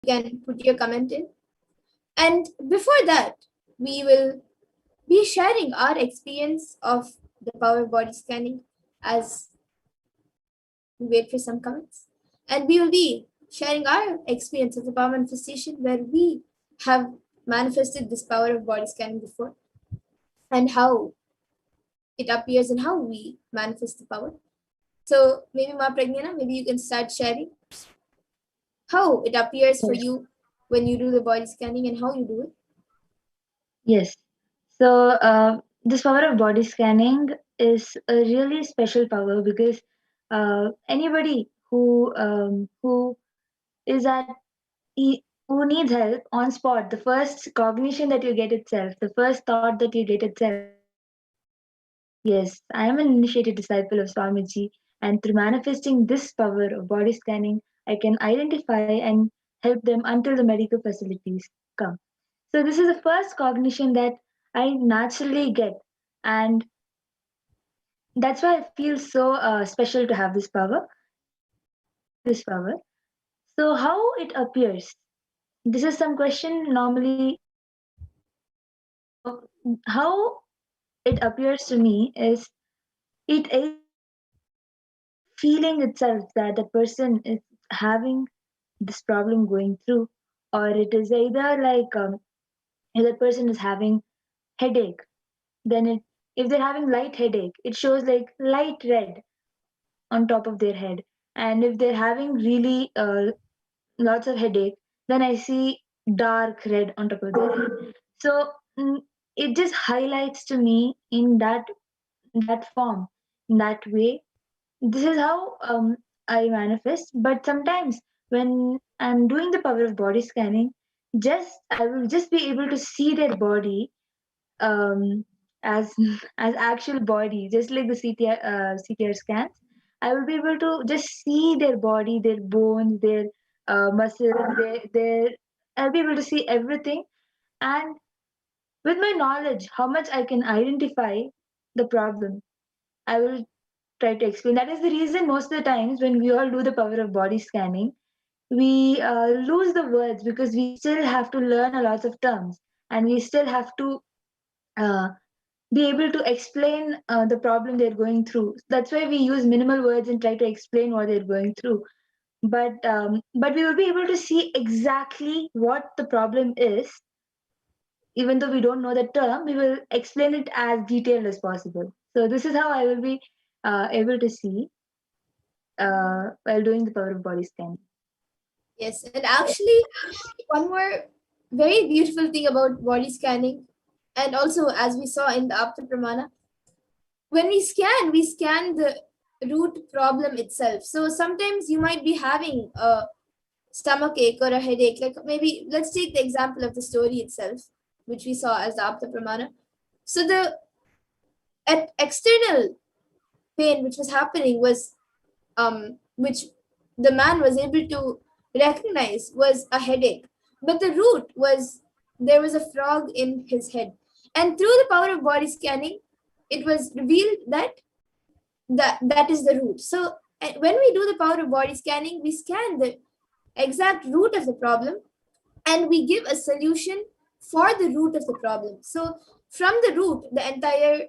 You can put your comment in. And before that, we will be sharing our experience of the power of body scanning as we wait for some comments. And we will be sharing our experience of the power manifestation where we have manifested this power of body scanning before and how it appears and how we manifest the power. So maybe Ma Pragnana, maybe you can start sharing how it appears for Yes. you when you do the body scanning and how you do it. Yes. So, this power of body scanning is a really special power because anybody who is at who needs help on spot, the first cognition that you get itself, the first thought that you get itself, yes, I am an initiated disciple of Swamiji, and through manifesting this power of body scanning, I can identify and help them until the medical facilities come. So this is the first cognition that I naturally get, and that's why I feel so special to have this power. This power. So how it appears? This is some question normally. So how it appears to me is it either feeling itself that the person is having this problem going through, or it is either like if the person is having headache, then it if they're having light headache, it shows like light red on top of their head. And if they're having really lots of headache, then I see dark red on top of their head. So it just highlights to me in that form, in that way. This is how I manifest. But sometimes when I'm doing the power of body scanning, just I will just be able to see their body um, as as actual body, just like the CTR scans. I will be able to just see their body, their bones, their muscles, their I'll be able to see everything, and with my knowledge, how much I can identify the problem, I will try to explain. That is the reason most of the times when we all do the power of body scanning, we lose the words because we still have to learn a lot of terms, and we still have to uh, be able to explain the problem they're going through. That's why we use minimal words and try to explain what they're going through. But we will be able to see exactly what the problem is, even though we don't know the term. We will explain it as detailed as possible. So this is how I will be able to see while doing the power of body scan. Yes, and actually, one more very beautiful thing about body scanning, and also as we saw in the Apta Pramana, when we scan the root problem itself. So sometimes you might be having a stomach ache or a headache. Like maybe let's take the example of the story itself, which we saw as the Apta Pramana. So the external pain which was happening was which the man was able to recognize was a headache. But the root was there was a frog in his head. And through the power of body scanning, it was revealed that that is the root. So when we do the power of body scanning, we scan the exact root of the problem and we give a solution for the root of the problem. So from the root, the entire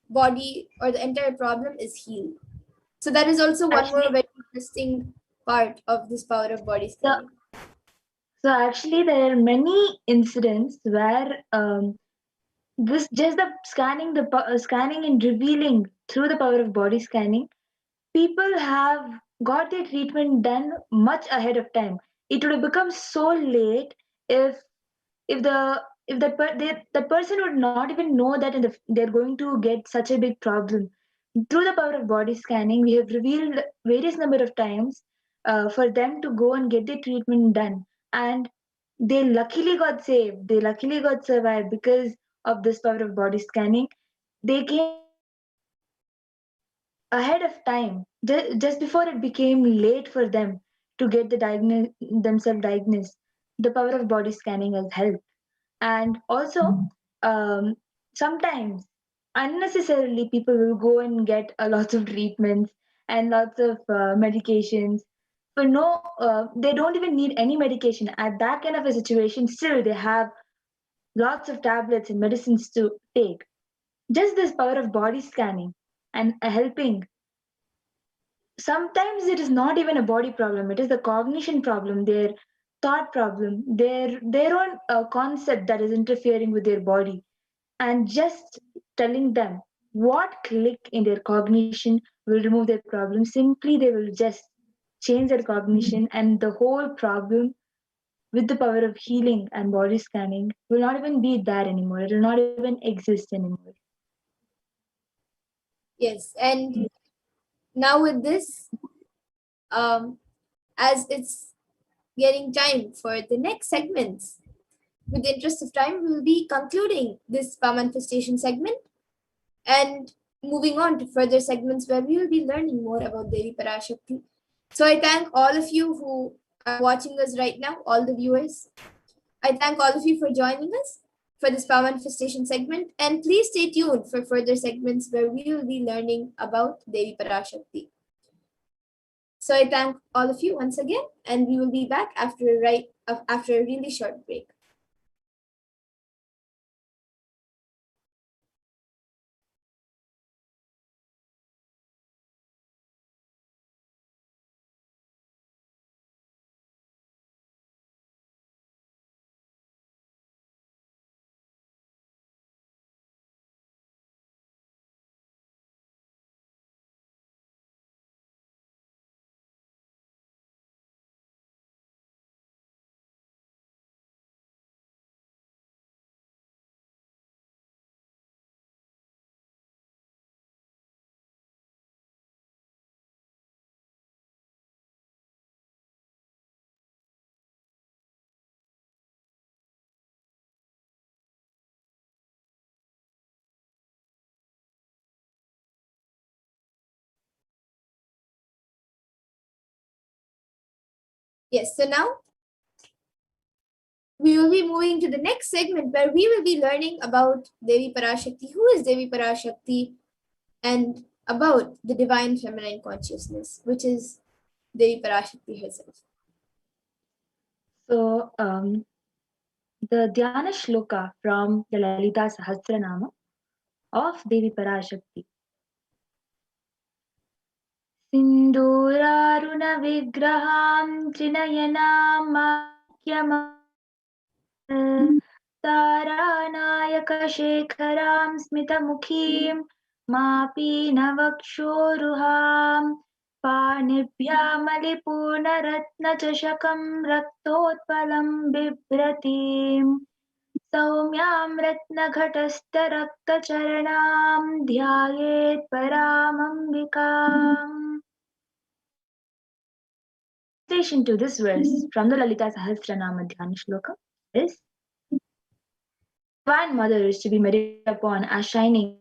body or the entire problem is healed. So that is also one more Actually, very interesting part of this power of body so, scanning. so actually, there are many incidents where this just the scanning, scanning and revealing through the power of body scanning, people have got their treatment done much ahead of time. It would have become so late if if the if that person would not even know that they're going to get such a big problem. Through the power of body scanning, we have revealed various number of times for them to go and get their treatment done, and they luckily got saved. They luckily got survived because of this power of body scanning. They came ahead of time, just before it became late for them to get themselves diagnosed. The power of body scanning has helped. And also, um, sometimes unnecessarily people will go and get a lot of treatments and lots of medications for no, they don't even need any medication. At that kind of a situation, still they have lots of tablets and medicines to take. Just this power of body scanning and helping. Sometimes it is not even a body problem, it is the cognition problem, their thought problem, their own concept that is interfering with their body. And just telling them what click in their cognition will remove their problem. Simply they will just change their cognition, and the whole problem with the power of healing and body scanning will not even be there anymore. It will not even exist anymore. Yes, and now with this, as it's getting time for the next segments, with the interest of time, we will be concluding this power manifestation segment and moving on to further segments where we will be learning more about Devi Parashakti. So I thank all of you who are watching us right now, all the viewers. I thank all of you for joining us for this power manifestation segment, and please stay tuned for further segments where we will be learning about Devi Parashakti. So I thank all of you once again, and we will be back after a really short break. Yes, so now we will be moving to the next segment where we will be learning about Devi Parashakti, who is Devi Parashakti, and about the divine feminine consciousness, which is Devi Parashakti herself. So, the Dhyana Shloka from the Lalita Sahasranama of Devi Parashakti. Sinduraruna Trinayanaam तारानायकशेखरां स्मितमुखीं मापीनवक्षोरुहां पाणिभ्यामलिपूर्णरत्नचषकं रक्तोत्पलं बिभ्रतीं सौम्यां रत्नघटस्थरक्तचरणां ध्यायेत् परामम्बिकाम्. Translation to this verse from the Lalita Sahasranama Dhyana Shloka is: Divine Mother is to be meditated upon as shining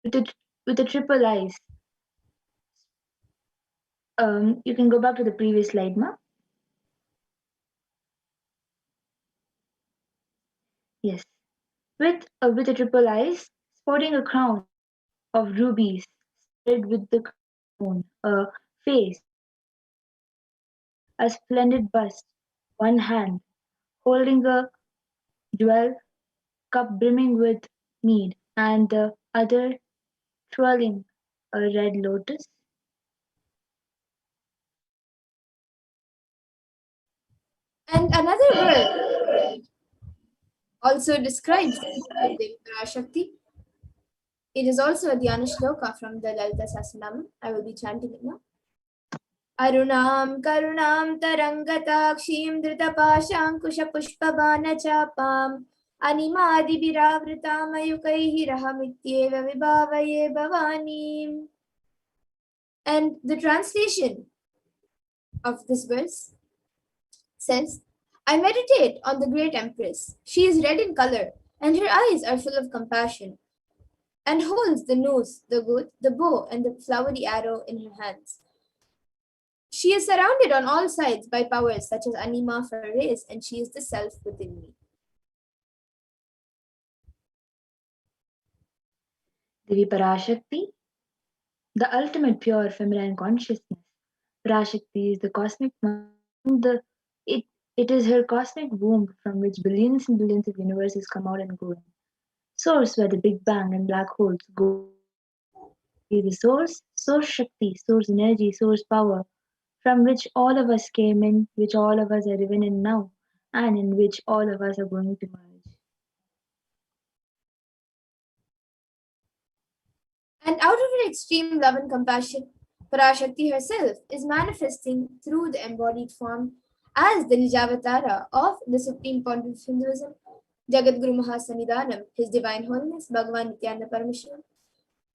with the triple eyes. You can go back to the previous slide, ma. Yes, with the triple eyes, sporting a crown of rubies, studded with the moon, a face, a splendid bust, one hand holding a jewel cup brimming with mead, and the other twirling a red lotus. And another word also describes Devi Parashakti. It is also a Dhyana Shloka from the Lalita Sahasranama. I will be chanting it now. Arunam Karunam Tarangatakshim Dhritapaşankuşapuşpabanachapam Animadibhiravritam Ayukaihi Vibhavaye Bhavanim. And the translation of this verse says, I meditate on the great Empress. She is red in color, and her eyes are full of compassion, and holds the nose, the good, the bow, and the flowery arrow in her hands. She is surrounded on all sides by powers such as Anima for a race, and she is the self within me. Devi Parashakti, the ultimate pure feminine consciousness, Parashakti is the cosmic mother, and it, it is her cosmic womb from which billions and billions of universes come out and go in. Source where the Big Bang and black holes go in. She is the source Shakti, source energy, source power, from which all of us came in, which all of us are even in now, and in which all of us are going to merge. And out of her extreme love and compassion, Parashakti herself is manifesting through the embodied form as the Nijavatara of the Supreme Pontiff of Hinduism, Jagadguru Mahasanidhanam, His Divine Holiness Bhagavan Nithyananda Paramashivam,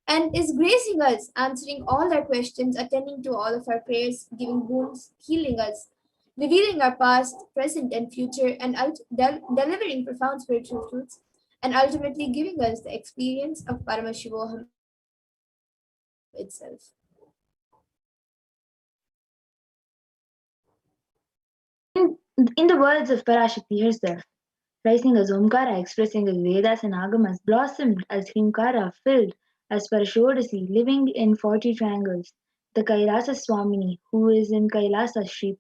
and is gracing us, answering all our questions, attending to all of our prayers, giving boons, healing us, revealing our past, present, and future, and delivering profound spiritual truths, and ultimately giving us the experience of Paramashivoham itself. In, in the words of Parashakti herself, rising as Omkara, expressing as Vedas and Agamas, blossomed as Hrimkara, filled as Parashodasi, living in 40 triangles. The Kailasa Swamini, who is in Kailasa, Sri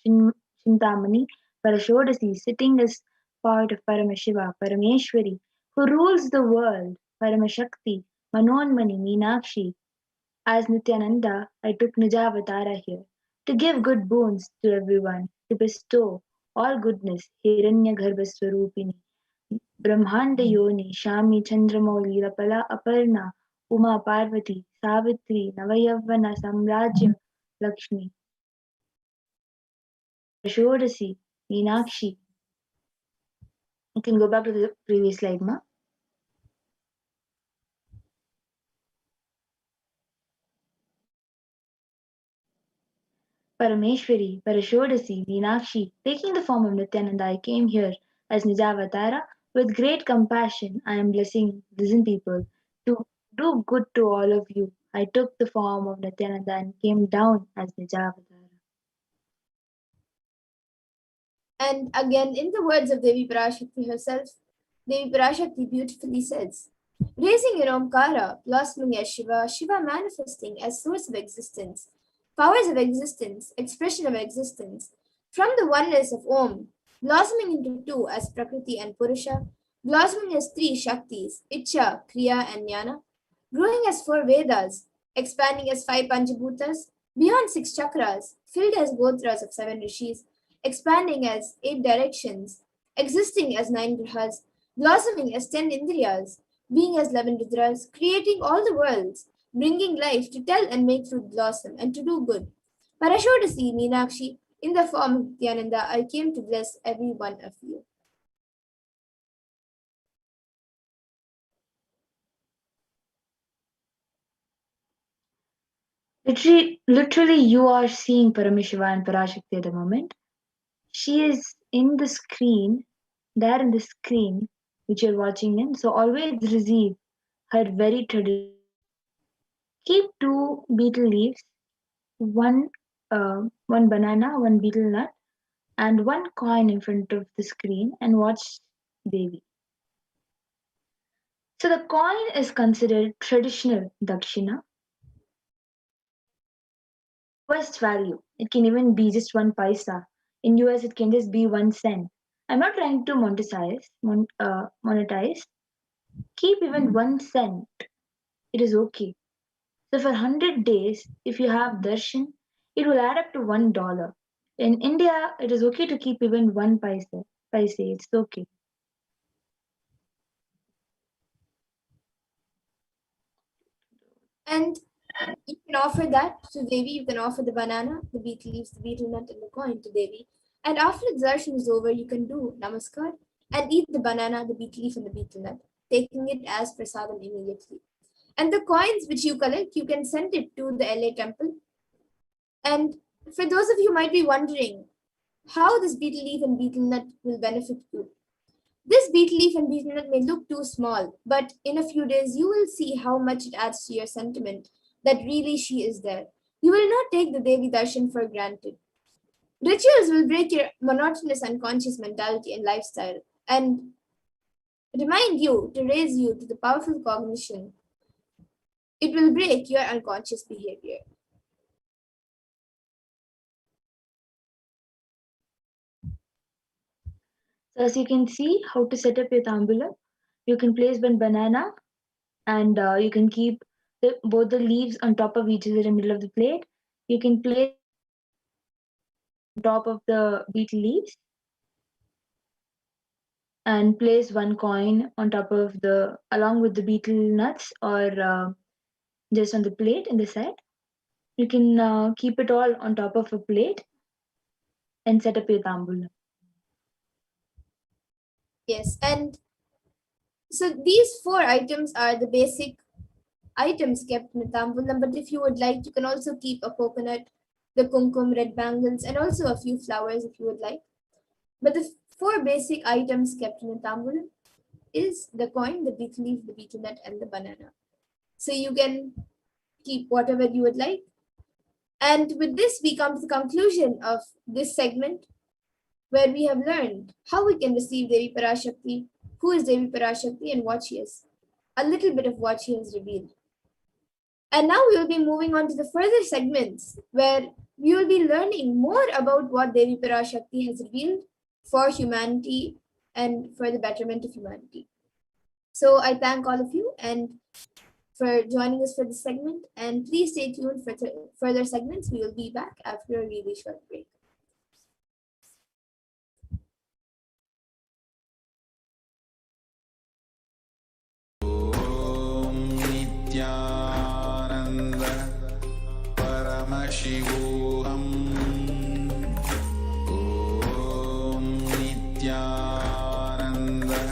Chintamani, Parashodasi, sitting as part of Paramashiva, Parameshwari, who rules the world, Paramashakti, Manonmani, Meenakshi, as Nityananda, I took Nijavatara here to give good boons to everyone, to bestow all goodness, Hiranyagarbhaswarupini, Brahmanda Yoni, Shami Chandramauli, Rapala Aparna, Uma Parvati, Savitri, Navayavana Samrajya, Lakshmi, Parashodasi, Meenakshi. You can go back to the previous slide, Ma. Parameshwari, Parashodasi, Meenakshi, taking the form of Nityananda, I came here as Nijavatara. With great compassion, I am blessing, listen people, to do good to all of you. I took the form of Nityananda and came down as Nijavatara. And again, in the words of Devi Parashakti herself, Devi Parashakti beautifully says, raising in Omkara, blossoming as Shiva, Shiva manifesting as source of existence, powers of existence, expression of existence, from the oneness of Om, blossoming into two as Prakriti and Purusha, blossoming as three Shaktis, Icha, Kriya, and Jnana, growing as four Vedas, expanding as five Panchabhutas, beyond six chakras, filled as Gotras of seven rishis, expanding as eight directions, existing as nine grahas, blossoming as 10 indriyas, being as 11 rudras, creating all the worlds, bringing life to tell and make fruit blossom and to do good. Parashodasi Meenakshi, in the form of Nityananda, I came to bless every one of you. Literally, you are seeing Paramashiva and Parashakti at the moment. She is in the screen, there in the screen which you're watching in. So always receive her very traditional gift. Keep two betel leaves, one one banana, one betel nut, and one coin in front of the screen and watch Devi. So the coin is considered traditional dakshina, lowest value. It can even be just one paisa. In US, it can just be 1 cent. I'm not trying to monetize. Keep even 1 cent. It is okay. So for 100 days, if you have darshan, it will add up to $1. In India, it is okay to keep even one paisa. Paise, it's okay. And you can offer that to Devi. You can offer the banana, the betel leaves, the betel nut, and the coin to Devi. And after the darshan is over, you can do namaskar and eat the banana, the betel leaf, and the betel nut, taking it as prasadam immediately. And the coins which you collect, you can send it to the LA temple. And for those of you who might be wondering how this betel leaf and betel nut will benefit you, this betel leaf and betel nut may look too small, but in a few days you will see how much it adds to your sentiment that really she is there. You will not take the Devi Darshan for granted. Rituals will break your monotonous unconscious mentality and lifestyle and remind you to raise you to the powerful cognition. It will break your unconscious behavior. As you can see how to set up your tambulam. You can place one banana and you can keep both the leaves on top of each other in the middle of the plate. You can place on top of the beetle leaves and place one coin on top of the along with the beetle nuts or just on the plate in the side. You can keep it all on top of a plate and set up your tambulam. Yes, and so these four items are the basic items kept in the tambulam, but if you would like, you can also keep a coconut, the kumkum, red bangles, and also a few flowers if you would like. But the four basic items kept in the tambulam is the coin, the betel leaf, the betel nut, and the banana. So you can keep whatever you would like. And with this, we come to the conclusion of this segment where we have learned how we can receive Devi Parashakti, who is Devi Parashakti, and what she is. A little bit of what she has revealed. And now we will be moving on to the further segments where we will be learning more about what Devi Parashakti has revealed for humanity and for the betterment of humanity. So I thank all of you and for joining us for this segment. And please stay tuned for further segments. We will be back after a really short break. Nithyananda Paramashivoham. Om Nithyananda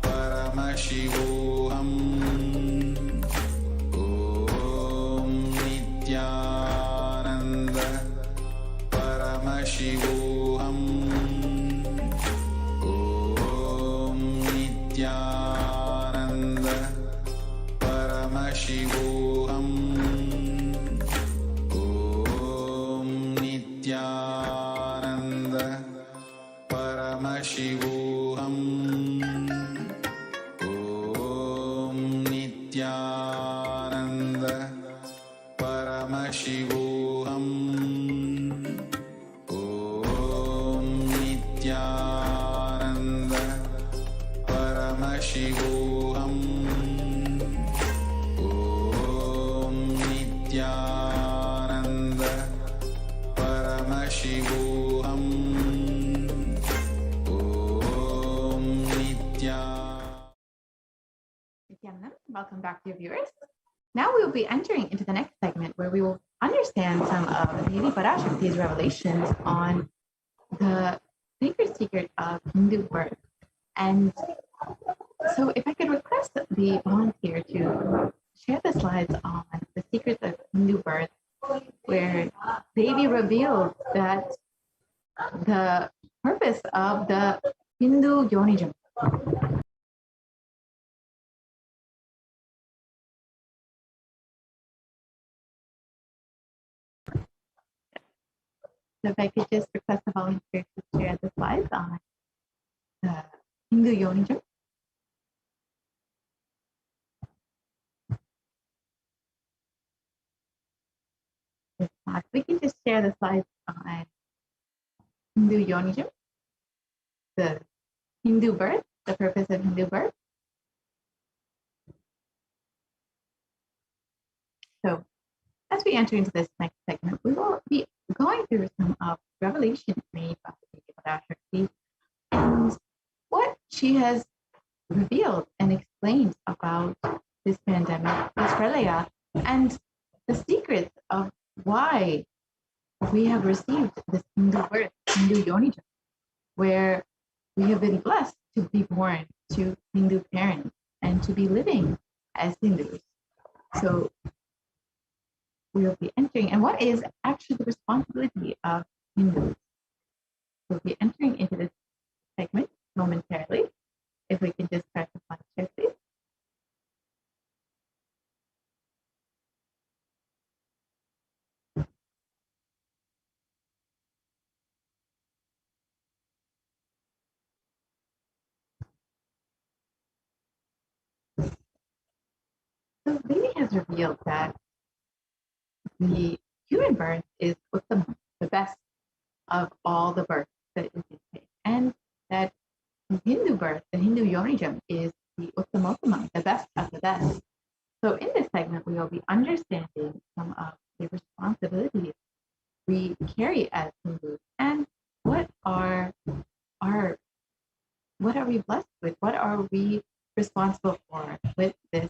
Paramashivoham. Om Nithyananda Paramashivoham. Om Nithyananda Paramashivoham. Om Nithyananda Paramashivoham. Om Nithyananda Paramashivoham. Om Nithyananda Paramashivoham. Om Nithyananda Paramashivoham. Om Nithyananda. Welcome back, dear viewers. Now we will be entering into the next segment where we will understand some of Devi Parashakti's revelations on the sacred secret of Hindu birth. And so if I could request the volunteer to share the slides on the secrets of Hindu birth, where Devi revealed that the purpose of the Hindu Yonijam. So if I could just request the volunteer to share the slides on the Hindu Yonijam. We can just share the slides on Hindu Yonijam, the Hindu birth, the purpose of Hindu birth. So as we enter into this next segment, we will be going through some of revelations made by Devi Parashakti and what she has revealed and explained about this pandemic, this pralaya, and the secrets of why we have received this Hindu birth, Hindu Yonijam, where we have been blessed to be born to Hindu parents and to be living as Hindus. So we will be entering, and what is actually the responsibility of Hindus? We'll be entering into this segment momentarily. If we can just press the slide share, please. So Devi has revealed that the human birth is Uttamam, the best of all the births that we can take, and that birth, the Hindu Yonijam, is the Uttamottama, the best of the best. So in this segment, we will be understanding some of the responsibilities we carry as Hindus and what are our what are we blessed with? What are we responsible for with this?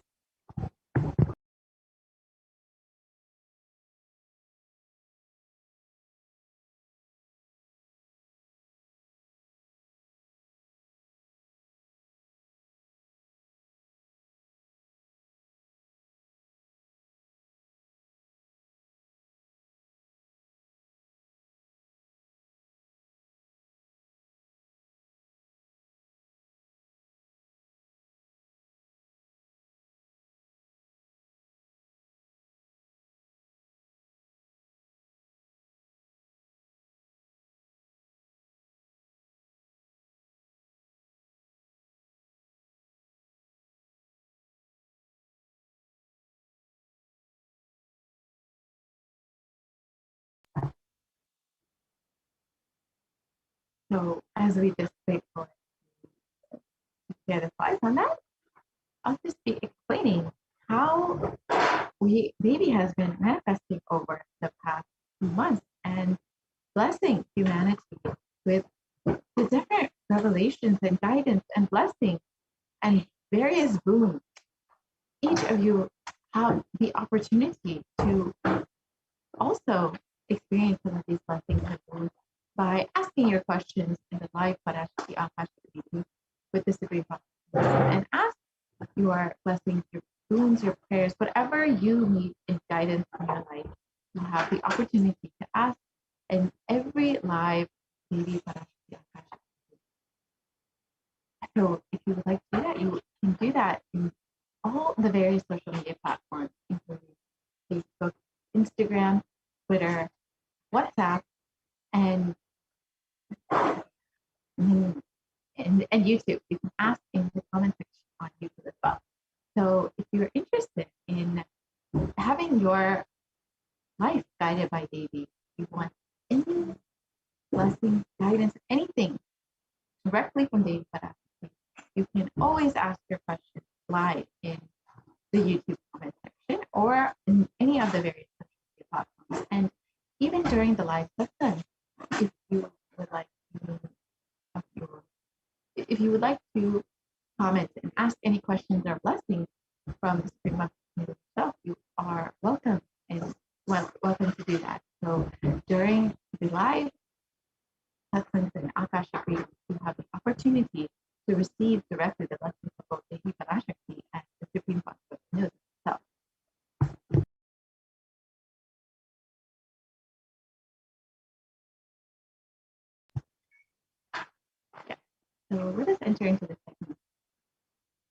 So as we just wait for share the slides on that, I'll just be explaining how we Devi has been manifesting over the past few months and blessing humanity with the different revelations and guidance and blessings and various boons. Each of you have the opportunity to also experience some of these blessings and boons by asking your questions in the live Parashakti Akashic meeting with the Supreme Consciousness and ask your blessings, your boons, your prayers, whatever you need in guidance in your life. You have the opportunity to ask in every live Devi Parashakti Akashic meeting. So if you would like to do that, you can do that in all the various social media platforms, including Facebook, Instagram, Twitter, WhatsApp, and YouTube. You can ask in the comment section on YouTube as well. So if you're interested in having your life guided by Devi, you want any blessing, guidance, anything directly from Devi Parashakti, you can always ask your questions live in the YouTube comment section or in any of the various social media platforms. And even during the live session, if you would like to if you would like to comment and ask any questions or blessings from the Supreme Master itself, you are welcome and welcome to do that. So during the live sessions and Akashic readings, you have the opportunity to receive directly the blessings of both Devi Parashakti and the Supreme Master itself. Yeah. So let us enter into the segment.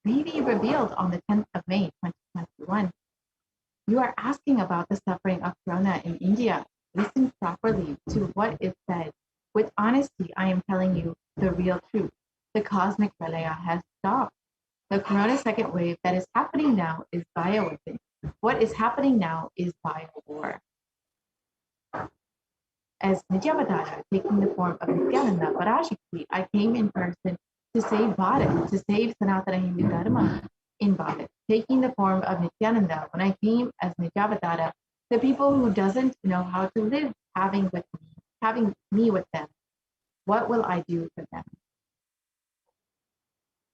Devi revealed on the 10th of May, 2021. You are asking about the suffering of Corona in India. Listen properly to what is said. With honesty, I am telling you the real truth. The cosmic pralaya has stopped. The Corona second wave that is happening now is bioweapon. What is happening now is bio-war. As Nityavatara, taking the form of Nithyananda Parashakti, I came in person to save Bharat, to save Sanatana Hindu Dharma in Bharat. Taking the form of Nithyananda, when I came as Nityavatara, the people who doesn't know how to live having me with them, what will I do for them?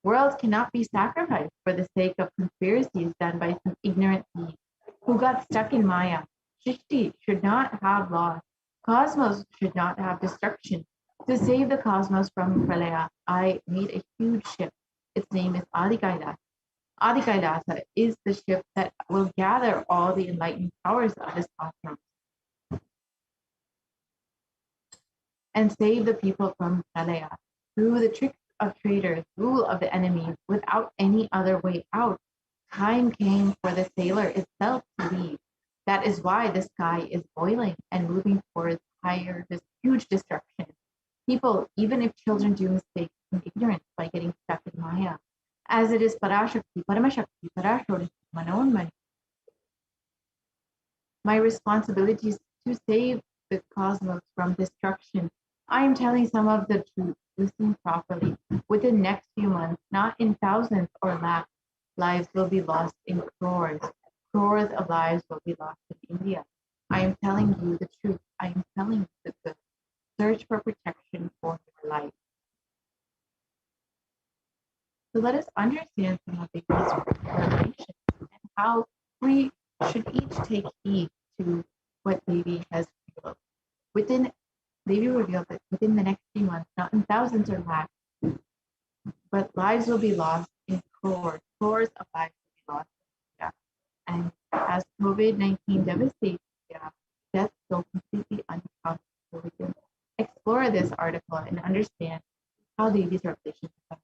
Worlds cannot be sacrificed for the sake of conspiracies done by some ignorant thieves who got stuck in Maya. Shrishti should not have loss. Cosmos should not have destruction. To save the cosmos from Pralaya, I made a huge ship. Its name is Adi Kailasa. Adi Kailasa is the ship that will gather all the enlightened powers of this cosmos and save the people from Pralaya through the tricks of traitors, rule of the enemy, without any other way out. Time came for the sailor itself to leave. That is why the sky is boiling and moving towards this huge destruction. People, even if children do mistakes in ignorance by getting stuck in Maya, as it is Parashakti, Paramashakti, Parashakti, Manonmani. My responsibility is to save the cosmos from destruction. I am telling some of the truth. Listen properly. Within the next few months, not in thousands or lakhs, lives will be lost in crores. Crores of lives will be lost in India. I am telling you the truth. I am telling you the good. Search for protection for your life. So let us understand some of these revelations and how we should each take heed to what Devi has revealed. Devi revealed that within the next few months, not in thousands or lakhs, but lives will be lost in crores. Crores of lives will be lost in India. And as COVID-19 devastates India, deaths go completely uncountable. So we can explore this article and understand how Devi's revelations come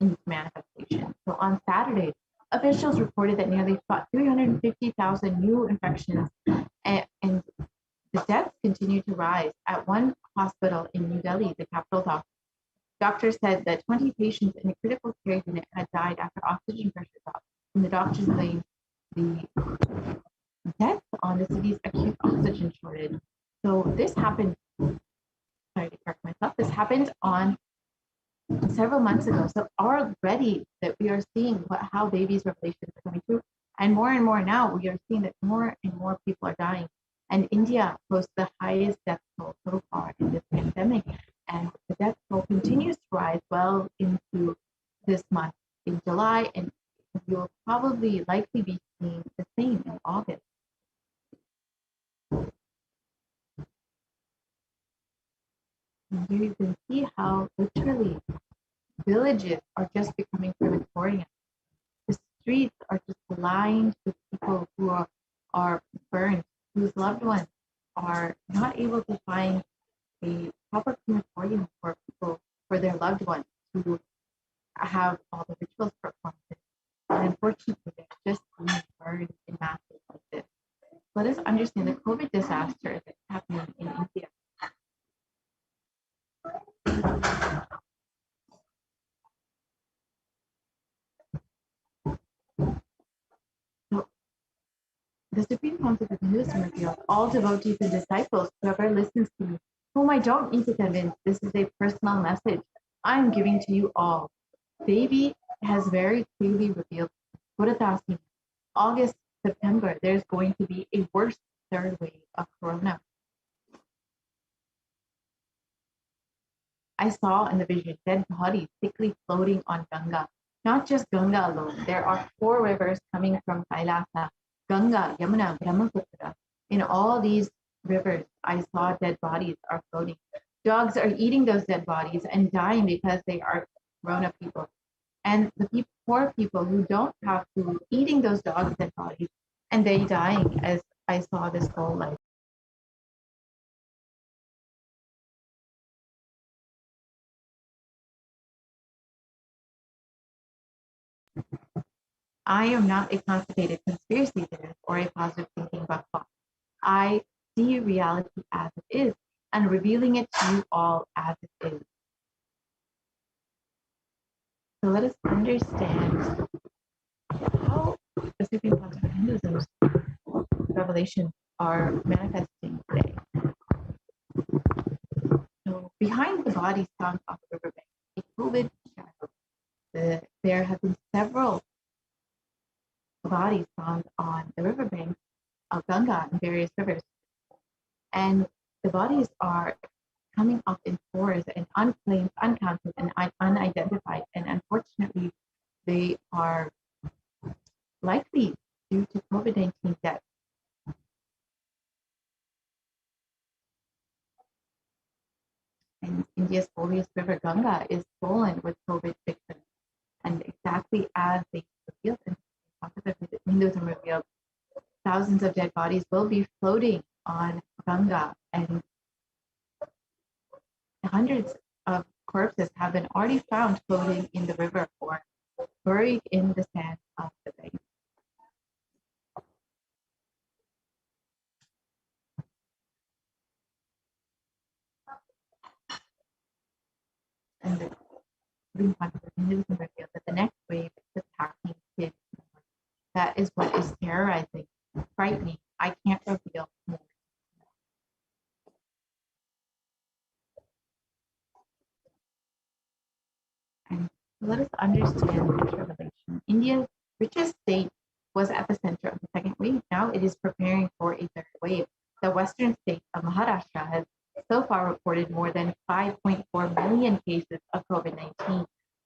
into manifestation. So on Saturday, officials reported that nearly 350,000 new infections and the deaths continue to rise. At one hospital in New Delhi, the capital doctors said that 20 patients in a critical care unit had died after oxygen pressure dropped, and the doctors blamed the deaths on the city's acute oxygen shortage. So this happened, sorry to correct myself, this happened on several months ago. So already that we are seeing how babies' revelations are coming through, and more now we are seeing that more and more people are dying. And India posts the highest death toll so far in this pandemic, and the death toll continues to rise well into this month in July, and you'll probably likely be seeing the same in August. And here you can see how literally villages are just becoming crematoriums. The streets are just lined with people who are burned, whose loved ones are not able to find a proper crematorium for people, for their loved ones to have all the rituals performed. And unfortunately, they're just being burned in masses like this. Let us understand the COVID disaster that's happening in India. So, the Supreme Council of Hinduism revealed, all devotees and disciples, whoever listens to me, whom I don't need to convince, this is a personal message I'm giving to you all. Devi has very clearly revealed, Buddha August, September, there's going to be a worse third wave of corona. I saw in the vision dead bodies thickly floating on Ganga. Not just Ganga alone, there are 4 rivers coming from Kailasa, Ganga, Yamuna, Brahmaputra. In all these rivers, I saw dead bodies are floating. Dogs are eating those dead bodies and dying because they are grown-up people. And the poor people who don't have food eating those dogs' dead bodies and they dying, as I saw this whole life. I am not a constipated conspiracy theorist or a positive thinking buffalo. I see reality as it is and revealing it to you all as it is. So let us understand how the Supreme Council of Hinduism's revelations are manifesting today. So behind the bodies found on the riverbank, a COVID shadow. There have been several bodies found on the riverbank of Ganga and various rivers. And the bodies are coming up in fours and unclaimed, uncounted, and unidentified. And unfortunately, they are likely due to COVID-19 deaths. And India's holiest river, Ganga, is swollen with COVID victims. And exactly as they revealed in Hinduism revealed, thousands of dead bodies will be floating on Ganga, and hundreds of corpses have been already found floating in the river or buried in the sand of the bank. And the Supreme Council of Hinduism revealed that the next wave is attacking kids. That is what is terrorizing, frightening. I can't reveal more. let us understand this revelation. India's richest state was at the center of the second wave. Now it is preparing for a third wave. The western state of Maharashtra has so far reported more than 5.4 million cases of COVID-19,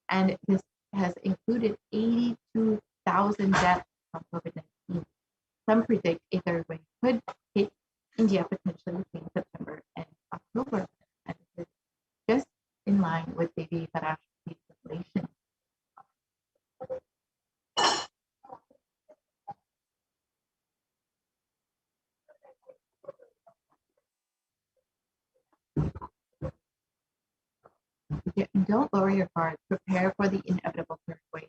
and this has included 82,000 deaths from COVID-19. Some predict a third wave could hit India potentially between September and October, and this is just in line with Devi Parashakti's revelation. Don't lower your guard. Prepare for the inevitable third wave.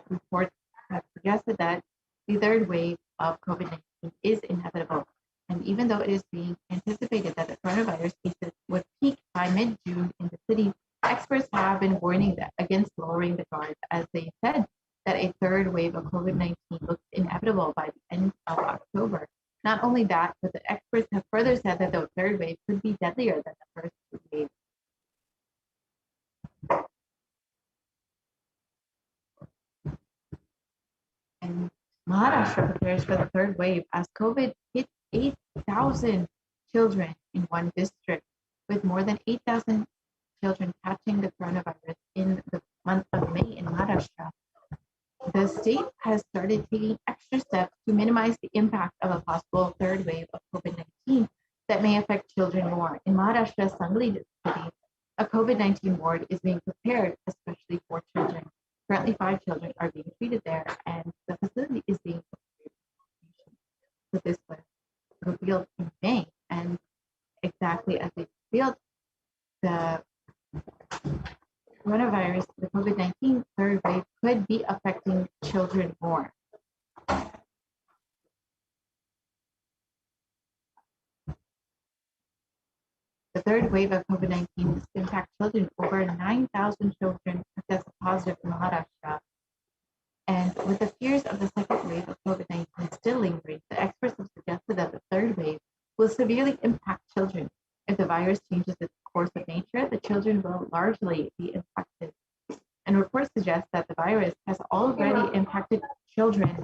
Reports have suggested that the third wave of COVID-19 is inevitable. And even though it is being anticipated that the coronavirus cases would peak by mid-June in the city, experts have been warning against lowering the guard, as they said that a third wave of COVID-19 looks inevitable by the end of October. Not only that, but the experts have further said that the third wave could be deadlier than the first two waves. And Maharashtra prepares for the third wave as COVID hit 8,000 children in one district, with more than 8,000 children catching the coronavirus in the month of May in Maharashtra. The state has started taking extra steps to minimize the impact of a possible third wave of COVID-19 that may affect children more. In Maharashtra's Sangli city, a COVID-19 ward is being prepared, especially for children. Currently, 5 children are being treated there, and the facility is being prepared. So this was revealed in May, and exactly as it revealed, the coronavirus, the COVID-19 third wave could be affecting children more. The third wave of COVID-19 impacts children. Over 9,000 children have tested positive in Maharashtra. And with the fears of the second wave of COVID-19 still lingering, the experts have suggested that the third wave will severely impact children. If the virus changes its course of nature, the children will largely be infected. And reports suggest that the virus has already impacted children.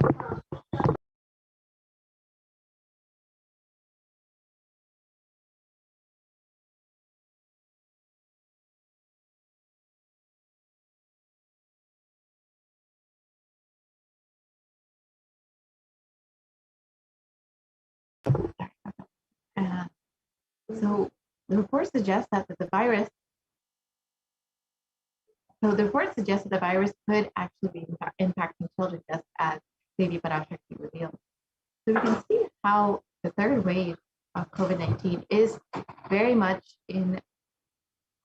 So the report suggests that the virus could actually be impacting children, just as Devi Parashakti revealed. So we can see how the third wave of COVID-19 is very much in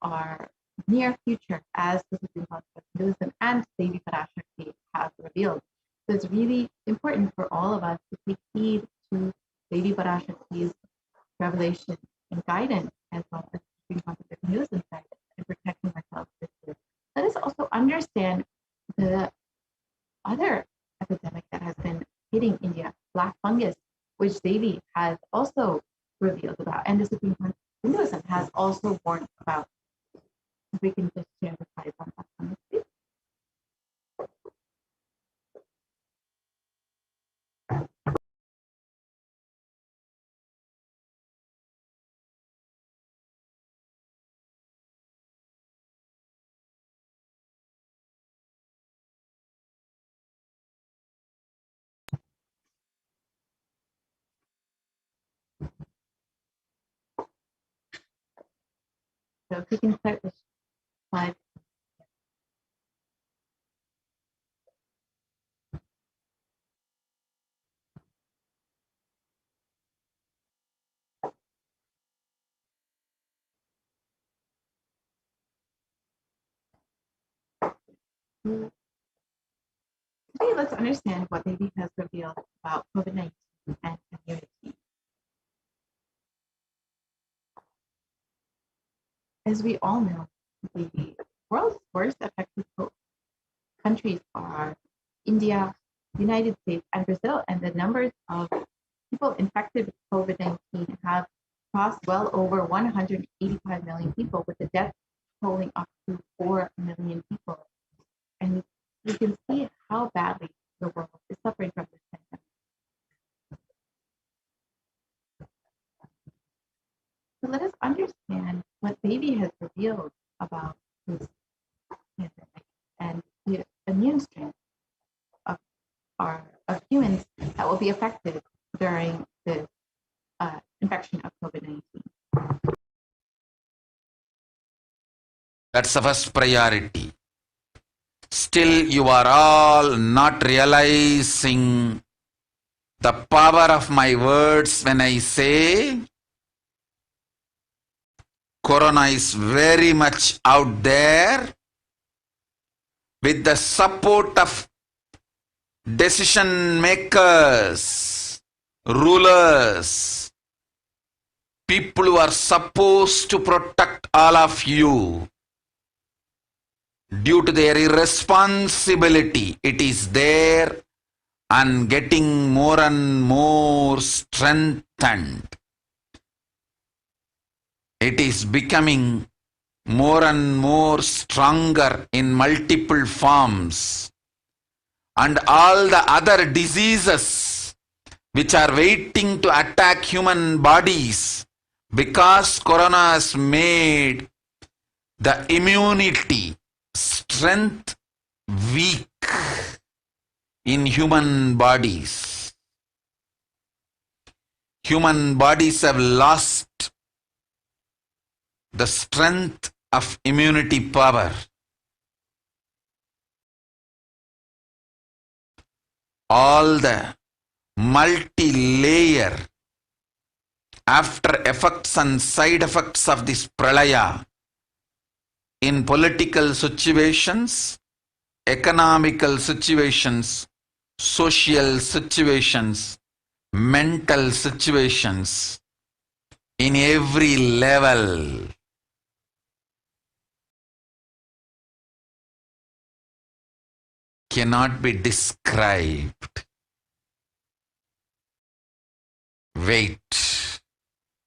our near future, as the Supreme Court of Hinduism and Devi Parashakti have revealed. So it's really important for all of us to take heed to Devi Parashakti's revelation and guidance, as well as the Supreme Court of Hinduism's guidance in protecting ourselves this year. Let us also understand the other epidemic that has been hitting India, black fungus, which Devi has also revealed about, and the Supreme Court of Hinduism has also warned about. If we can just share the slides on black fungus, please. So if we can start this slide. Today, let's understand what Devi has revealed about COVID-19 and immunity. As we all know, the world's worst affected countries are India, United States, and Brazil, and the numbers of people infected with COVID-19 have crossed well over 185 million people, with the death tolling up to 4 million people. you can see how badly the world is suffering from this pandemic. So let us understand what baby has revealed about this pandemic and the immune strength of of humans that will be affected during this infection of COVID-19. That's the first priority. Still, you are all not realizing the power of my words when I say Corona is very much out there with the support of decision makers, rulers, people who are supposed to protect all of you. Due to their irresponsibility, it is there and getting more and more strengthened. It is becoming more and more stronger in multiple forms. And all the other diseases which are waiting to attack human bodies, because Corona has made the immunity strength weak in human bodies. Human bodies have lost the strength of immunity power. All the multi-layer after effects and side effects of this pralaya in political situations, economical situations, social situations, mental situations, in every level. Cannot be described. Wait.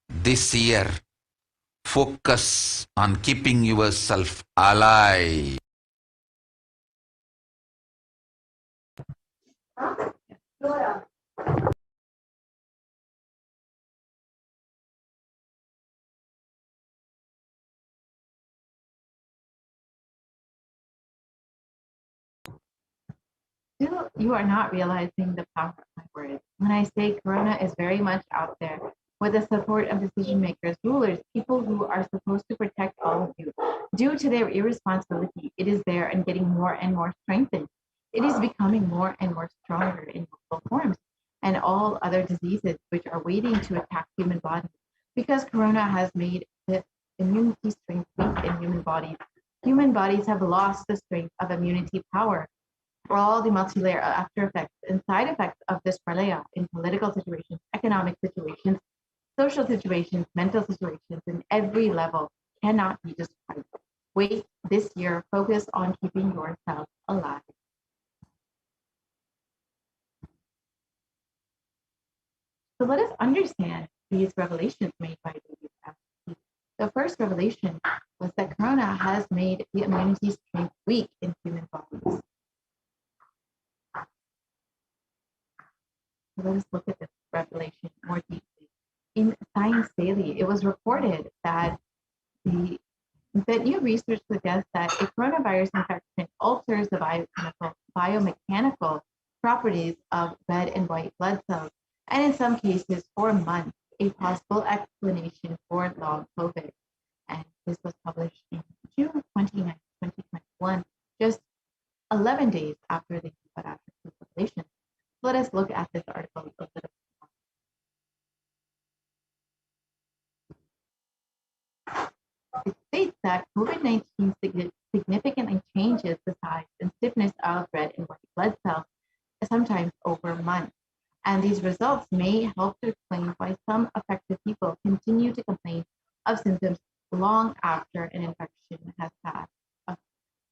This year, focus on keeping yourself alive. Still, you are not realizing the power of my words. When I say Corona is very much out there with the support of decision makers, rulers, people who are supposed to protect all of you. Due to their irresponsibility, it is there and getting more and more strengthened. It is becoming more and more stronger in multiple forms and all other diseases which are waiting to attack human bodies. Because Corona has made the immunity strength weak in human bodies have lost the strength of immunity power. For all the multi-layer after effects and side effects of this pralaya in political situations, economic situations, social situations, mental situations, in every level cannot be described. Wait this year, focus on keeping yourself alive. So let us understand these revelations made by David. The first revelation was that Corona has made the immunity strength weak in human bodies. Let us look at this revelation more deeply. In Science Daily, it was reported that new research suggests that a coronavirus infection alters the biomechanical properties of red and white blood cells, and in some cases for months, a possible explanation for long COVID. And this was published in June 29, 2021, just 11 days after the Parashakti revelation. Let us look at this article a little bit more. It states that COVID-19 significantly changes the size and stiffness of red and white blood cells, sometimes over months. And these results may help to explain why some affected people continue to complain of symptoms long after an infection has passed.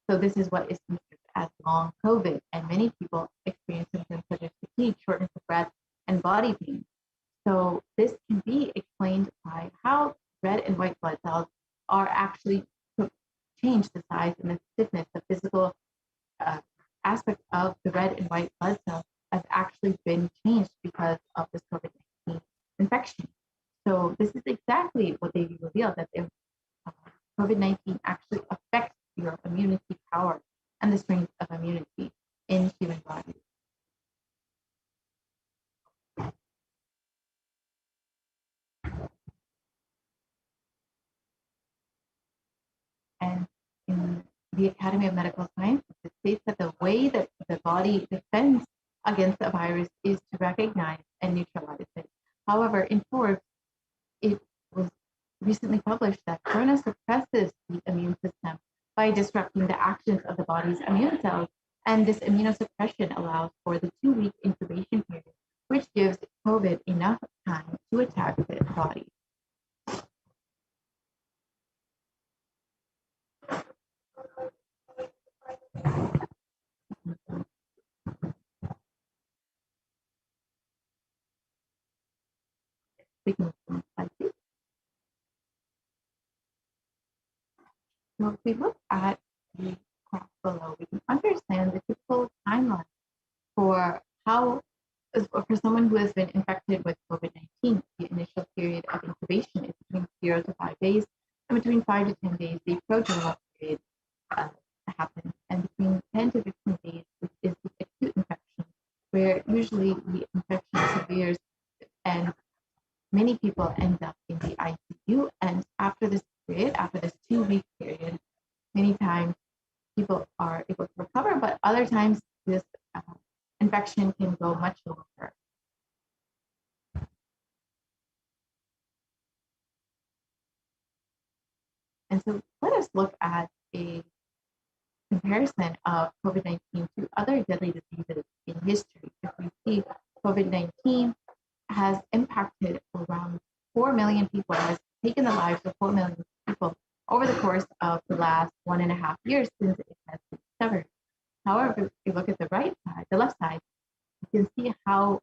So this is what is considered as long COVID, and many people experience symptoms such as fatigue, shortness of breath, and body pain. So this can be explained by how red and white blood cells are actually change the size and the stiffness, the physical aspect of the red and white blood cells has actually been changed because of this COVID-19 infection. So this is exactly what they revealed, that COVID-19 actually affects your immunity power and the strength of immunity in human bodies. And in the Academy of Medical Sciences, it states that the way that the body defends against a virus is to recognize and neutralize it. However, in Forbes, it was recently published that corona suppresses the immune system by disrupting the actions of the body's immune cells. And this immunosuppression allows for the 2-week incubation period, which gives COVID enough time to attack the body. We can move to the next slide, please. So if we look at the graph below, we can understand the typical timeline for how, for someone who has been infected with COVID-19, the initial period of incubation is between 0 to 5 days, and between 5 to 10 days, the prodromal period happens, and between 10 to 15 days, which is the acute infection, where usually the infection severes and many people end up in the ICU. And after this period, after this 2-week period, many times people are able to recover, but other times this infection can go much longer. And so let us look at a comparison of COVID-19 to other deadly diseases in history. If we see COVID-19 has impacted around 4 million people, has taken the lives of 4 million people over the course of the last 1.5 years since it has been discovered. However, if you look at the right side, the left side, you can see how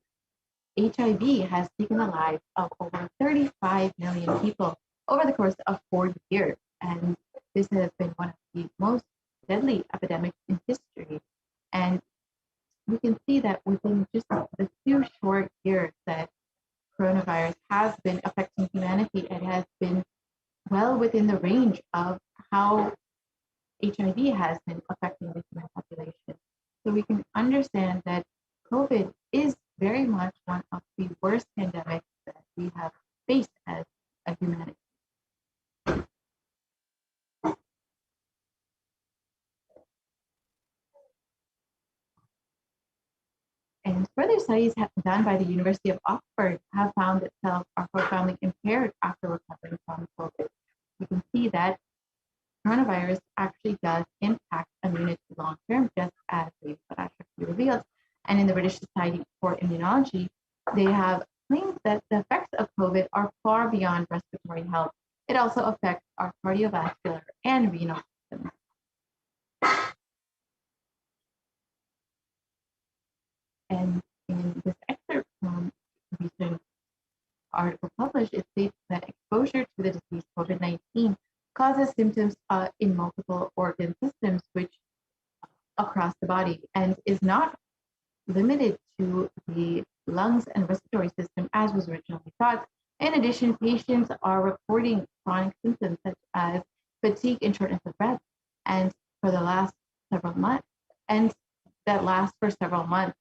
HIV has taken the lives of over 35 million people over the course of 40 years. And this has been one of the most deadly epidemics in history. And we can see that within just the 2 short years that coronavirus has been affecting humanity, it has been well within the range of how HIV has been affecting the human population. So we can understand that COVID is very much one of the worst pandemics that we have faced as a humanity. And further studies done by the University of Oxford have found that cells are profoundly impaired after recovering from COVID. You can see that coronavirus actually does impact immunity long term, just as the Parashakti revealed. And in the British Society for Immunology, they have claimed that the effects of COVID are far beyond respiratory health. It also affects our cardiovascular and renal systems. And in this excerpt from a recent article published, it states that exposure to the disease COVID-19 causes symptoms in multiple organ systems, which across the body, and is not limited to the lungs and respiratory system as was originally thought. In addition, patients are reporting chronic symptoms such as fatigue and shortness of breath, and for the last several months, and that lasts for several months,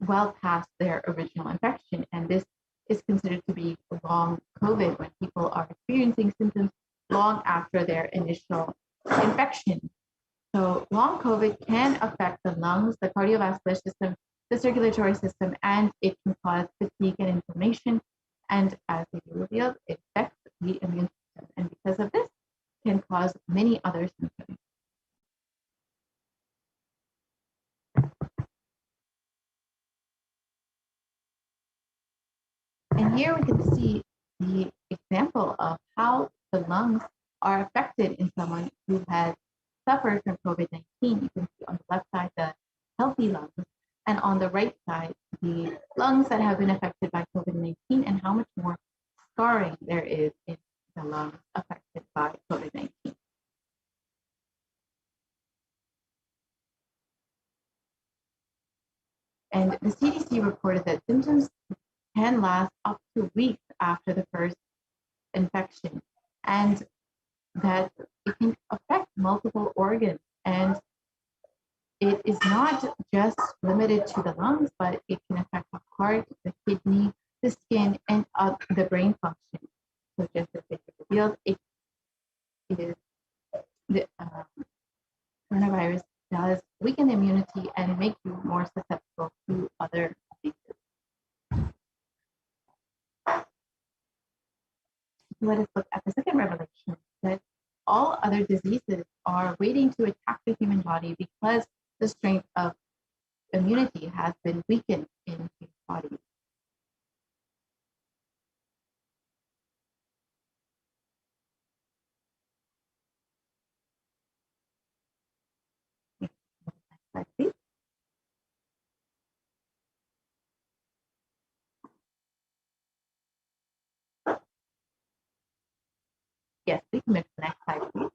well past their original infection. And this is considered to be long COVID, when people are experiencing symptoms long after their initial infection. So long COVID can affect the lungs, the cardiovascular system, the circulatory system, and it can cause fatigue and inflammation. And as we revealed, it affects the immune system. And because of this, can cause many other symptoms. And here we can see the example of how the lungs are affected in someone who has suffered from COVID-19. You can see on the left side the healthy lungs, and on the right side the lungs that have been affected by COVID-19, and how much more scarring there is in the lungs affected by COVID-19. And the CDC reported that symptoms can last up to weeks after the first infection, and that it can affect multiple organs. And it is not just limited to the lungs, but it can affect the heart, the kidney, the skin, and the brain function. So just as it revealed, it is the coronavirus does weaken immunity and make you more susceptible to other diseases. Let us look at the second revelation, that all other diseases are waiting to attack the human body because the strength of immunity has been weakened in human bodies. Next slide, please. Yes, we can move to the next slide, please.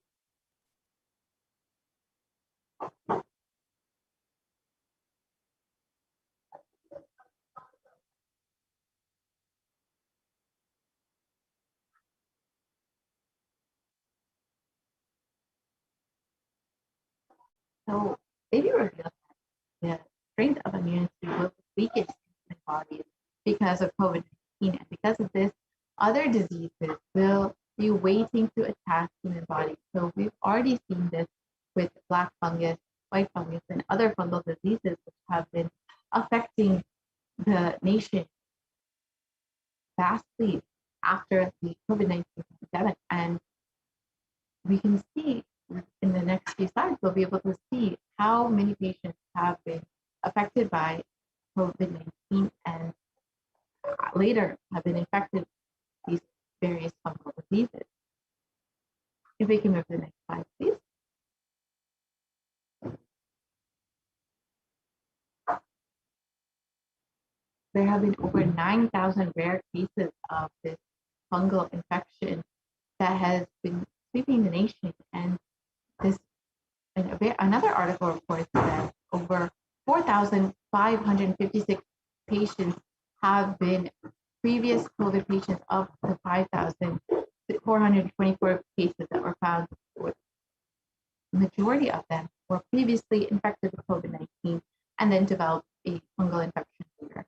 So maybe revealed that the strength of immunity was weakened in bodies because of COVID-19, and because of this, other diseases will be waiting to attack human bodies. So we've already seen this with black fungus, white fungus, and other fungal diseases which have been affecting the nation vastly after the COVID-19 pandemic. And we can see in the next few slides, we'll be able to see how many patients have been affected by COVID-19 and later have been infected with these various fungal diseases. If we can move to the next slide, please. There have been over 9,000 rare cases of this fungal infection that has been sweeping the nation. And this, another article reports that over 4,556 patients have been previous COVID patients of the 5,424 cases that were found. The majority of them were previously infected with COVID-19 and then developed a fungal infection later.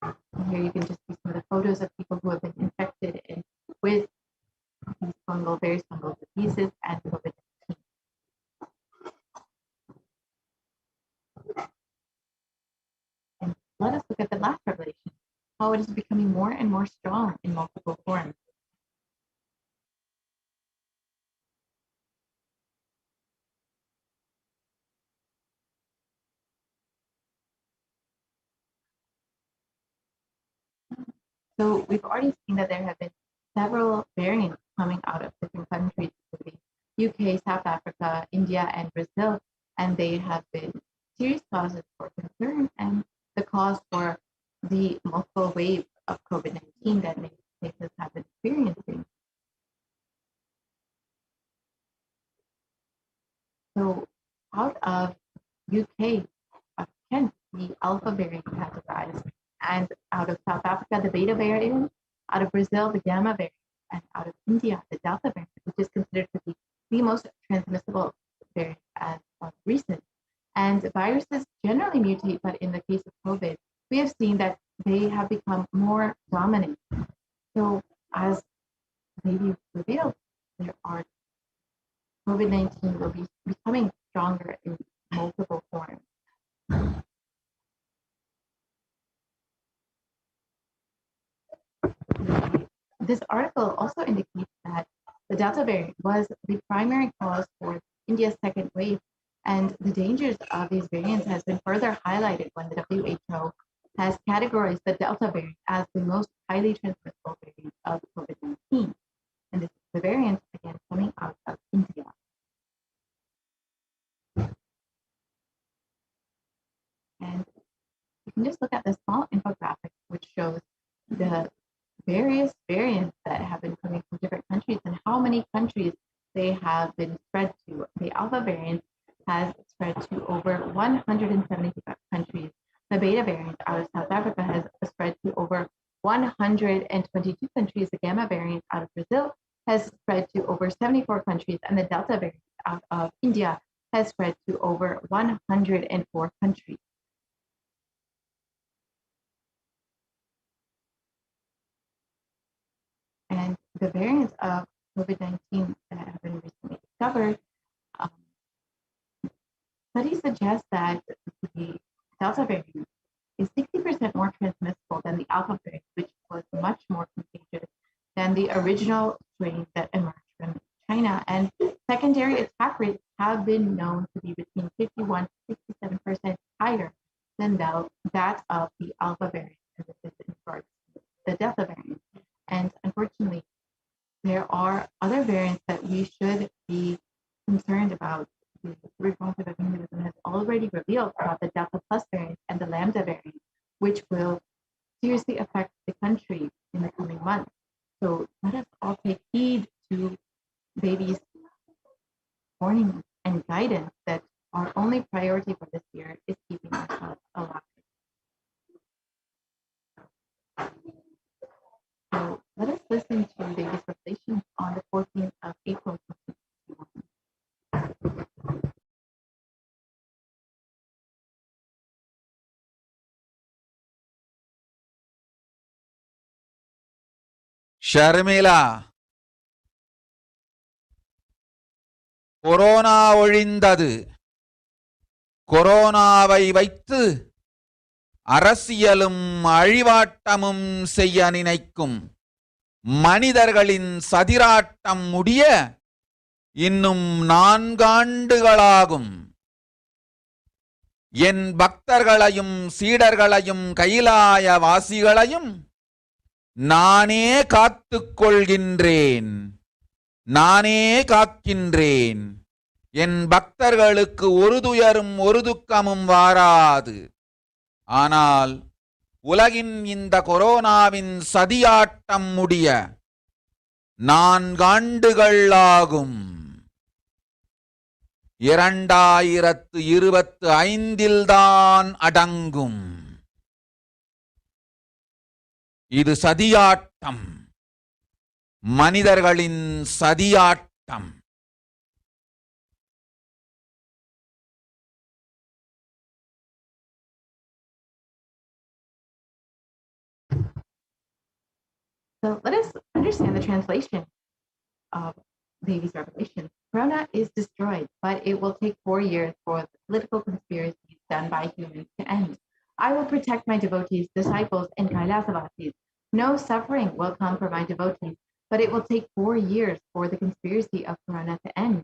And here you can just see some of the photos of people who have been infected with these various fungal diseases and COVID-19. And let us look at the last revelation, how it is becoming more and more strong in multiple forms. So we've already seen that there have been several variants coming out of different countries, including UK, South Africa, India, and Brazil, and they have been serious causes for concern and the cause for the multiple waves of COVID-19 that many places have been experiencing. So out of UK, Kent, the Alpha variant categorized, and out of South Africa, the Beta variant, out of Brazil, the Gamma variant, and out of India, the Delta variant, which is considered to be the most transmissible variant as of recent. And viruses generally mutate, but in the case of COVID, we have seen that they have become more dominant. So as maybe revealed, there are COVID-19 will be becoming stronger in multiple forms. This article also indicates that the Delta variant was the primary cause for India's second wave, and the dangers of these variants has been further highlighted when the WHO has categorized the Delta variant as the most highly transmissible variant of COVID-19. And this is the variant, again, coming out of India. And you can just look at this small infographic, which shows the various variants that have been coming from different countries and how many countries they have been spread to. The Alpha variant 175 countries. The Beta variant out of South Africa has spread to over 122 countries. The Gamma variant out of Brazil has spread to over 74 countries, and the Delta variant out of India has spread to over 104 countries. And the variants of COVID-19 that have been recently discovered, studies suggest that the Delta variant is 60% more transmissible than the Alpha variant, which was much more contagious than the original strain that emerged from China. And secondary attack rates have been known to be between 51 to 67% higher than that of the Alpha variant, as it is in regards to the Delta variant. And unfortunately, there are other variants that we should be concerned about. The Reformative Hinduism has already revealed about the Delta Plus variant and the Lambda variant, which will seriously affect the country in the coming months. So let us all take heed to babies' warnings and guidance that our only priority for this year is keeping ourselves alive. So let us listen to David's revelation on the 14th of April. Sharmila, corona ஒழிந்தது. கொரோனாவை வைத்து அரசியலும் அழிவாட்டமும் செய்ய நினைக்கும் மனிதர்களின் சதிராட்டம் முடிய இன்னும் 4 ஆண்டுகளாகும். என் பக்தர்களையும் சீடர்களையும் கைலாய வாசிகளையும் நானே காத்துக் கொள்கின்றேன், நானே காக்கின்றேன். என் பக்தர்களுக்கு ஒரு துயரும் ஒரு துக்கமும் வாராது. ஆனால் உலகின் இந்த கொரோனாவின் சதியாட்டம் முடிய 4 ஆண்டுகள் ஆகும். 2025 தான் அடங்கும். இது சதியாட்டம், மனிதர்களின் சதியாட்டம். So let us understand the translation of David's revelation. Corona is destroyed, but it will take 4 years for the political conspiracies done by humans to end. I will protect my devotees, disciples, and Kailasa. No suffering will come for my devotees, but it will take 4 years for the conspiracy of Corona to end.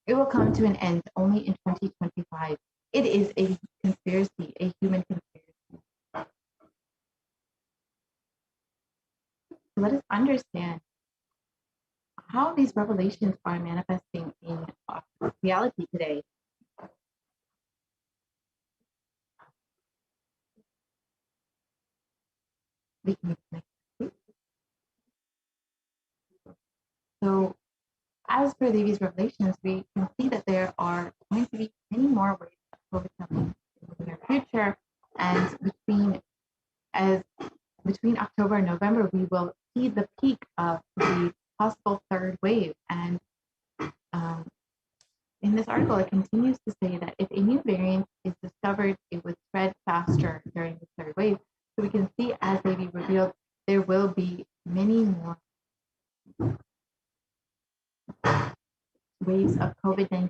It will come to an end only in 2025. It is a conspiracy, a human conspiracy. Let us understand how these revelations are manifesting in reality today. So, as per these revelations, we can see that there are going to be many more waves of COVID coming in the near future, and between October and November, we will see the peak of the possible 3rd wave. And in this article, it continues to say that if a new variant is discovered, it would spread faster during the 3rd wave. So we can see, as Devi revealed, there will be many more waves of COVID-19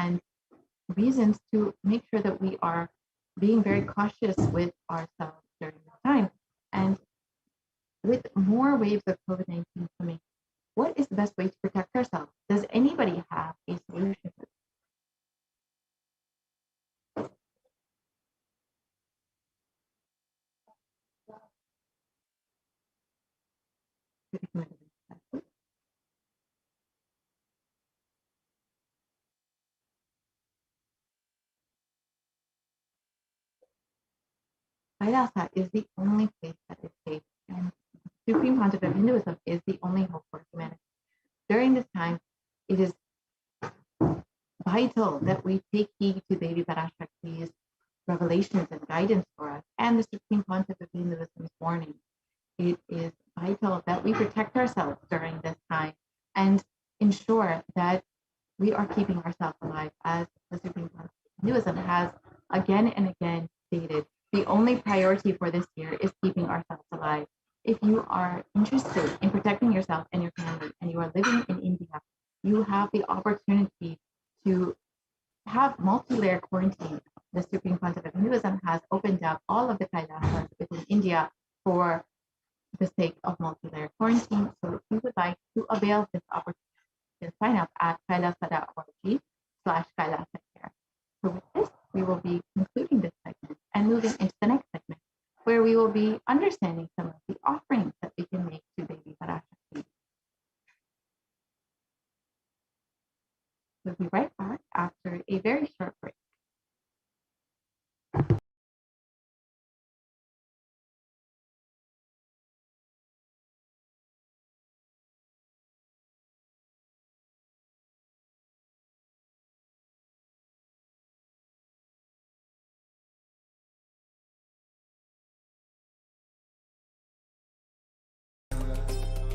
and reasons to make sure that we are being very cautious with ourselves during this time. And with more waves of COVID-19 coming, what is the best way to protect ourselves? Does anybody have a solution? Kailasa is the only place that is safe, and Supreme Concept of Hinduism is the only hope for humanity. During this time, it is vital that we take heed to Devi Parashakti's revelations and guidance for us, and the Supreme Concept of Hinduism's warning. It is vital that we protect ourselves during this time and ensure that we are keeping ourselves alive, as the Supreme Concept of Hinduism has again and again stated. The only priority for this year is keeping ourselves alive. If you are interested in protecting yourself and your family, and you are living in India, you have the opportunity to have multi-layer quarantine. The Supreme Concept of Hinduism has opened up all of the Kailasas within India for the sake of multi-layer quarantine. So if you would like to avail this opportunity, you can sign up at kailasa.org/Kailasa care. So with this, we will be concluding this segment and moving into the next segment, where we will be understanding some of the offerings that we can make to Devi Parashakti. We'll be right back after a very short break.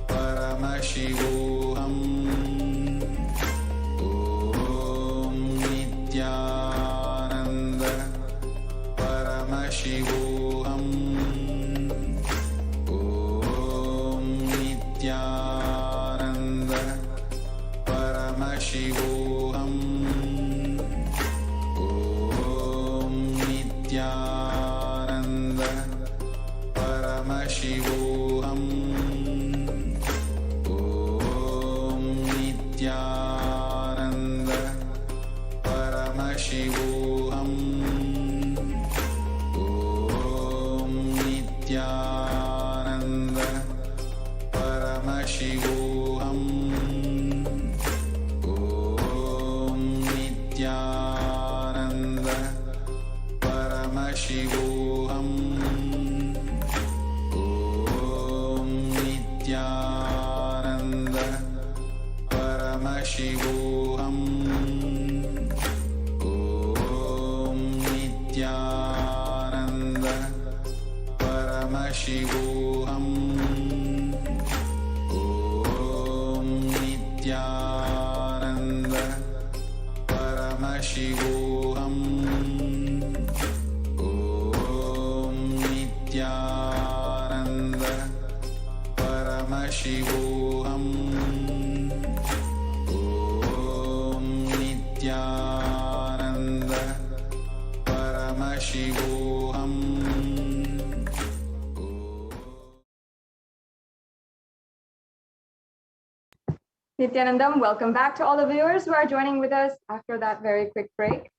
Paramashivoham. Om Nithyananda Paramashivoham. Om Nithyananda Paramashivoham. Om Nithyananda Paramashivoham. Nithyananda Paramashivoham. Om Nithyananda Paramashivoham. Om Nithyananda Paramashivoham. Om Nithyananda Paramashivoham. Om Nithyananda Paramashivoham. Om Nithyananda Paramashivoham. Om Nithyananda Paramashivoham. Nithyananda Paramashivoham. Nithyanandam, welcome back to all the viewers who are joining with us after that very quick break.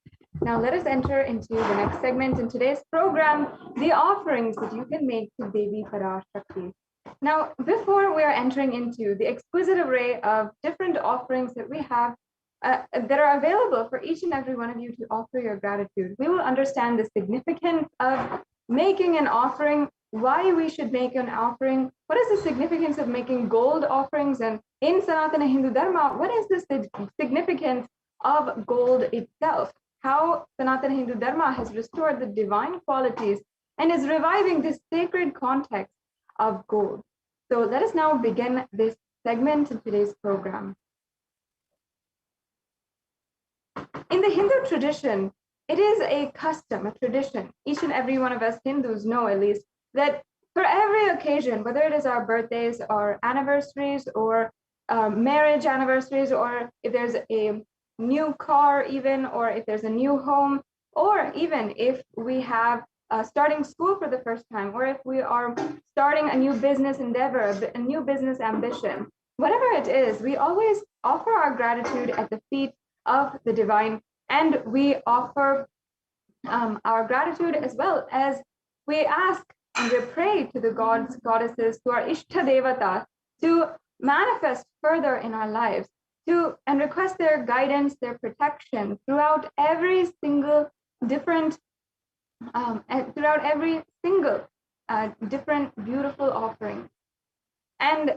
Now let us enter into the next segment in today's program, the offerings that you can make to Devi Parashakti. Now, before we are entering into the exquisite array of different offerings that we have that are available for each and every one of you to offer your gratitude, we will understand the significance of making an offering, why we should make an offering, what is the significance of making gold offerings, and in Sanatana Hindu Dharma, what is the significance of gold itself? How Sanatana Hindu Dharma has restored the divine qualities and is reviving this sacred context of gold. So let us now begin this segment in today's program. In the Hindu tradition, it is a custom, a tradition. Each and every one of us Hindus know, at least, that for every occasion, whether it is our birthdays or anniversaries or marriage anniversaries, or if there's a new car even, or if there's a new home, or even if we have starting school for the first time, or if we are starting a new business endeavor, a new business ambition, whatever it is, we always offer our gratitude at the feet of the divine, and we offer our gratitude as well as we ask and we pray to the gods, goddesses, to our Ishta Devata, to manifest further in our lives, and request their guidance, their protection throughout every single different different beautiful offering. And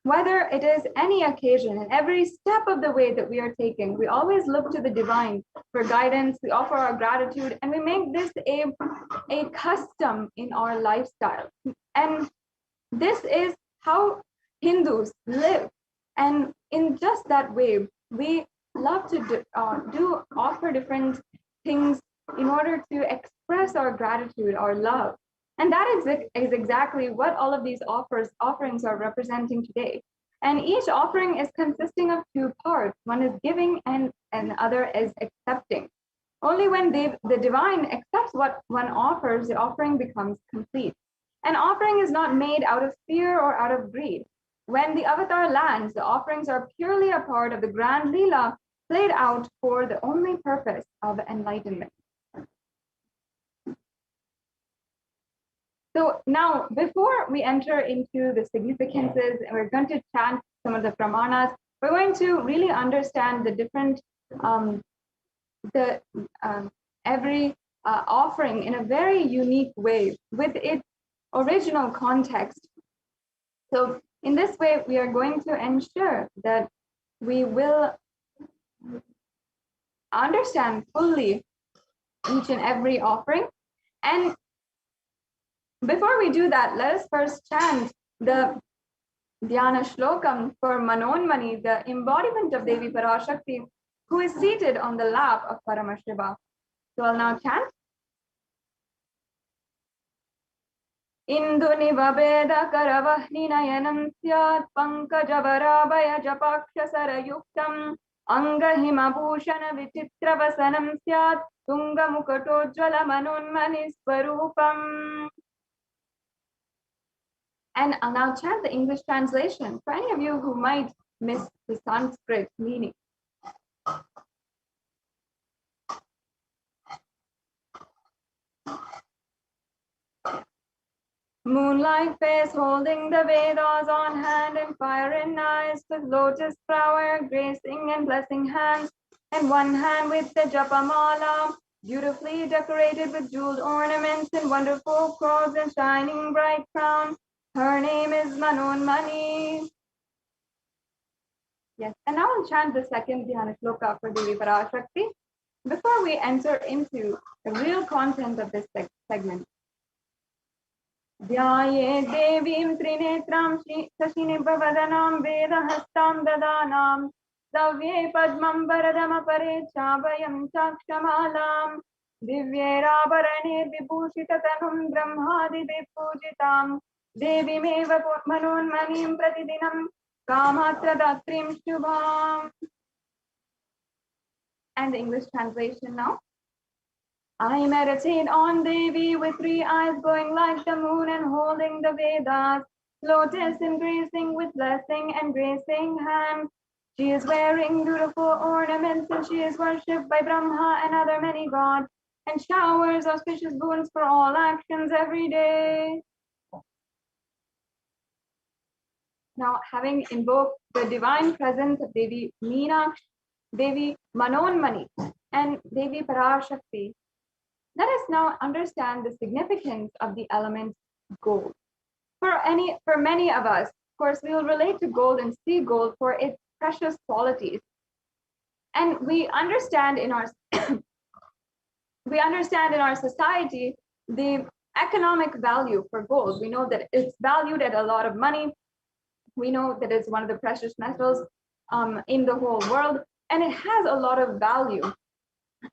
whether it is any occasion and every step of the way that we are taking, we always look to the divine for guidance. We offer our gratitude and we make this a custom in our lifestyle. And this is how Hindus live. And in just that way, we love to offer different things in order to express our gratitude, our love. And that is exactly what all of these offerings are representing today. And each offering is consisting of two parts. One is giving and the other is accepting. Only when the divine accepts what one offers, the offering becomes complete. An offering is not made out of fear or out of greed. When the avatar lands, the offerings are purely a part of the grand Leela played out for the only purpose of enlightenment. So now, before we enter into the significances, and we're going to chant some of the pramanas, we're going to really understand the different, every offering in a very unique way with its original context. So in this way, we are going to ensure that we will understand fully each and every offering. And before we do that, let us first chant the Dhyana Shlokam for Manonmani, the embodiment of Devi Parashakti, who is seated on the lap of Paramashiva. So I'll now chant. Indu nivabeda karavahni nayanam syat pankajavaraabhaya japaksha yuktam anga himabhushana vichitra vasanam syat tunga mukatojjvala manonmani swarupam. And I'll now chant the English translation for any of you who might miss the Sanskrit meaning. Moonlight face holding the Vedas on hand and fire in eyes, with lotus flower gracing and blessing hands, and one hand with the japamala, beautifully decorated with jeweled ornaments and wonderful clothes and shining bright crown. Her name is Manonmani. Yes, and now I'll chant the second Dhyana Shloka for Devi Parashakti before we enter into the real content of this segment. Dhyaye Devim Trinetram Sashinibhavadanam Vedahastam Dadanam Savye Padmam Varadam Apare Chabayam Chakshamalam Divyerabarane Vibhushitatanum Brahmadi Vipujitam Devi Meva Manonmanim Pratidinam Kamatra Datrim Shubham. And the English translation now. I meditate on Devi with three eyes going like the moon and holding the Vedas, lotus embracing with blessing and gracing hand. She is wearing beautiful ornaments and she is worshipped by Brahma and other many gods and showers auspicious boons for all actions every day. Now, having invoked the divine presence of Devi Meenakshi, Devi Manonmani, and Devi Parashakti, let us now understand the significance of the element gold. For many of us, of course, we will relate to gold and see gold for its precious qualities. And we understand in our society the economic value for gold. We know that it's valued at a lot of money. We know that it's one of the precious metals in the whole world, and it has a lot of value.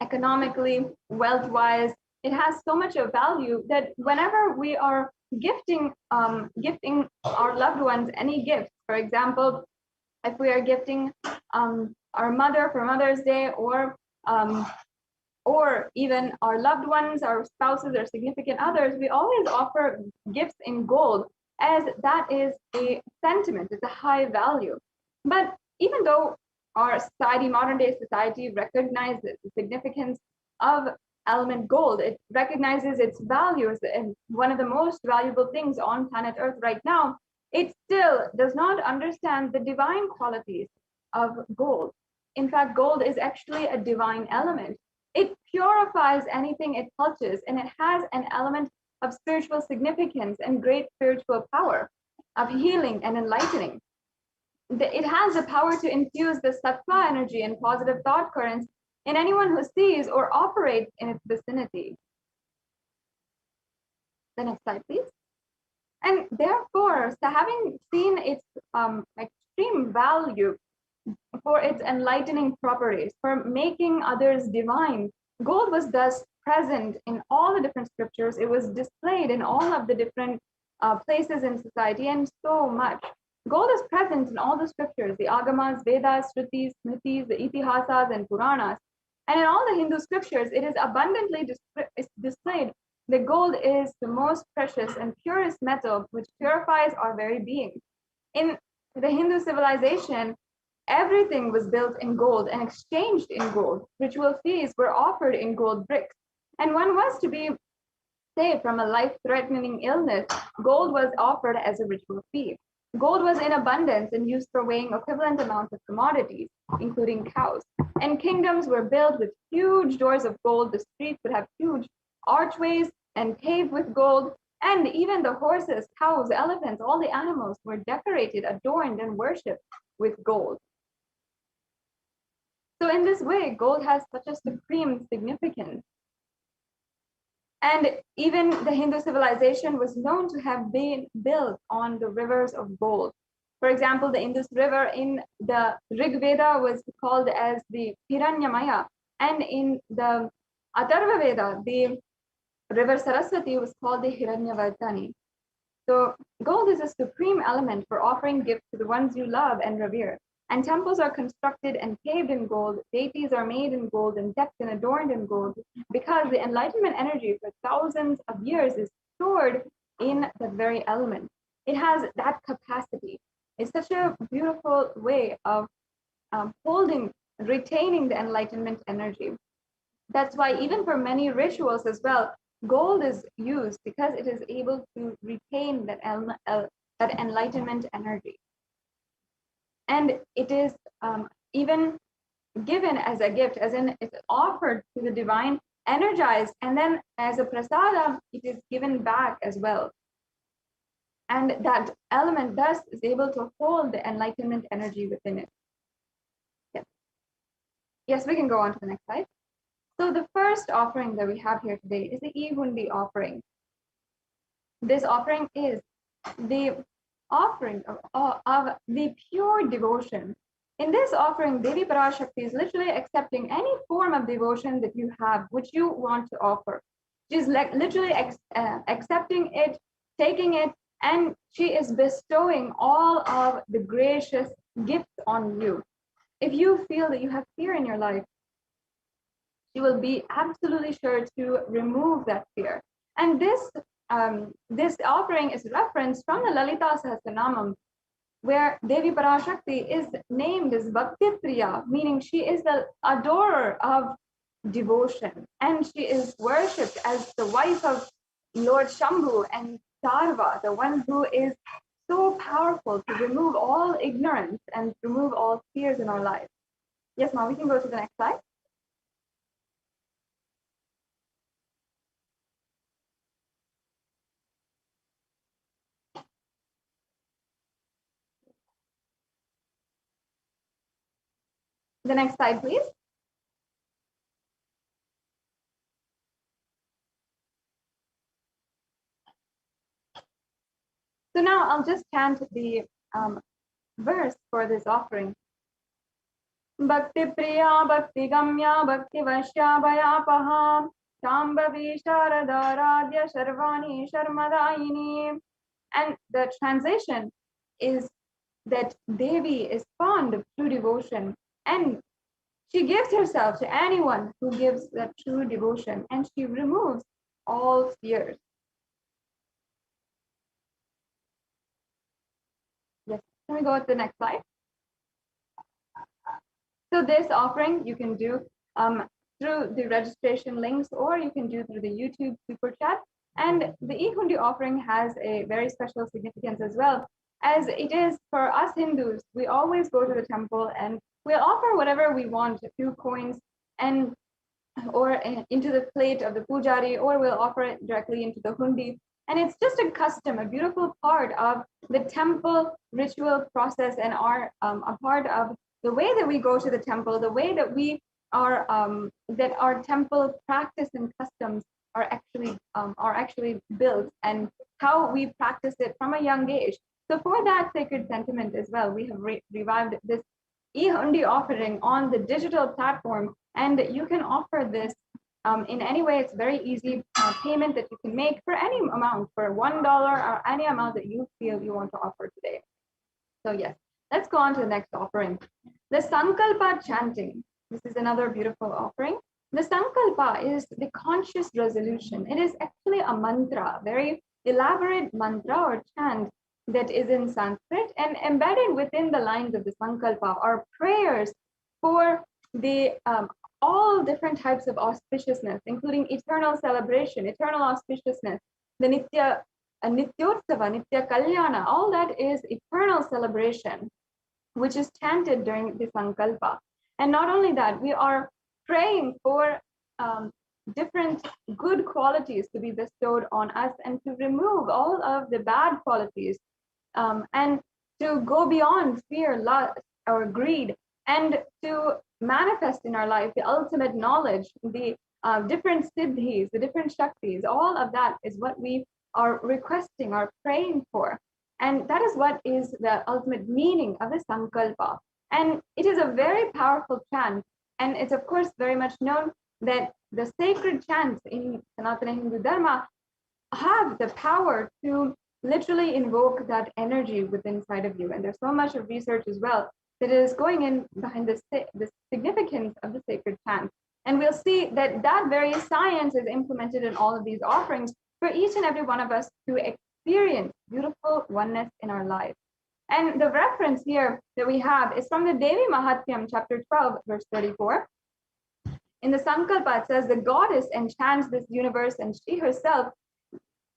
Economically, wealth-wise, it has so much of value that whenever we are gifting our loved ones any gifts, for example, if we are gifting our mother for Mother's Day, or even our loved ones, our spouses, or significant others, we always offer gifts in gold, as that is a sentiment, it's a high value. But even though our society, modern day society, recognizes the significance of element gold, it recognizes its value as one of the most valuable things on planet Earth right now, it still does not understand the divine qualities of gold. In fact, gold is actually a divine element. It purifies anything it touches, and it has an element of spiritual significance and great spiritual power, of healing and enlightening. it has the power to infuse the sattva energy and positive thought currents in anyone who sees or operates in its vicinity. The next slide, please. And therefore, so having seen its extreme value for its enlightening properties, for making others divine, gold was thus present in all the different scriptures. It was displayed in all of the different places in society, and so much. Gold is present in all the scriptures, the Agamas, Vedas, Shrutis, Smritis, the Itihasas, and Puranas. And in all the Hindu scriptures, it is abundantly displayed that gold is the most precious and purest metal which purifies our very being. In the Hindu civilization, everything was built in gold and exchanged in gold. Ritual feasts were offered in gold bricks. And one was to be saved from a life-threatening illness, gold was offered as a ritual fee. Gold was in abundance and used for weighing equivalent amounts of commodities, including cows. And kingdoms were built with huge doors of gold. The streets would have huge archways and paved with gold. And even the horses, cows, elephants, all the animals were decorated, adorned, and worshipped with gold. So in this way, gold has such a supreme significance. And even the Hindu civilization was known to have been built on the rivers of gold. For example, the Indus River in the Rig Veda was called as the Hiranyamaya, and in the Atharva Veda, the river Saraswati was called the Hiranyavardhani. So gold is a supreme element for offering gifts to the ones you love and revere. And temples are constructed and paved in gold. Deities are made in gold and decked and adorned in gold, because the enlightenment energy for thousands of years is stored in that very element. It has that capacity. It's such a beautiful way of retaining the enlightenment energy. That's why even for many rituals as well, gold is used, because it is able to retain that enlightenment energy. And it is even given as a gift, as in it's offered to the divine, energized, and then as a prasada, it is given back as well. And that element thus is able to hold the enlightenment energy within it. Yes, yes, we can go on to the next slide. So the first offering that we have here today is the Ihundi offering. This offering is the offering of the pure devotion. In this offering, Devi Parashakti is literally accepting any form of devotion that you have, which you want to offer. She's literally accepting it, taking it, and she is bestowing all of the gracious gifts on you. If you feel that you have fear in your life, she will be absolutely sure to remove that fear. And this offering is referenced from the Lalita Sahasranamam, where Devi Parashakti is named as Bhakti Priya, meaning she is the adorer of devotion, and she is worshipped as the wife of Lord Shambhu and Sarva, the one who is so powerful to remove all ignorance and remove all fears in our life. Yes, Ma, we can go to the next slide. The next slide, please. So now I'll just chant the verse for this offering. Bhakti Priya, Bhakti Gamya, Bhakti Vashya, Bhayapaha, Shambhavi Sharadaradya Sharvani Sharmadayini. And the translation is that Devi is fond of true devotion, and she gives herself to anyone who gives that true devotion, and she removes all fears. Yes, can we go to the next slide? So this offering you can do through the registration links, or you can do through the YouTube super chat. And the Ihundi offering has a very special significance as well, as it is for us Hindus. We always go to the temple and we'll offer whatever we want, a few coins and or into the plate of the pujari, or we'll offer it directly into the hundi. And it's just a custom, a beautiful part of the temple ritual process, and a part of the way that we go to the temple, the way that we are, that our temple practice and customs are actually built, and how we practice it from a young age. So for that sacred sentiment as well, we have revived this e-hundi offering on the digital platform, and you can offer this in any way. It's very easy payment that you can make for any amount, for $1 or any amount that you feel you want to offer today. So yes, let's go on to the next offering. The Sankalpa chanting. This is another beautiful offering. The Sankalpa is the conscious resolution. It is actually a mantra, very elaborate mantra or chant that is in Sanskrit, and embedded within the lines of the Sankalpa are prayers for the all different types of auspiciousness, including eternal celebration, eternal auspiciousness, the Nitya Nityotsava, Nitya Kalyana, all that is eternal celebration, which is chanted during the Sankalpa. And not only that, we are praying for different good qualities to be bestowed on us, and to remove all of the bad qualities, and to go beyond fear, lust, or greed, and to manifest in our life the ultimate knowledge, the different siddhis, the different shaktis. All of that is what we are requesting, are praying for. And that is what is the ultimate meaning of the Sankalpa. And it is a very powerful chant. And it's, of course, very much known that the sacred chants in Sanatana Hindu Dharma have the power to literally invoke that energy within inside of you. And there's so much of research as well that is going in behind the significance of the sacred chant. And we'll see that that very science is implemented in all of these offerings for each and every one of us to experience beautiful oneness in our life. And the reference here that we have is from the Devi Mahatmyam, chapter 12, verse 34. In the Sankalpa, it says, the goddess enchants this universe, and she herself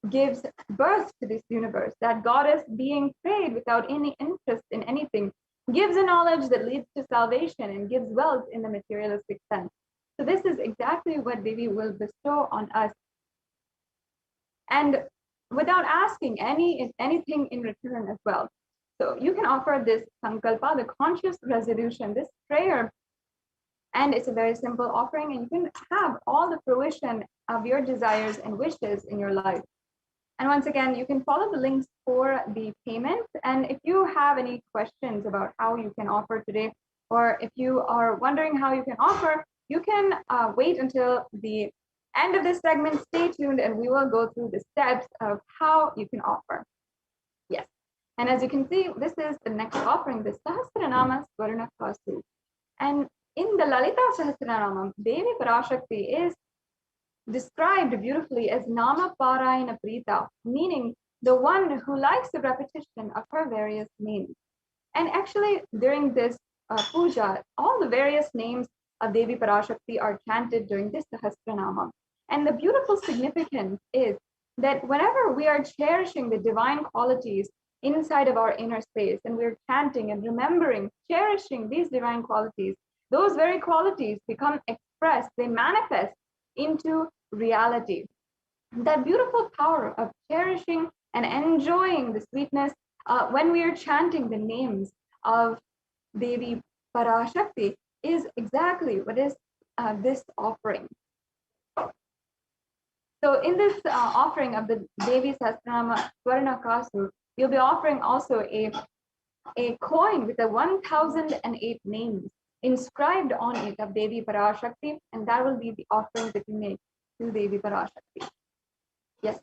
gives birth to this universe. That goddess, being prayed without any interest in anything, gives a knowledge that leads to salvation and gives wealth in the materialistic sense. So this is exactly what Devi will bestow on us, and without asking anything in return as well. So you can offer this Sankalpa, the conscious resolution, this prayer, and it's a very simple offering, and you can have all the fruition of your desires and wishes in your life. And once again, you can follow the links for the payment. And if you have any questions about how you can offer today, or if you are wondering how you can offer, you can wait until the end of this segment. Stay tuned, and we will go through the steps of how you can offer. Yes. And as you can see, this is the next offering, the Sahasranama Swarna Kasu. And in the Lalita Sahasranamam, Devi Parashakti is described beautifully as Nama Parayana Prita, meaning the one who likes the repetition of her various names. And actually, during this puja, all the various names of Devi Parashakti are chanted during this Sahasranama. And the beautiful significance is that whenever we are cherishing the divine qualities inside of our inner space, and we're chanting and remembering, cherishing these divine qualities, those very qualities become expressed, they manifest into reality. That beautiful power of cherishing and enjoying the sweetness when we are chanting the names of Devi Parashakti is exactly what is this offering. So in this offering of the Devi Sahasranama Swarna Kasu, you'll be offering also a coin with the 1008 names inscribed on it of Devi Parashakti, and that will be the offering that you make to Devi Parashakti. Yes.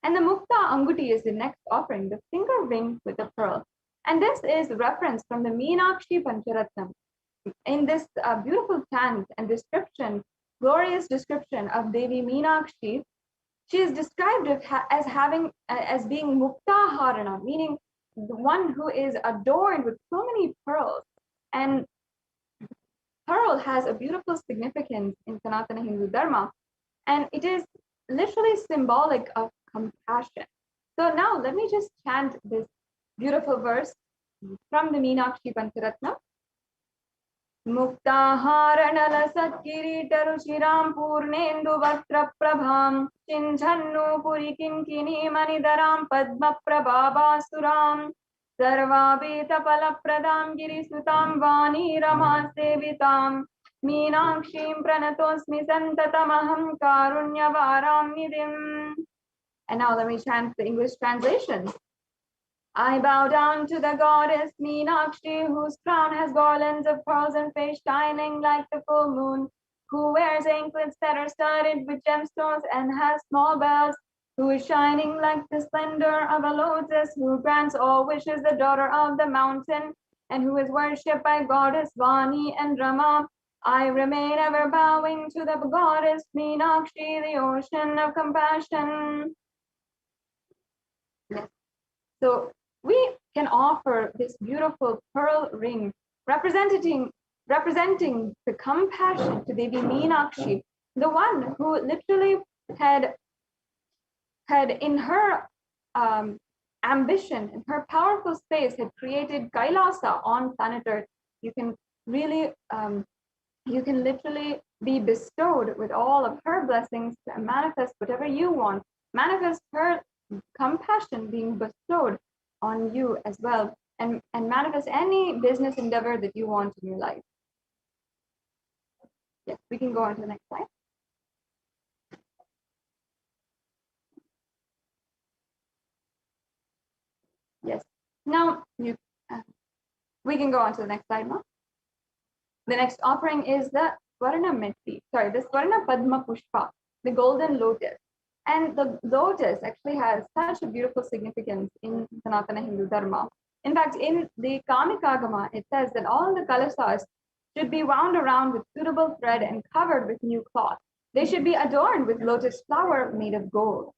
And the Mukta Anguti is the next offering, the finger ring with a pearl. And this is reference from the Meenakshi Pancharatnam. In this beautiful chant and description, glorious description of Devi Meenakshi, she is described as being Mukta Harana, meaning the one who is adorned with so many pearls. And pearl has a beautiful significance in Sanatana Hindu Dharma, and it is literally symbolic of compassion. So now let me just chant this beautiful verse from the Meenakshi Pancharatnam. मुक्ताहारनलसत्किरीटरुचिरां पूर्णेन्दुवक्त्रप्रभां चिञ्झन्नूपुरिकिङ्किणीमणिधरां पद्मप्रभाभासुरां सर्वाभीतफलप्रदां गिरिसुतां वाणीरमां सेवितां मीनाक्षीं प्रणतोऽस्मि सन्ततमहं कारुण्यवारां निधिम्. And now let me chant the English translation. I bow down to the goddess Meenakshi, whose crown has garlands of pearls and face shining like the full moon, who wears anklets that are studded with gemstones and has small bells, who is shining like the splendor of a lotus, who grants all wishes, the daughter of the mountain, and who is worshipped by goddess Vani and Rama. I remain ever bowing to the goddess Meenakshi, the ocean of compassion. Yes. So we can offer this beautiful pearl ring representing the compassion to Devi Meenakshi, the one who literally had in her ambition, in her powerful space, had created Kailasa on planet Earth. You can really, you can literally be bestowed with all of her blessings and manifest whatever you want. Manifest her compassion being bestowed on you as well, and manifest any business endeavor that you want in your life. Yes, we can go on to the next slide. Yes, now we can go on to the next slide now. The next offering is the Swarna Metti, the Swarna Padma Pushpa, the golden lotus. And the lotus actually has such a beautiful significance in Sanatana Hindu Dharma. In fact, in the Kamikagama, it says that all the kalasas should be wound around with suitable thread and covered with new cloth. They should be adorned with lotus flower made of gold.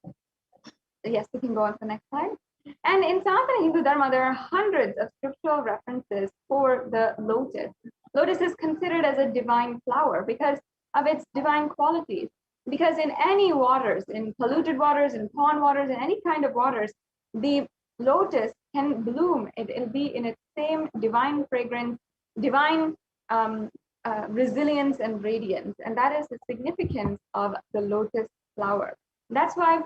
Yes, we can go on to the next slide. And in Sanatana Hindu Dharma, there are hundreds of scriptural references for the lotus. Lotus is considered as a divine flower because of its divine qualities. Because in any waters, in polluted waters, in pond waters, in any kind of waters, the lotus can bloom. It'll be in its same divine fragrance, divine resilience and radiance. And that is the significance of the lotus flower. That's why,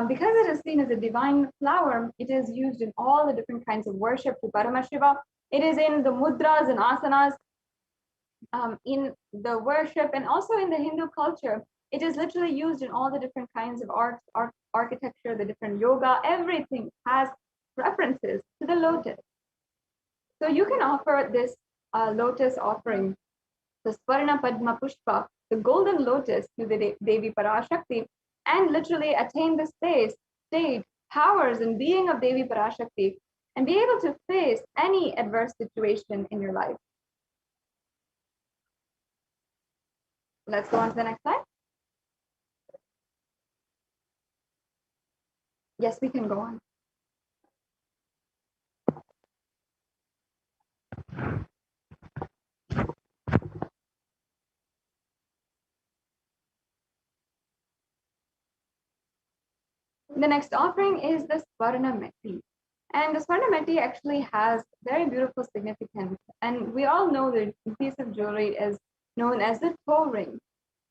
because it is seen as a divine flower, it is used in all the different kinds of worship to Paramashiva. It is in the mudras and asanas, in the worship, and also in the Hindu culture. It is literally used in all the different kinds of arts, architecture, the different yoga. Everything has references to the lotus. So you can offer this lotus offering, the Swarna Padma Pushpa, the golden lotus, to the Devi Parashakti, and literally attain the state, powers, and being of Devi Parashakti, and be able to face any adverse situation in your life. Let's go on to the next slide. Yes, we can go on. The next offering is the Swarna Metti. And the Swarna Metti actually has very beautiful significance. And we all know that the piece of jewelry is known as the toe ring.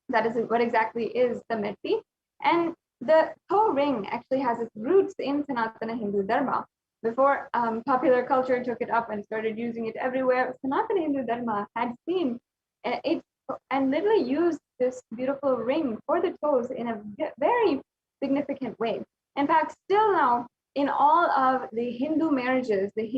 That is what exactly is the Metti. And the toe ring actually has its roots in Sanatana Hindu Dharma. Before popular culture took it up and started using it everywhere, Sanatana Hindu Dharma had seen it and literally used this beautiful ring for the toes in a very significant way. In fact, still now, in all of the Hindu marriages, the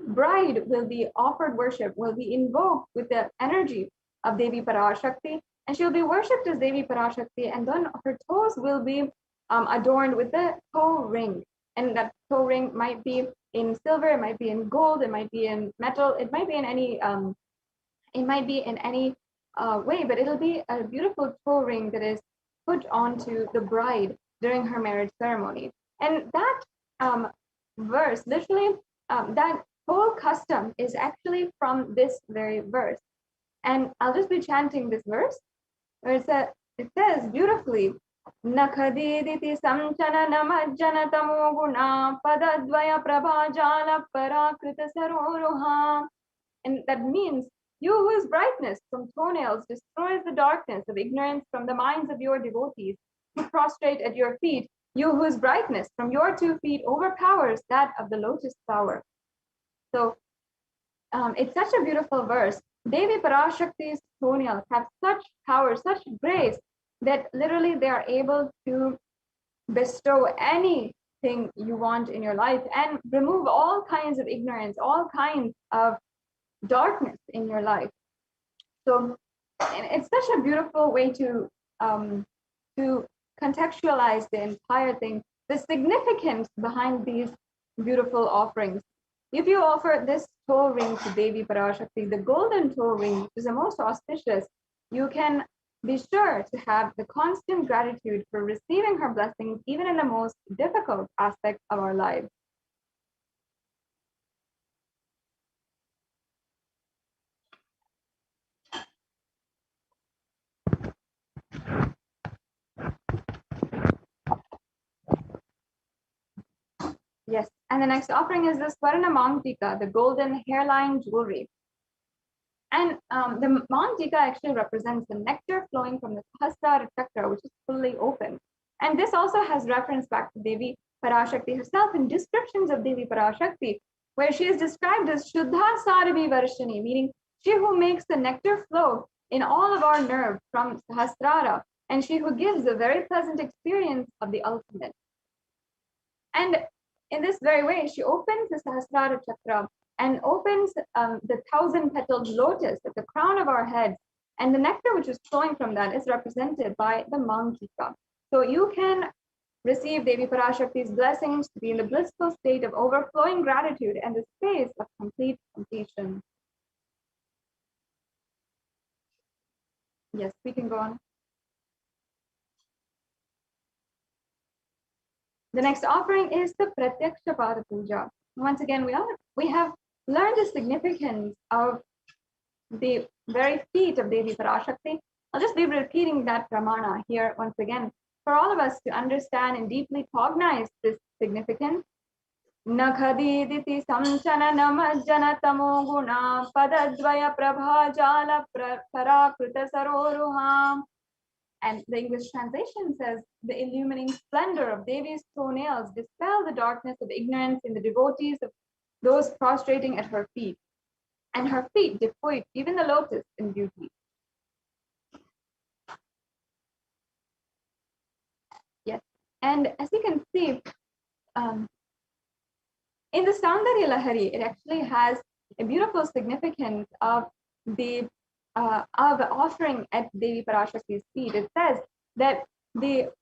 bride will be offered worship, will be invoked with the energy of Devi Parashakti, and she'll be worshipped as Devi Parashakti, and then her toes will be adorned with the toe ring. And that toe ring might be in silver, it might be in gold, it might be in metal, it might be in any way, but it'll be a beautiful toe ring that is put onto the bride during her marriage ceremony. And that verse, literally, that whole custom is actually from this very verse. And I'll just be chanting this verse, where it says beautifully, Nakhadiditi samchana namajjana tamo guna padadvaya prabhajala parakrita saroruha And that means, you whose brightness from toenails destroys the darkness of ignorance from the minds of your devotees who prostrate at your feet, you whose brightness from your 2 feet overpowers that of the lotus flower. So it's such a beautiful verse. Devi Parashakti's toenails have such power, such grace, that literally they are able to bestow anything you want in your life and remove all kinds of ignorance, all kinds of darkness in your life. So it's such a beautiful way to contextualize the entire thing, the significance behind these beautiful offerings. If you offer this toe ring to Devi Parashakti, the golden toe ring, which is the most auspicious, you can be sure to have the constant gratitude for receiving her blessings, even in the most difficult aspects of our lives. Yes, and the next offering is the Swarna Mangtika, the golden hairline jewelry. And the Mangtika actually represents the nectar flowing from the Sahasrara chakra, which is fully open. And this also has reference back to Devi Parashakti herself in descriptions of Devi Parashakti, where she is described as Shuddha Sarabi Varshini, meaning she who makes the nectar flow in all of our nerves from Sahasrara, and she who gives a very pleasant experience of the ultimate. And in this very way, she opens the Sahasrara chakra and opens the 1,000-petaled lotus at the crown of our heads. And the nectar which is flowing from that is represented by the Mangika. So you can receive Devi Parashakti's blessings to be in the blissful state of overflowing gratitude and the space of complete completion. Yes, we can go on. The next offering is the Pratyaksha Pada Puja. Once again, we have learned the significance of the very feet of Devi Parashakti. I'll just be repeating that pramana here once again for all of us to understand and deeply cognize this significance. Nakhadiditi samchana namajjana tamo guna padadvaya prabha jala parakruta saroruham. And the English translation says, the illumining splendor of Devi's toenails dispel the darkness of ignorance in the devotees of those prostrating at her feet. And her feet deposit even the lotus in beauty. Yes, and as you can see, in the Saundarya Lahari, it actually has a beautiful significance of the offering at Devi Parashakti's feet. It says that the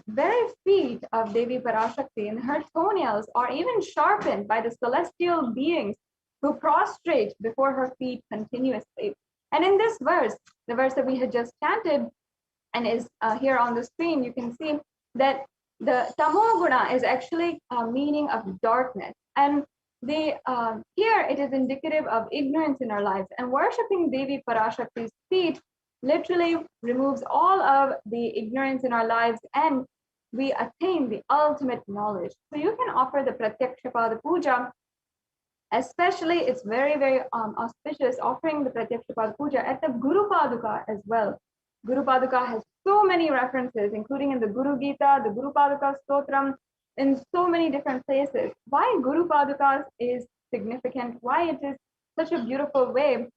very feet of Devi Parashakti and her toenails are even sharpened by the celestial beings who prostrate before her feet continuously. And in this verse, the verse that we had just chanted and is here on the screen, you can see that the tamoguna is actually a meaning of darkness. And here it is indicative of ignorance in our lives, and worshipping Devi Parashakti's feet literally removes all of the ignorance in our lives, and we attain the ultimate knowledge. So you can offer the Pratyaksha Pada Puja, especially it's very, very auspicious offering the Pratyaksha Pada Puja at the Guru Paduka as well. Guru Paduka has so many references, including in the Guru Gita, the Guru Paduka Stotram, in so many different places. Why Guru Padukas is significant, why it is such a beautiful way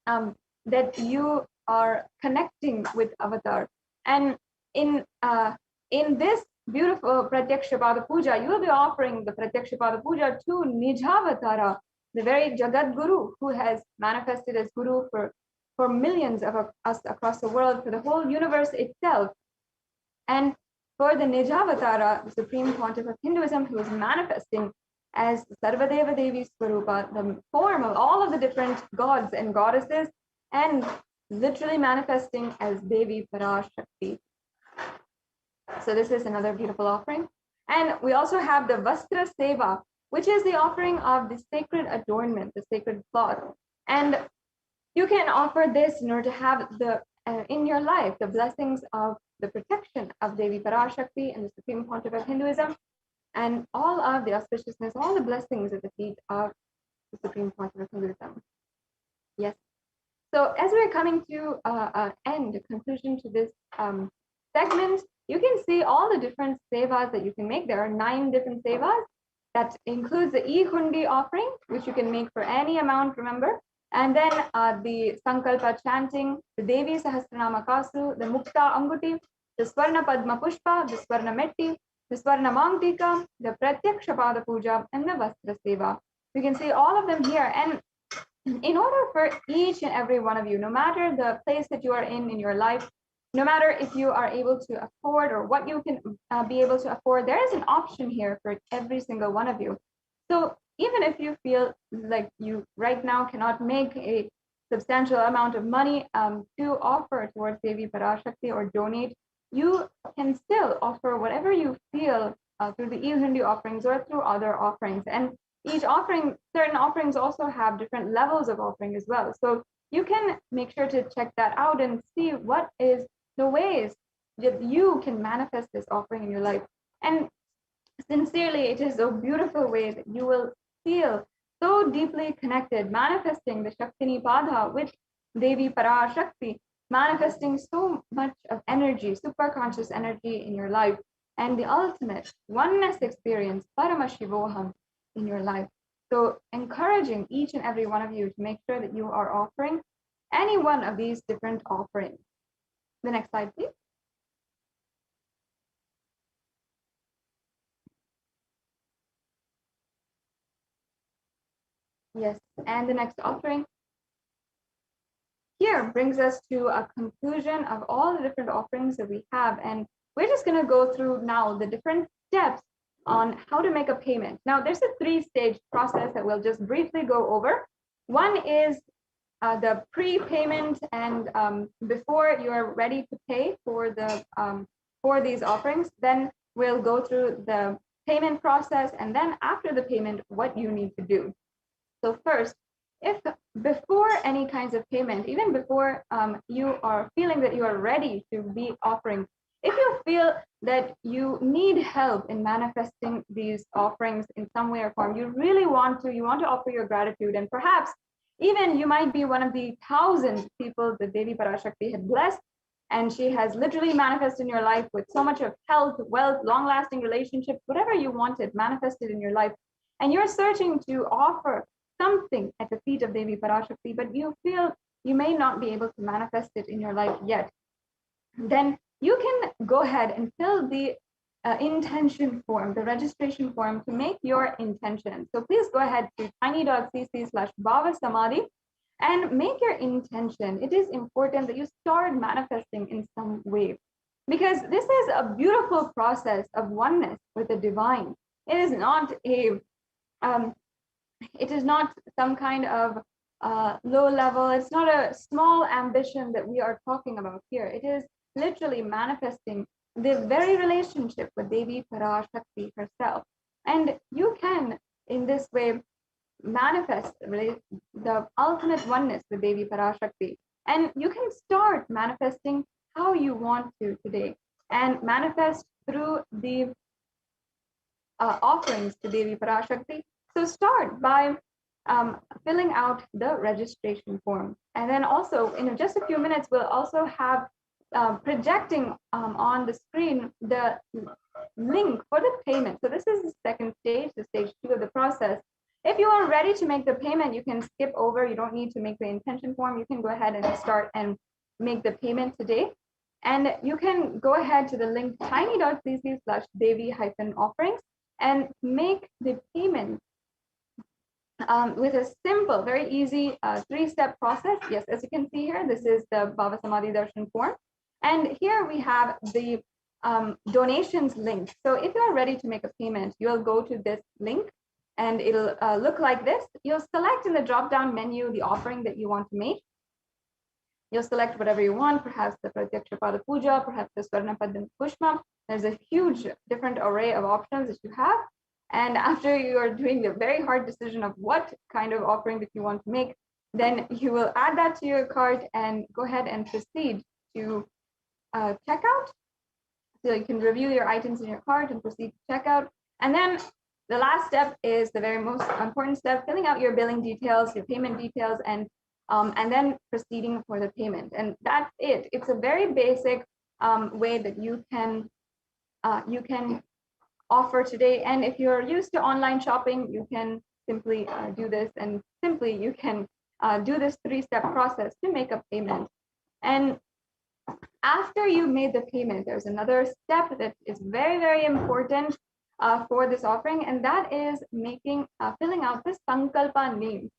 that you are connecting with Avatar. And in this beautiful Pratyaksha Pada Puja, you will be offering the Pratyaksha Pada Puja to Nijavatara, the very Jagat Guru who has manifested as Guru for millions of us across the world, for the whole universe itself. And for the Nijavatara, the Supreme Pontiff of Hinduism, who is manifesting as Sarvadeva Devi Swarupa, the form of all of the different gods and goddesses, and literally manifesting as Devi Parashakti. So this is another beautiful offering. And we also have the Vastra Seva, which is the offering of the sacred adornment, the sacred cloth. And you can offer this in order to have in your life the blessings of the protection of Devi Parashakti and the Supreme Pontiff of Hinduism, and all of the auspiciousness, all the blessings at the feet of the supreme positive Hinduism. Yes. So as we're coming to an end, a conclusion to this segment, you can see all the different sevas that you can make. There are 9 different sevas. That includes the e-hundi offering, which you can make for any amount, remember. And then the Sankalpa chanting, the Devi Sahasranama Kasu, the Mukta Anguti, the Swarna Padma Pushpa, the Swarna Metti, the Swarna Mangtika, the Pratyaksha Pada Puja, and the Vastra Seva. You can see all of them here. And in order for each and every one of you, no matter the place that you are in your life, no matter if you are able to afford or what you can be able to afford, there is an option here for every single one of you. So even if you feel like you right now cannot make a substantial amount of money to offer towards Devi Parashakti or donate, you can still offer whatever you feel through the e-hundi offerings or through other offerings. And each offering, certain offerings also have different levels of offering as well. So you can make sure to check that out and see what is the ways that you can manifest this offering in your life. And sincerely, it is a beautiful way that you will feel so deeply connected, manifesting the Shaktini Padha with Devi Parashakti, manifesting so much of energy, super conscious energy in your life, and the ultimate oneness experience, Paramashivoham, in your life. So encouraging each and every one of you to make sure that you are offering any one of these different offerings. The next slide, please. Yes, and the next offering here brings us to a conclusion of all the different offerings that we have. And we're just going to go through now the different steps on how to make a payment. Now, there's a 3-stage process that we'll just briefly go over. One is the pre-payment, and before you are ready to pay for the for these offerings, then we'll go through the payment process, and then after the payment, what you need to do. So first, if before any kinds of payment, even before you are feeling that you are ready to be offering, if you feel that you need help in manifesting these offerings in some way or form, you really want to offer your gratitude, and perhaps even you might be one of the 1,000 people that Devi Parashakti had blessed, and she has literally manifested in your life with so much of health, wealth, long-lasting relationships, whatever you wanted manifested in your life, and you're searching to offer something at the feet of Devi Parashakti, but you feel you may not be able to manifest it in your life yet, then you can go ahead and fill the intention form, the registration form, to make your intention. So please go ahead to tiny.cc/bhavasamadhi and make your intention. It is important that you start manifesting in some way, because this is a beautiful process of oneness with the divine. It is not some kind of low level. It's not a small ambition that we are talking about here. It is literally manifesting the very relationship with Devi Parashakti herself. And you can, in this way, manifest the ultimate oneness with Devi Parashakti. And you can start manifesting how you want to today, and manifest through the offerings to Devi Parashakti. So start by filling out the registration form. And then also, in just a few minutes, we'll also have projecting on the screen the link for the payment. So this is the second stage, the stage 2 of the process. If you are ready to make the payment, you can skip over. You don't need to make the intention form. You can go ahead and start and make the payment today. And you can go ahead to the link tiny.cc/Devi-offerings and make the payment with a simple, very easy 3-step process. Yes, as you can see here, this is the Bhava Samadhi Darshan form. And here we have the donations link. So if you're ready to make a payment, you'll go to this link and it'll look like this. You'll select in the drop-down menu the offering that you want to make. You'll select whatever you want, perhaps the Pratyaksha Pada Puja, perhaps the Swarna Padma Pushpa. There's a huge different array of options that you have. And after you are doing the very hard decision of what kind of offering that you want to make, then you will add that to your cart and go ahead and proceed to checkout. So you can review your items in your cart and proceed to checkout. And then The last step is the very most important step, filling out your billing details, your payment details, and then proceeding for the payment. And that's it. It's a very basic way that you can offer today. And if you're used to online shopping, you can simply do this, and simply you can do this 3-step process to make a payment. And after you made the payment, there's another step that is very, very important for this offering, and that is filling out this sankalpa name.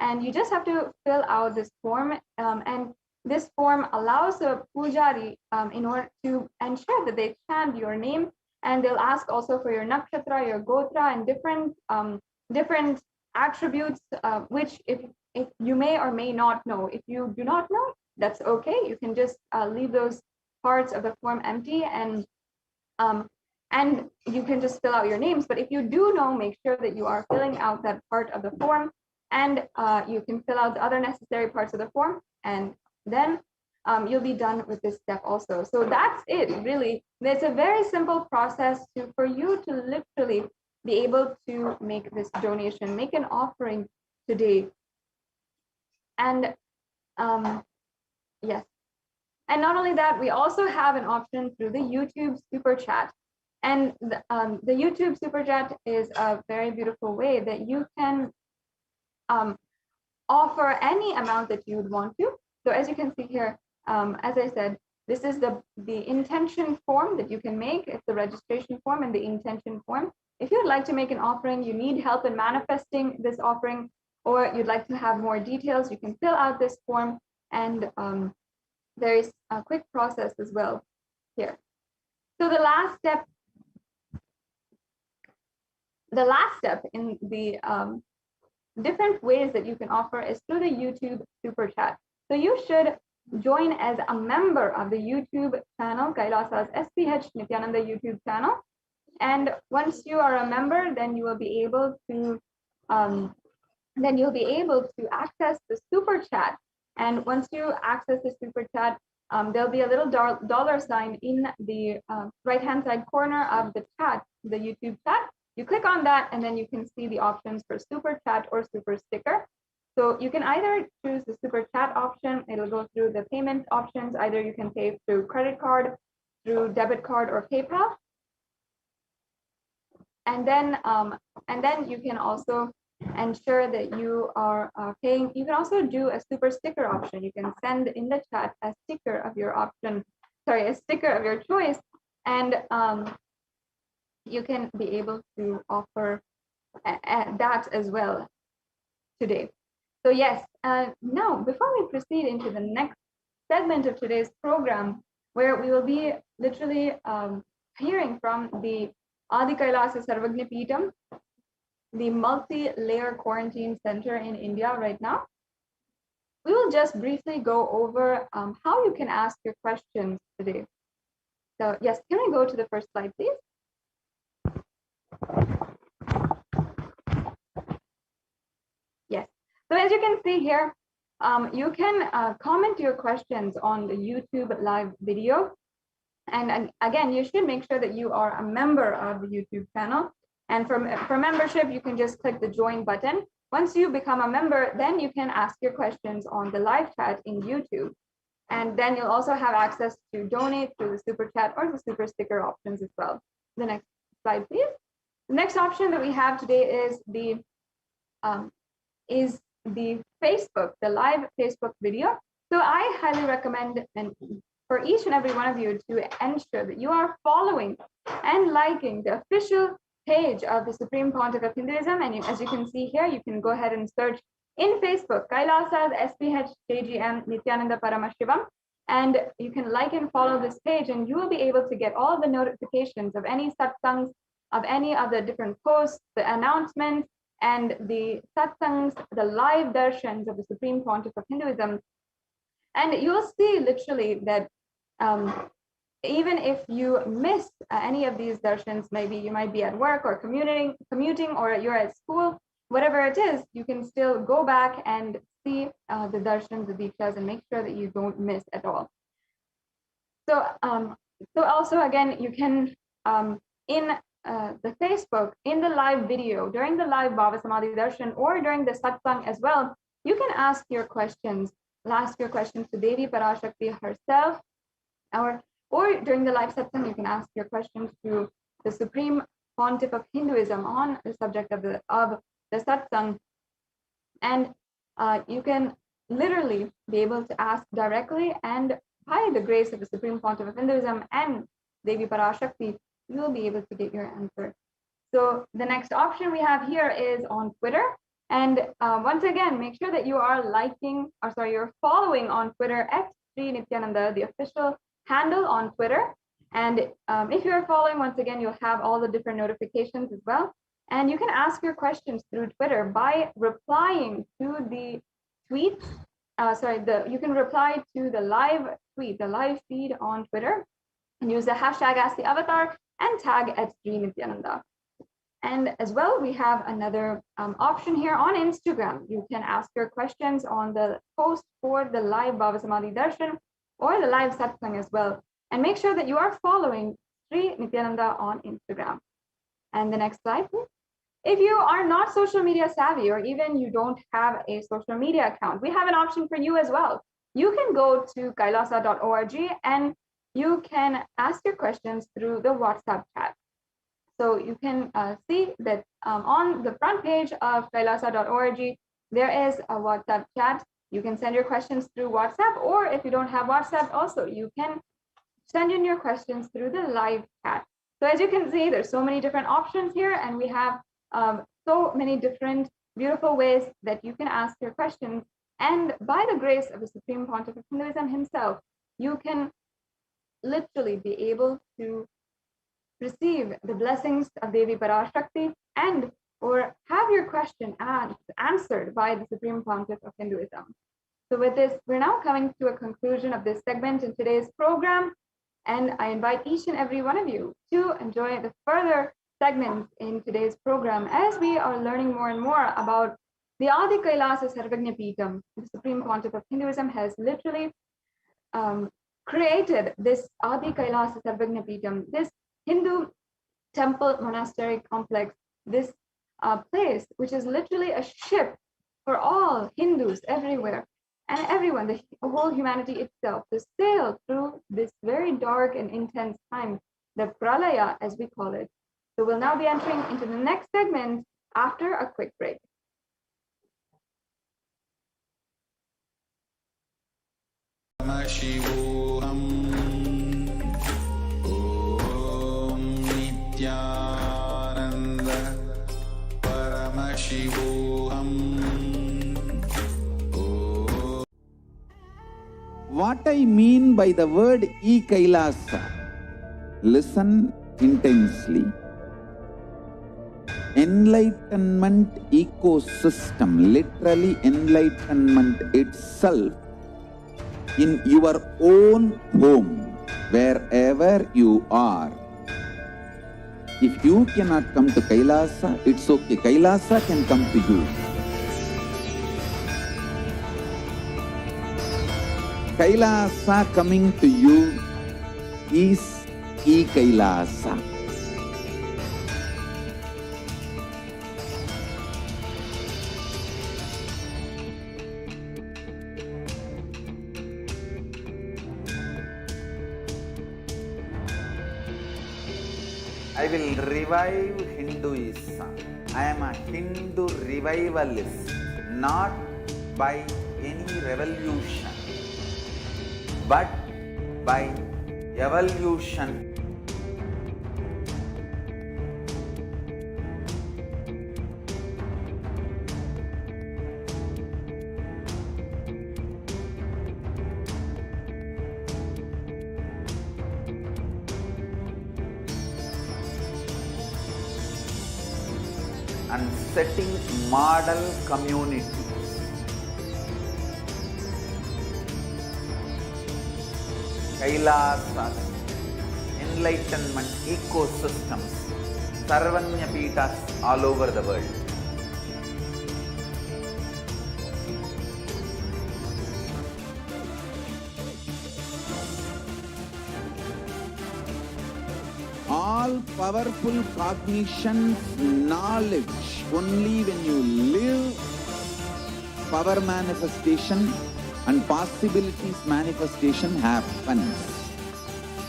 And you just have to fill out this form, and this form allows the pujari in order to ensure that they chant your name, and they'll ask also for your nakshatra, your gotra, and different attributes, which if you may or may not know. If you do not know, that's okay. You can just leave those parts of the form empty, and you can just fill out your names. But if you do know, make sure that you are filling out that part of the form, and you can fill out the other necessary parts of the form, and then you'll be done with this step also. So that's it, really. It's a very simple process for you to literally be able to make this donation, make an offering today. And yes. And not only that, we also have an option through the YouTube Super Chat. And the YouTube Super Chat is a very beautiful way that you can offer any amount that you would want to. So as you can see here, as I said, this is the intention form that you can make. It's the registration form and the intention form. If you'd like to make an offering, you need help in manifesting this offering, or you'd like to have more details, you can fill out this form, and there is a quick process as well here. So the last step in the different ways that you can offer is through the YouTube Super Chat. So you should join as a member of the YouTube channel, Kailasa's HDH Nithyananda YouTube channel. And once you are a member, then you will be able to access the Super Chat. And once you access the Super Chat, there'll be a little dollar sign in the right-hand side corner of the chat, the YouTube chat. You click on that, and then you can see the options for Super Chat or Super Sticker. So you can either choose the Super Chat option. It'll go through the payment options. Either you can pay through credit card, through debit card, or PayPal. And then you can also ensure that you are paying. You can also do a Super Sticker option. You can send in the chat a sticker of your option, a sticker of your choice, and you can be able to offer that as well today. So yes, now before we proceed into the next segment of today's program, where we will be literally hearing from the Adi Kailasa Sarvagnya Peetham, the multi-layer quarantine center in India right now, we will just briefly go over how you can ask your questions today. So yes, can we go to the first slide, please? Yes. So as you can see here, you can comment your questions on the YouTube live video. And again, you should make sure that you are a member of the YouTube channel. And for membership, you can just click the join button. Once you become a member, then you can ask your questions on the live chat in YouTube. And then you'll also have access to donate through the Super Chat or the Super Sticker options as well. The next slide, please. The next option that we have today is the Facebook, the live Facebook video. So I highly recommend, and for each and every one of you, to ensure that you are following and liking the official page of the Supreme Pontiff of Hinduism. And as you can see here, you can go ahead and search in Facebook, Kailasa's HDH Nithyananda Paramashivam, and you can like and follow this page, and you will be able to get all the notifications of any satsangs, of any of the different posts, the announcements, and the satsangs, the live darshans of the Supreme Pontiff of Hinduism. And you'll see literally that even if you missed any of these darshans, maybe you might be at work or commuting, or you're at school, whatever it is, you can still go back and see the darshans, the dikshas, and make sure that you don't miss at all. So, so also again, you can the Facebook in the live video, during the live Bhava Samadhi Darshan, or during the satsang as well, you can ask your questions. Ask your questions to Devi Parashakti herself, or during the live satsang, you can ask your questions to the Supreme Pontiff of Hinduism on the subject of the satsang. And you can literally be able to ask directly, and by the grace of the Supreme Pontiff of Hinduism and Devi Parashakti, you will be able to get your answer. So the next option we have here is on Twitter. And once again, make sure that you are you're following on Twitter at Sri Nithyananda, the official handle on Twitter. And if you're following, once again, you'll have all the different notifications as well. And you can ask your questions through Twitter by replying to the tweets. You can reply to the live tweet, the live feed on Twitter, and use the hashtag #AskTheAvatar and tag at Sri Nithyananda. And as well, we have another option here on Instagram. You can ask your questions on the post for the live Bhava Samadhi Darshan or the live satsang as well. And make sure that you are following Sri Nithyananda on Instagram. And the next slide, please. If you are not social media savvy, or even you don't have a social media account, we have an option for you as well. You can go to kailasa.org and you can ask your questions through the WhatsApp chat. So you can see that on the front page of kailasa.org, there is a WhatsApp chat. You can send your questions through WhatsApp, or if you don't have WhatsApp also, you can send in your questions through the live chat. So as you can see, there's so many different options here, and we have so many different beautiful ways that you can ask your questions. And by the grace of the Supreme Pontiff of Hinduism himself, you can literally be able to receive the blessings of Devi Parashakti and or have your question answered by the Supreme Pontiff of Hinduism. So with this, we're now coming to a conclusion of this segment in today's program, and I invite each and every one of you to enjoy the further segments in today's program as we are learning more and more about the Adi Kailasa Sarvagnya Peetham. The Supreme Pontiff of Hinduism has literally created this Adi Kailasa Sarvagnya Peetham, this Hindu temple monastery complex, this place which is literally a ship for all Hindus everywhere and everyone, the whole humanity itself, to sail through this very dark and intense time, the pralaya as we call it. So we'll now be entering into the next segment after a quick break. Paramashivoham. Om Nithyananda Paramashivoham. What I mean by the word Kailasa, listen intensely. Enlightenment ecosystem, literally enlightenment itself, in your own home, wherever you are. If you cannot come to Kailasa, it's okay. Kailasa can come to you. Kailasa coming to you is Kailasa. I will revive Hinduism. I am a Hindu revivalist, not by any revolution, but by evolution. And setting model communities. Kailasas, enlightenment ecosystems, Sarvanya Peethas all over the world. all-powerful cognition, knowledge. Only when you live, power manifestation and possibilities manifestation happens.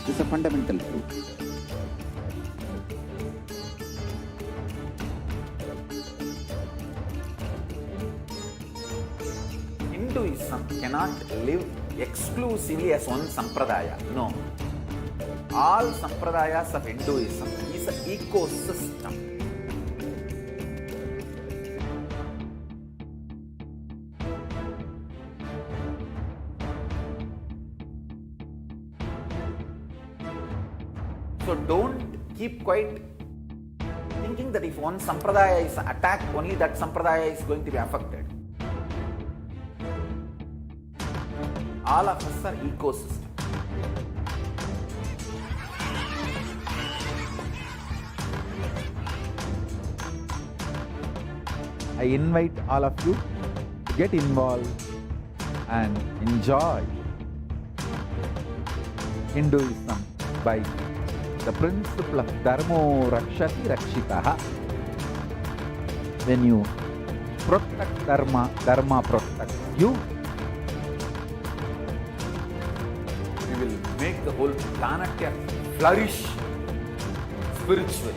This is a fundamental truth. Hinduism cannot live exclusively as one sampradaya. No. All sampradayas of Hinduism is an ecosystem. So don't keep quiet thinking that if one sampradaya is attacked, only that sampradaya is going to be affected. All of us are ecosystem. I invite all of you to get involved and enjoy Hinduism by the principle of Dharmo Rakshati Rakshitaha. When you protect Dharma, Dharma protects you. We will make the whole planet flourish spiritually.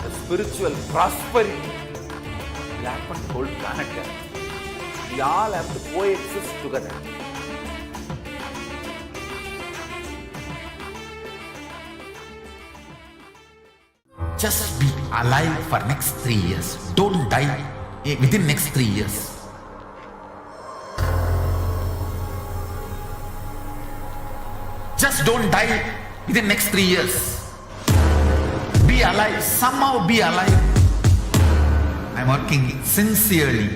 The spiritual prosperity will happen to the whole planet. We all have to coexist together. Just be alive for next 3 years. Don't die within next 3 years. Just don't die within next 3 years. Be alive. Somehow be alive. I'm working sincerely.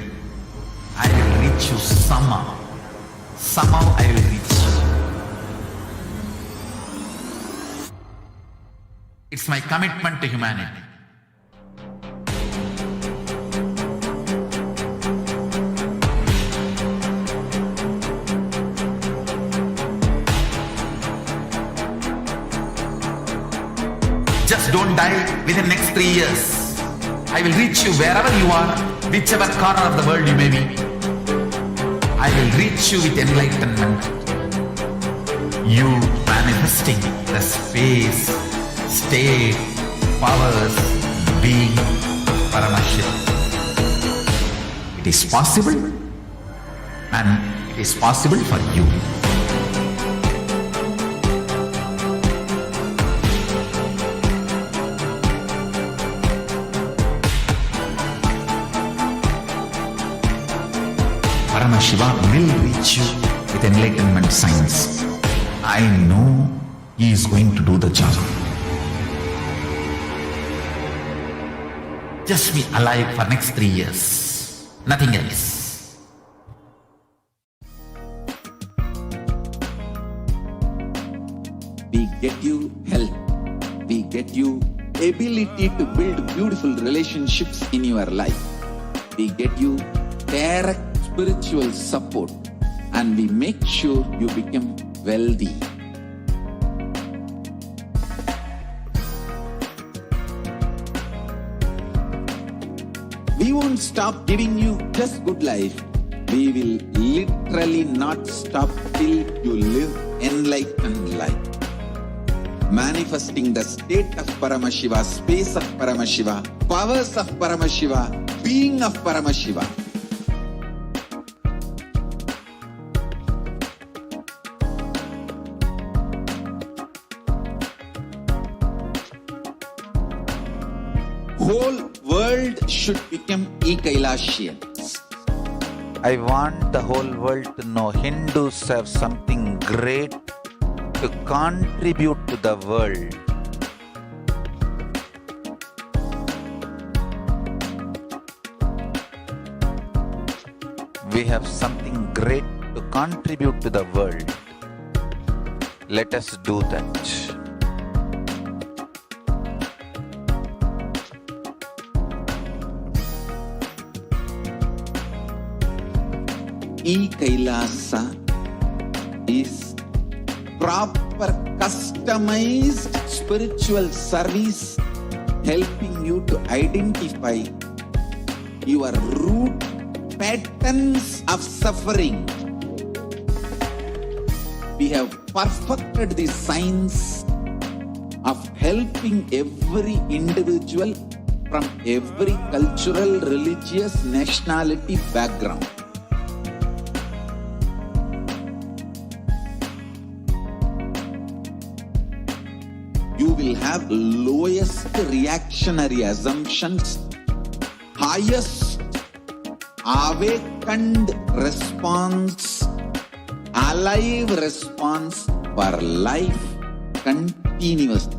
I will reach you somehow. Somehow I will reach you. It's my commitment to humanity. Just don't die within the next 3 years. I will reach you wherever you are, whichever corner of the world you may be. I will reach you with enlightenment. You manifesting the space, state, powers, being Paramashivoham. It is possible, and it is possible for you. Paramashivoham will reach you with enlightenment science. I know he is going to do the job. Just be alive for next 3 years. Nothing else. We get you health. We get you ability to build beautiful relationships in your life. We get you direct spiritual support, and we make sure you become wealthy. We won't stop giving you just good life. We will literally not stop till you live enlightened life. Manifesting the state of Paramashiva, space of Paramashiva, powers of Paramashiva, being of Paramashiva. Whole world should become Kailasians. I want the whole world to know Hindus have something great to contribute to the world. We have something great to contribute to the world. Let us do that. Kailasa is proper customized spiritual service helping you to identify your root patterns of suffering. We have perfected the science of helping every individual from every cultural, religious, nationality background. You will have lowest reactionary assumptions, highest awakened response, alive response for life continuously.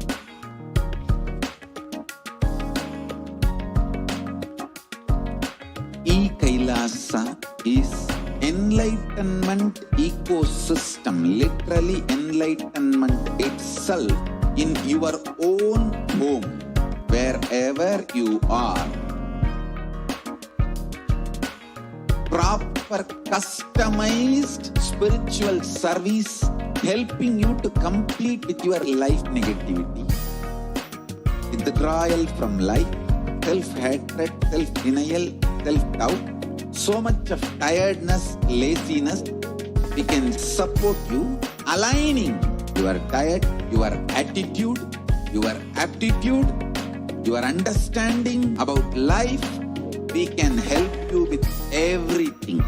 Kailasa is enlightenment ecosystem, literally enlightenment itself in your own home, wherever you are. Proper customized spiritual service helping you to complete with your life negativity, withdrawal from life, self-hatred, self-denial, self-doubt, so much of tiredness, laziness. We can support you, aligning your diet, your attitude, your aptitude, your understanding about life. We can help you with everything.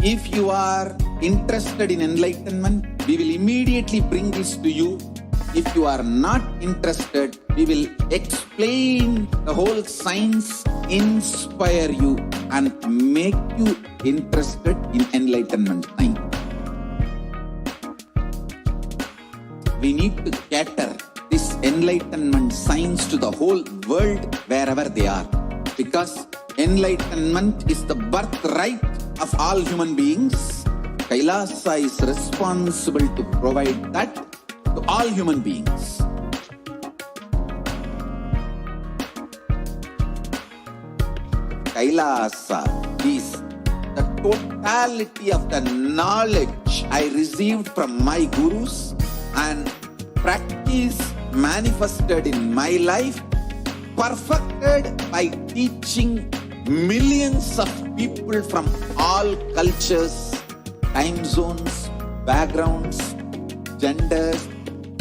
If you are interested in enlightenment, we will immediately bring this to you. If you are not interested, we will explain the whole science, inspire you, and make you interested in enlightenment science. We need to cater this enlightenment science to the whole world wherever they are, because enlightenment is the birthright of all human beings. Kailasa is responsible to provide that to all human beings. Kailasa is the totality of the knowledge I received from my gurus and practice manifested in my life, perfected by teaching millions of people from all cultures, time zones, backgrounds, genders,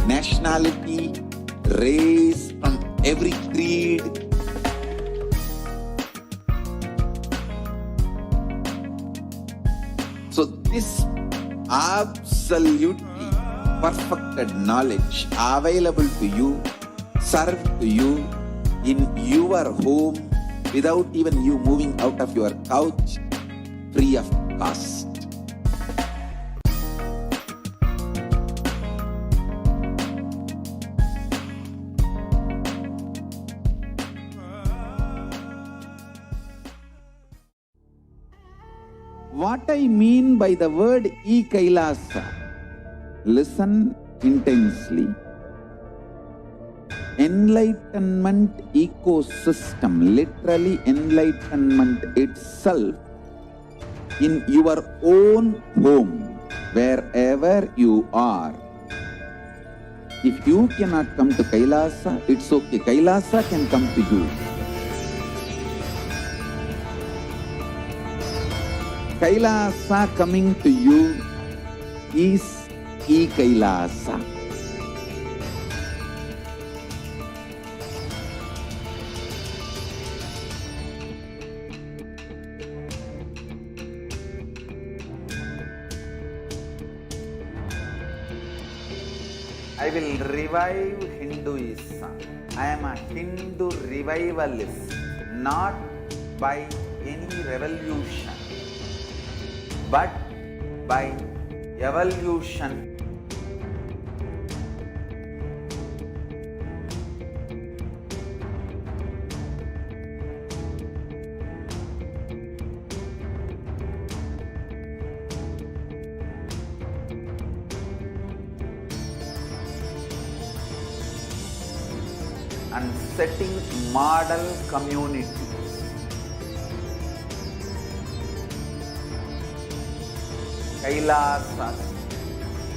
nationality, race, from every creed. So this absolutely perfected knowledge available to you, served to you in your home, without even you moving out of your couch, free of cost. What I mean by the word Kailasa, listen intensely. Enlightenment ecosystem, literally enlightenment itself in your own home, wherever you are. If you cannot come to Kailasa, it's okay. Kailasa can come to you. Kailasa coming to you is Kailasa. I will revive Hinduism. I am a Hindu revivalist, not by any revolution, but by evolution. And setting model communities. Kailasas,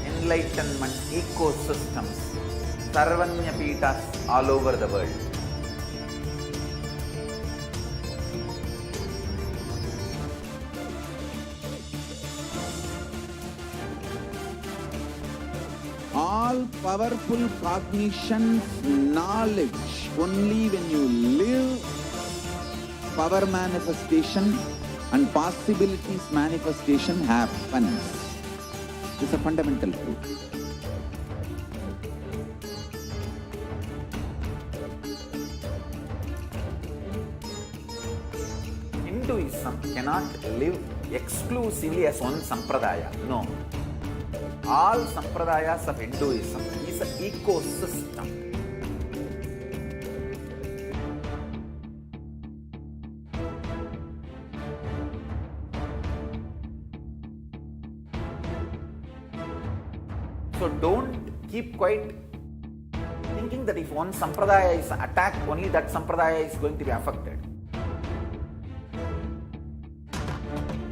enlightenment ecosystems, Sarvanya Peethas all over the world. All powerful cognition, knowledge, only when you live, power manifestation and possibilities manifestation happens. It's a fundamental truth. Hinduism cannot live exclusively as one sampradaya. No. All sampradayas of Hinduism is an ecosystem. So don't keep quiet thinking that if one sampradaya is attacked, only that sampradaya is going to be affected.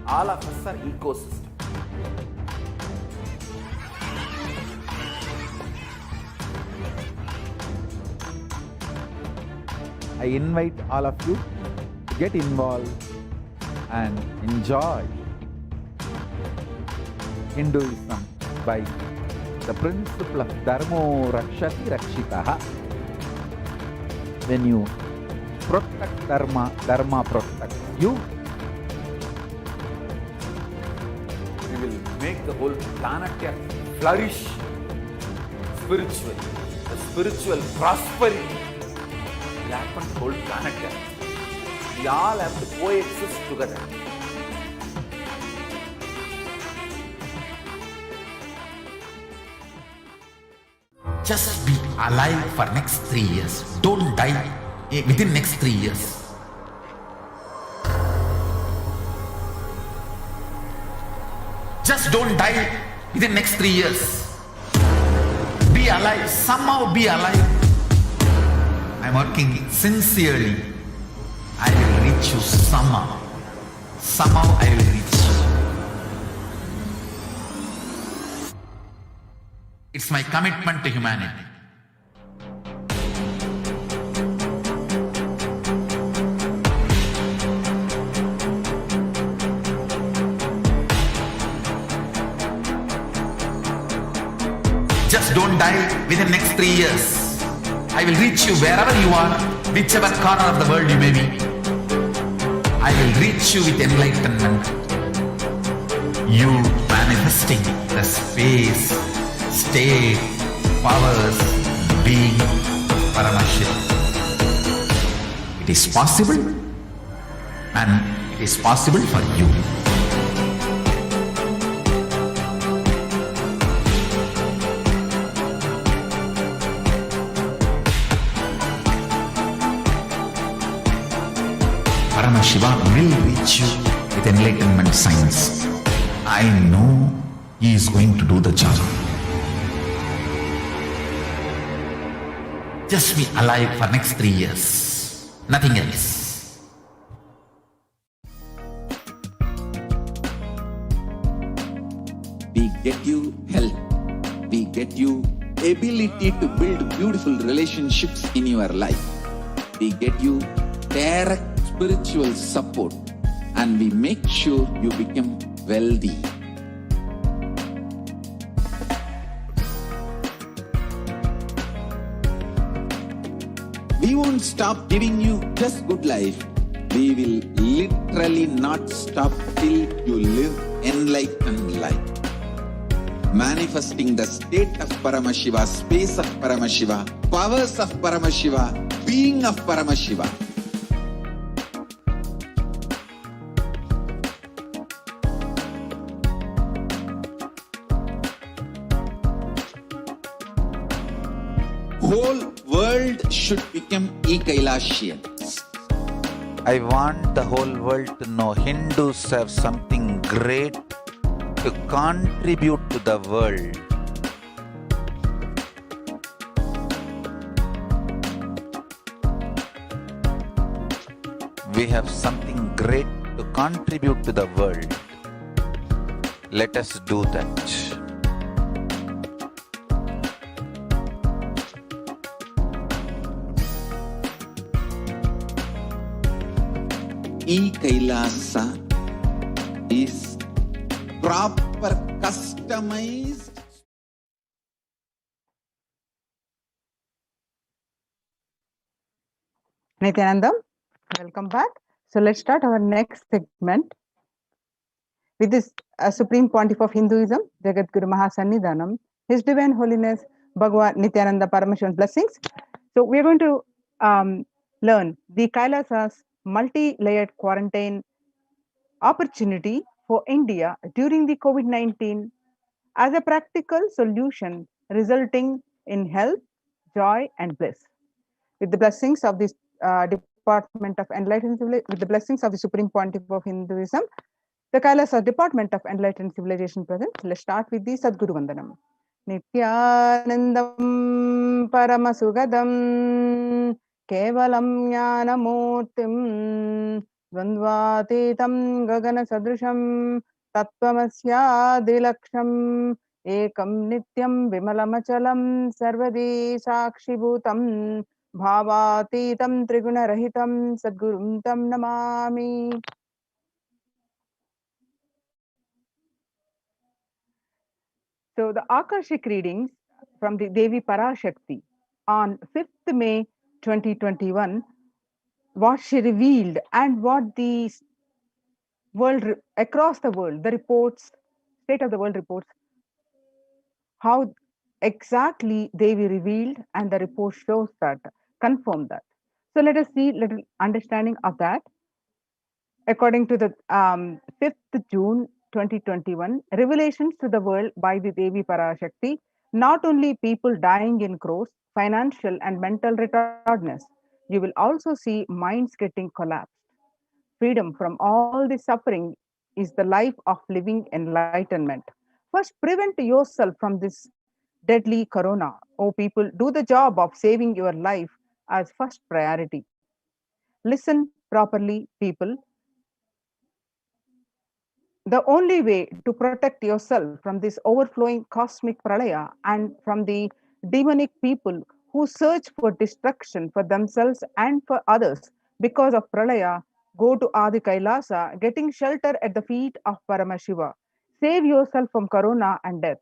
All of us are ecosystem. I invite all of you to get involved and enjoy Hinduism by the principle of Dharmo Rakshati Rakshitaha. When you protect Dharma, Dharma protects you. We will make the whole planet flourish spiritually. The spiritual prosperity will happen to the whole planet Earth. We all have to coexist together. Just be alive for next 3 years. Don't die within next 3 years. Just don't die within next 3 years. Be alive. Somehow be alive. I'm working sincerely. I will reach you somehow. Somehow I will reach you. It's my commitment to humanity. Just don't die within next 3 years. I will reach you wherever you are, whichever corner of the world you may be. I will reach you with enlightenment. You manifesting the space, state, powers, being Paramashivoham. It is possible, and it is possible for you. Paramashivoham will reach you with enlightenment science. I know he is going to do the job. Just be alive for next 3 years. Nothing else. We get you help. We get you ability to build beautiful relationships in your life. We get you direct spiritual support, and we make sure you become wealthy. We won't stop giving you just good life. We will literally not stop till you live enlightened life. Manifesting the state of Paramashiva, space of Paramashiva, powers of Paramashiva, being of Paramashiva. Whole world should become Kailasians. I want the whole world to know Hindus have something great to contribute to the world. We have something great to contribute to the world. Let us do that. Kailasa is proper customized. Nithyanandam, welcome back. So let's start our next segment with this Supreme Pontiff of Hinduism, Jagat Guru Mahasannidhanam, His Divine Holiness Bhagavan Nithyananda Paramashivam blessings. So we are going to learn the Kailasa's multi-layered quarantine opportunity for India during the COVID-19 as a practical solution resulting in health, joy, and bliss. With the blessings of this Department of Enlightened with the blessings of the Supreme Pontiff of Hinduism, the Kailasa Department of Enlightened Civilization present. Let's start with the Sadguru Vandanam. Nithyanandam Paramasugadam Kevalam Jnanamurtim Dvandvatitam Gagana Sadrisham Tattvamasya Ekam Nityam Vimalamachalam Sarvadi Sakshibhutam Bhavatitam Triguna Rahitam Sadgurum Tam Namami. So the Akashic readings from the Devi Parashakti on 5th May 2021, what she revealed and what the world across the world, the reports, state of the world reports, how exactly Devi revealed, and the report shows that, confirm that. So let us see little understanding of that. According to the 5th June 2021, revelations to the world by the Devi Parashakti, not only people dying in crores, financial and mental retardedness, you will also see minds getting collapsed. Freedom from all the suffering is the life of living enlightenment. First, prevent yourself from this deadly corona. Oh, people, do the job of saving your life as first priority. Listen properly, people. The only way to protect yourself from this overflowing cosmic pralaya and from the demonic people who search for destruction for themselves and for others because of pralaya, go to Adi Kailasa, getting shelter at the feet of Paramashiva. Save yourself from corona and death,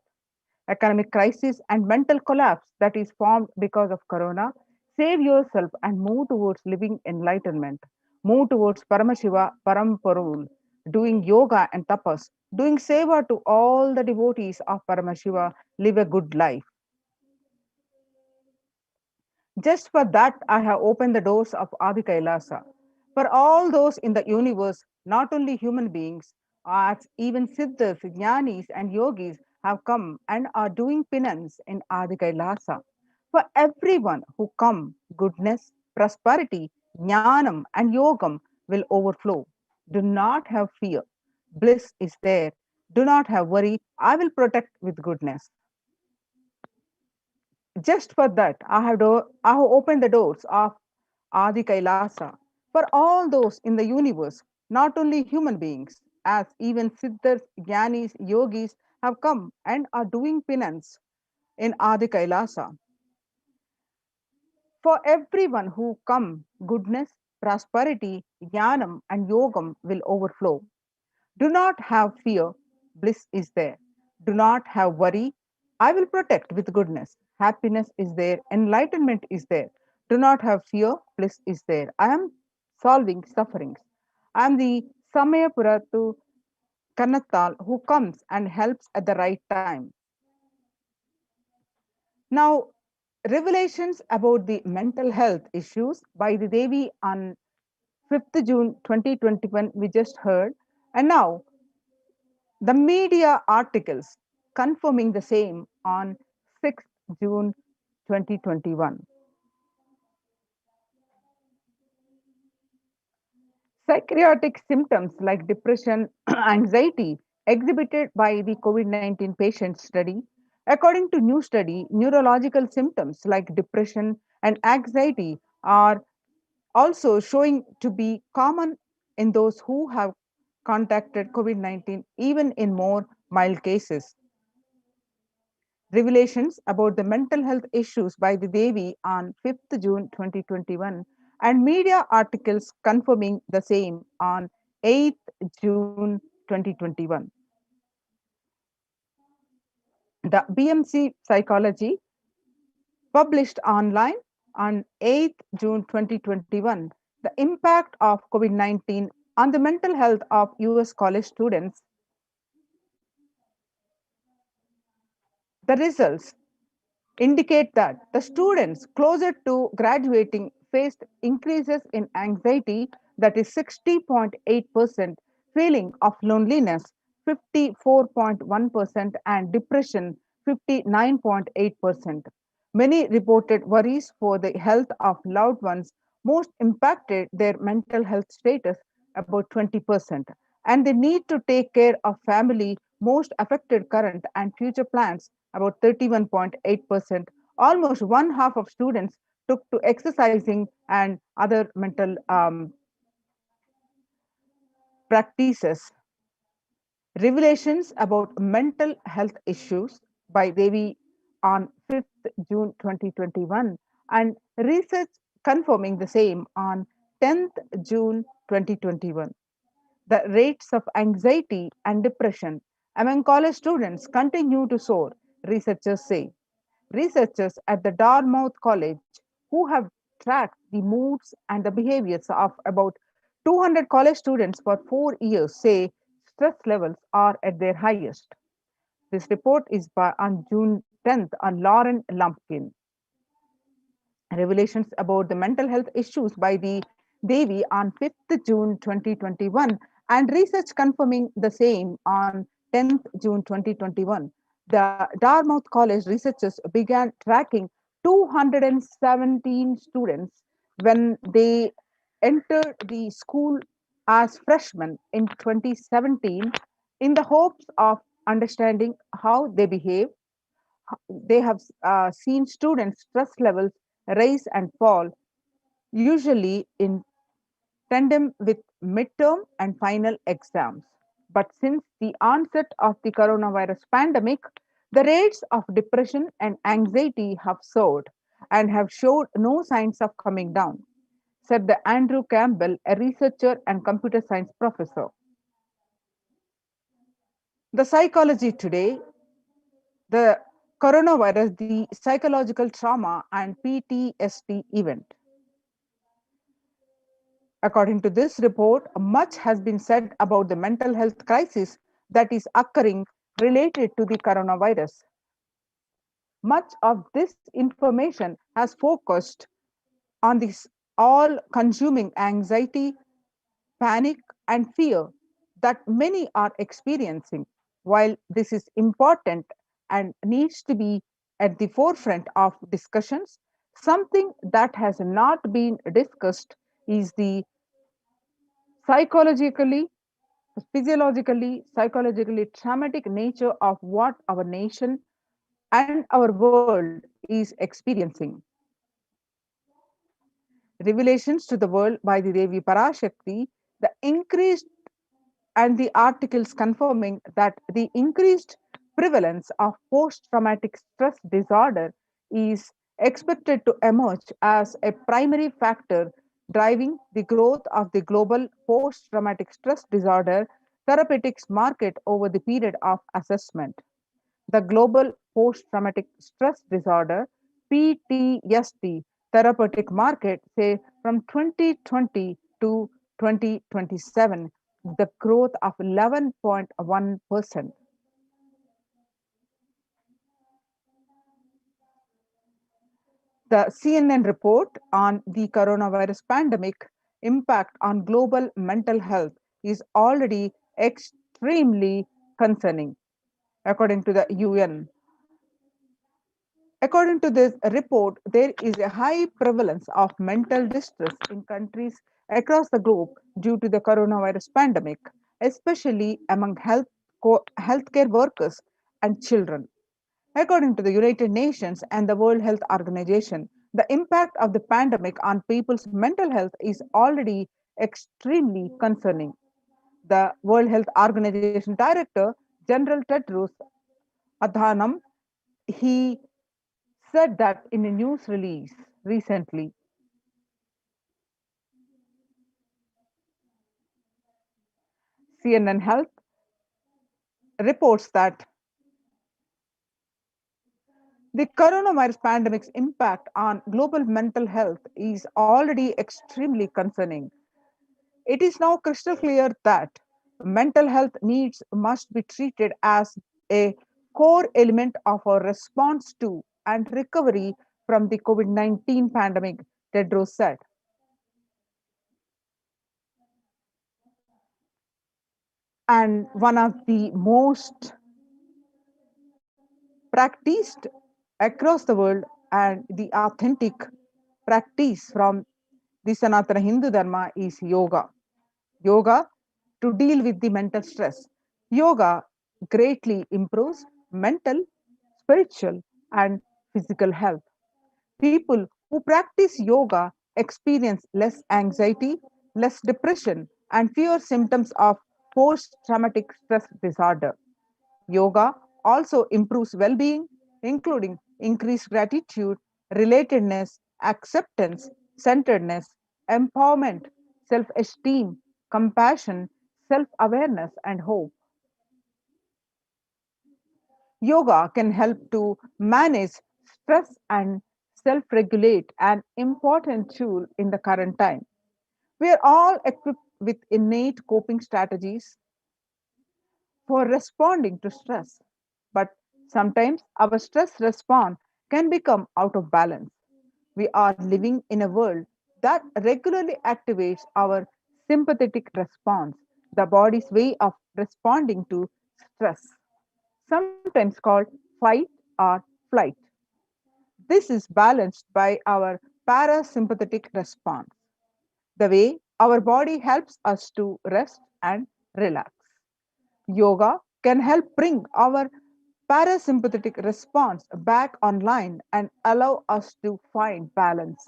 economic crisis and mental collapse that is formed because of corona. Save yourself and move towards living enlightenment. Move towards Paramashiva Paramparul, doing yoga and tapas, doing seva to all the devotees of Paramashiva. Live a good life. Just for that, I have opened the doors of Adi Kailasa. For all those in the universe, not only human beings, as even Siddhas, Jnanis, and Yogis have come and are doing penance in Adi Kailasa. For everyone who come, goodness, prosperity, jnanam, and yogam will overflow. Do not have fear. Bliss is there. Do not have worry. I will protect with goodness. Just for that, I have opened the doors of Adi Kailasa for all those in the universe, not only human beings, as even Siddhas, Jnanis, Yogis have come and are doing penance in Adi Kailasa. For everyone who come, goodness, prosperity, jnanam, and yogam will overflow. Do not have fear, bliss is there. Do not have worry, I will protect with goodness. Happiness is there, enlightenment is there. Do not have fear, bliss is there. I am solving sufferings. I am the Samayapuratu Kannattal who comes and helps at the right time. Now, revelations about the mental health issues by the Devi on 5th June 2021, we just heard. And now, the media articles confirming the same on 6th June 2021. Psychiatric symptoms like depression, anxiety exhibited by the COVID-19 patient study. According to new study, neurological symptoms like depression and anxiety are also showing to be common in those who have contacted COVID-19, even in more mild cases. Revelations about the mental health issues by the Devi on 5th June 2021 and media articles confirming the same on 8th June 2021. The BMC Psychology published online on 8th June 2021 the impact of COVID-19 on the mental health of US college students. The results indicate that the students closer to graduating faced increases in anxiety, that is 60.8%, feeling of loneliness 54.1%, and depression 59.8%. Many reported worries for the health of loved ones. Most impacted their mental health status, about 20%, and the need to take care of family most affected current and future plans, about 31.8%. Almost one half of students took to exercising and other mental practices. Revelations about mental health issues by Devi on 5th June 2021 and research confirming the same on 10th June 2021. The rates of anxiety and depression among college students continue to soar, researchers say. Researchers at the Dartmouth College, who have tracked the moods and the behaviors of about 200 college students for 4 years, say stress levels are at their highest. This report is on June 10th on Lauren Lumpkin. Revelations about the mental health issues by the Devi on 5th June 2021 and research confirming the same on 10th June 2021. The Dartmouth College researchers began tracking 217 students when they entered the school as freshmen in 2017 in the hopes of understanding how they behave. They have seen students' stress levels rise and fall, usually in tandem with midterm and final exams. But since the onset of the coronavirus pandemic, the rates of depression and anxiety have soared and have showed no signs of coming down, said the Andrew Campbell, a researcher and computer science professor. The psychology today, the coronavirus, the psychological trauma and PTSD event. According to this report, much has been said about the mental health crisis that is occurring related to the coronavirus. Much of this information has focused on this all consuming anxiety, panic, and fear that many are experiencing. While this is important and needs to be at the forefront of discussions, something that has not been discussed is the psychologically, psychologically traumatic nature of what our nation and our world is experiencing. Revelations to the world by the Devi Parashakti, the increased and the articles confirming that the increased prevalence of post traumatic stress disorder is expected to emerge as a primary factor driving the growth of the global post traumatic stress disorder therapeutics market over the period of assessment. The global post traumatic stress disorder PTSD therapeutic market, say from 2020 to 2027, the growth of 11.1%. The CNN report on the coronavirus pandemic impact on global mental health is already extremely concerning, according to the UN. According to this report, there is a high prevalence of mental distress in countries across the globe due to the coronavirus pandemic, especially among healthcare workers and children. According to the United Nations and the World Health Organization, the impact of the pandemic on people's mental health is already extremely concerning. The World Health Organization Director General Tedros Adhanom, he said that in a news release recently. CNN Health reports that the coronavirus pandemic's impact on global mental health is already extremely concerning. It is now crystal clear that mental health needs must be treated as a core element of our response to and recovery from the COVID 19 pandemic, Tedros said. And one of the most practiced across the world and the authentic practice from the Sanatana Hindu Dharma is yoga. Yoga to deal with the mental stress. Yoga greatly improves mental, spiritual, and physical health. People who practice yoga experience less anxiety, less depression, and fewer symptoms of post traumatic stress disorder. Yoga also improves well being, including increased gratitude, relatedness, acceptance, centeredness, empowerment, self esteem, compassion, self awareness, and hope. Yoga can help to manage stress and self regulate, an important tool in the current time. We are all equipped with innate coping strategies for responding to stress. But sometimes our stress response can become out of balance. We are living in a world that regularly activates our sympathetic response, the body's way of responding to stress, sometimes called fight or flight. This is balanced by our parasympathetic response, the way our body helps us to rest and relax. Yoga can help bring our parasympathetic response back online and allow us to find balance.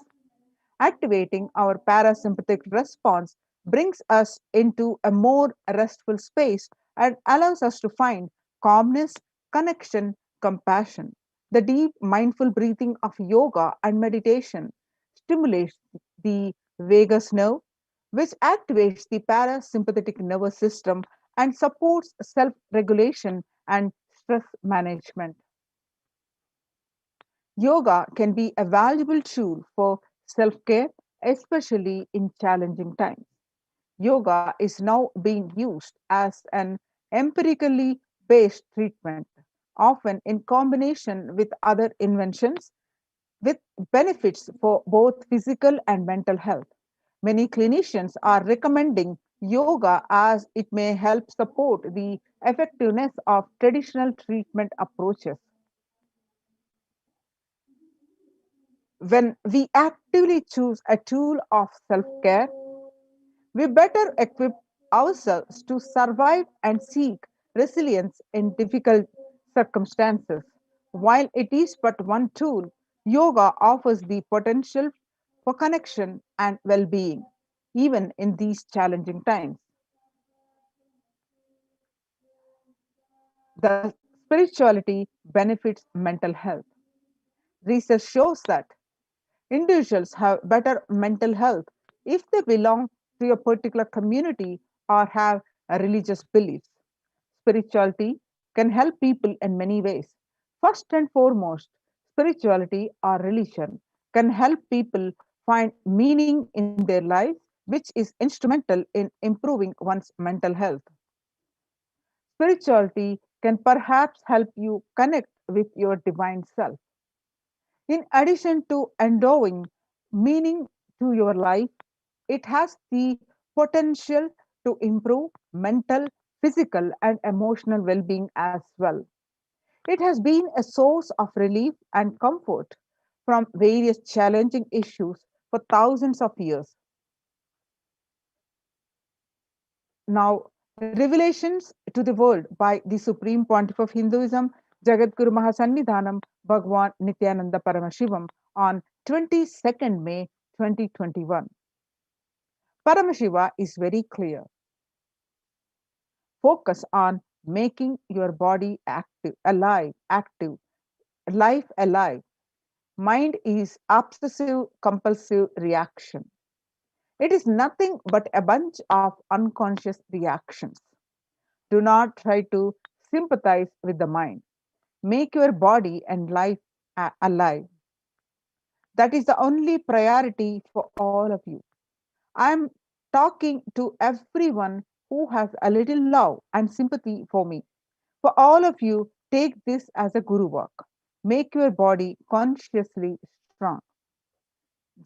Activating our parasympathetic response brings us into a more restful space and allows us to find calmness, connection, compassion. The deep mindful breathing of yoga and meditation stimulates the vagus nerve, which activates the parasympathetic nervous system and supports self regulation and stress management. Yoga can be a valuable tool for self care, especially in challenging times. Yoga is now being used as an empirically based treatment, often in combination with other inventions with benefits for both physical and mental health. Many clinicians are recommending yoga as it may help support the effectiveness of traditional treatment approaches. When we actively choose a tool of self care, we better equip ourselves to survive and seek resilience in difficult circumstances. While it is but one tool, yoga offers the potential for connection and well being, even in these challenging times. The spirituality benefits mental health. Research shows that individuals have better mental health if they belong to a particular community or have a religious beliefs. Spirituality can help people in many ways. First and foremost, spirituality or religion can help people find meaning in their lives, which is instrumental in improving one's mental health. Spirituality can perhaps help you connect with your divine self. In addition to endowing meaning to your life, it has the potential to improve mental, physical, and emotional well being as well. It has been a source of relief and comfort from various challenging issues for thousands of years. Now, revelations to the world by the Supreme Pontiff of Hinduism, Jagadguru Mahasannidhanam Bhagwan Nithyananda Paramashivam on 22nd May 2021. Paramashiva is very clear. Focus on making your body active, alive, active, life alive. Mind is obsessive compulsive reaction. It is nothing but a bunch of unconscious reactions. Do not try to sympathize with the mind. Make your body and life alive. That is the only priority for all of you. I am talking to everyone who has a little love and sympathy for me. For all of you, take this as a guru work. Make your body consciously strong.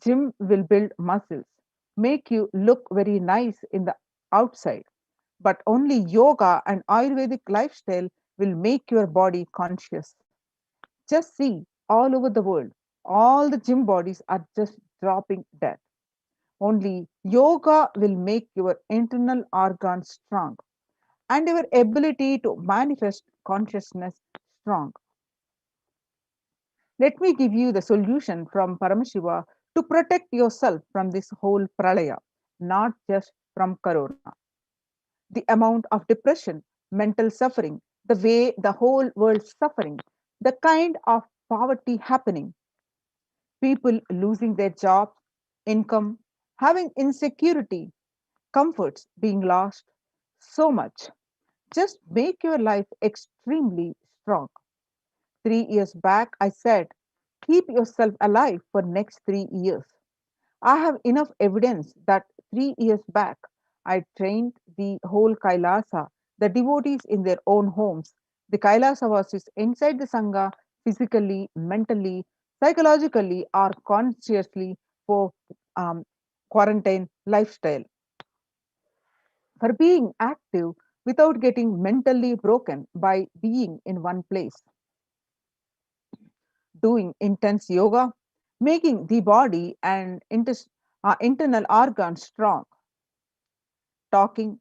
Gym will build muscles, make you look very nice in the outside, but only yoga and Ayurvedic lifestyle will make your body conscious. Just see all over the world, all the gym bodies are just dropping dead. Only yoga will make your internal organs strong and your ability to manifest consciousness strong. Let me give you the solution from Paramashiva to protect yourself from this whole pralaya, not just from corona. The amount of depression, mental suffering, the way the whole world's suffering, the kind of poverty happening, people losing their jobs, income, having insecurity, comforts being lost, so much. Just make your life extremely strong. 3 years back, I said, keep yourself alive for next 3 years. I have enough evidence that 3 years back, I trained the whole Kailasa, the devotees in their own homes. The Kailasa was inside the Sangha physically, mentally, psychologically, or consciously for um, quarantine lifestyle, for being active without getting mentally broken by being in one place, doing intense yoga, making the body and internal organs strong, taking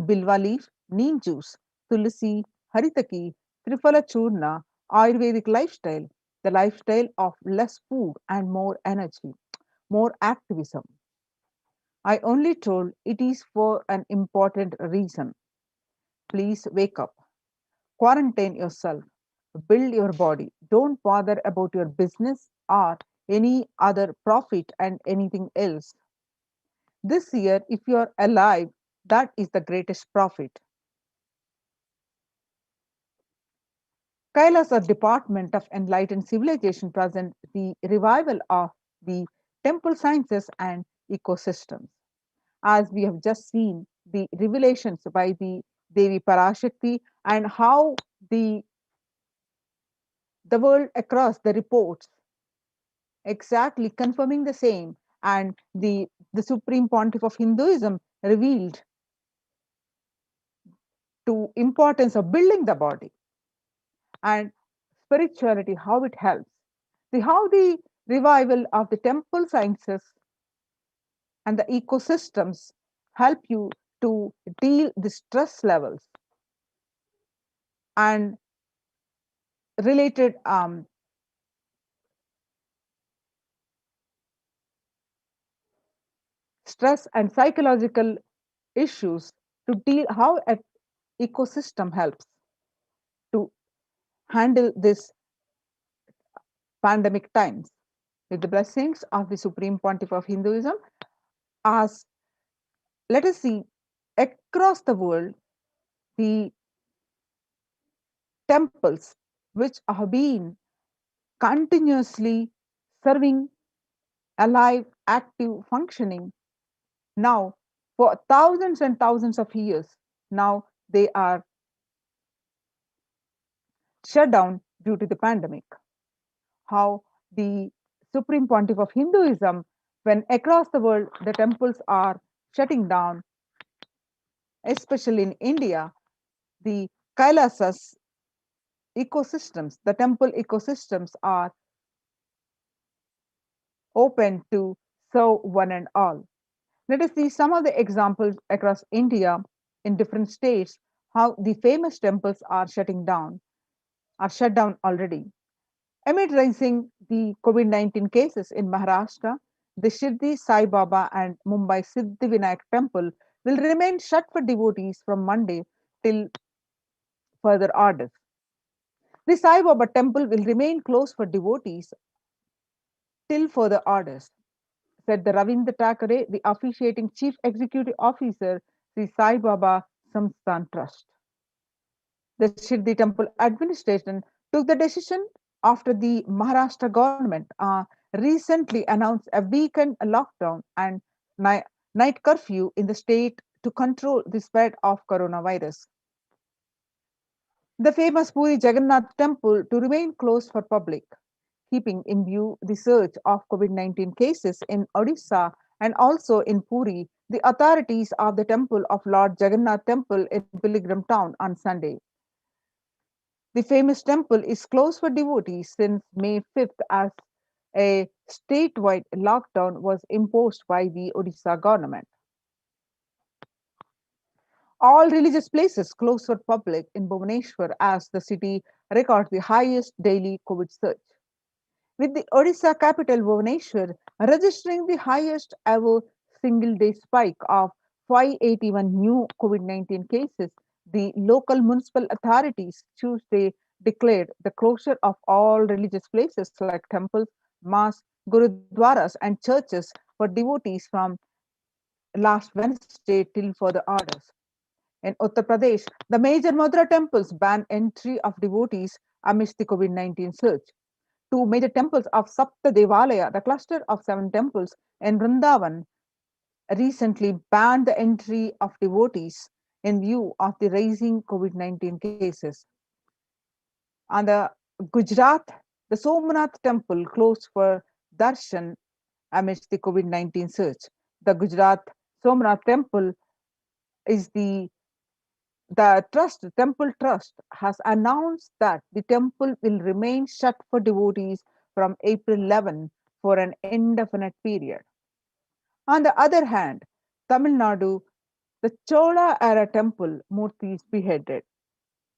bilva leaf, neem juice, tulsi, haritaki, triphala churna, Ayurvedic lifestyle, the lifestyle of less food and more energy, more activism. I only told it is for an important reason. Please wake up, quarantine yourself, build your body. Don't bother about your business or any other profit and anything else. This year, if you are alive, that is the greatest profit. Kailasa Department of Enlightened Civilization present the revival of the temple sciences and ecosystems. As we have just seen the revelations by the Devi Parashakti and how the world across the reports exactly confirming the same, and the Supreme Pontiff of Hinduism revealed to importance of building the body and spirituality, how it helps. How the revival of the temple sciences and the ecosystems help you to deal the stress levels and related stress and psychological issues, to deal how an ecosystem helps to handle this pandemic times. With the blessings of the Supreme Pontiff of Hinduism, as let us see across the world the temples which have been continuously serving, alive, active, functioning now for thousands and thousands of years. Now they are shut down due to the pandemic. How the Supreme Pontiff of Hinduism, when across the world the temples are shutting down, especially in India, the Kailasas ecosystems, the temple ecosystems are open to serve one and all. Let us see some of the examples across India in different states, how the famous temples are shut down already. Amid rising the COVID-19 cases in Maharashtra, the Shirdi Sai Baba and Mumbai Siddhivinayak temple will remain shut for devotees from Monday till further orders. The Sai Baba temple will remain closed for devotees till further orders, said the Ravindra Thakare, the officiating chief executive officer, the Sai Baba Samsthan Trust. The Shirdi temple administration took the decision after the Maharashtra government recently announced a weekend lockdown and night curfew in the state to control the spread of coronavirus. The famous Puri Jagannath temple to remain closed for public, keeping in view the surge of COVID-19 cases in Odisha and also in Puri, the authorities of the temple of Lord Jagannath temple in Pilgrim town on Sunday. The famous temple is closed for devotees since May 5th as a statewide lockdown was imposed by the Odisha government. All religious places closed for public in Bhubaneswar as the city records the highest daily COVID surge, with the Odisha capital Bhubaneswar registering the highest ever single day spike of 581 new COVID 19 cases. The local municipal authorities Tuesday declared the closure of all religious places like temples, mosques, gurudwaras, and churches for devotees from last Wednesday till further orders. In Uttar Pradesh, the major Madhura temples banned entry of devotees amidst the COVID 19 surge. Two major temples of Sapta Devalaya, the cluster of seven temples in Vrindavan, recently banned the entry of devotees in view of the rising COVID 19 cases. On the Gujarat, the Somnath temple closed for darshan amidst the COVID 19 surge. The Gujarat Somnath temple is the temple trust has announced that the temple will remain shut for devotees from April 11 for an indefinite period. On the other hand, Tamil Nadu, the Chola era temple murtis beheaded.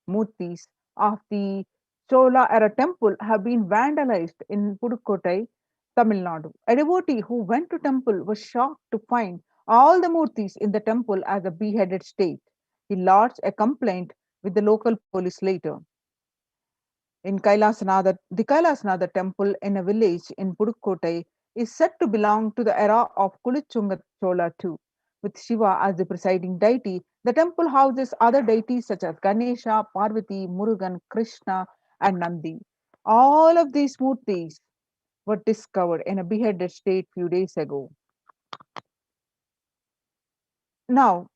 Murtis of the Chola era temple have been vandalized in Pudukottai, Tamil Nadu. A devotee who went to temple was shocked to find all the murtis in the temple as a beheaded state. He lodged a complaint with the local police later. In Kailasanada, the Kailasanada temple in a village in Pudukottai is said to belong to the era of Kulichunga Chola too. With Shiva as the presiding deity, the temple houses other deities such as Ganesha, Parvati, Murugan, Krishna, and Nandi. All of these murtis were discovered in a beheaded state few days ago. Now,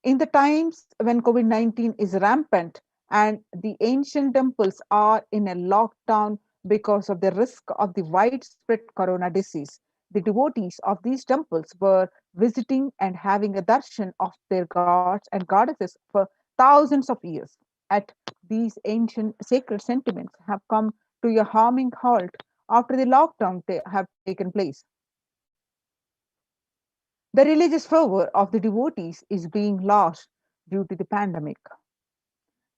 in the times when COVID 19 is rampant and the ancient temples are in a lockdown because of the risk of the widespread corona disease, the devotees of these temples were visiting and having a darshan of their gods and goddesses for thousands of years. At these ancient sacred sentiments have come to a harming halt after the lockdown have taken place. The religious fervor of the devotees is being lost due to the pandemic.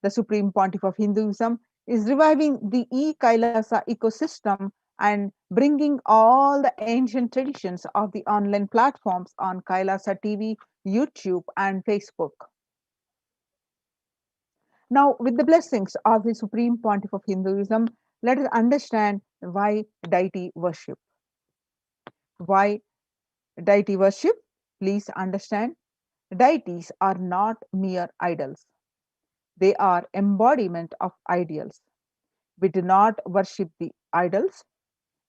The Supreme Pontiff of Hinduism is reviving the Kailasa ecosystem and bringing all the ancient traditions of the online platforms on Kailasa TV, YouTube, and Facebook. Now, with the blessings of the Supreme Pontiff of Hinduism, let us understand why deity worship. Why deity worship? Please understand, deities are not mere idols. They are embodiment of ideals. We do not worship the idols.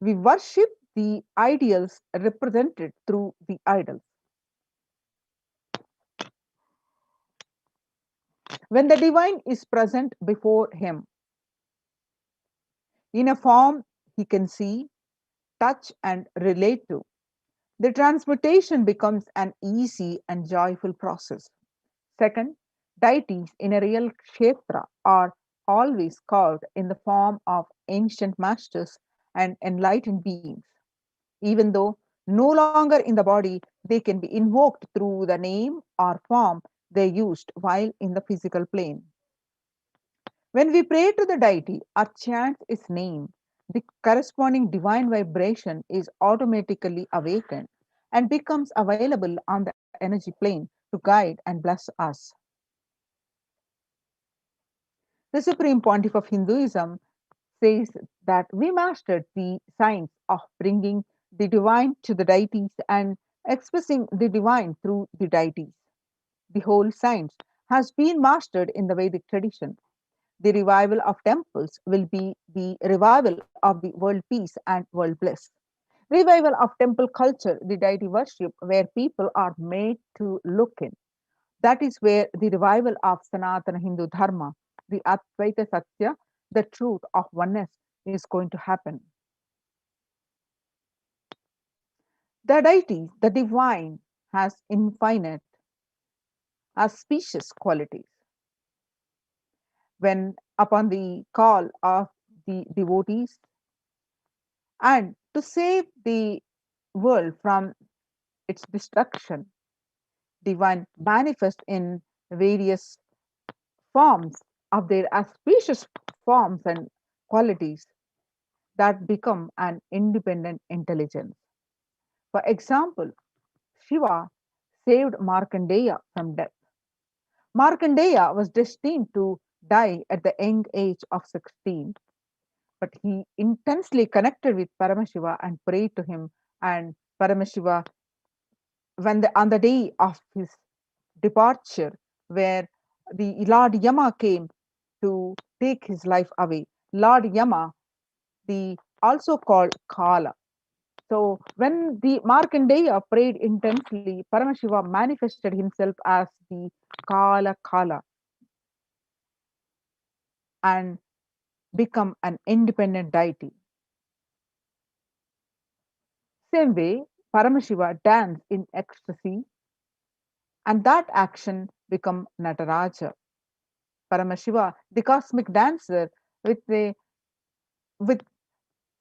We worship the ideals represented through the idols. When the divine is present before him, in a form he can see, touch, and relate to, the transmutation becomes an easy and joyful process. Second, deities in a real kshetra are always carved in the form of ancient masters and enlightened beings. Even though no longer in the body, they can be invoked through the name or form they used while in the physical plane. When we pray to the deity or chant its name, the corresponding divine vibration is automatically awakened and becomes available on the energy plane to guide and bless us. The Supreme Pontiff of Hinduism says that we mastered the science of bringing the divine to the deities and expressing the divine through the deities. The whole science has been mastered in the Vedic tradition. The revival of temples will be the revival of the world peace and world bliss. Revival of temple culture, the deity worship, where people are made to look in. That is where the revival of Sanatana Hindu Dharma, the Advaita Satya, the truth of oneness, is going to happen. The deity, the divine, has infinite, auspicious qualities. When upon the call of the devotees and to save the world from its destruction, divine manifest in various forms of their auspicious forms and qualities that become an independent intelligence. For example, Shiva saved Markandeya from death. Markandeya was destined to die at the young age of 16, but he intensely connected with Paramashiva and prayed to him. And Paramashiva, on the day of his departure, where the Lord Yama came to take his life away, Lord Yama, the also called Kala. So when the Markandeya prayed intensely, Paramashiva manifested himself as the Kala and become an independent deity. Same way, Paramashiva danced in ecstasy, and that action become Nataraja. Paramashiva, the cosmic dancer, with the with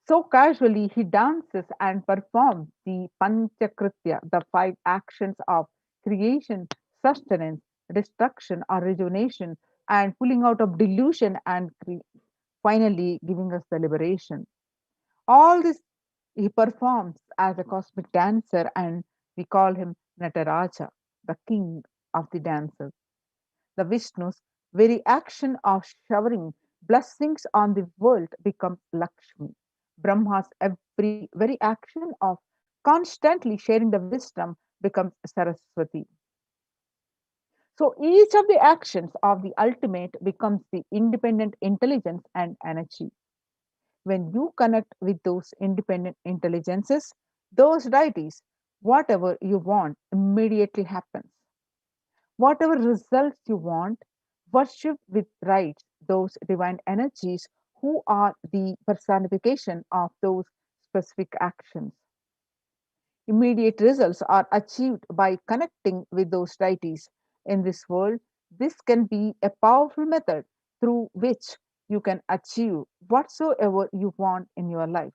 so casually he dances and performs the Panchakritya, the five actions of creation, sustenance, destruction or rejuvenation, and pulling out of delusion and finally giving us the liberation. All this he performs as a cosmic dancer, and we call him Nataraja, the king of the dancers. The Vishnu's very action of showering blessings on the world becomes Lakshmi. Brahma's very action of constantly sharing the wisdom becomes Saraswati. So each of the actions of the ultimate becomes the independent intelligence and energy. When you connect with those independent intelligences, those deities, whatever you want immediately happens. Whatever results you want, worship with right those divine energies who are the personification of those specific actions. Immediate results are achieved by connecting with those deities. In this world, this can be a powerful method through which you can achieve whatsoever you want in your life.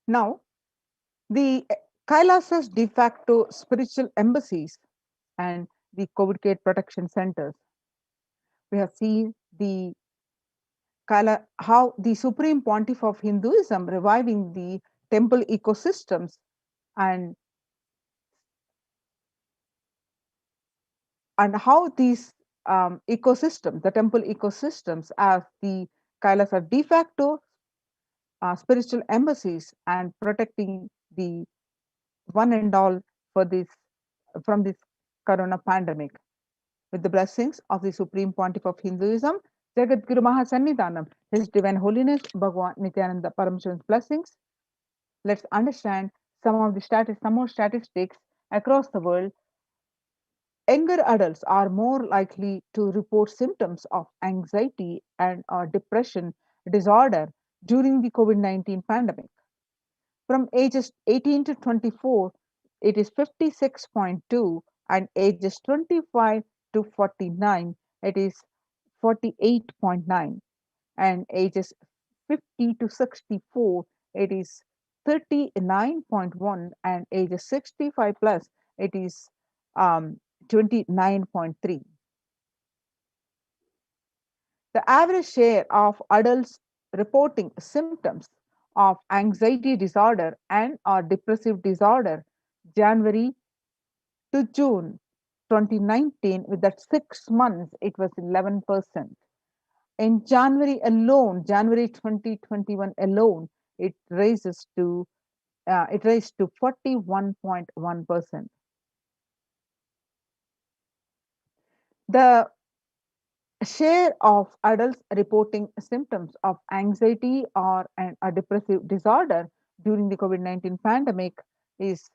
Now, the Kailasa's de facto spiritual embassies and the COVID care protection centers. We have seen how the supreme pontiff of Hinduism reviving the temple ecosystems and how these ecosystems, the temple ecosystems, as the Kailasa de facto spiritual embassies and protecting the one and all for this from this corona pandemic. With the blessings of the Supreme Pontiff of Hinduism, Jagat Guru Mahasannidhanam, His Divine Holiness Bhagwan Nithyananda Paramashivan's blessings. Let's understand some more statistics across the world. Younger adults are more likely to report symptoms of anxiety and depression disorder during the COVID-19 pandemic. From ages 18 to 24, it is 56.2, and ages 25 to 49, it is 48.9, and ages 50 to 64, it is 39.1, and ages 65 plus, it is 29.3. The average share of adults reporting symptoms of anxiety disorder and or depressive disorder January to June 2019, with that 6 months, it was 11%. In January alone, January 2021 alone, it raises to it raised to 41.1%. The share of adults reporting symptoms of anxiety or a depressive disorder during the COVID-19 pandemic is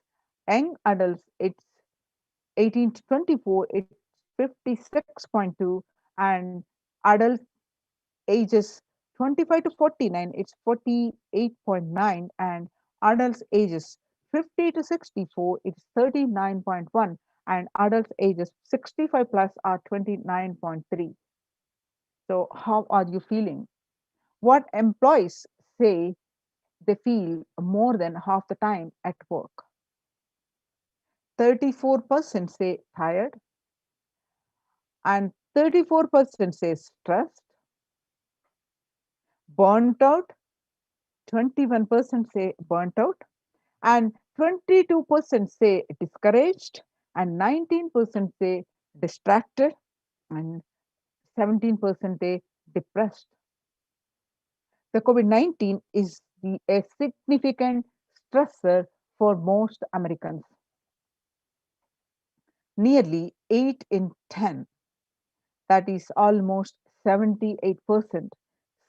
young adults, it's 18 to 24, it's 56.2, and adults ages 25 to 49, it's 48.9, and adults ages 50 to 64, it's 39.1, and adults ages 65 plus are 29.3. So, how are you feeling? What employees say they feel more than half the time at work? 34% say tired, and 34% say stressed, burnt out, 21% say burnt out, and 22% say discouraged, and 19% say distracted, and 17% say depressed. The COVID-19 is a significant stressor for most Americans. Nearly 8 in 10, that is almost 78%,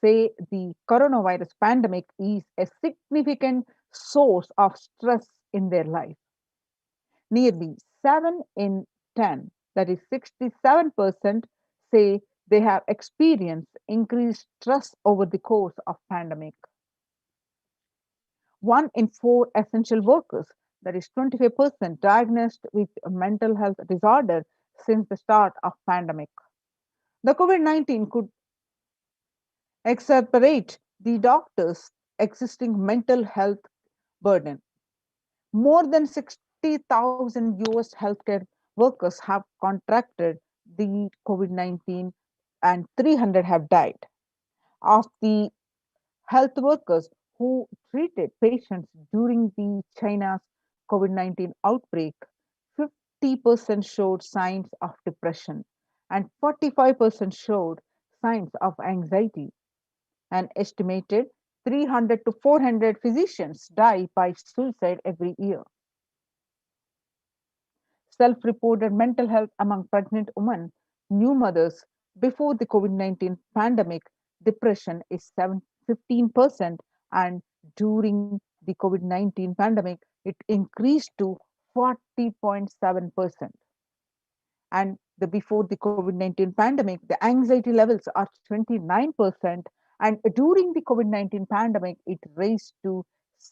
say the coronavirus pandemic is a significant source of stress in their life. Nearly 7 in 10, that is 67%, say they have experienced increased stress over the course of pandemic. 1 in 4 essential workers, that is 25%, diagnosed with a mental health disorder since the start of pandemic. The COVID-19 could exacerbate the doctors' existing mental health burden. More than 60,000 US healthcare workers have contracted the COVID-19 and 300 have died. Of the health workers who treated patients during the China's COVID-19 outbreak, 50% showed signs of depression and 45% showed signs of anxiety. An estimated 300 to 400 physicians die by suicide every year. Self-reported mental health among pregnant women, new mothers before the COVID-19 pandemic, depression is 15%, and during the COVID-19 pandemic, it increased to 40.7%. And before the COVID-19 pandemic, the anxiety levels are 29%, and during the COVID-19 pandemic, it raised to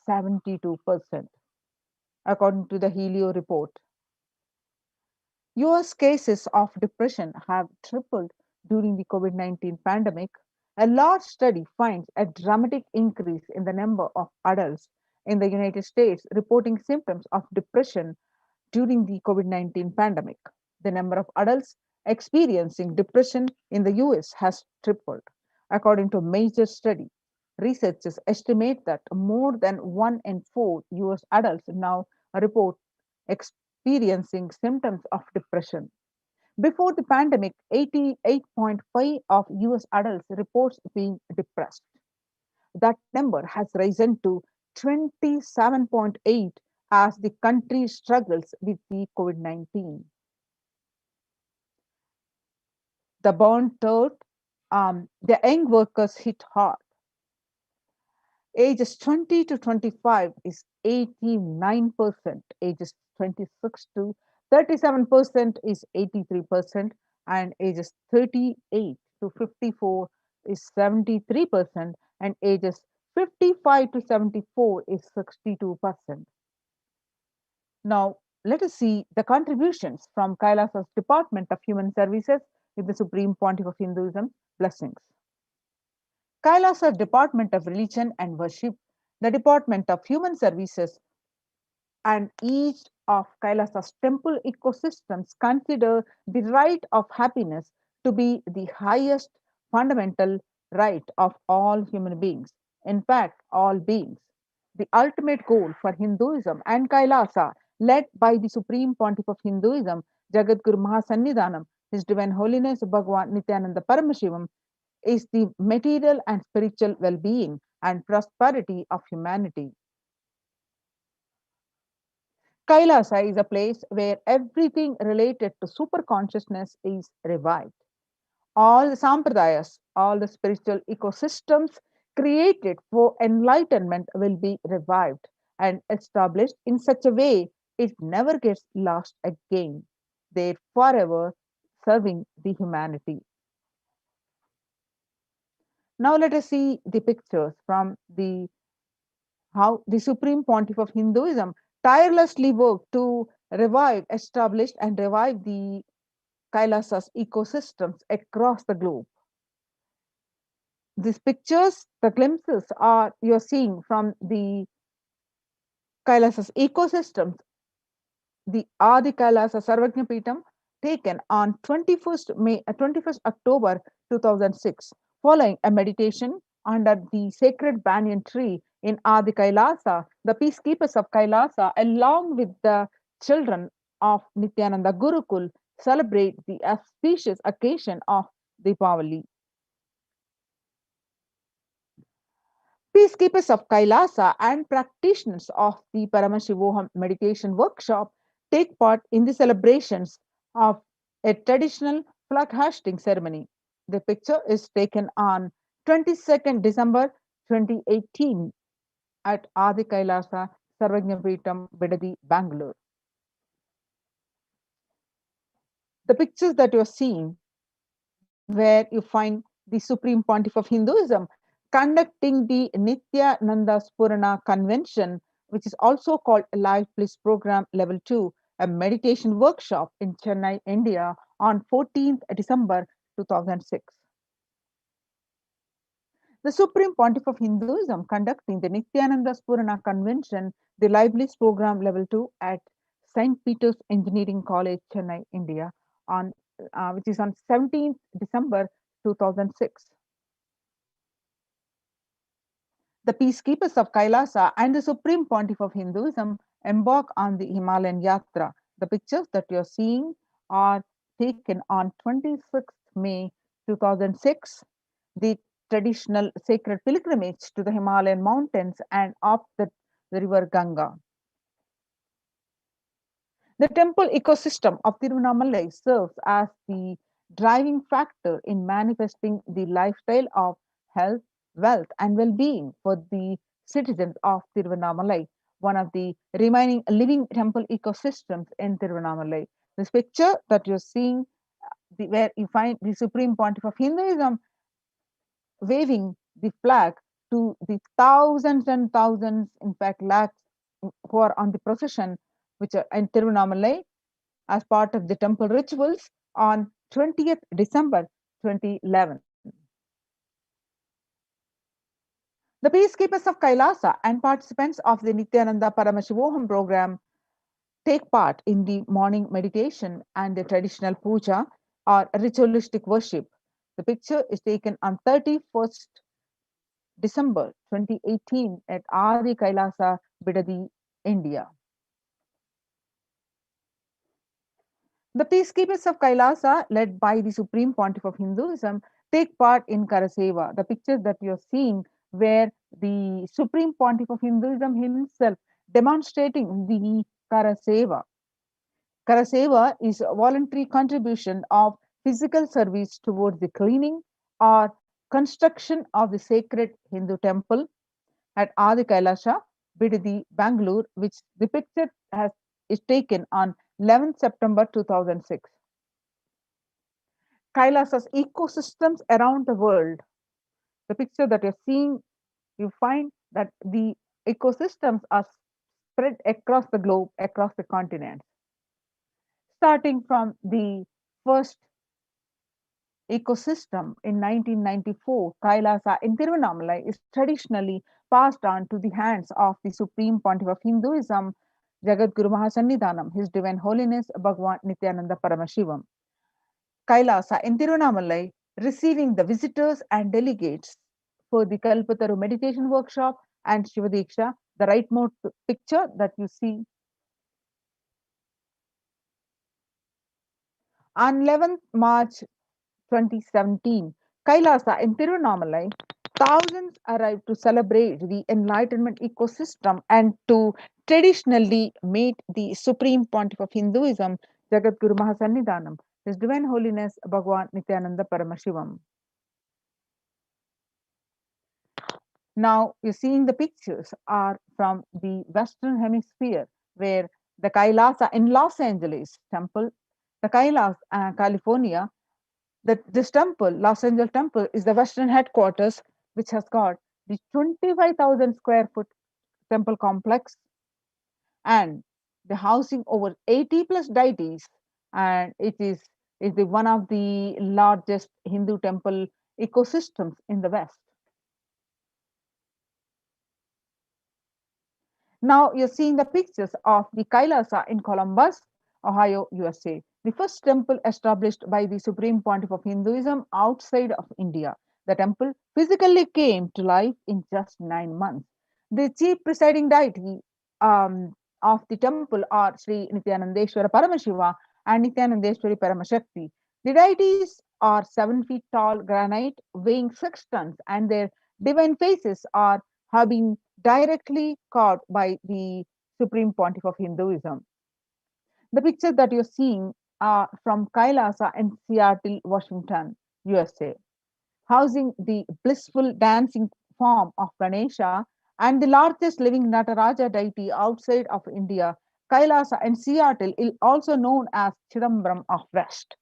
72%, according to the Helio report. US cases of depression have tripled during the COVID-19 pandemic. A large study finds a dramatic increase in the number of adults in the United States reporting symptoms of depression during the COVID-19 pandemic. The number of adults experiencing depression in the US has tripled. According to a major study, researchers estimate that more than 1 in 4 US adults now report experiencing symptoms of depression. Before the pandemic, 88.5 of US adults reports being depressed. That number has risen to 27.8 as the country struggles with the COVID-19. The burnt out, the young workers hit hard. Ages 20 to 25 is 89%, ages 26 to 37% is 83%, and ages 38 to 54 is 73%, and ages 55 to 74 is 62%. Now, let us see the contributions from Kailasa's Department of Human Services with the Supreme Pontiff of Hinduism. Blessings. Kailasa's Department of Religion and Worship, the Department of Human Services, and each of Kailasa's temple ecosystems consider the right of happiness to be the highest fundamental right of all human beings, in fact, all beings. The ultimate goal for Hinduism and Kailasa, led by the Supreme Pontiff of Hinduism, Jagadguru Mahasannidhanam, His Divine Holiness Bhagavan Nithyananda Paramashivam, is the material and spiritual well being and prosperity of humanity. Kailasa is a place where everything related to super consciousness is revived. All the sampradayas, all the spiritual ecosystems created for enlightenment will be revived and established in such a way it never gets lost again. They're forever serving the humanity. Now let us see the pictures from the how the Supreme Pontiff of Hinduism tirelessly worked to revive, establish, and revive the Kailasa's ecosystems across the globe. These pictures, the glimpses are you're seeing from the Kailasa's ecosystems, the Adi Kailasa Sarvagnapitam, taken on 21st October 2006, following a meditation under the sacred banyan tree in Adi Kailasa. The peacekeepers of Kailasa, along with the children of Nithyananda Gurukul, celebrate the auspicious occasion of Deepavali. Peacekeepers of Kailasa and practitioners of the Paramashivoham meditation workshop take part in the celebrations of a traditional flag hoisting ceremony. The picture is taken on 22nd December 2018 at Adi Kailasa Sarvagnapitam, Bidadi, Bangalore. The pictures that you're seeing, where you find the Supreme Pontiff of Hinduism conducting the Nithyananda Purana Convention, which is also called Life Bliss Program Level 2, a meditation workshop in Chennai, India on 14th December 2006. The Supreme Pontiff of Hinduism conducting the Nithyananda Purana Convention, the Life Bliss Program Level 2 at St. Peter's Engineering College, Chennai, India, on which is on 17th December 2006. The peacekeepers of Kailasa and the Supreme Pontiff of Hinduism embark on the Himalayan Yatra. The pictures that you're seeing are taken on 26th May 2006, the traditional sacred pilgrimage to the Himalayan mountains and up the river Ganga. The temple ecosystem of Tiruvannamalai serves as the driving factor in manifesting the lifestyle of health, wealth, and well being for the citizens of Tiruvannamalai, one of the remaining living temple ecosystems in Tiruvannamalai. This picture that you're seeing, where you find the Supreme Pontiff of Hinduism waving the flag to the thousands and thousands, in fact, lakhs who are on the procession, which are in Tiruvannamalai as part of the temple rituals on 20th December 2011. The peacekeepers of Kailasa and participants of the Nithyananda Paramashivoham program take part in the morning meditation and the traditional puja or ritualistic worship. The picture is taken on 31st December 2018 at Adi Kailasa, Bidadi, India. The peacekeepers of Kailasa, led by the Supreme Pontiff of Hinduism, take part in Karaseva. The picture that you're seeing, where the Supreme Pontiff of Hinduism himself demonstrating the Karaseva. Karaseva is a voluntary contribution of physical service towards the cleaning or construction of the sacred Hindu temple at Adi Kailasa, Bidadi, Bangalore, which the picture is taken on 11th September 2006. Kailasa's ecosystems around the world. The picture that you're seeing you find that the ecosystems are spread across the globe, across the continents. Starting from the first ecosystem in 1994, Kailasa in Tiruvannamalai is traditionally passed on to the hands of the Supreme Pontiff of Hinduism, Jagadguru Mahasannidhanam, His Divine Holiness Bhagwan Nithyananda Paramashivam. Kailasa in Tiruvannamalai, receiving the visitors and delegates for the Kalpataru meditation workshop and Shivadiksha, the rightmost picture that you see. On 11th March 2017, Kailasa in Tiruvannamalai, thousands arrived to celebrate the Enlightenment ecosystem and to traditionally meet the Supreme Pontiff of Hinduism, Jagadguru Mahasannidhanam, His Divine Holiness Bhagwan Nithyananda Paramashivam. Now, you're seeing the pictures are from the Western Hemisphere, where the Kailasa in Los Angeles temple, the Kailasa, California, this temple, Los Angeles temple, is the Western headquarters, which has got the 25,000 square foot temple complex and the housing over 80 plus deities, and it is the one of the largest Hindu temple ecosystems in the West. Now you're seeing the pictures of the Kailasa in Columbus, Ohio, USA, the first temple established by the Supreme Pontiff of Hinduism outside of India. The temple physically came to life in just 9 months. The chief presiding deity of the temple are Sri Nithyanandeshwara Paramashiva and Nithyanandeshwari Paramashakti. The deities are 7 feet tall granite weighing 6 tons, and their divine faces have been directly carved by the Supreme Pontiff of Hinduism. The pictures that you're seeing are from Kailasa in Seattle, Washington, USA, housing the blissful dancing form of Ganesha and the largest living Nataraja deity outside of India. Kailasa in Seattle is also known as Chidambaram of West.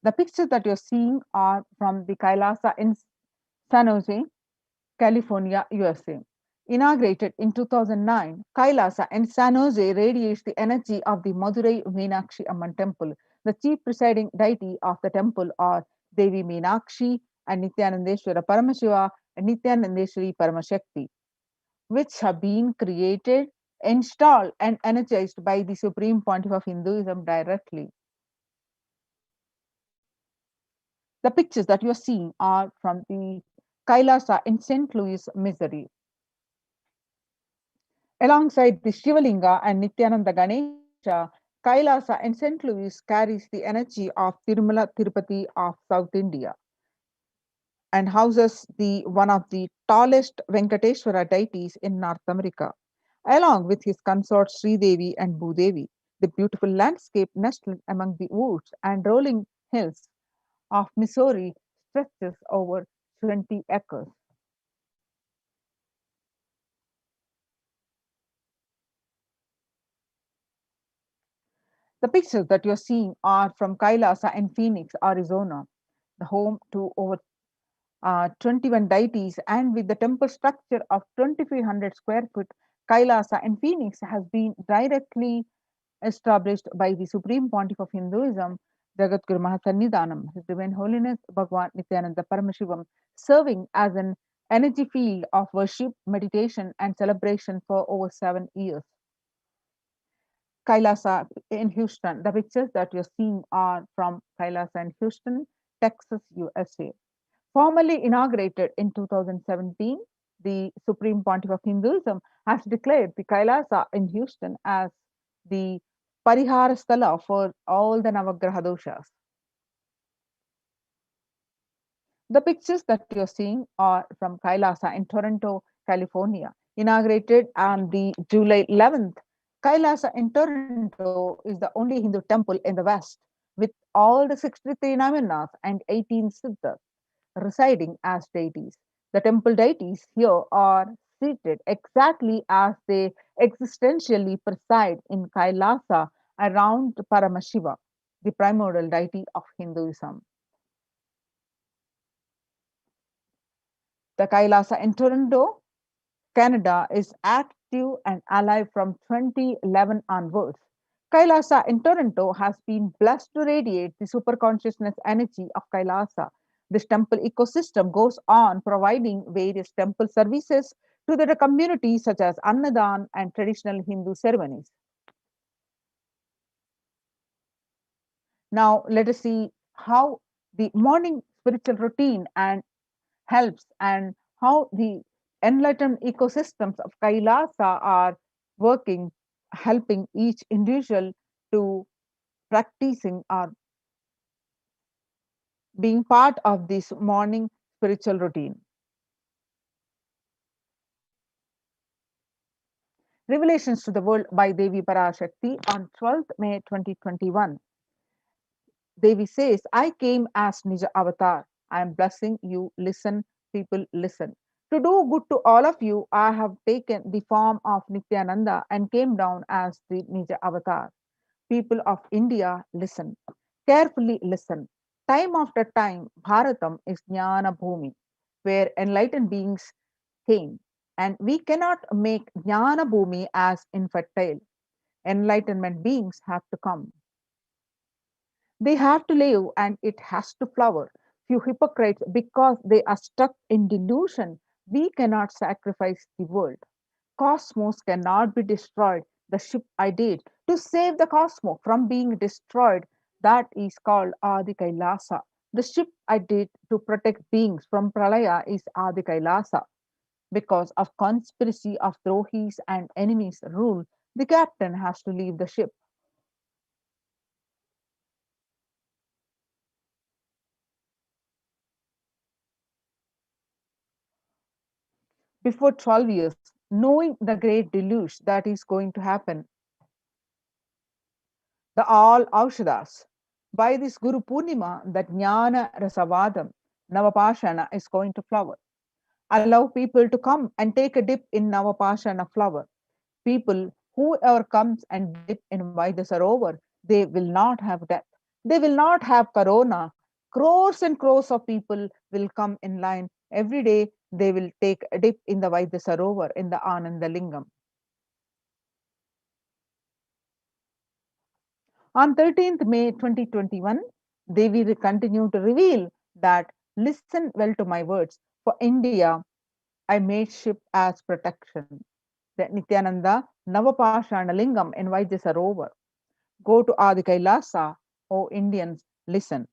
The pictures that you're seeing are from the Kailasa in San Jose, California, USA. Inaugurated in 2009, Kailasa in San Jose radiates the energy of the Madurai Meenakshi Amman temple. The chief presiding deity of the temple are Devi Meenakshi and Nithyanandeshwara Paramashiva and Nithyanandeshwari Paramashakti, which have been created, installed, and energized by the Supreme Pontiff of Hinduism directly. The pictures that you are seeing are from the Kailasa in St. Louis, Missouri. Alongside the Shivalinga and Nityananda Ganesha, Kailasa in St. Louis carries the energy of Tirumala Tirupati of South India and houses the one of the tallest Venkateshwara deities in North America, along with his consorts Sri Devi and Bhudevi. The beautiful landscape nestled among the woods and rolling hills of Missouri stretches over 20 acres. The pictures that you're seeing are from Kailasa in Phoenix, Arizona, the home to over 21 deities, and with the temple structure of 2,500 square foot, Kailasa in Phoenix has been directly established by the Supreme Pontiff of Hinduism, Jagadguru Mahasannidhanam, His Divine Holiness Bhagwan Nithyananda Paramashivam, serving as an energy field of worship, meditation, and celebration for over 7 years. Kailasa in Houston. The pictures that you're seeing are from Kailasa in Houston, Texas, USA. Formally inaugurated in 2017, the Supreme Pontiff of Hinduism has declared the Kailasa in Houston as the Parihara Sthala for all the Navagraha doshas. The pictures that you're seeing are from Kailasa in Toronto, California, inaugurated on the July 11th. Kailasa in Toronto is the only Hindu temple in the West with all the 63 Navanas and 18 Siddhas residing as deities. The temple deities here are seated exactly as they existentially preside in Kailasa around Paramashiva, the primordial deity of Hinduism. The Kailasa in Toronto, Canada is active and alive from 2011 onwards. Kailasa in Toronto has been blessed to radiate the superconsciousness energy of Kailasa. This temple ecosystem goes on providing various temple services to the communities such as Annadan and traditional Hindu ceremonies. Now, let us see how the morning spiritual routine and helps and how the enlightened ecosystems of Kailasa are working, helping each individual to practicing or being part of this morning spiritual routine. Revelations to the World by Devi Parashakti on 12th May 2021. Devi says, I came as Nija Avatar. I am blessing you. Listen, people, listen. To do good to all of you, I have taken the form of Nithyananda and came down as the Nija Avatar. People of India, listen. Carefully listen. Time after time, Bharatam is Jnana Bhumi, where enlightened beings came. And we cannot make Jnana Bhumi as infertile. Enlightenment beings have to come. They have to live and it has to flower. Few hypocrites, because they are stuck in delusion, we cannot sacrifice the world. Cosmos cannot be destroyed. The ship I did to save the cosmos from being destroyed, that is called Adi Kailasa. The ship I did to protect beings from Pralaya is Adi Kailasa. Because of conspiracy of Drohis and enemies rule, the captain has to leave the ship. Before 12 years, knowing the great deluge that is going to happen, the all Aushadas. By this Guru Purnima, that Jnana Rasavadam, Navapashana is going to flower. Allow people to come and take a dip in Navapashana flower. People, whoever comes and dip in Vaidasarovar, they will not have death. They will not have corona. Crores and crores of people will come in line. Every day they will take a dip in the Vaidasarovar in the Ananda Lingam. On 13th May 2021, Devi will continue to reveal that listen well to my words. For India, I made ship as protection. The Nithyananda Navapashana Lingam invites us over. Go to Adi Kailasa, O Indians, listen.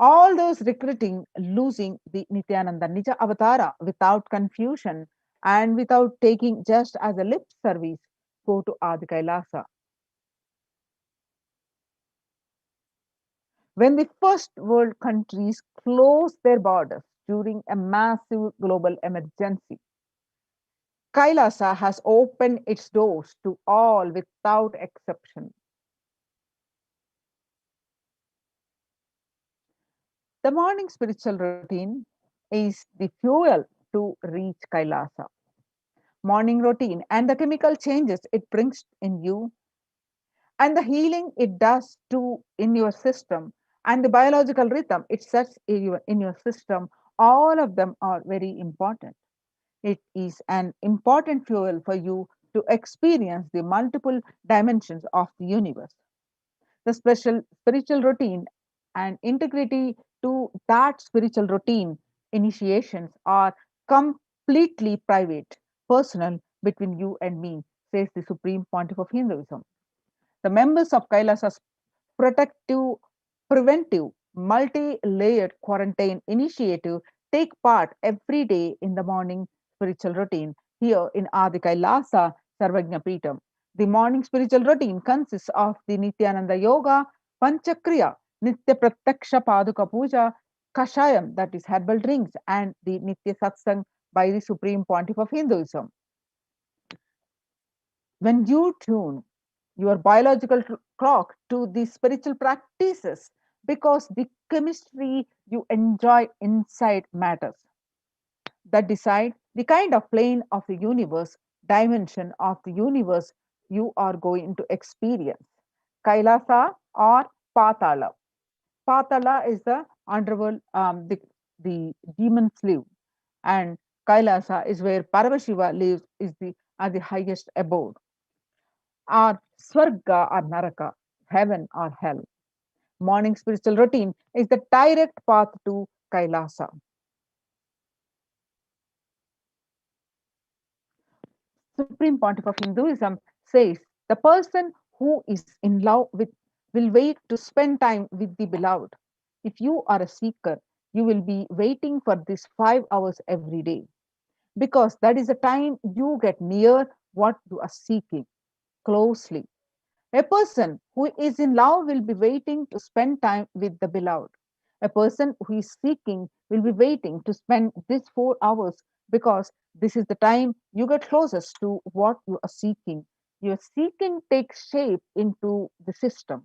All those regretting losing the Nithyananda Nija Avatara without confusion and without taking just as a lip service, go to Adi Kailasa. When the first world countries closed their borders during a massive global emergency, Kailasa has opened its doors to all without exception. The morning spiritual routine is the fuel to reach Kailasa. Morning routine and the chemical changes it brings in you, and the healing it does too in your system, and the biological rhythm it sets in your system, all of them are very important. It is an important fuel for you to experience the multiple dimensions of the universe. The special spiritual routine and integrity to that spiritual routine initiations are completely private, personal between you and me, says the Supreme Pontiff of Hinduism. The members of Kailasa's protective, preventive, multi layered quarantine initiative take part every day in the morning spiritual routine here in Adi Kailasa Sarvagna Peetam. The morning spiritual routine consists of the Nityananda Yoga, Panchakriya, Nitya Pratyaksha Paduka Puja, Kashayam, that is herbal drinks, and the Nitya Satsang by the Supreme Pontiff of Hinduism. When you tune your biological clock to the spiritual practices, because the chemistry you enjoy inside matters, that decide the kind of plane of the universe, dimension of the universe you are going to experience. Kailasa or Patala. Patala is the underworld, the demons live, and Kailasa is where Paramashiva lives, is the highest abode. Or Swarga or Naraka, heaven or hell. Morning spiritual routine is the direct path to Kailasa. Supreme Pontiff of Hinduism says the person who is in love with will wait to spend time with the beloved. If you are a seeker, you will be waiting for this 5 hours every day because that is the time you get near what you are seeking closely. A person who is in love will be waiting to spend time with the beloved. A person who is seeking will be waiting to spend these 4 hours because this is the time you get closest to what you are seeking. Your seeking takes shape into the system.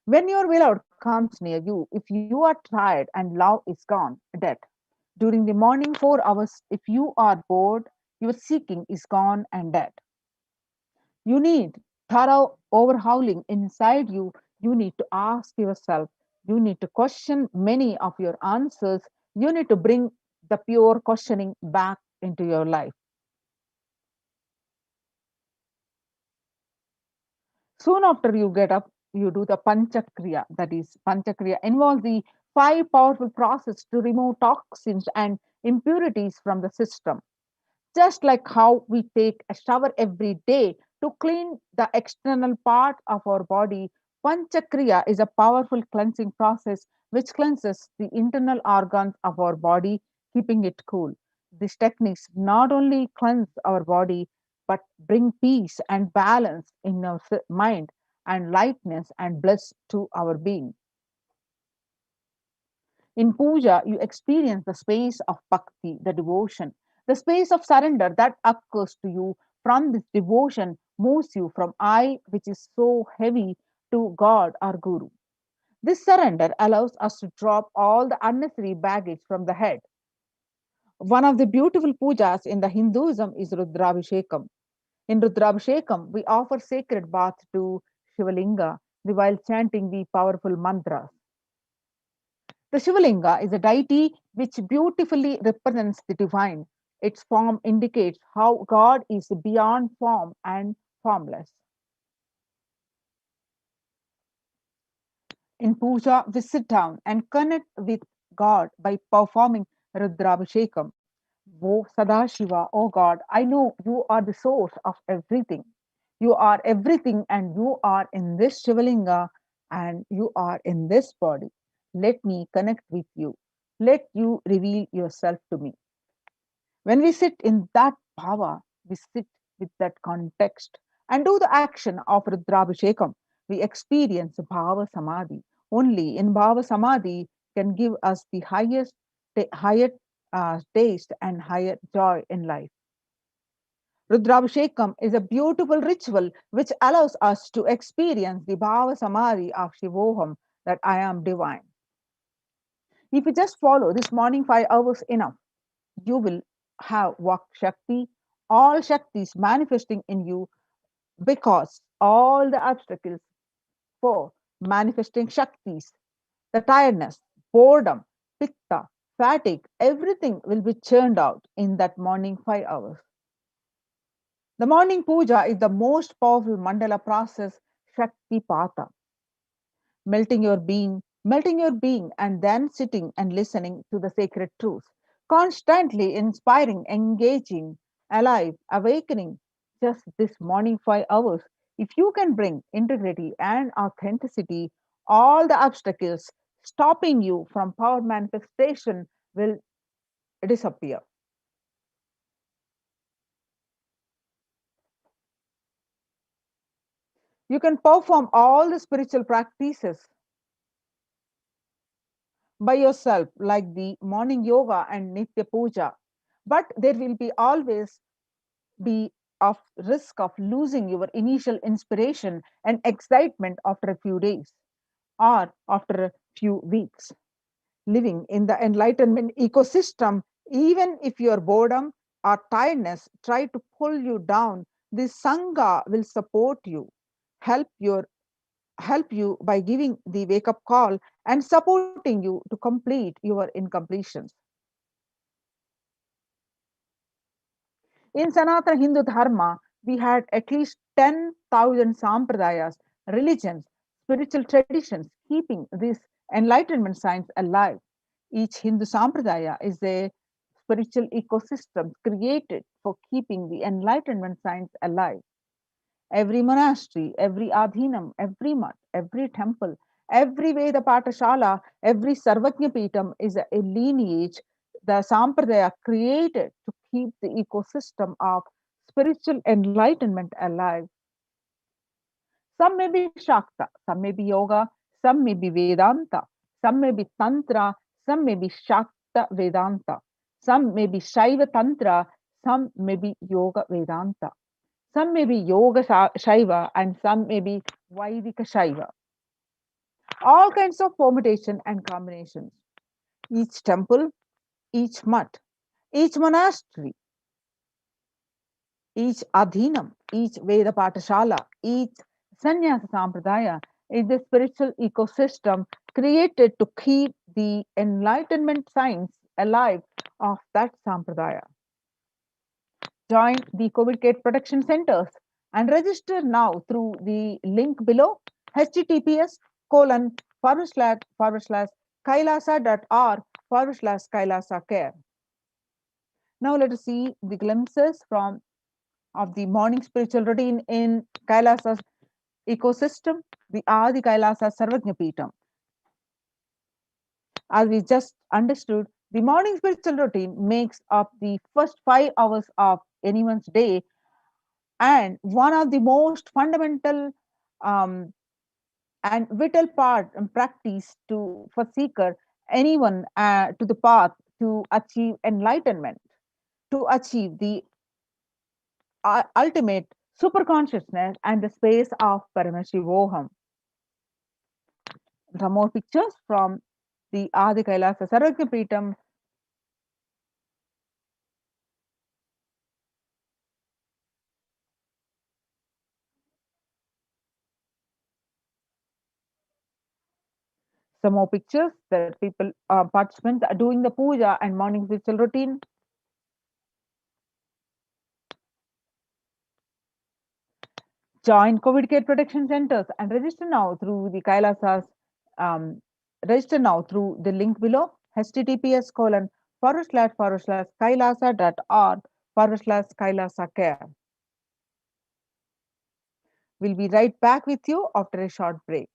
When your beloved comes near you, if you are tired and love is gone, dead. During the morning 4 hours, if you are bored, your seeking is gone and dead. You need thorough overhauling inside you. You need to ask yourself. You need to question many of your answers. You need to bring the pure questioning back into your life. Soon after you get up, you do the Panchakriya. That is, Panchakriya involves the five powerful processes to remove toxins and impurities from the system. Just like how we take a shower every day to clean the external part of our body, Panchakriya is a powerful cleansing process which cleanses the internal organs of our body, keeping it cool. These techniques not only cleanse our body but bring peace and balance in our mind and lightness and bliss to our being. In puja, you experience the space of bhakti, the devotion, the space of surrender that occurs to you from this devotion moves you from I, which is so heavy, to God or Guru. This surrender allows us to drop all the unnecessary baggage from the head. One of the beautiful pujas in the Hinduism is Rudrabhishekam. In Rudrabhishekam, we offer sacred bath to Shivalinga while chanting the powerful mantras. The Shivalinga is a deity which beautifully represents the divine. Its form indicates how God is beyond form and formless. In puja, we sit down and connect with God by performing Rudrabhishekam. O Sadashiva, O God, I know you are the source of everything. You are everything, and you are in this Shivalinga, and you are in this body. Let me connect with you. Let you reveal yourself to me. When we sit in that bhava, we sit with that context and do the action of Rudrabhishekam. We experience bhava samadhi. Only in bhava samadhi can give us the higher taste and higher joy in life. Rudrabhishekam is a beautiful ritual which allows us to experience the bhava samadhi of Shivoham, that I am divine. If you just follow this morning 5 hours enough, you will have Vak Shakti, all Shaktis manifesting in you because all the obstacles for manifesting Shaktis, the tiredness, boredom, pitta, fatigue, everything will be churned out in that morning 5 hours. The morning puja is the most powerful mandala process, Shakti Pata, melting your being, and then sitting and listening to the sacred truths, constantly inspiring, engaging, alive, awakening. Just this morning 5 hours, if you can bring integrity and authenticity, all the obstacles stopping you from power manifestation will disappear. You can perform all the spiritual practices by yourself, like the morning yoga and Nitya Puja. But there will be always be of risk of losing your initial inspiration and excitement after a few days or after a few weeks. Living in the enlightenment ecosystem, even if your boredom or tiredness try to pull you down, this Sangha will support you, help your help you by giving the wake up call and supporting you to complete your incompletions. In Sanatana Hindu Dharma, we had at least 10,000 sampradayas, religions, spiritual traditions keeping this enlightenment science alive. Each Hindu sampradaya is a spiritual ecosystem created for keeping the enlightenment science alive. Every monastery, every adhinam, every mutt, every temple, every Veda Patashala, every Sarvajna Peetam is a lineage the Sampradaya created to keep the ecosystem of spiritual enlightenment alive. Some may be Shakta, some may be Yoga, some may be Vedanta, some may be Tantra, some may be Shakta Vedanta, some may be Shaiva Tantra, some may be Yoga Vedanta. Some may be Yoga Shaiva and some may be Vaidika Shaiva. All kinds of permutation and combinations. Each temple, each mutt, each monastery, each adhinam, each Veda Patashala, each Sannyasa Sampradaya is the spiritual ecosystem created to keep the enlightenment science alive of that Sampradaya. Join the COVID Care Protection Centers and register now through the link below https colon // kailasa.org / kailasa care. Now let us see the glimpses from of the morning spiritual routine in Kailasa's ecosystem, the Adi Kailasa Sarvajna Peetam. As we just understood, the morning spiritual routine makes up the first 5 hours of anyone's day and one of the most fundamental um, and vital part and practice to for seeker anyone to the path to achieve enlightenment, to achieve the ultimate super consciousness and the space of Paramashivoham. Some more pictures from the Adi Kailasa Sarvajna Peetam. Some more pictures that people participants are doing the puja and morning spiritual routine. Join COVID Care Protection Centers and register now through the Kailasas. Register now through the link below https colon / kailasa.org / kailasa care. We'll be right back with you after a short break.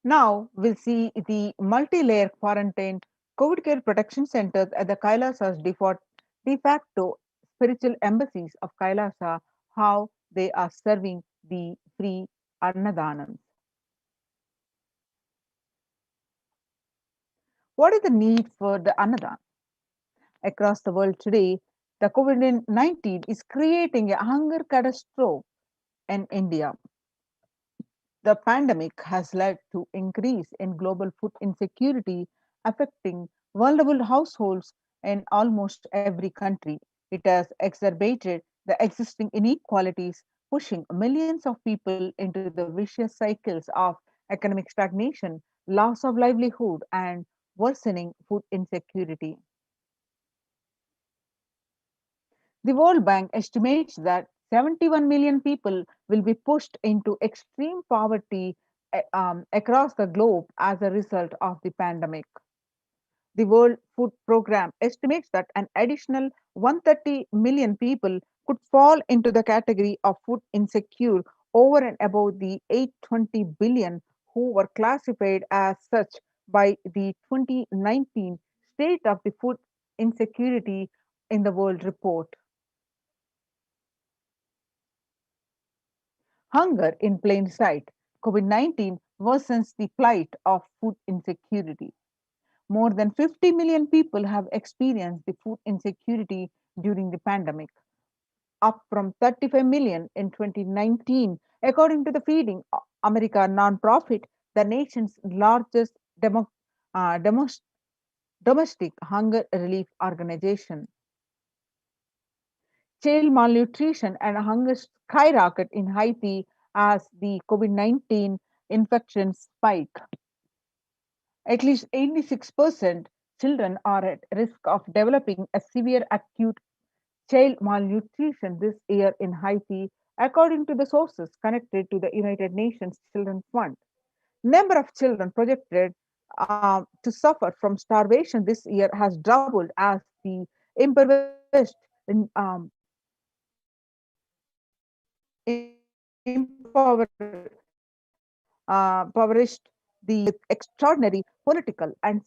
Now we'll see the multi-layer quarantine COVID care protection centers at the Kailasa's de facto spiritual embassies of Kailasa, how they are serving the free Annadanams. What is the need for the Annadan? Across the world today, the COVID-19 is creating a hunger catastrophe in India. The pandemic has led to increase in global food insecurity affecting vulnerable households in almost every country. It has exacerbated the existing inequalities, pushing millions of people into the vicious cycles of economic stagnation, loss of livelihood, and worsening food insecurity. The World Bank estimates that 71 million people will be pushed into extreme poverty across the globe as a result of the pandemic. The World Food Programme estimates that an additional 130 million people could fall into the category of food insecure over and above the 820 billion who were classified as such by the 2019 State of the Food Insecurity in the World report. Hunger in plain sight. COVID 19 worsens the plight of food insecurity. More than 50 million people have experienced the food insecurity during the pandemic, up from 35 million in 2019, according to the Feeding America nonprofit, the nation's largest uh, demos- domestic hunger relief organization. Child malnutrition and hunger skyrocket in Haiti as the COVID 19 infections spike. At least 86% children are at risk of developing a severe acute child malnutrition this year in Haiti, according to the sources connected to the United Nations Children's Fund. Number of children projected to suffer from starvation this year has doubled as the impoverished impoverished the extraordinary political and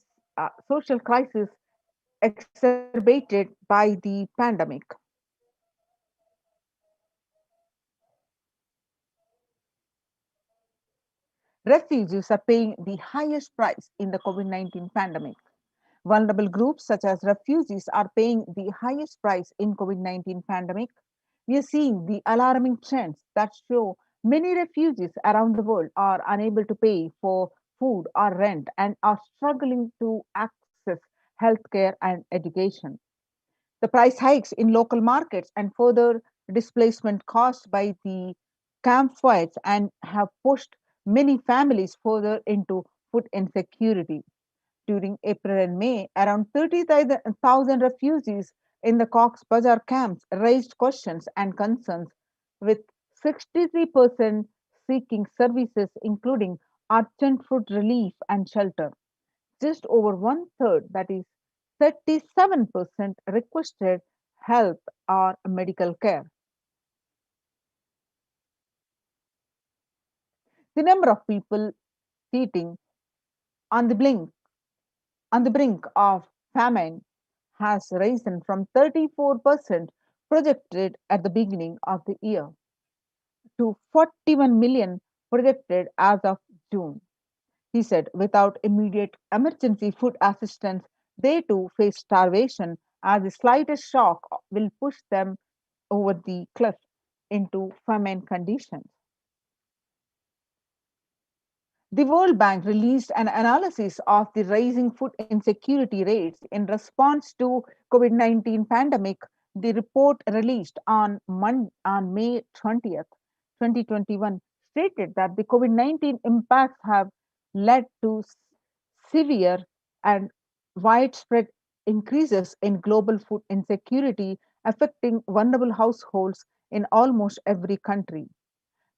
social crisis exacerbated by the pandemic. Refugees are paying the highest price in the COVID 19 pandemic. Vulnerable groups such as refugees are paying the highest price in COVID-19 pandemic. We are seeing the alarming trends that show many refugees around the world are unable to pay for food or rent and are struggling to access healthcare and education. The price hikes in local markets and further displacement caused by the campfires and have pushed many families further into food insecurity. During April and May, around 30,000 refugees in the Cox's Bazar camps raised questions and concerns, with 63% seeking services including urgent food relief and shelter. Just over one third, that is 37%, requested health or medical care. The number of people sitting on the blink on the brink of famine has risen from 34% projected at the beginning of the year to 41 million projected as of June. He said without immediate emergency food assistance, they too face starvation as the slightest shock will push them over the cliff into famine conditions. The World Bank released an analysis of the rising food insecurity rates in response to COVID-19 pandemic. The report released on May 20th, 2021 stated that the COVID-19 impacts have led to severe and widespread increases in global food insecurity affecting vulnerable households in almost every country,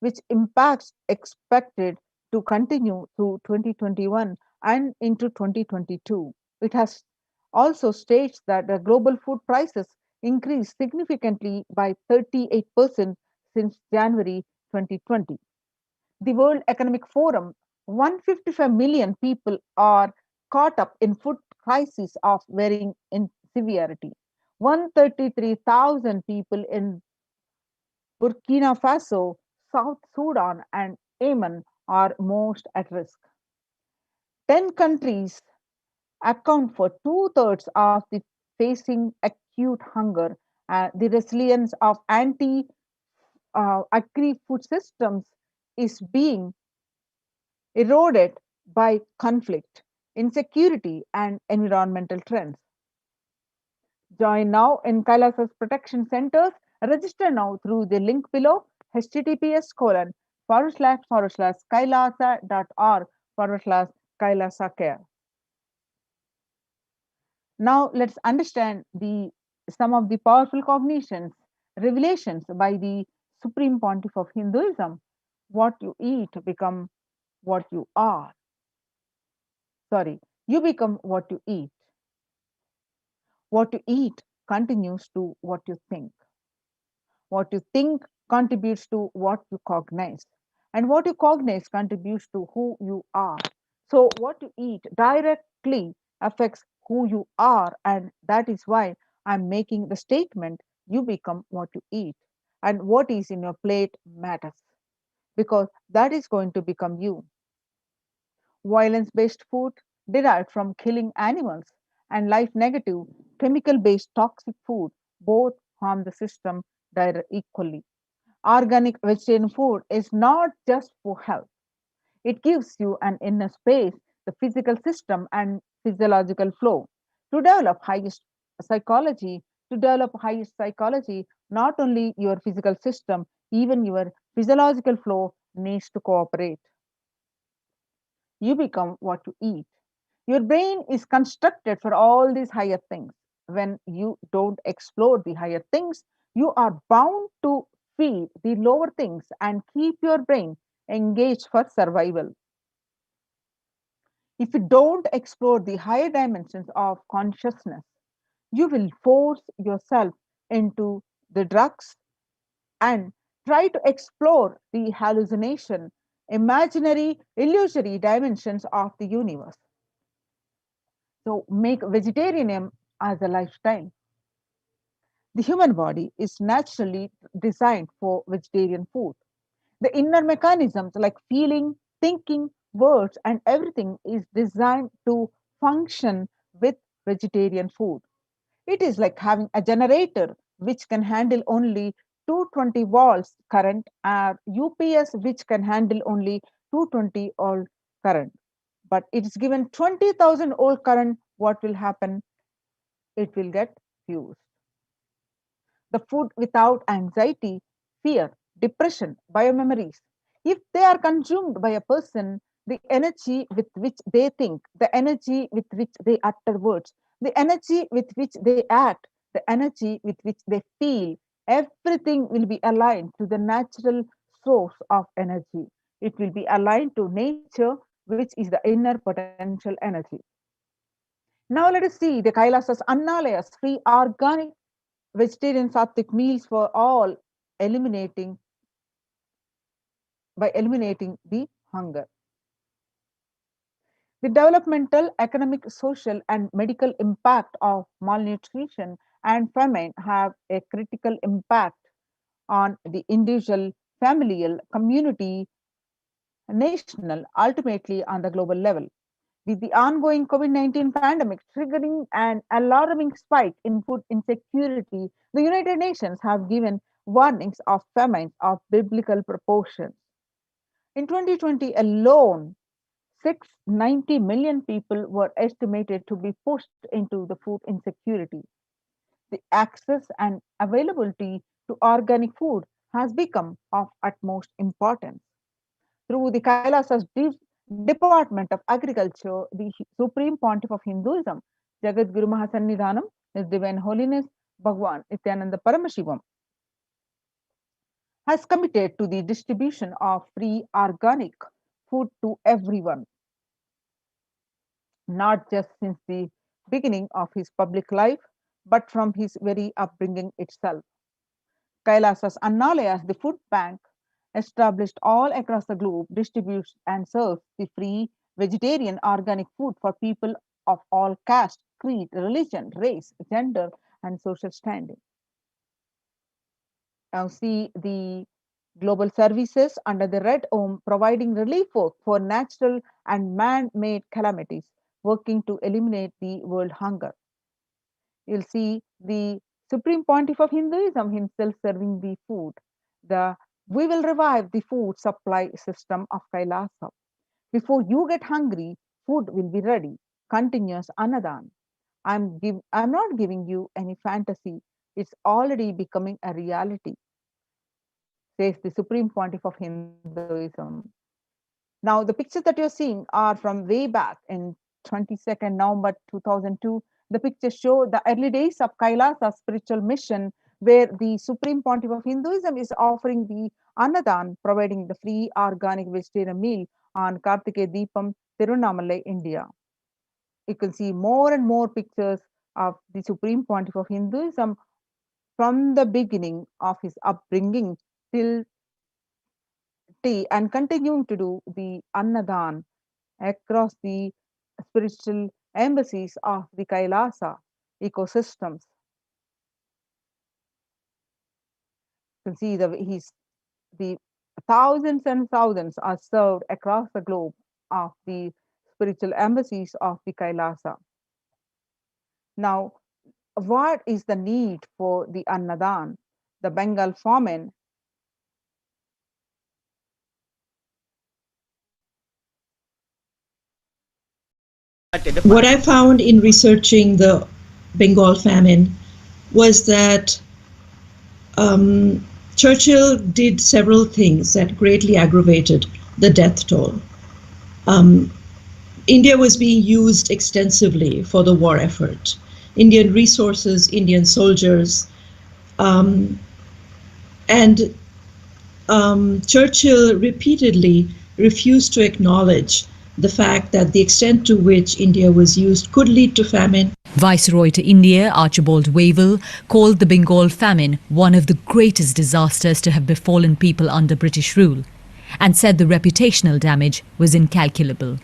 which impacts expected to continue through 2021 and into 2022. It has also states that the global food prices increased significantly by 38% since January 2020. The World Economic Forum, 155 million people are caught up in food crises of varying in severity. 133,000 people in Burkina Faso, South Sudan, and Yemen are most at risk. 10 countries account for two-thirds of the facing acute hunger. The resilience of agri food systems is being eroded by conflict, insecurity, and environmental trends. Join now in Kailasa's protection centers. Register now through the link below https colon / kailasa.org / Kailasa care. Now let's understand the some of the powerful cognitions, revelations by the Supreme Pontiff of Hinduism. What you eat become what you are. Sorry, you become what you eat. What you eat continues to what you think. What you think contributes to what you cognize. And what you cognize contributes to who you are. So, what you eat directly affects who you are. And that is why I'm making the statement you become what you eat. And what is in your plate matters because that is going to become you. Violence based food derived from killing animals and life negative chemical based toxic food both harm the system equally. Organic vegetarian food is not just for health, it gives you an inner space, the physical system, and physiological flow. To develop highest psychology, to develop highest psychology, not only your physical system, even your physiological flow needs to cooperate. You become what you eat. Your brain is constructed for all these higher things. When you don't explore the higher things, you are bound to feed the lower things and keep your brain engaged for survival. If you don't explore the higher dimensions of consciousness, you will force yourself into the drugs and try to explore the hallucination, imaginary, illusory dimensions of the universe. So make vegetarianism as a lifestyle. The human body is naturally designed for vegetarian food. The inner mechanisms like feeling, thinking, words, and everything is designed to function with vegetarian food. It is like having a generator which can handle only 220 volts current or UPS which can handle only 220 volt current. But it is given 20,000 volt current, what will happen? It will get fused. The food without anxiety, fear, depression, biomemories. If they are consumed by a person, the energy with which they think, the energy with which they utter words, the energy with which they act, the energy with which they feel, everything will be aligned to the natural source of energy. It will be aligned to nature, which is the inner potential energy. Now let us see the Kailasas Annalayas, free organic vegetarian sattvic meals for all, eliminating by eliminating the hunger. The developmental, economic, social, and medical impact of malnutrition and famine have a critical impact on the individual, familial, community, national, ultimately on the global level. With the ongoing COVID-19 pandemic triggering an alarming spike in food insecurity, the United Nations have given warnings of famines of biblical proportions. In 2020 alone, 690 million people were estimated to be pushed into the food insecurity. The access and availability to organic food has become of utmost importance. Through the Kailasa's Department of Agriculture, the Supreme Pontiff of Hinduism, Jagat Guru Mahasannidhanam, His Divine Holiness Bhagwan Nithyananda Paramashivam, has committed to the distribution of free organic food to everyone, not just since the beginning of his public life, but from his very upbringing itself. Kailasas Annalayas, the food bank, established all across the globe, distributes and serves the free vegetarian organic food for people of all caste, creed, religion, race, gender, and social standing. Now, see the global services under the Red Home providing relief work for natural and man made calamities, working to eliminate the world hunger. You'll see the Supreme Pontiff of Hinduism himself serving the food. The We will revive the food supply system of Kailasa. Before you get hungry, food will be ready. Continuous Anadan. I'm not giving you any fantasy. It's already becoming a reality, says the Supreme Pontiff of Hinduism. Now, the pictures that you're seeing are from way back in 22nd November 2002. The pictures show the early days of Kailasa spiritual mission, where the Supreme Pontiff of Hinduism is offering the Annadan, providing the free organic vegetarian meal on Kartike Deepam, Tirunamalai, India. You can see more and more pictures of the Supreme Pontiff of Hinduism from the beginning of his upbringing till tea and continuing to do the Annadan across the spiritual embassies of the Kailasa ecosystems. You can see the thousands and thousands are served across the globe of the spiritual embassies of the Kailasa. Now, what is the need for the Annadan? The Bengal famine. What I found in researching the Bengal famine was that Churchill did several things that greatly aggravated the death toll. India was being used extensively for the war effort. Indian resources, Indian soldiers, and Churchill repeatedly refused to acknowledge the fact that the extent to which India was used could lead to famine. Viceroy to India, Archibald Wavell, called the Bengal famine one of the greatest disasters to have befallen people under British rule, and said the reputational damage was incalculable.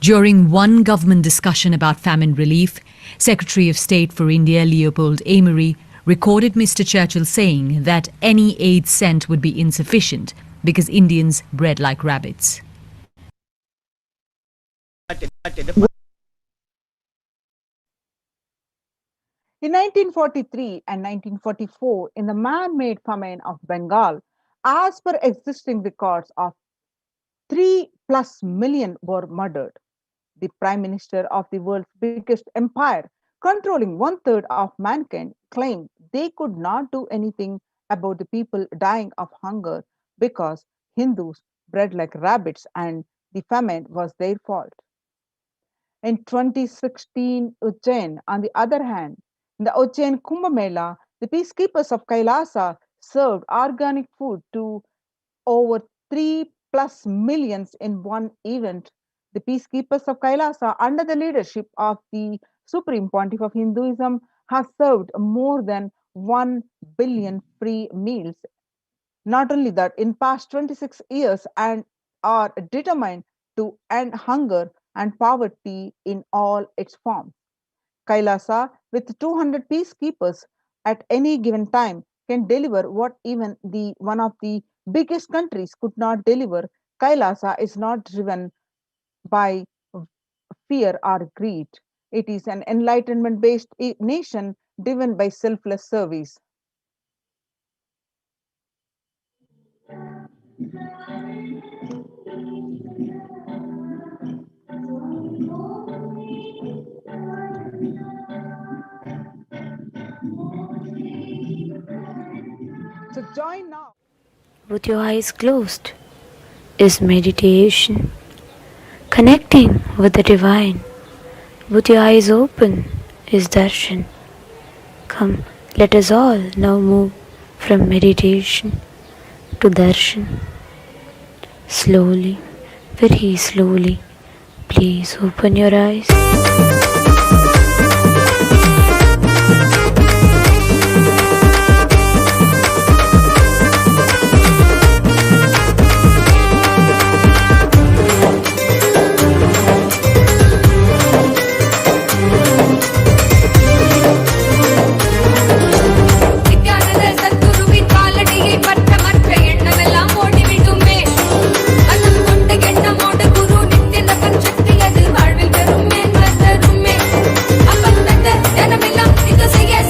During one government discussion about famine relief, Secretary of State for India Leopold Amery recorded Mr. Churchill saying that any aid sent would be insufficient because Indians bred like rabbits. In 1943 and 1944, in the man-made famine of Bengal, as per existing records, of 3+ million were murdered. The Prime Minister of the world's biggest empire, controlling 1/3 of mankind, claimed they could not do anything about the people dying of hunger because Hindus bred like rabbits and the famine was their fault. In 2016 Ujjain, on the other hand, in the Ujjain Kumbh Mela, the peacekeepers of Kailasa served organic food to over 3+ millions in one event. The peacekeepers of Kailasa, under the leadership of the Supreme Pontiff of Hinduism, have served more than 1 billion free meals. Not only that, in past 26 years and are determined to end hunger and poverty in all its forms. Kailasa, with 200 peacekeepers at any given time, can deliver what even one of the biggest countries could not deliver. Kailasa is not driven by fear or greed. It is an enlightenment-based nation driven by selfless service. So join now. With your eyes closed is meditation, connecting with the divine. With your eyes open is darshan. Come, let us all now move from meditation to darshan. Slowly, very slowly, please open your eyes. Say yes.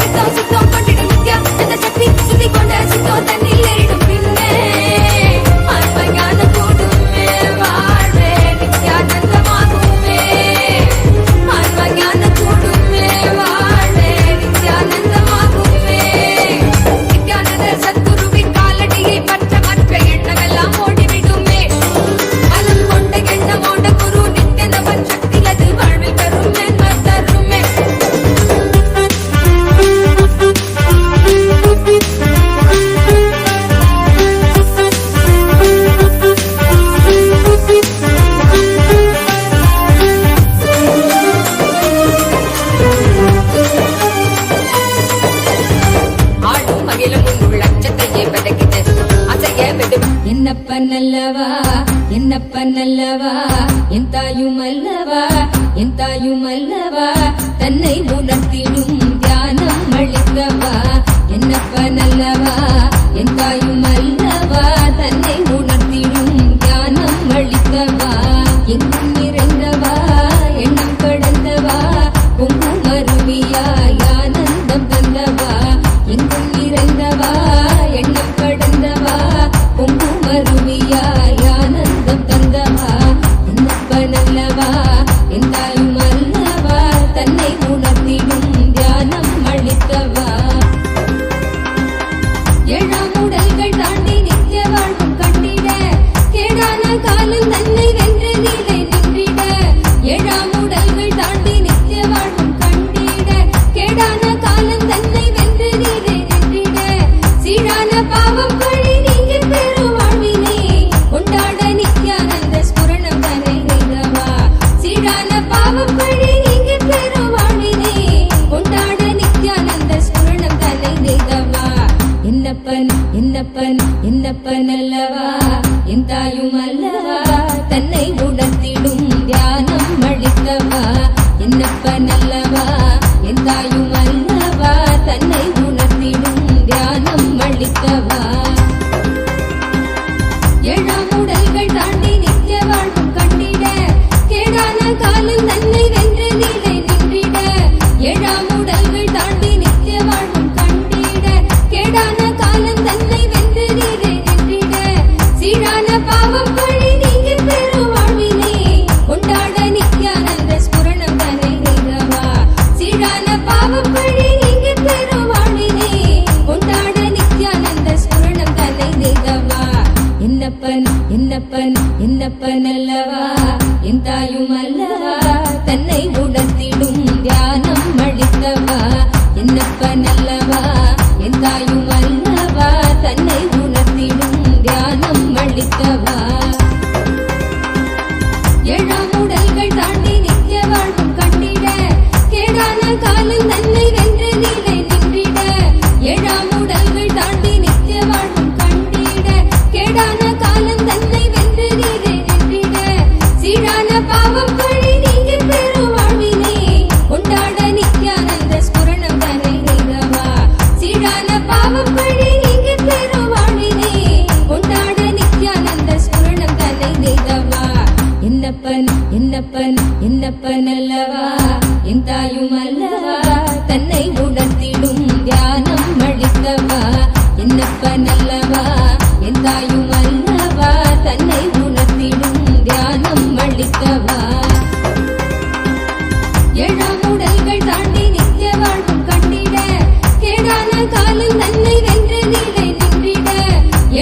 என்னப்பனல்லவா என்னப்பனல்லவா என் தாயுமல்லவா என் தாயுமல்லவா தன்னை உணர்த்திடும் தியானம் அளிக்கவா என்னப்பனல்லவா என் தாயுமல்லவா தன்னை உணர்த்திடும் தியானம் அளிக்கவா எங்கும் நிறைந்தவா எண்ணம் கடந்தவா பொங்கும் அருவியாய் ஆனந்தம் தந்தவா எங்கும் நிறைந்தவா எண்ணம் கடந்தவா பொங்கும் அருவியாய் ஆனந்தம் தந்தவா என்னப்பனல்லவா என் தாயும் அல்லவா தன்னை உணர்த்திடும் தியானம் அளித்தவா ஏழாம் உடல்கள் தாண்டி நித்திய வாழ்வும் கண்டிட கேடான காலம் தன்னை வென்று நீலை நின்றிட ஏழாம் உடல்கள் தாண்டி நித்திய வாழ்வும் கண்டிட கேடான காலம் தன்னை வென்று நீலை நின்றிட சீரான பாவம் பழி நீங்கி பெறும் வாழ்வினை கொண்டாட நித்யானந்த ஸ்புரணம் தன்னை நெய்தவா சீரான பாவம் பழி நீங்கி பெறும் வாழ்வினை கொண்டாட நித்யானந்த ஸ்புரணம் தன்னை நெய்தவா என்னப்பன் என்னப்பன் என்னப்பன் அல்லவா என் தாயும் அல்லவா தன்னை உணர்த்திடும் தியானம் அளித்தவா என்னப்பன் அல்லவா என் தாயும் அல்லவா தன்னை உணர்த்திடும் தியானம் அளித்தவா ஏழாம் உடல்கள் தாண்டி நித்திய வாழ்வும் கண்டிட கேடான காலம் தன்னை வென்று நீலை நின்றிட ஏழாம் உடல்கள் தாண்டி நித்திய வாழ்வும் கண்டிட கேடான காலம் தன்னை வென்று நீலை நின்றிட சீரான பாவம் பழி நீங்கி பெறும் வாழ்வினை கொண்டாட நித்யானந்த ஸ்புரணம் தன்னை நெய்தவா சீரான பாவம் பழி நீங்கி பெறும் வாழ்வினை கொண்டாட நித்யானந்த ஸ்புரணம் தன்னை நெய்தவா என்னப்பன் என்னப்பன் என்னப்பன் அல்லவா என் தாயும் அல்லவா தன்னை உணர்த்திடும் தியானம் அளித்தவா என்னப்பன் அல்லவா என் தாயும் அல்லவா தன்னை உணர்த்திடும் தியானம் அளித்தவா ஏழாம் உடல்கள் தாண்டி நித்திய வாழ்வும் கண்டிட கேடான காலம் தன்னை வென்று நீலை நின்றிட ஏழாம் உடல்கள் தாண்டி நித்திய வாழ்வும் கண்டிட கேடான காலம் தன்னை வென்று நீலை நின்றிட சீரான பாவம் பழி நீங்கி பெறும் வாழ்வினை கொண்டாட நித்யானந்த ஸ்புரணம் தன்னை நெய்தவா சீரான பாவம் பழி நீங்கி பெறும் வாழ்வினை கொண்டாட நித்யானந்த ஸ்புரணம் தன்னை நெய்தவா என்னப்பன் என்னப்பன் என்னப்பன் அல்லவா என் தாயும் அல்லவா தன்னை உணர்த்திடும் தியானம் அளித்தவா என்னப்பன் அல்லவா என் தாயும் அல்லவா தன்னை உணர்த்திடும் தியானம் அளித்தவா ஏழாம் உடல்கள் தாண்டி நித்திய வாழ்வும் கண்டிட கேடான காலம் தன்னை வென்று நீலை நின்றிட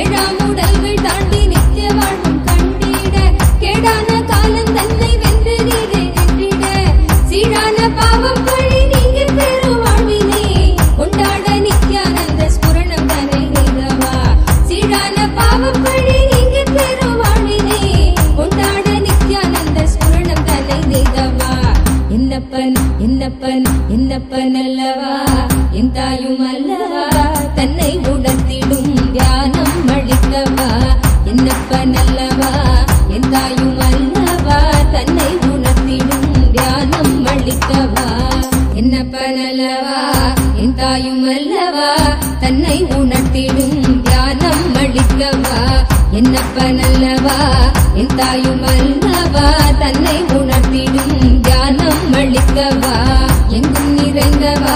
ஏழாம் உடல்கள் தாண்டி நித்திய வாழ்வும் கண்டிட கேடான காலம் தன்னை வென்று நீலை நின்றிட சீரான பாவம் பழி நீங்கி பெறும் வாழ்வினை கொண்டாட நித்யானந்த ஸ்புரணம் தன்னை நெய்தவா சீரான பாவம் பழி நீங்கி பெறும் வாழ்வினை கொண்டாட நித்யானந்த ஸ்புரணம் தன்னை நெய்தவா என்னப்பன் என்னப்பன் என்னப்பன் அல்லவா என் தாயும் அல்லவா தன்னை உணர்த்திடும் தியானம் அளித்தவா என்னப்பன் அல்லவா என் தாயும் அல்லவா தன்னை உணர்த்திடும் தியானம் அளித்தவா என்னப்பன் அல்லவா என் தாயும் அல்லவா தன்னை உணர்த்திடும் தியானம் அளிக்கவா என்னப்பன் அல்லவா என் தாயும் அல்லவா தன்னை உணர்த்திடும் தியானம் அளிக்கவா எங்கும் நிறைந்தவா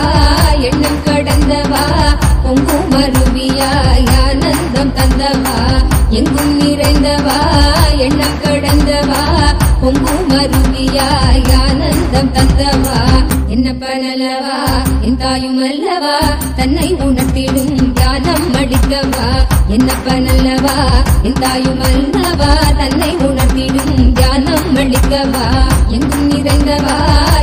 எண்ணம் கடந்தவா பொங்கும் அருவியாய் ஆனந்தம் தந்தவா எங்கும் நிறைந்தவா எண்ணம் கடந்தவா பொங்கும் அருவியாய் ஆனந்தம் தந்தவா என்னப்பன் அல்லவா என் தாயும் அல்லவா தன்னை உணர்த்திடும் தியானம் அளிக்கவா என்னப்பன் அல்லவா என் தாயும் அல்லவா தன்னை உணர்த்திடும் தியானம் அளிக்கவா எங்கும் நிறைந்தவா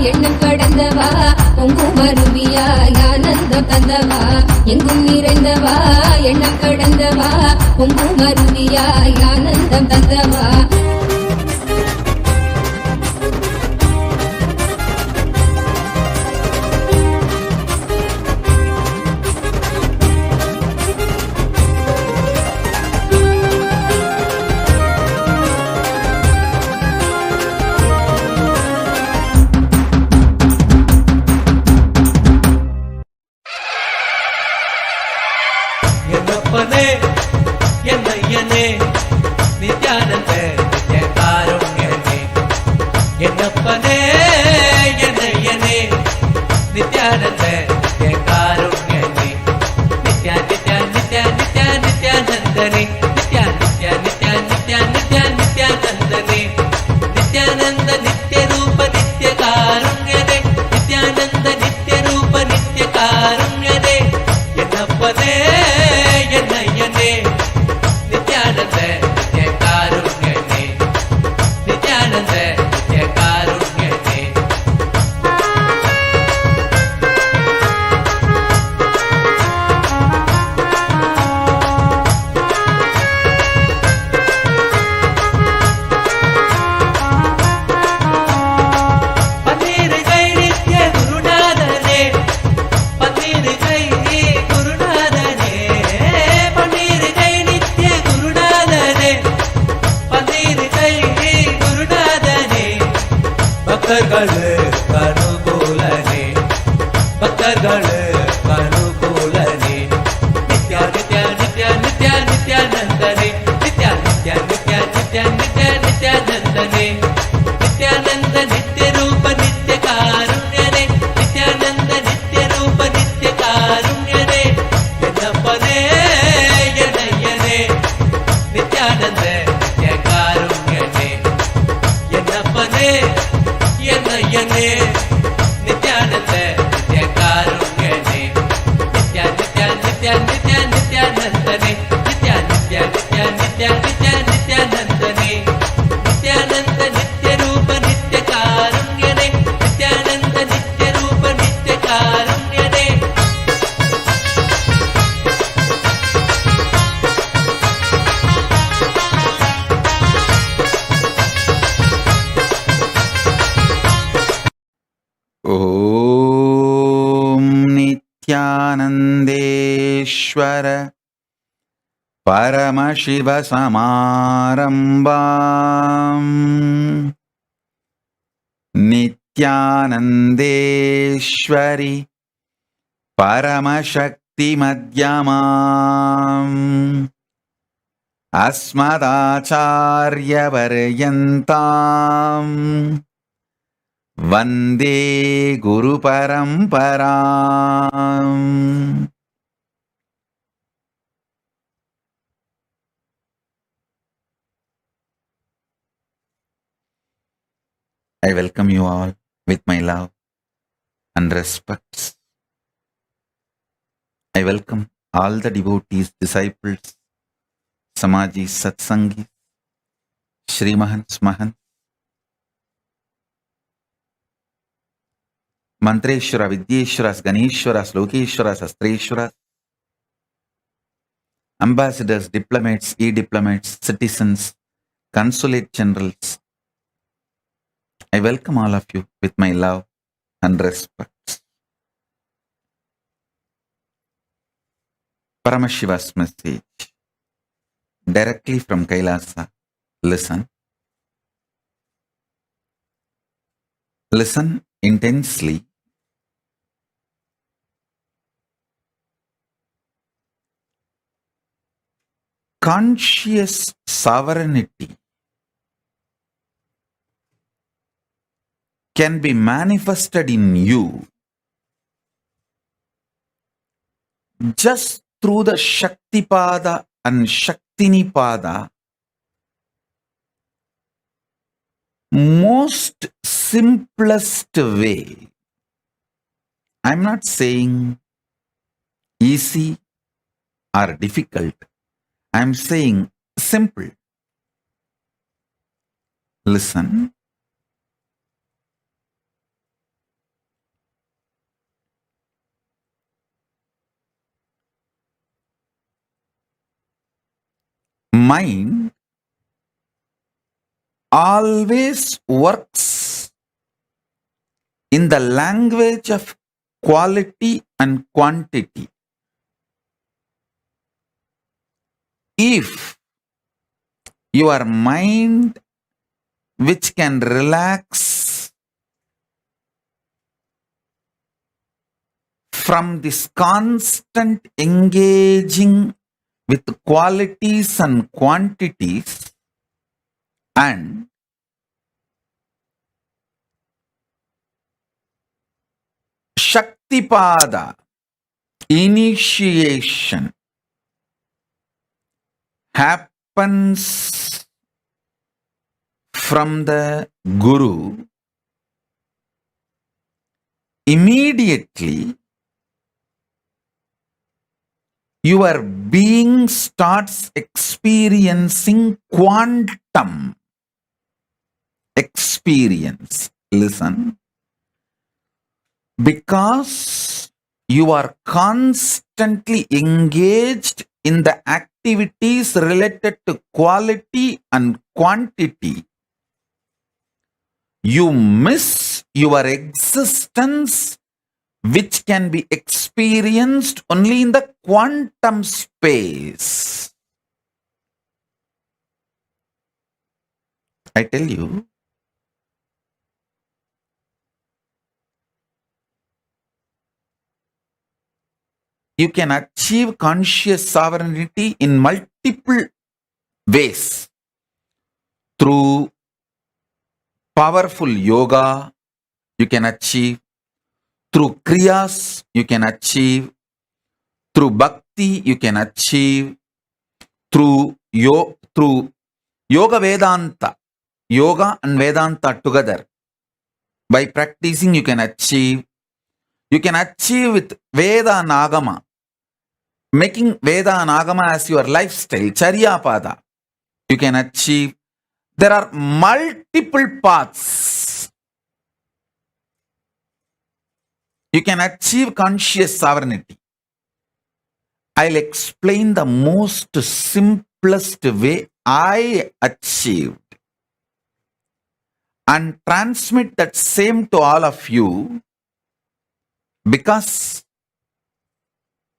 எண்ணம் கடந்தவா பொங்கும் அருவியாய் ஆனந்தம் தந்தவா எங்கும் நிறைந்தவா எண்ணம் கடந்தவா பொங்கும் அருவியாய் ஆனந்தம் தந்தவா என்னப்பனே என்னையனே நித்யானந்த நித்ய காருண்யனே என்னப்பனே என்னையனே நித்யானந்த நித்ய காருண்யனே நித்யா நித்யா நித்யா நித்யா நித்யானந்தனே நித்யா நித்யா நித்யா நித்யா நித்யா நித்யானந்தனே நித்யானந்த நித்ய ரூப நித்ய காருண்யனே நித்யானந்த நித்ய ரூப நித்ய காருண்யனே என்னப்பனே என்னையனே நித்யானந்த நித்ய காருண்யனே நித்யானந்த நித்ய காருண்யனே பன்னீர் கை நித்ய குருநாதனே பன்னீர் கை குருநாதனே பன்னீர் கை நித்ய குருநாதனே பன்னீர் கை குருநாதனே பக்தர்கள் அனுகூலனே பக்தர்கள் அனுகூலனே நித்யா நித்யா நித்யா நித்யா நித்யானந்தனே நித்யா நித்யா நித்யா நித்யா நித்யா நித்யானந்தனே நித்யானந்த நித்ய ரூப நித்ய காருண்யனே நித்யானந்த நித்ய ரூப நித்ய காருண்யனே என்னப்பனே என்னையனே நித்யானந்த நித்ய காருண்யனே என்னப்பனே என்னையனே நித்யானந்த நித்ய காருண்யனே நித்யா நித்யா நித்யா நித்யா நித்யானந்தனே நித்யா நித்யா நித்யா நித்யா நித்யா நித்யானந்தனே நித்யானந்த நித்ய ரூப நித்ய காருண்யனே நித்யானந்த நித்ய ரூப நித்ய காருண்யனே ॐ नित्यानन्देश्वर परमशिवसमारम्भाम् नित्यानन्देश्वरि परमशक्तिमध्यमाम् अस्मदाचार्यपर्यन्ताम् वन्दे गुरुपरम्पराम् I welcome you all with my love and respect. I welcome all the devotees, disciples, Samajis, Satsangis, Shri Mahants, Mahants, Mantreshwara, Vidyeshwaras, Ganeshwaras, Lokeshwaras, Astreshwaras, ambassadors, diplomats, e-diplomats, citizens, consulate generals. I welcome all of you with my love and respect. Paramashiva's message directly from Kailasa. Listen. Listen intensely. Conscious sovereignty can be manifested in you just through the Shaktipada and Shaktinipada, most simplest way. I'm not saying easy or difficult. I'm saying simple. Listen. Mind always works in the language of quality and quantity. If your mind, which can relax from this constant engaging with qualities and quantities and Shaktipada, initiation, happens from the Guru, immediately your being starts experiencing quantum experience. Listen. Because you are constantly engaged in the activities related to quality and quantity, you miss your existence, which can be experienced only in the quantum space. I tell you, you can achieve conscious sovereignty in multiple ways. Through powerful yoga, you can achieve. Through kriyas, you can achieve. Through bhakti, you can achieve. Through yoga Vedanta, yoga and Vedanta together. By practicing, you can achieve. You can achieve with Veda and Agama. Making Veda and Agama as your lifestyle, Charyapada, you can achieve. There are multiple paths. You can achieve conscious sovereignty. I'll explain the most simplest way I achieved and transmit that same to all of you, because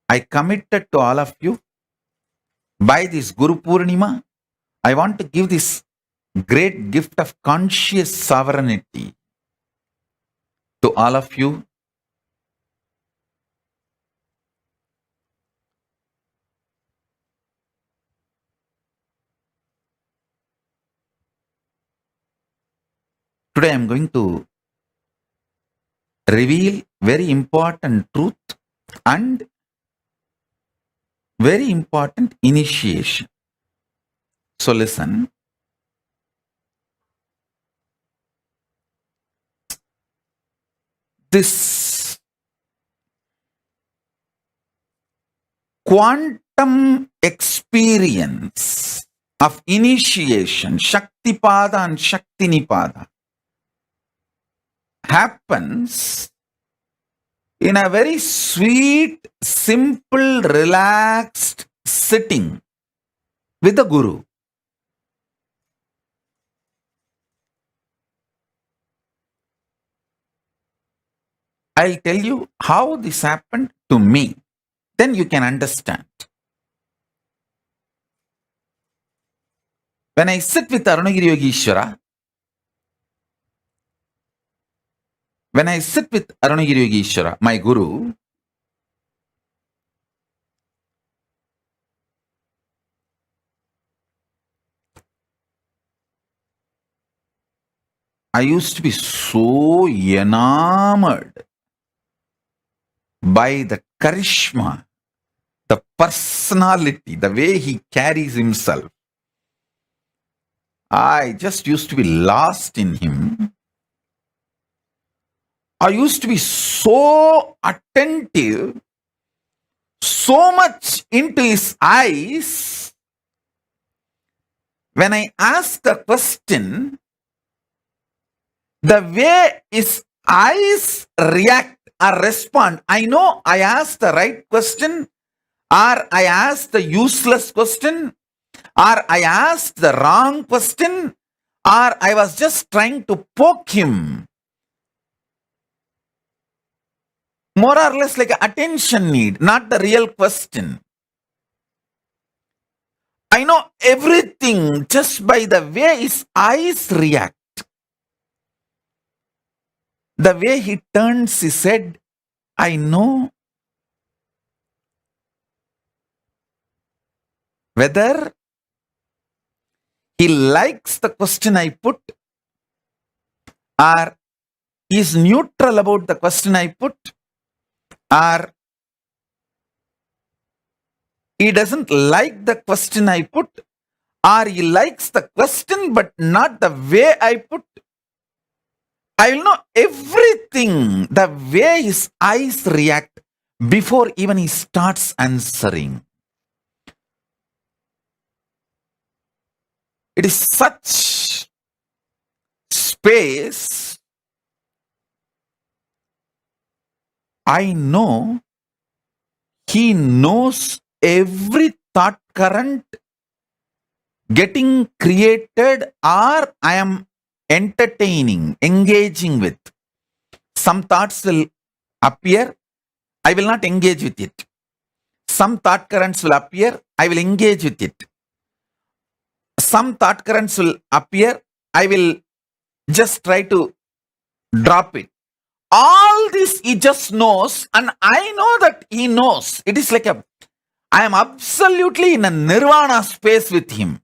I committed to all of you by this Guru Purnima. I want to give this great gift of conscious sovereignty to all of you. Today I am going to reveal very important truth and very important initiation. So listen. This quantum experience of initiation, Shaktipada and Shaktinipada, happens in a very sweet, simple, relaxed sitting with the Guru. I'll tell you how this happened to me. Then you can understand. When I sit with Arunagiri Yogeshwara, my Guru, I used to be so enamored by the charisma, the personality, the way he carries himself. I just used to be lost in him. I used to be so attentive, so much into his eyes. When I asked the question, the way his eyes react or respond, I know I asked the right question, or I asked the useless question, or I asked the wrong question, or I was just trying to poke him. More or less like an attention need, not the real question. I know everything just by the way his eyes react. The way he turns his head, I know. whether he likes the question I put or is neutral about the question I put, or he doesn't like the question I put, or he likes the question but not the way I put. I will know everything, the way his eyes react before even he starts answering. It is such space. I know he knows every thought current getting created or I am entertaining, engaging with. Some thoughts will appear, I will not engage with it. Some thought currents will appear, I will engage with it. Some thought currents will appear, I will just try to drop it. All this he just knows, and I know that he knows. It is like I am absolutely in a nirvana space with him.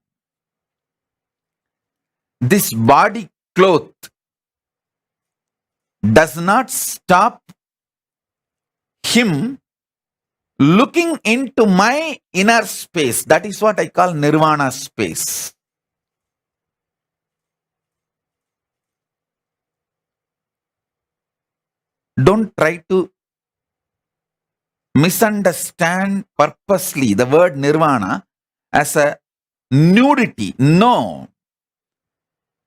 This body cloth does not stop him looking into my inner space. That is what I call nirvana space. Don't try to misunderstand purposely the word nirvana as a nudity. No.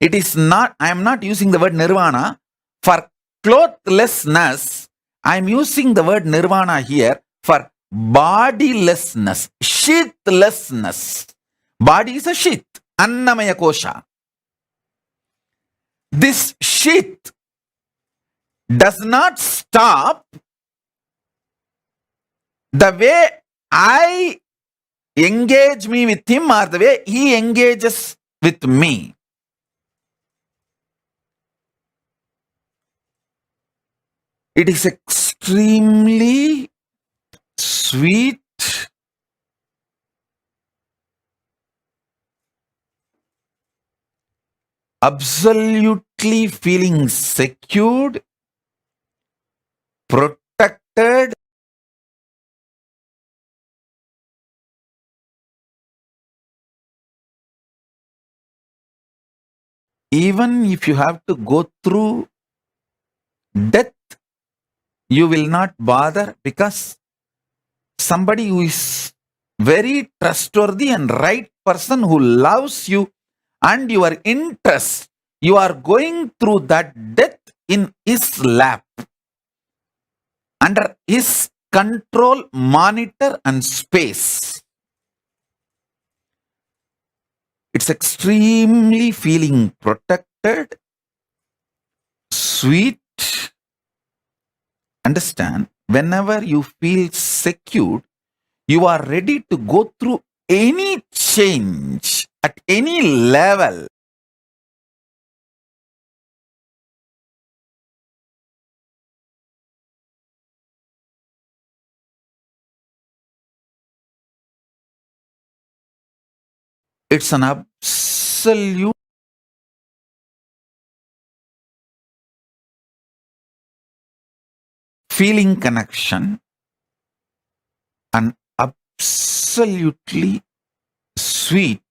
It is not, I am not using the word nirvana for clothlessness. I am using the word nirvana here for bodilessness, sheathlessness. Body is a sheath, annamaya kosha. This sheath does not stop the way I engage me with him or the way he engages with me. It is extremely sweet, absolutely feeling secured, protected. Even if you have to go through death, you will not bother, because somebody who is very trustworthy and right person who loves you and your interest, you are going through that death in his lap, under his control, monitor and space. It's extremely feeling protected, sweet. Understand, whenever you feel secured, you are ready to go through any change at any level. It's an absolute feeling connection and absolutely sweet,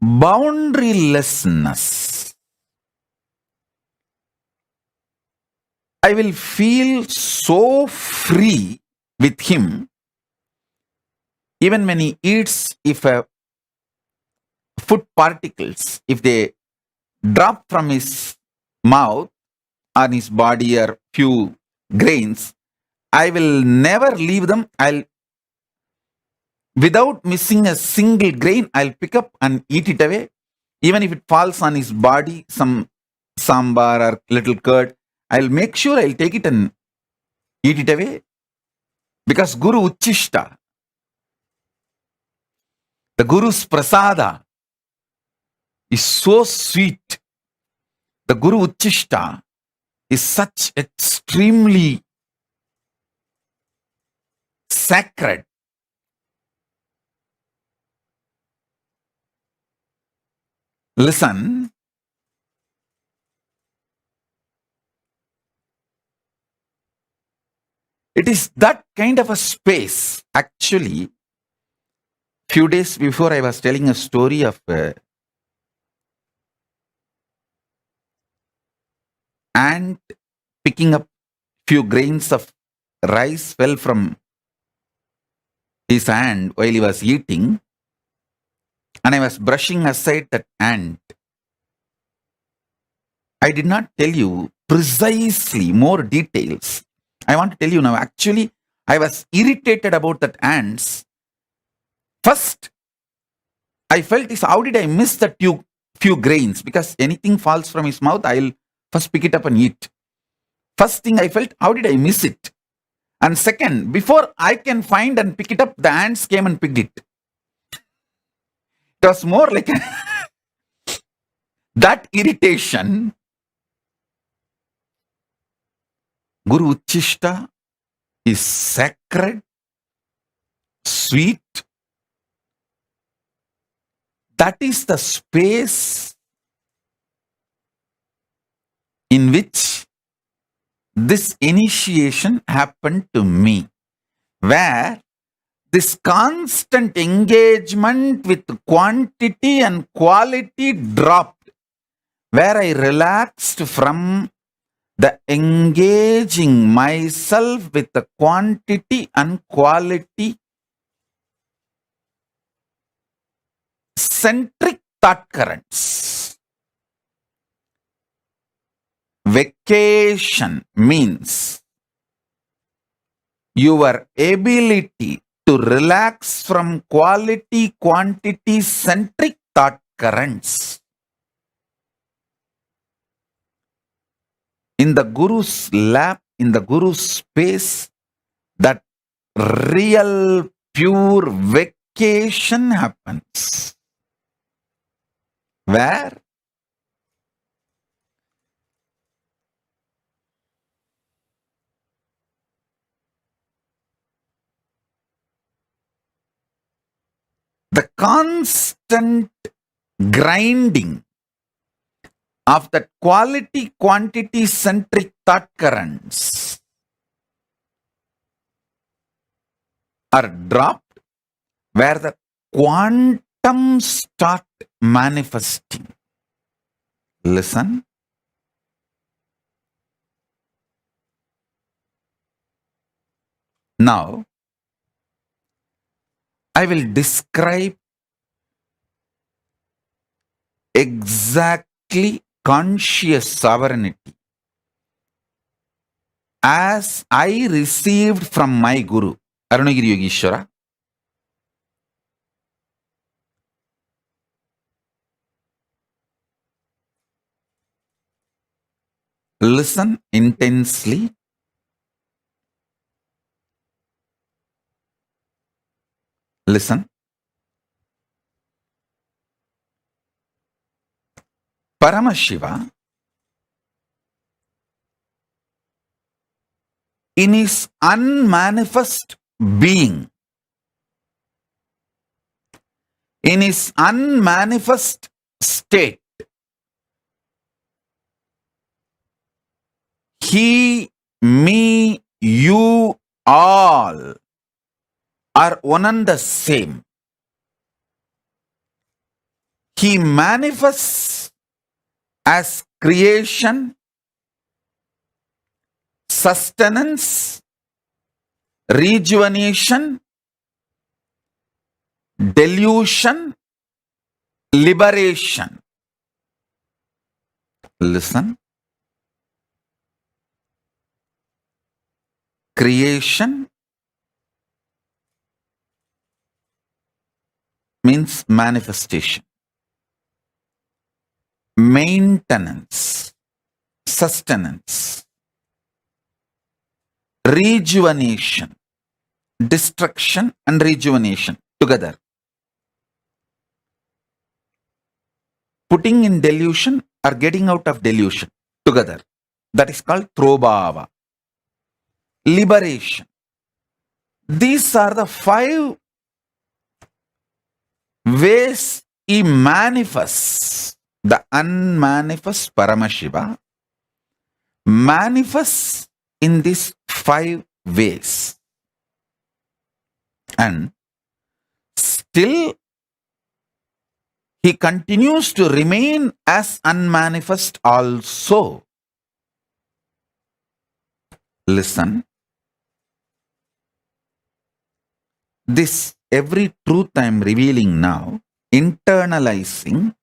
boundarylessness. I will feel so free with him. Even when he eats, if food particles, if they drop from his mouth on his body or few grains, I will never leave them. Without missing a single grain, I'll pick up and eat it away. Even if it falls on his body, some sambar or little curd, I'll make sure I'll take it and eat it away. Because Guru Uchishta, the Guru's prasada is so sweet. The Guru Uchishta is such extremely sacred. Listen. It is that kind of a space. Actually, few days before I was telling a story of ant picking up few grains of rice fell from his hand while he was eating, and I was brushing aside that ant. I did not tell you precisely more details. I want to tell you now, actually, I was irritated about that ants. First, I felt is how did I miss that few grains? Because anything falls from his mouth, I'll first pick it up and eat. First thing I felt, how did I miss it? And second, before I can find and pick it up, the ants came and picked it. It was more like that irritation. Guru Uchishta is sacred, sweet. That is the space in which this initiation happened to me, where this constant engagement with quantity and quality dropped, where I relaxed from the engaging myself with the quantity and quality centric thought currents. Vacation means your ability to relax from quality, quantity centric thought currents. In the Guru's lap, in the Guru's space, that real pure vacation happens. Where? The constant grinding of that quality quantity centric thought currents are dropped, where the quantum start manifesting. Listen. Now, I will describe exactly conscious sovereignty as I received from my Guru, Arunagiri Yogeshwara. Listen intensely. Listen. Paramashiva, in his unmanifest being, in his unmanifest state, he, me, you, all are one and the same. He manifests as creation, sustenance, rejuvenation, delusion, liberation. Listen. Creation means manifestation. Maintenance, sustenance, rejuvenation, destruction and rejuvenation together. Putting in delusion or getting out of delusion together. That is called Throbhava. Liberation. these are the 5 ways he manifests. The unmanifest Paramashiva manifests in these 5 ways. And still he continues to remain as unmanifest also. Listen. This every truth I am revealing now, internalizing,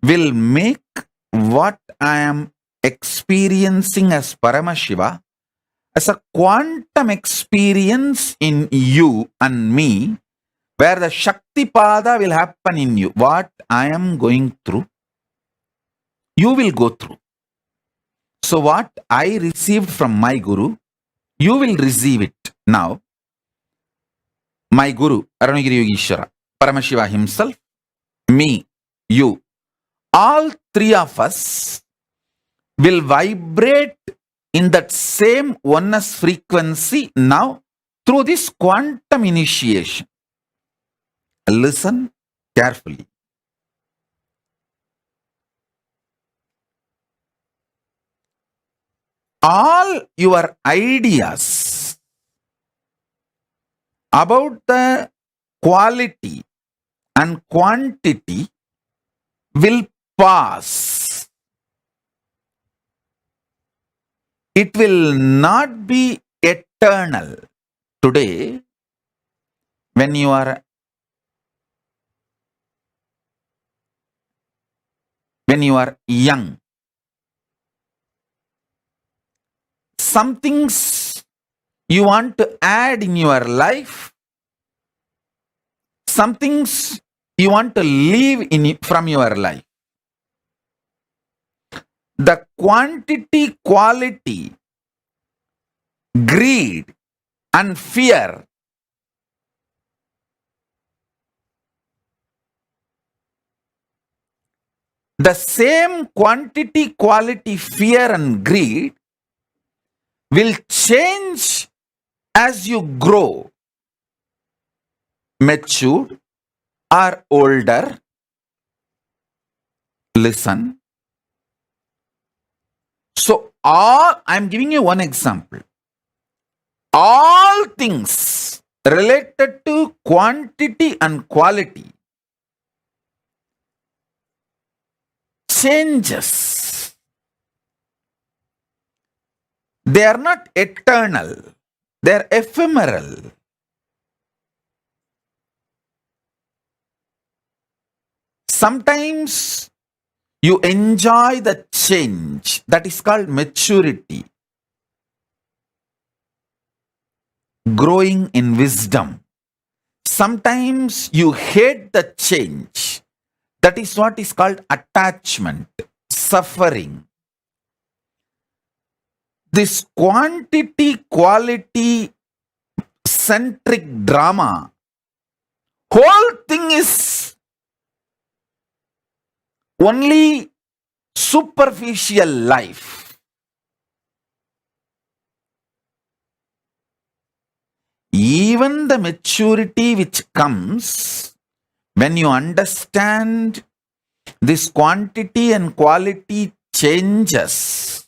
will make what I am experiencing as Paramashiva as a quantum experience in you and me, where the Shakti Pada will happen in you. What I am going through, you will go through. So what I received from my Guru, you will receive it now. My Guru, Arunagiri Yogeshwara, Paramashiva himself, me, you, all 3 of us will vibrate in that same oneness frequency now through this quantum initiation. Listen carefully. All your ideas about the quality and quantity will pass. It will not be eternal. Today, when you are young, some things you want to add in your life, some things you want to leave from your life. The quantity, quality, greed and fear the same quantity, quality, fear and greed will change as you grow, mature or older. Listen. So I'm giving you one example. All things related to quantity and quality changes. They are not eternal. They are ephemeral. Sometimes you enjoy the change. That is called maturity. Growing in wisdom. Sometimes you hate the change. That is what is called attachment, suffering. This quantity, quality centric drama, whole thing is only superficial life. Even the maturity which comes when you understand this quantity and quality changes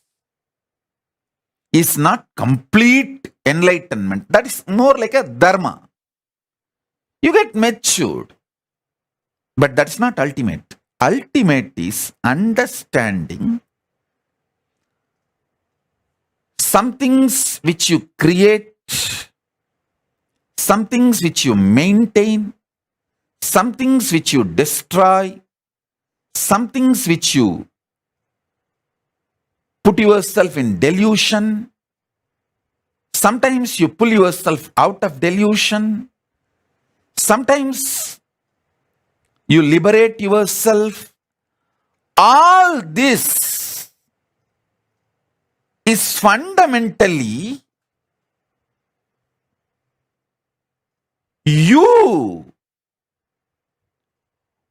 is not complete enlightenment. That is more like a dharma. You get matured, but that's not ultimate. Ultimate is understanding some things which you create, some things which you maintain, some things which you destroy, some things which you put yourself in delusion. Sometimes you pull yourself out of delusion. Sometimes you liberate yourself. All this is fundamentally you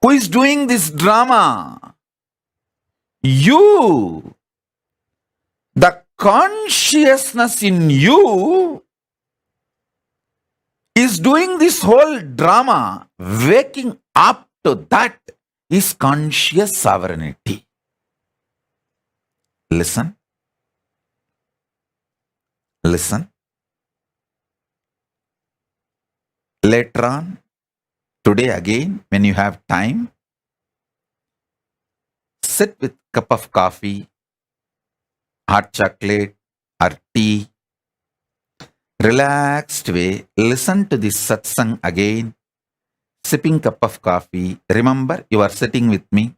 who is doing this drama. You, the consciousness in you is doing this whole drama, waking up to that is conscious sovereignty. Listen. Listen. Later on, today again, when you have time, sit with cup of coffee, hot chocolate or tea, relaxed way, listen to this satsang again, sipping cup of coffee. Remember, you are sitting with me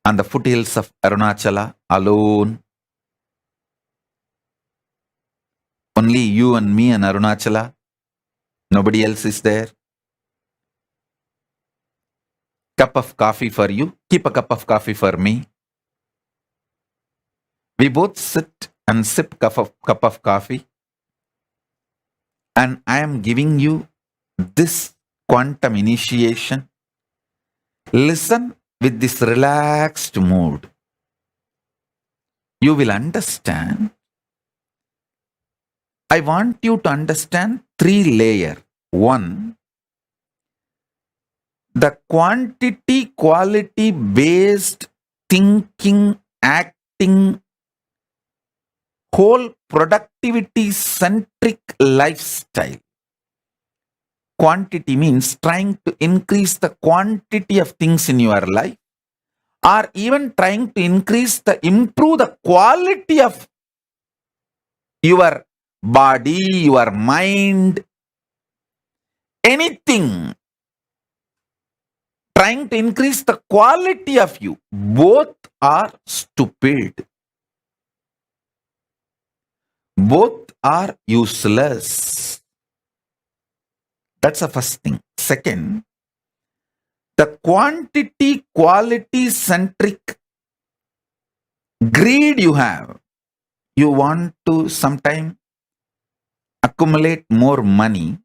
on the foothills of Arunachala alone. Only you and me and Arunachala. Nobody else is there. Cup of coffee for you. Keep a cup of coffee for me. We both sit and sip cup of coffee. And I am giving you this quantum initiation. Listen with this relaxed mood. You will understand. I want you to understand 3 layers. 1, the quantity quality based thinking, acting, whole productivity centric lifestyle. Quantity means trying to increase the quantity of things in your life, or even trying to improve the quality of your body, your mind, anything. Trying to increase the quality of you. Both are stupid. Both are useless. That's the first thing. Second, the quantity quality centric greed you have. You want to sometime accumulate more money.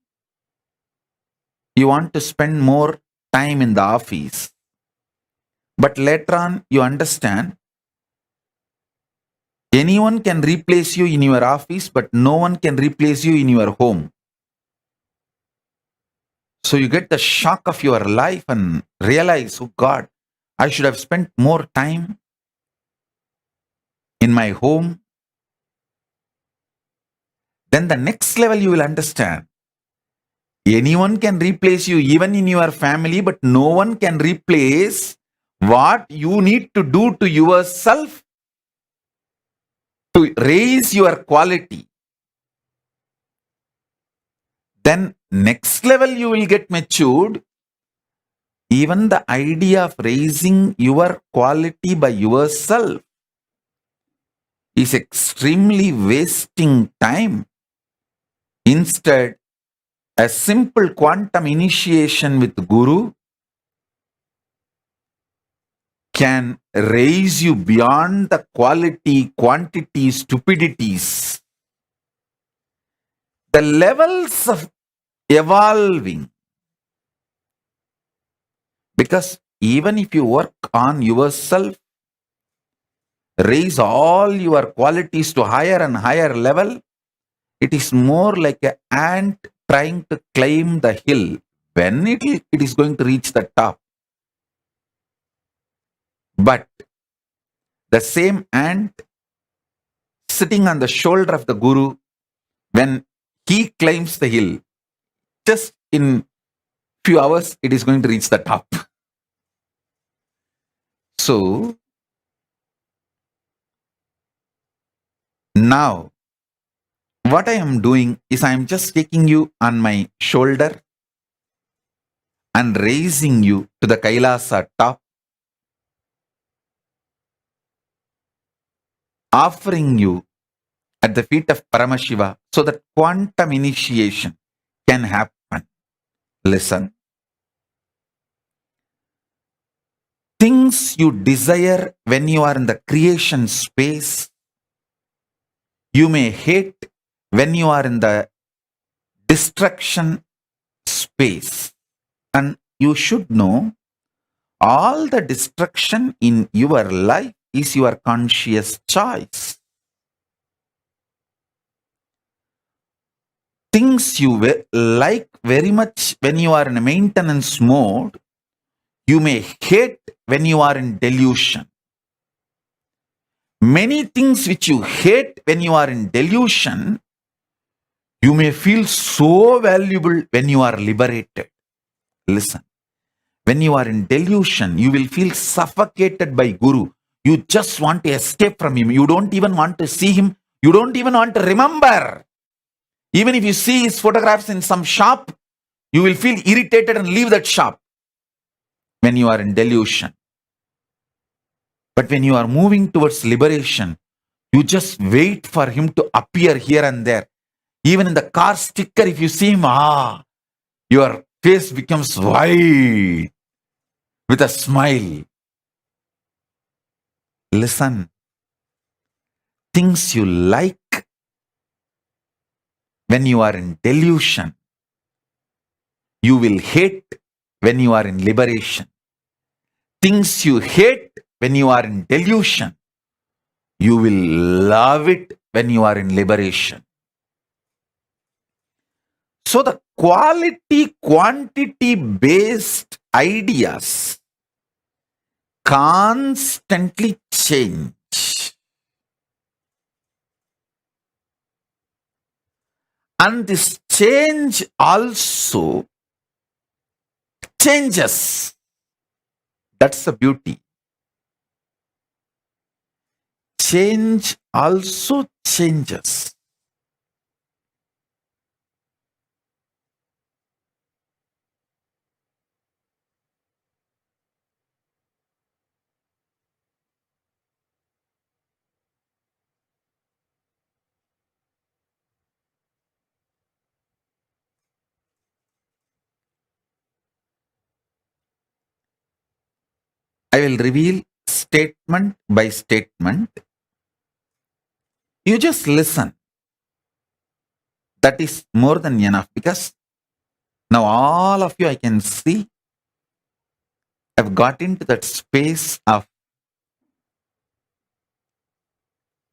You want to spend more time in the office. But later on, you understand anyone can replace you in your office, but no one can replace you in your home. So you get the shock of your life and realize, oh God, I should have spent more time in my home. Then the next level you will understand. Anyone can replace you even in your family, but no one can replace what you need to do to yourself to raise your quality. Then next level you will get matured. Even the idea of raising your quality by yourself is extremely wasting time. Instead, a simple quantum initiation with Guru can raise you beyond the quality, quantity, stupidities. The levels of evolving. Because even if you work on yourself, raise all your qualities to higher and higher level, it is more like an ant trying to climb the hill. When it is going to reach the top. But the same ant sitting on the shoulder of the Guru, when he climbs the hill, just in few hours, it is going to reach the top. So, now, what I am doing is I am just taking you on my shoulder and raising you to the Kailasa top, offering you at the feet of Paramashiva so that quantum initiation can happen. Listen. Things you desire when you are in the creation space, you may hate when you are in the destruction space. And you should know, all the destruction in your life is your conscious choice. things you like very much when you are in a maintenance mode, you may hate when you are in delusion. Many things which you hate when you are in delusion, you may feel so valuable when you are liberated. Listen, when you are in delusion, you will feel suffocated by Guru. You just want to escape from him. You don't even want to see him. You don't even want to remember. Even if you see his photographs in some shop, you will feel irritated and leave that shop when you are in delusion. But when you are moving towards liberation, you just wait for him to appear here and there. Even in the car sticker, if you see him, your face becomes white with a smile. Listen, things you like when you are in delusion, you will hate when you are in liberation. Things you hate when you are in delusion, you will love it when you are in liberation. So the quality, quantity based ideas constantly change. And this change also changes. That's the beauty. Change also changes. I will reveal statement by statement. You just listen. That is more than enough, because now all of you, I can see, have got into that space of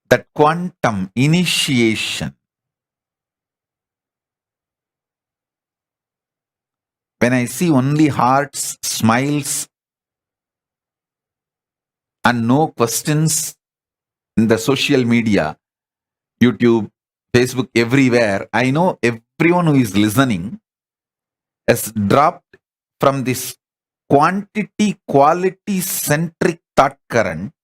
that quantum initiation. When I see only hearts, smiles, and no questions in the social media, YouTube, Facebook, everywhere, I know everyone who is listening has dropped from this quantity, quality centric thought current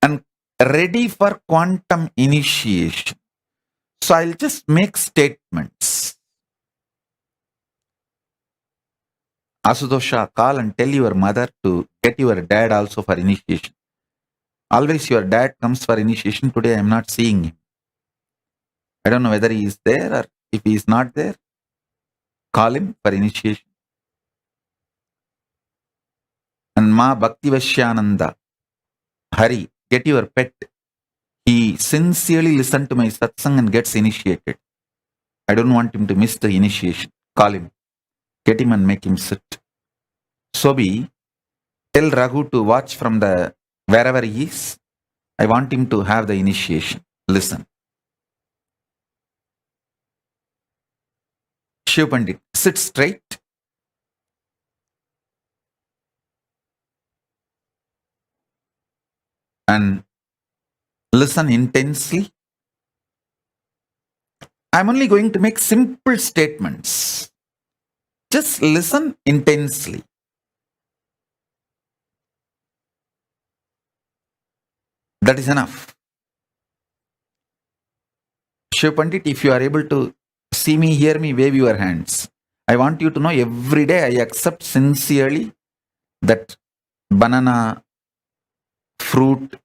and ready for quantum initiation. So I'll just make statements. Asudosha, call and tell your mother to get your dad also for initiation. Always your dad comes for initiation. Today I am not seeing him. I don't know whether he is there, or if he is not there, call him for initiation. And Ma Bhaktivashyananda, Hari, get your pet. He sincerely listened to my satsang and gets initiated. I don't want him to miss the initiation. Call him. Get him and make him sit. Sobi, tell Raghu to watch from the wherever he is. I want him to have the initiation. Listen. Shiv Pandit, sit straight. And listen intensely. I'm only going to make simple statements. Just listen intensely. That is enough. Shiv Pandit, if you are able to see me, hear me, wave your hands. I want you to know every day I accept sincerely that banana, fruit,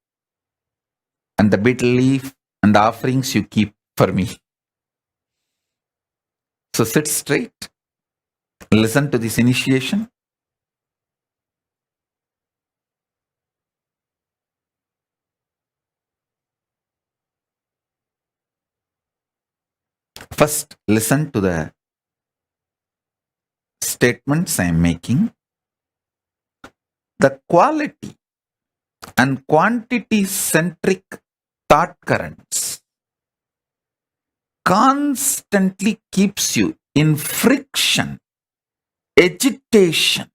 and the betel leaf and the offerings you keep for me. So sit straight. Listen to this initiation. First, listen to the statements I am making. The quality and quantity centric thought currents constantly keeps you in friction, agitation.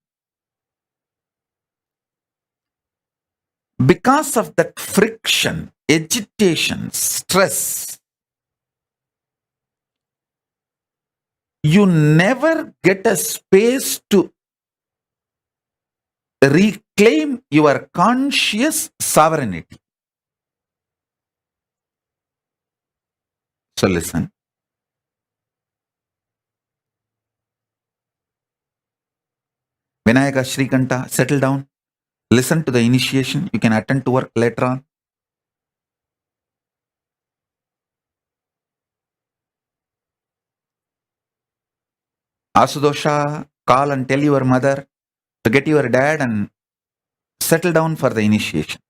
Because of that friction, agitation, stress, you never get a space to reclaim your conscious sovereignty. So listen. Vinayaka, Shrikanta, settle down. Listen to the initiation. You can attend to work later on. Asudosha, call and tell your mother to get your dad and settle down for the initiation.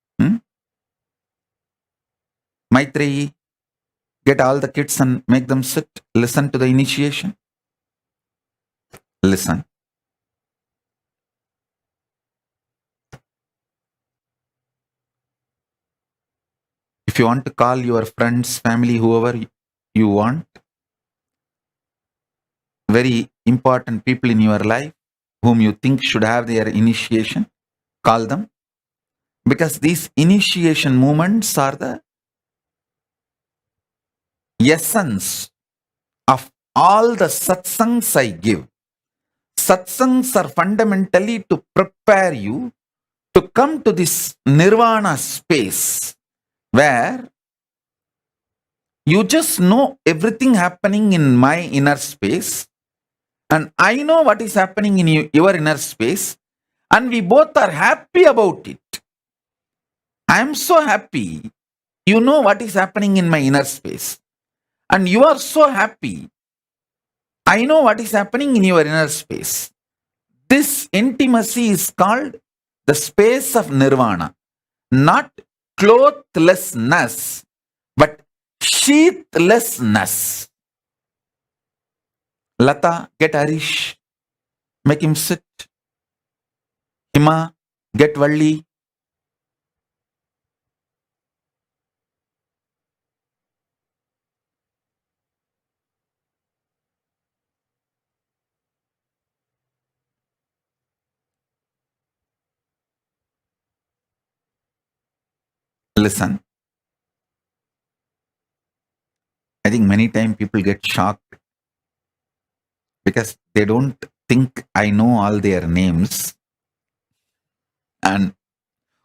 Maitreyi, get all the kids and make them sit. Listen to the initiation. Listen. If you want to call your friends, family, whoever you want, very important people in your life whom you think should have their initiation, call them. Because these initiation moments are the essence of all the satsangs I give. Satsangs are fundamentally to prepare you to come to this nirvana space where you just know everything happening in my inner space and I know what is happening in your inner space and we both are happy about it. I am so happy. You know what is happening in my inner space and you are so happy. I know what is happening in your inner space. This intimacy is called the space of nirvana, not clothlessness, but sheathlessness. Lata, get Harish, make him sit. Hima, get Valli. Listen. I think many times people get shocked because they don't think I know all their names and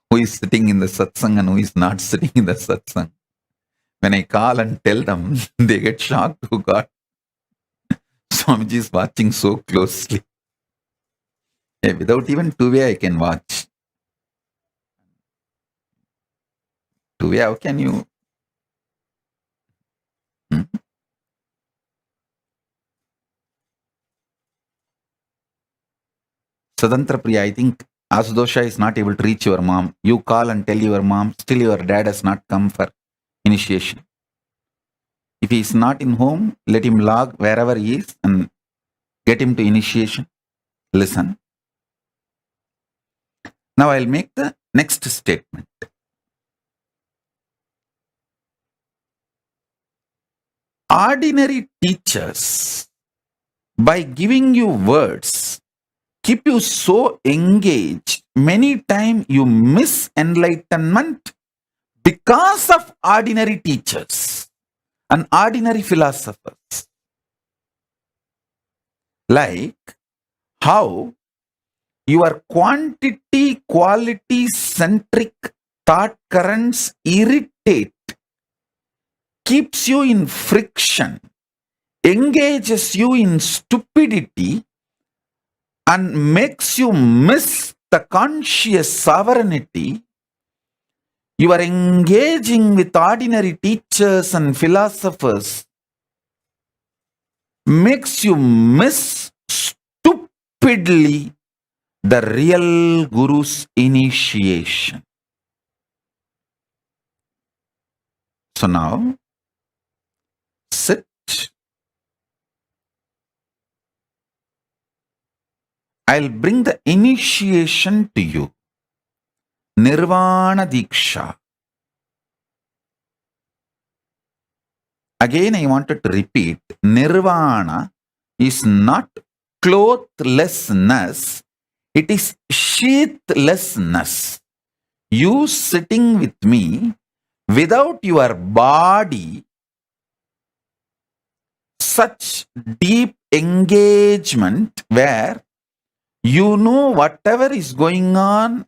who is sitting in the satsang and who is not sitting in the satsang. When I call and tell them, they get shocked. Oh God, Swamiji is watching so closely. Yeah, without even two-way, I can watch. Two-way, how can you? Sadantra Priya, I think Asudosha is not able to reach your mom. You call and tell your mom, still your dad has not come for initiation. If he is not in home, let him log wherever he is and get him to initiation. Listen. Now I'll make the next statement. Ordinary teachers, by giving you words, keep you so engaged, many times you miss enlightenment because of ordinary teachers and ordinary philosophers. Like how your quantity quality centric thought currents irritate, keeps you in friction, engages you in stupidity, and makes you miss the conscious sovereignty. You are engaging with ordinary teachers and philosophers, makes you miss stupidly the real Guru's initiation. So now, sit. I'll bring the initiation to you. Nirvana Diksha. Again, I wanted to repeat, nirvana is not clothlessness, it is sheathlessness. You sitting with me without your body, such deep engagement where you know whatever is going on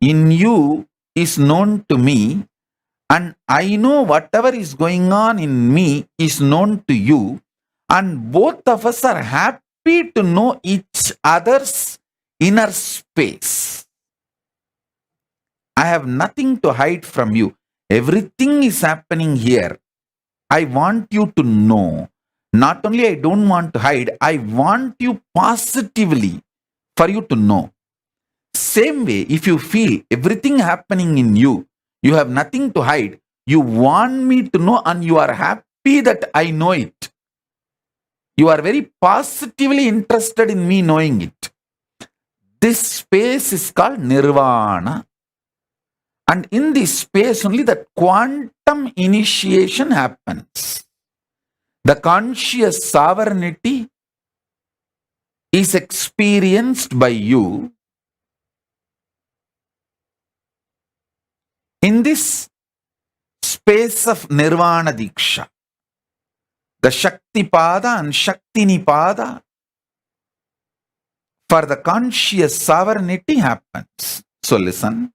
in you is known to me, and I know whatever is going on in me is known to you, and both of us are happy to know each other's inner space. I have nothing to hide from you. Everything is happening here. I want you to know. Not only I don't want to hide, I want you positively for you to know. Same way, if you feel everything happening in you, you have nothing to hide, you want me to know and you are happy that I know it. You are very positively interested in me knowing it. This space is called nirvana. And in this space only that quantum initiation happens. The conscious sovereignty is experienced by you. In this space of Nirvana Diksha, the Shakti Pada and Shakti Nipada for the conscious sovereignty happens. So listen.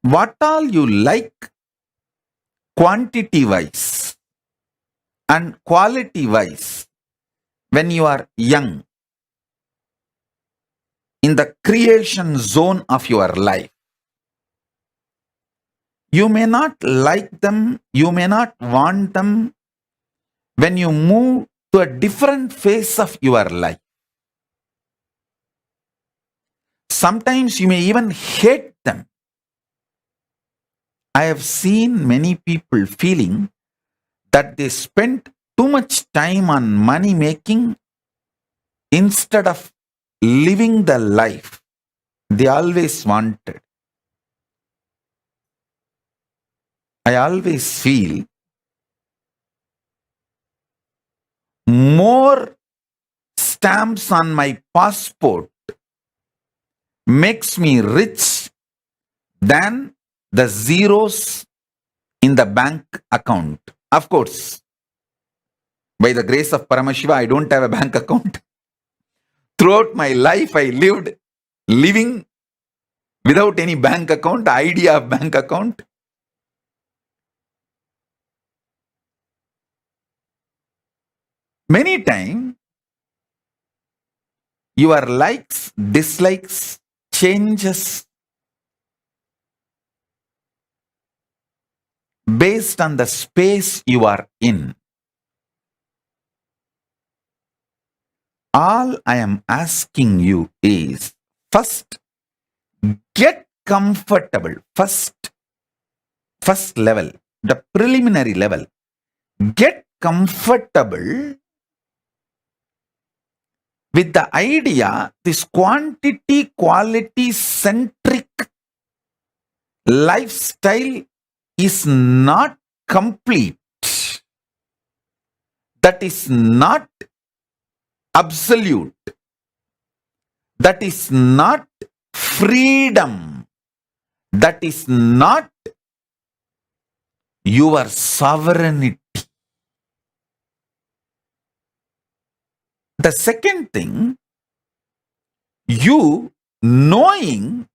What all you like quantity wise and quality wise when you are young in the creation zone of your life, you may not like them, you may not want them when you move to a different phase of your life. Sometimes you may even hate them. I have seen many people feeling that they spent too much time on money making instead of living the life they always wanted. I always feel more stamps on my passport makes me rich than the zeros in the bank account. Of course, by the grace of Paramashiva, I don't have a bank account. Throughout my life, I lived living without any bank account, the idea of bank account. Many times, your likes, dislikes, changes based on the space you are in. All I am asking you is, first, get comfortable. First level, the preliminary level. Get comfortable with the idea this quantity quality centric lifestyle is not complete. That is not absolute. That is not freedom. That is not your sovereignty. The second thing, you knowing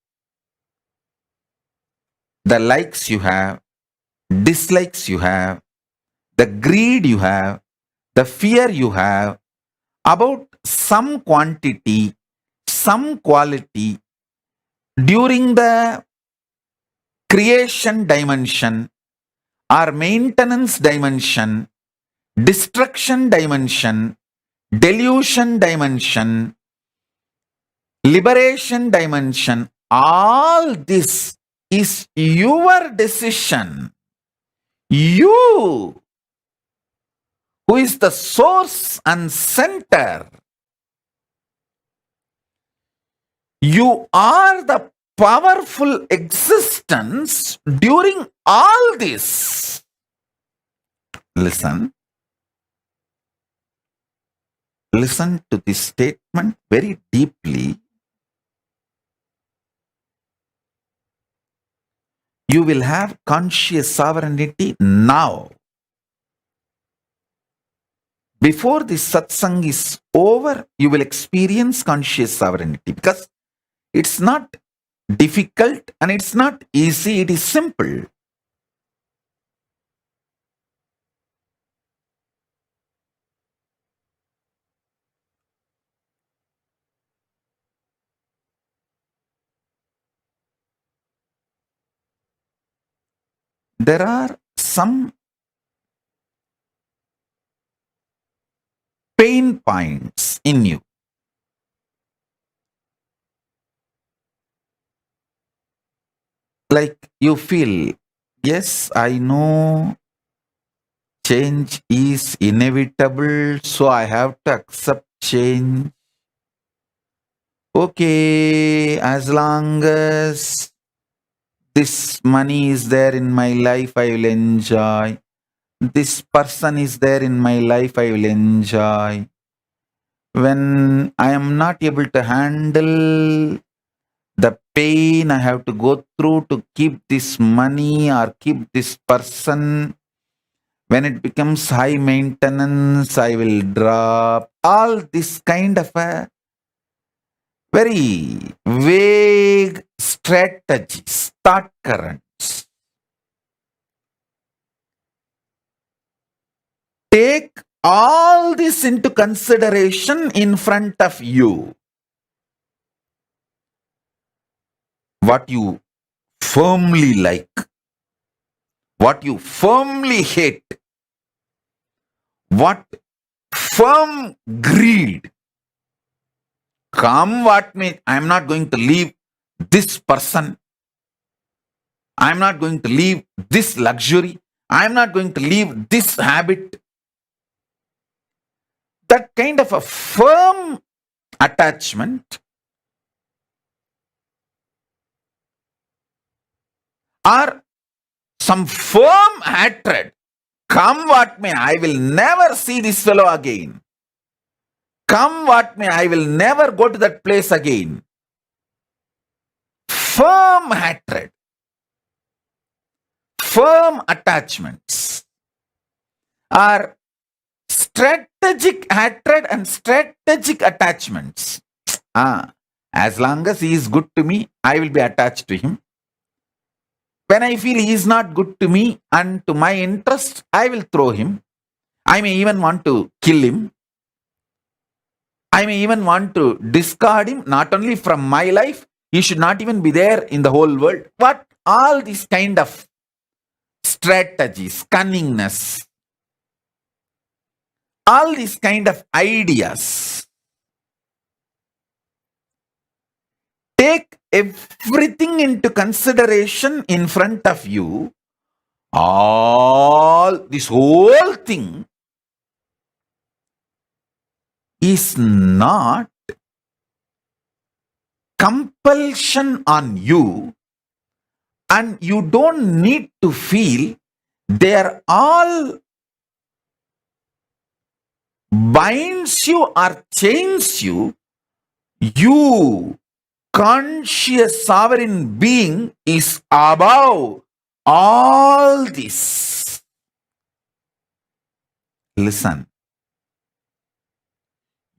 the likes you have, dislikes you have, the greed you have, the fear you have about some quantity, some quality during the creation dimension or maintenance dimension, destruction dimension, delusion dimension, liberation dimension, all this is your decision. You, who is the source and center, You are the powerful existence during all this. Listen. Listen to this statement very deeply. You will have conscious sovereignty now. Before this satsang is over, you will experience conscious sovereignty, because it's not difficult and it's not easy, it is simple. There are some pain points in you. Like you feel, yes, I know change is inevitable, so I have to accept change. Okay, as long as this money is there in my life, I will enjoy. This person is there in my life, I will enjoy. When I am not able to handle the pain I have to go through to keep this money or keep this person, when it becomes high maintenance, I will drop. All this kind of a very vague strategies, thought currents. Take all this into consideration in front of you. What you firmly like, what you firmly hate, what firm greed. Come what may, I am not going to leave this person. I am not going to leave this luxury. I am not going to leave this habit. That kind of a firm attachment or some firm hatred. Come what may, I will never see this fellow again. Come what may, I will never go to that place again. Firm hatred, firm attachments are strategic hatred and strategic attachments. As long as he is good to me, I will be attached to him. When I feel he is not good to me and to my interest, I will throw him. I may even want to kill him. I may even want to discard him, not only from my life, he should not even be there in the whole world. But all these kind of strategies, cunningness, all these kind of ideas, take everything into consideration in front of you. This whole thing is not compulsion on you, and you don't need to feel they are all binds you or chains you. You, conscious sovereign being, is above all this. Listen.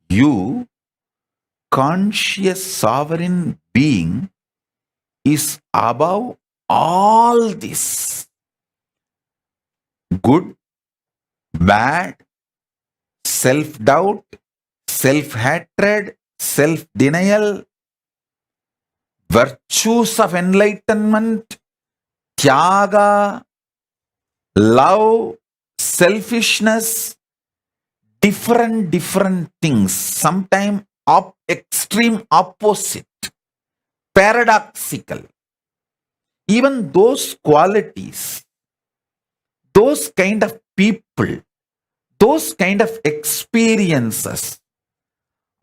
You, conscious sovereign being, is above all this. Good, bad, self-doubt, self-hatred, self-denial, virtues of enlightenment, tyaga, love, selfishness, different things, sometimes extreme opposite, paradoxical. Even those qualities, those kind of people, those kind of experiences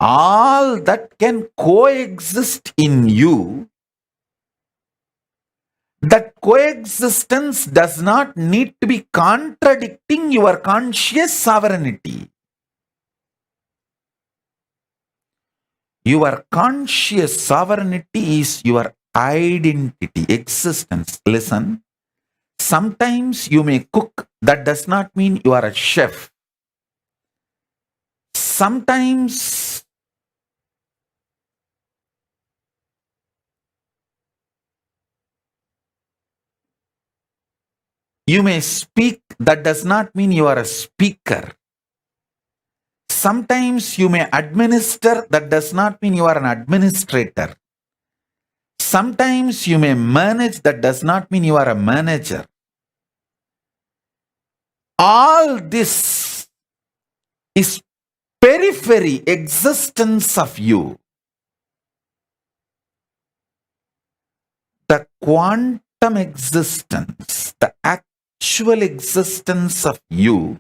all that can coexist in you, that coexistence does not need to be contradicting your conscious sovereignty. Your conscious sovereignty is your identity, existence. Listen, sometimes you may cook, that does not mean you are a chef. Sometimes you may speak, that does not mean you are a speaker. Sometimes you may administer, that does not mean you are an administrator. Sometimes you may manage, that does not mean you are a manager. All this is periphery existence of you. The quantum existence, the actual existence of you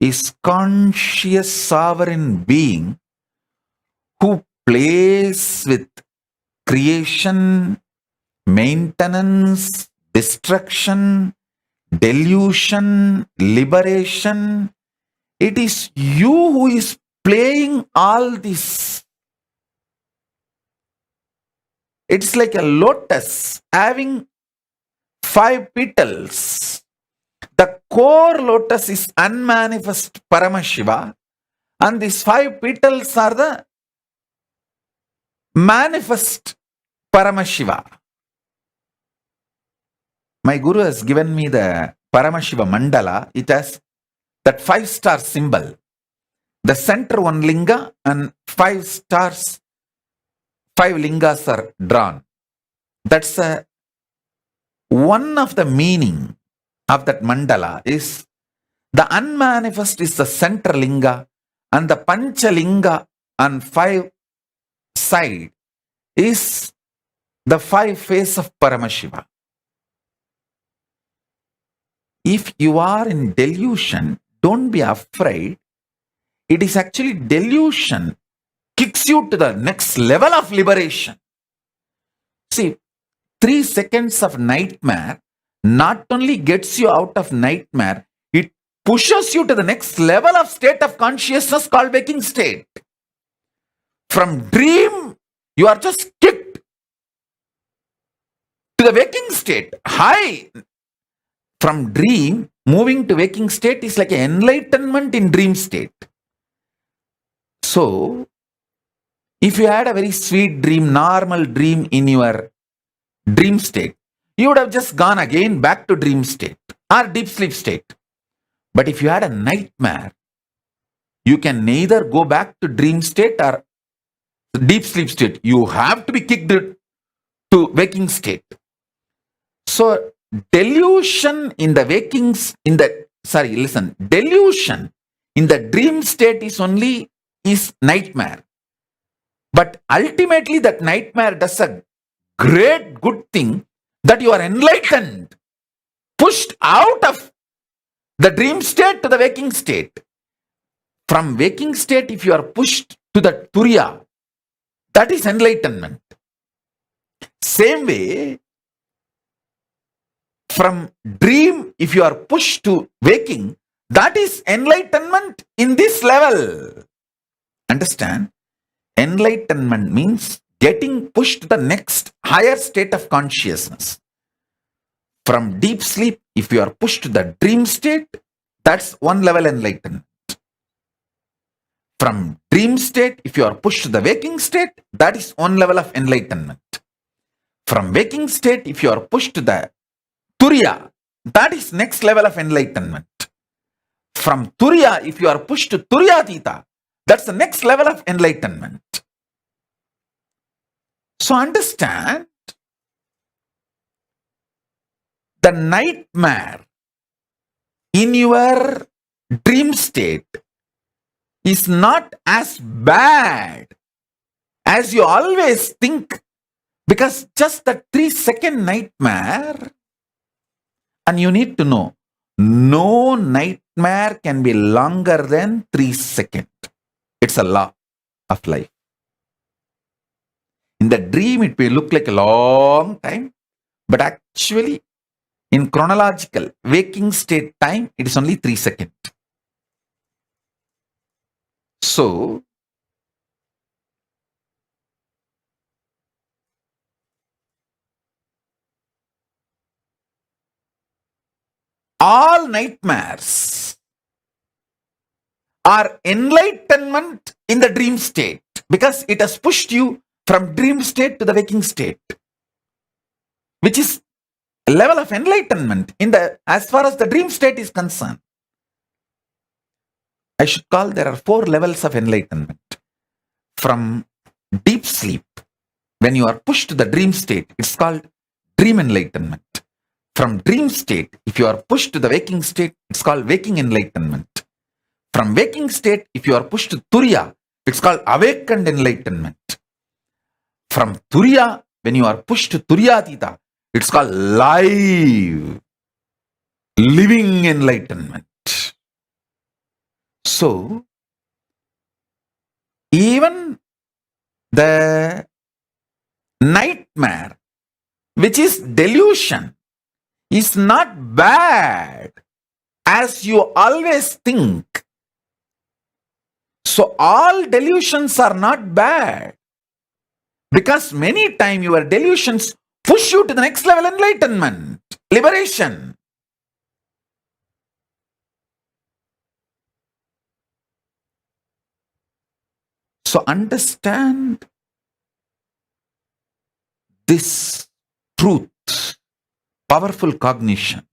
is conscious sovereign being who plays with creation, maintenance, destruction, delusion, liberation. It is you who is playing all this. It's like a lotus having 5 petals. The core lotus is unmanifest Paramashiva, and these 5 petals are the manifest Paramashiva. My Guru has given me the Paramashiva mandala. It has that 5-star symbol. The center one linga and 5 stars, 5 lingas are drawn. That's one of the meaning of that mandala is the unmanifest is the center linga, and the panchalinga on 5 side is the 5 face of Paramashiva. If you are in delusion, don't be afraid. It is actually delusion kicks you to the next level of liberation. See, 3 seconds of nightmare not only gets you out of nightmare, it pushes you to the next level of state of consciousness called waking state. From dream, you are just kicked to the waking state. High. From dream, moving to waking state is like an enlightenment in dream state. So, if you had a very sweet dream, normal dream in your dream state, you would have just gone again back to dream state or deep sleep state. But if you had a nightmare, you can neither go back to dream state or deep sleep state. You have to be kicked to waking state. So, delusion in the delusion in the dream state is nightmare. But ultimately that nightmare does a great good thing that you are enlightened, pushed out of the dream state to the waking state. From waking state, if you are pushed to the Turiya, that is enlightenment. Same way, from dream, if you are pushed to waking, that is enlightenment in this level. Understand? Enlightenment means getting pushed to the next higher state of consciousness. From deep sleep, if you are pushed to the dream state, that's one level enlightenment. From dream state, if you are pushed to the waking state, that is one level of enlightenment. From waking state, if you are pushed to the Turiya, that is next level of enlightenment. From Turiya, if you are pushed to Turiyatita, that's the next level of enlightenment. So understand, the nightmare in your dream state is not as bad as you always think, because just the 3-second nightmare, and you need to know, no nightmare can be longer than 3 seconds. It's a law of life. In the dream, it may look like a long time, but actually, in chronological waking state time, it is only 3 seconds. So, all nightmares are enlightenment in the dream state because it has pushed you from dream state to the waking state, which is a level of enlightenment in the as far as the dream state is concerned. I should call there are 4 levels of enlightenment. From deep sleep, when you are pushed to the dream state, it's called dream enlightenment. From dream state, if you are pushed to the waking state, it's called waking enlightenment. From waking state, if you are pushed to Turiya, it's called awakened enlightenment. From Turiya, when you are pushed to Turiyatita, it's called living enlightenment. So, even the nightmare, which is delusion, is not bad as you always think. So all delusions are not bad because many times your delusions push you to the next level enlightenment, liberation. So understand this truth, powerful cognition.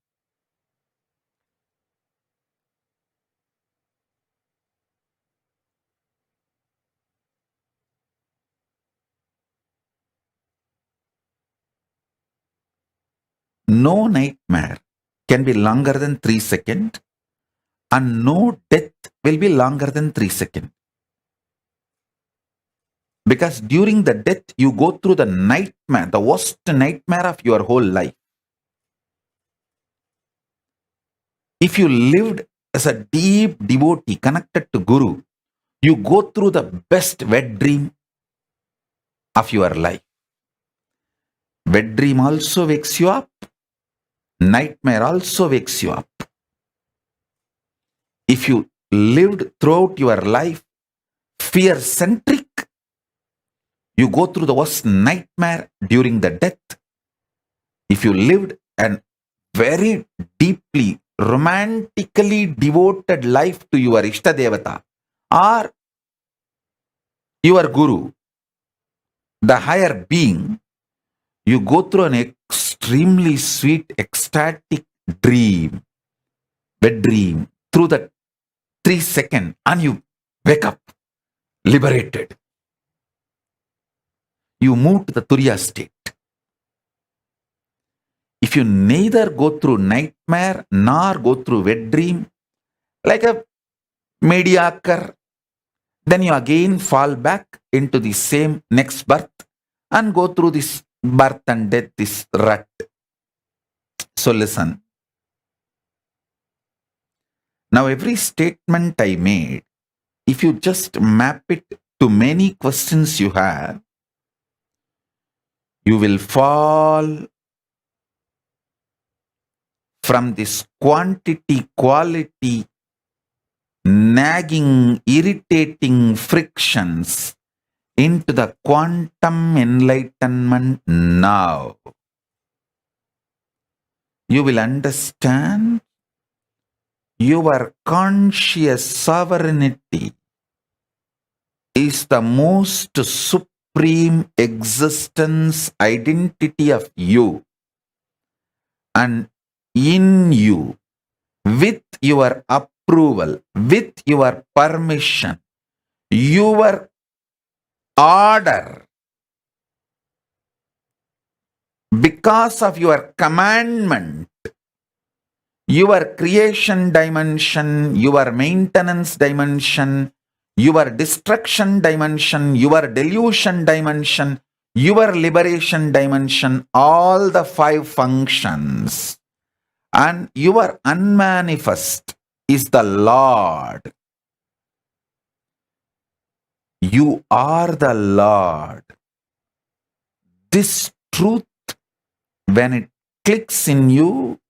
No nightmare can be longer than 3 seconds and no death will be longer than 3 seconds. Because during the death, you go through the nightmare, the worst nightmare of your whole life. If you lived as a deep devotee connected to Guru, you go through the best wet dream of your life. Wet dream also wakes you up. Nightmare also wakes you up. If you lived throughout your life fear-centric, you go through the worst nightmare during the death. If you lived an very deeply, romantically devoted life to your Ishtadevata or your Guru, the higher being, you go through an extremely sweet, ecstatic dream, wet dream, through the 3 seconds, and you wake up, liberated. You move to the Turiya state. If you neither go through nightmare nor go through wet dream, like a mediocre, then you again fall back into the same next birth and go through this birth and death, this rut. So listen. Now every statement I made, if you just map it to many questions you have, you will fall from this quantity, quality, nagging, irritating frictions into the quantum enlightenment now. You will understand your conscious sovereignty is the most supreme existence identity of you, and in you, with your approval, with your permission, your order, because of your commandment, your creation dimension, your maintenance dimension, your destruction dimension, your delusion dimension, your liberation dimension, all the 5 functions, and your unmanifest is the Lord. You are the Lord. This truth, when it clicks in you,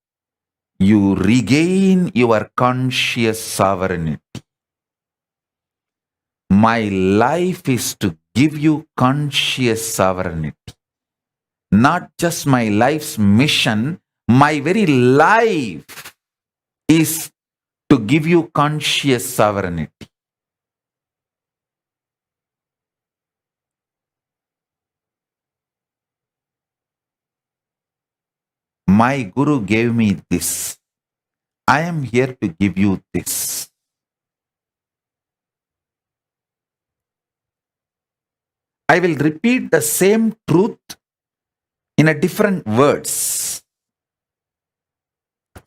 you regain your conscious sovereignty. My life is to give you conscious sovereignty. Not just my life's mission, my very life is to give you conscious sovereignty. My Guru gave me this. I am here to give you this. I will repeat the same truth in a different words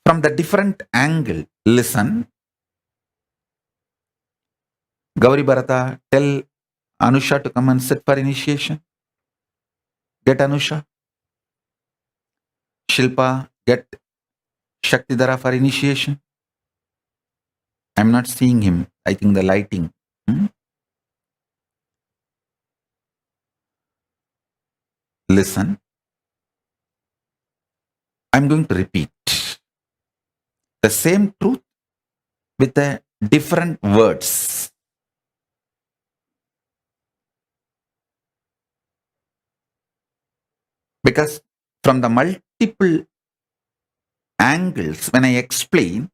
from the different angle. Listen. Gauri Bharata, tell Anusha to come and sit for initiation. Get Anusha. Shilpa, get Shaktidhara for initiation. I'm not seeing him. I think the lighting. Listen. I'm going to repeat the same truth with a different words. Because from the multiple angles, when I explain,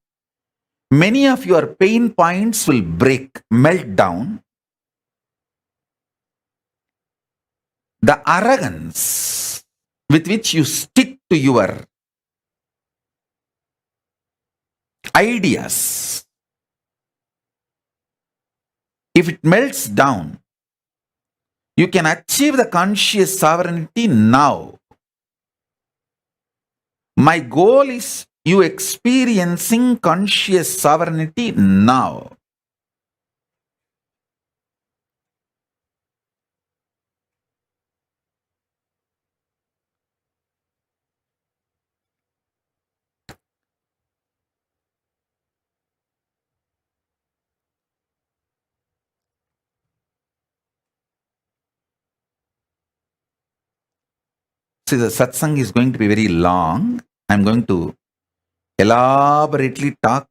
many of your pain points will break, melt down. The arrogance with which you stick to your ideas, if it melts down, you can achieve the conscious sovereignty now. My goal is you experiencing conscious sovereignty now. See, the satsang is going to be very long. I'm going to elaborately talk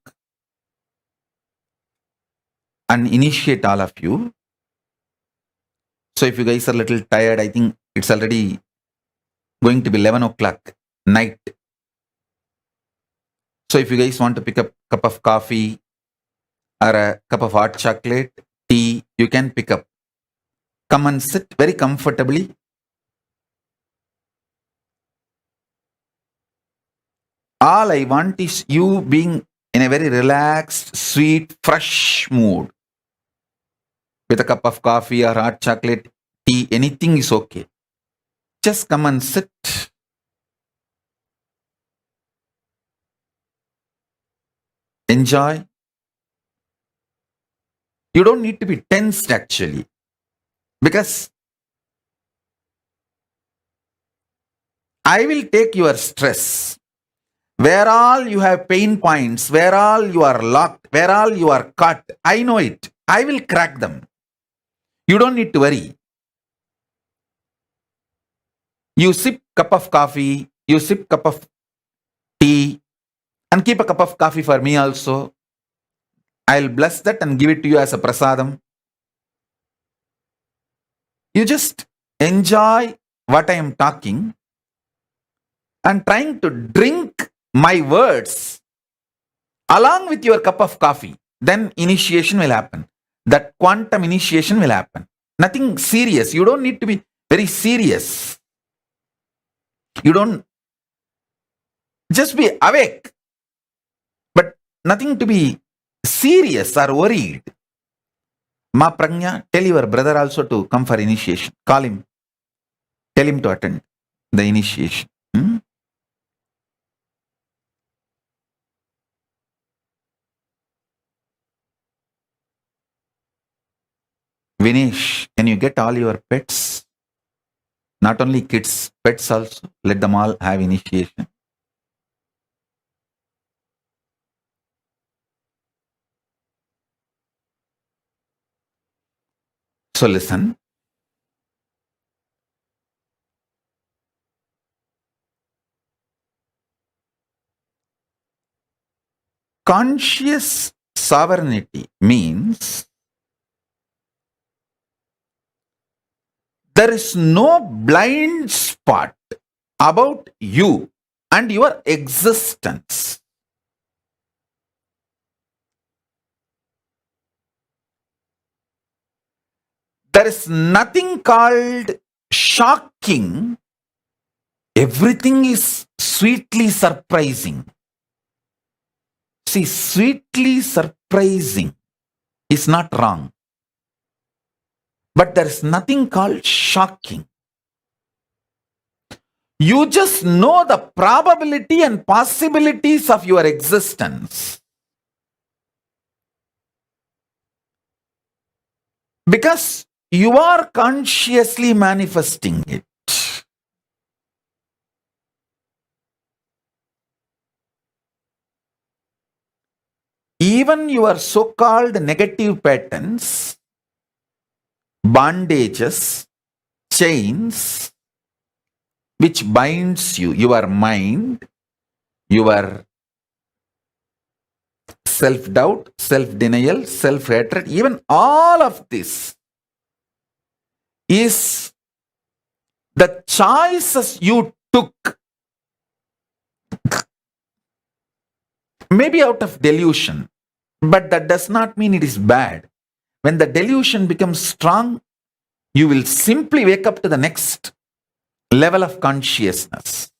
and initiate all of you. So if you guys are a little tired, I think it's already going to be 11 o'clock night. So if you guys want to pick up a cup of coffee or a cup of hot chocolate, tea, you can pick up. Come and sit very comfortably. All I want is you being in a very relaxed, sweet, fresh mood. With a cup of coffee or hot chocolate, tea, anything is okay. Just come and sit. Enjoy. You don't need to be tensed actually. Because I will take your stress. Where all you have pain points, where all you are locked, where all you are caught, I know it. I will crack them. You don't need to worry. You sip cup of coffee, you sip cup of tea, and keep a cup of coffee for me also. I'll bless that and give it to you as a prasadam. You just enjoy what I am talking and trying to drink my words along with your cup of coffee. Then initiation will happen. That quantum initiation will happen. Nothing serious. You don't need to be very serious. You don't just be awake, but nothing to be serious or worried. Ma Pragnya, tell your brother also to come for initiation. Call him. Tell him to attend the initiation. Vinesh, can you get all your pets? Not only kids, pets also. Let them all have initiation. So listen. Conscious sovereignty means there is no blind spot about you and your existence. There is nothing called shocking. Everything is sweetly surprising. See, sweetly surprising is not wrong. But there is nothing called shocking. You just know the probability and possibilities of your existence. Because you are consciously manifesting it. Even your so-called negative patterns, bondages, chains, which binds you, your mind, your self-doubt, self-denial, self-hatred, even all of this is the choices you took, maybe out of delusion, but that does not mean it is bad. When the delusion becomes strong, you will simply wake up to the next level of consciousness.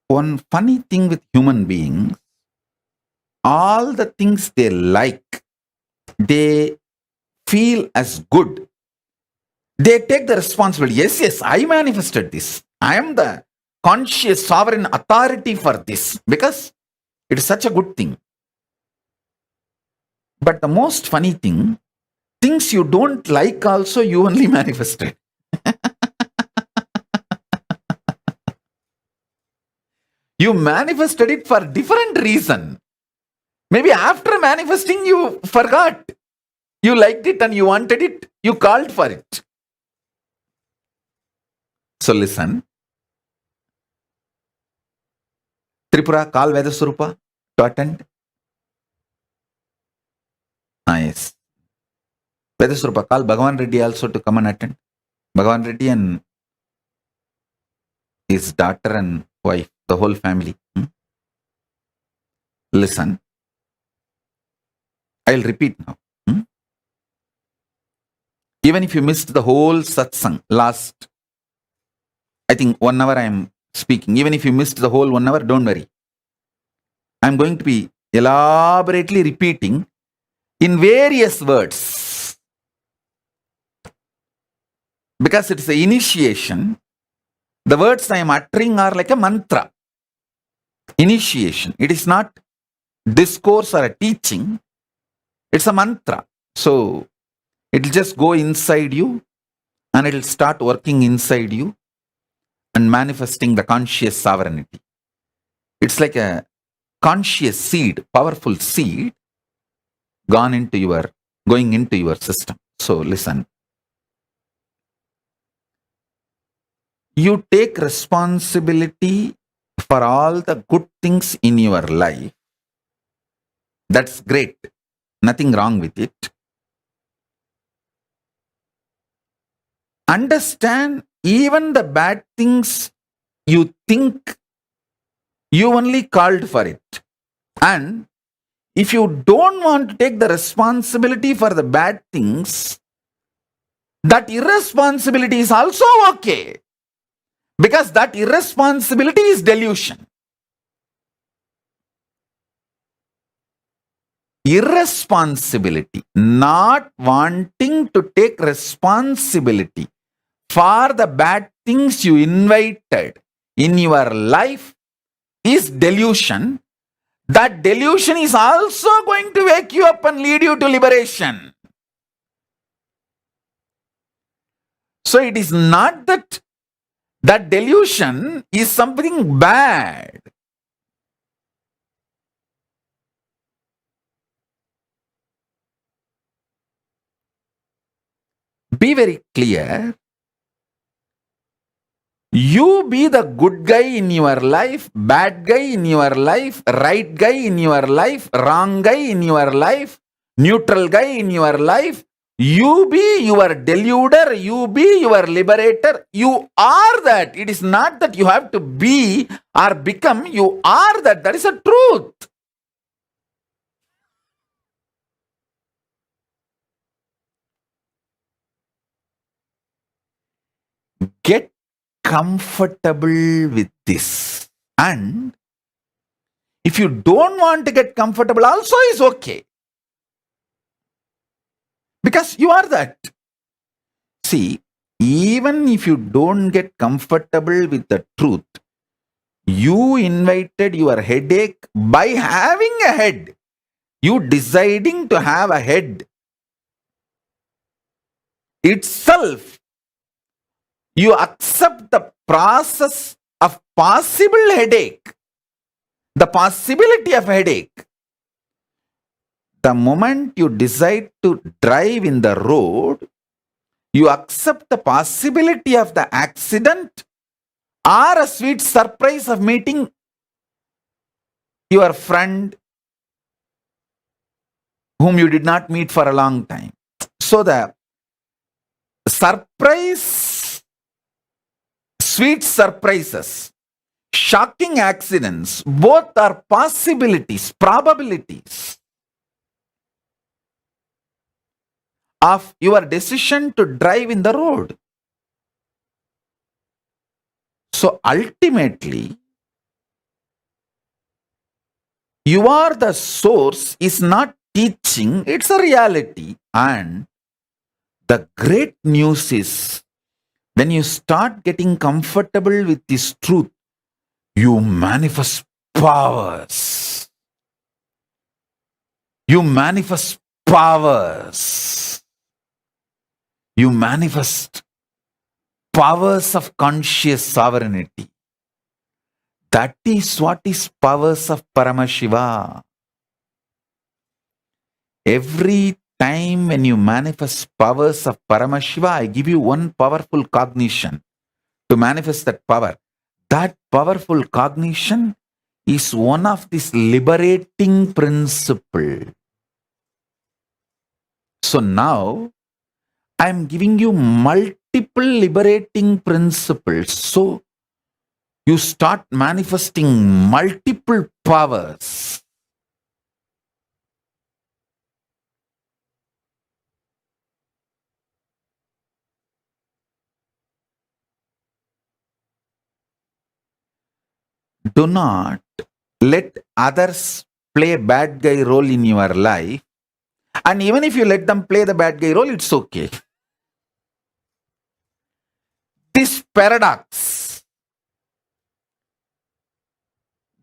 One funny thing with human beings, all the things they like, they feel as good. They take the responsibility. Yes, I manifested this. I am the conscious sovereign authority for this because it is such a good thing. But the most funny thing, things you don't like also you only manifested. You manifested it for different reason. Maybe after manifesting you forgot. You liked it and you wanted it. You called for it. So listen. Tripura, call Vedaswarupa to attend. Nice. Vedaswarupa, call Bhagavan Reddy also to come and attend. Bhagavan Reddy and his daughter and wife, the whole family. Listen. I'll repeat now. Even if you missed the whole satsang last, I think 1 hour I am speaking. Even if you missed the whole 1 hour, don't worry. I'm going to be elaborately repeating in various words. Because it's an initiation, the words I am uttering are like a mantra. Initiation. It is not discourse or a teaching. It's a mantra. So, it'll just go inside you and it'll start working inside you and manifesting the conscious sovereignty. It's like a conscious seed, powerful seed going into your system. So listen. You take responsibility for all the good things in your life. That's great. Nothing wrong with it. Understand even the bad things you think you only called for it. And if you don't want to take the responsibility for the bad things, that irresponsibility is also okay. Because that irresponsibility is delusion. Irresponsibility, not wanting to take responsibility for the bad things you invited in your life is delusion. That delusion is also going to wake you up and lead you to liberation. So it is not that that delusion is something bad. Be very clear. You be the good guy in your life, bad guy in your life, right guy in your life, wrong guy in your life, neutral guy in your life. You be your deluder, you be your liberator. You are that. It is not that you have to be or become. You are that. That is a truth. Get comfortable with this. And if you don't want to get comfortable, also is okay. Because you are that. See, even if you don't get comfortable with the truth, you invited your headache by having a head. You deciding to have a head itself. You accept the process of possible headache, the possibility of headache. The moment you decide to drive in the road, you accept the possibility of the accident or a sweet surprise of meeting your friend whom you did not meet for a long time. So the surprise, sweet surprises, shocking accidents, both are possibilities, probabilities of your decision to drive in the road. So ultimately, you are the source is not teaching, it's a reality. And the great news is when you start getting comfortable with this truth, you manifest powers. You manifest powers. You manifest powers of conscious sovereignty. That is what is powers of Paramashiva. Every time when you manifest powers of Paramashiva, I give you one powerful cognition to manifest that power. That powerful cognition is one of this liberating principle. So now I am giving you multiple liberating principles. So you start manifesting multiple powers. Do not let others play a bad guy role in your life. And even if you let them play the bad guy role, it's okay. This paradox,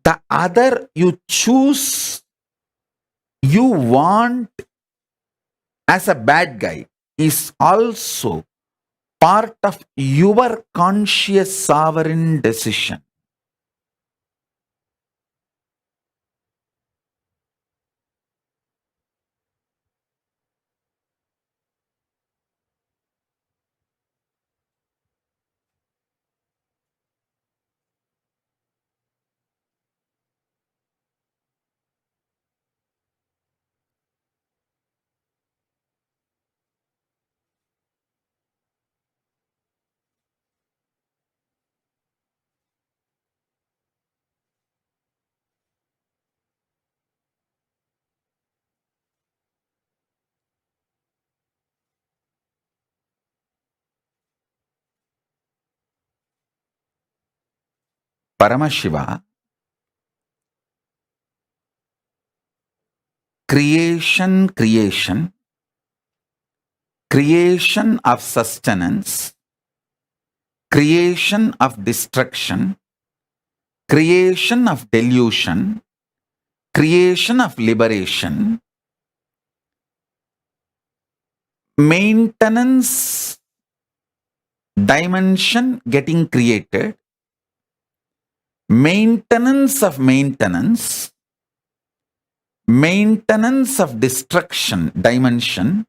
the other you choose, you want as a bad guy, is also part of your conscious sovereign decision. Paramashiva, creation, creation of sustenance, creation of destruction, creation of delusion, creation of liberation, maintenance dimension getting created, maintenance of maintenance, maintenance of destruction dimension,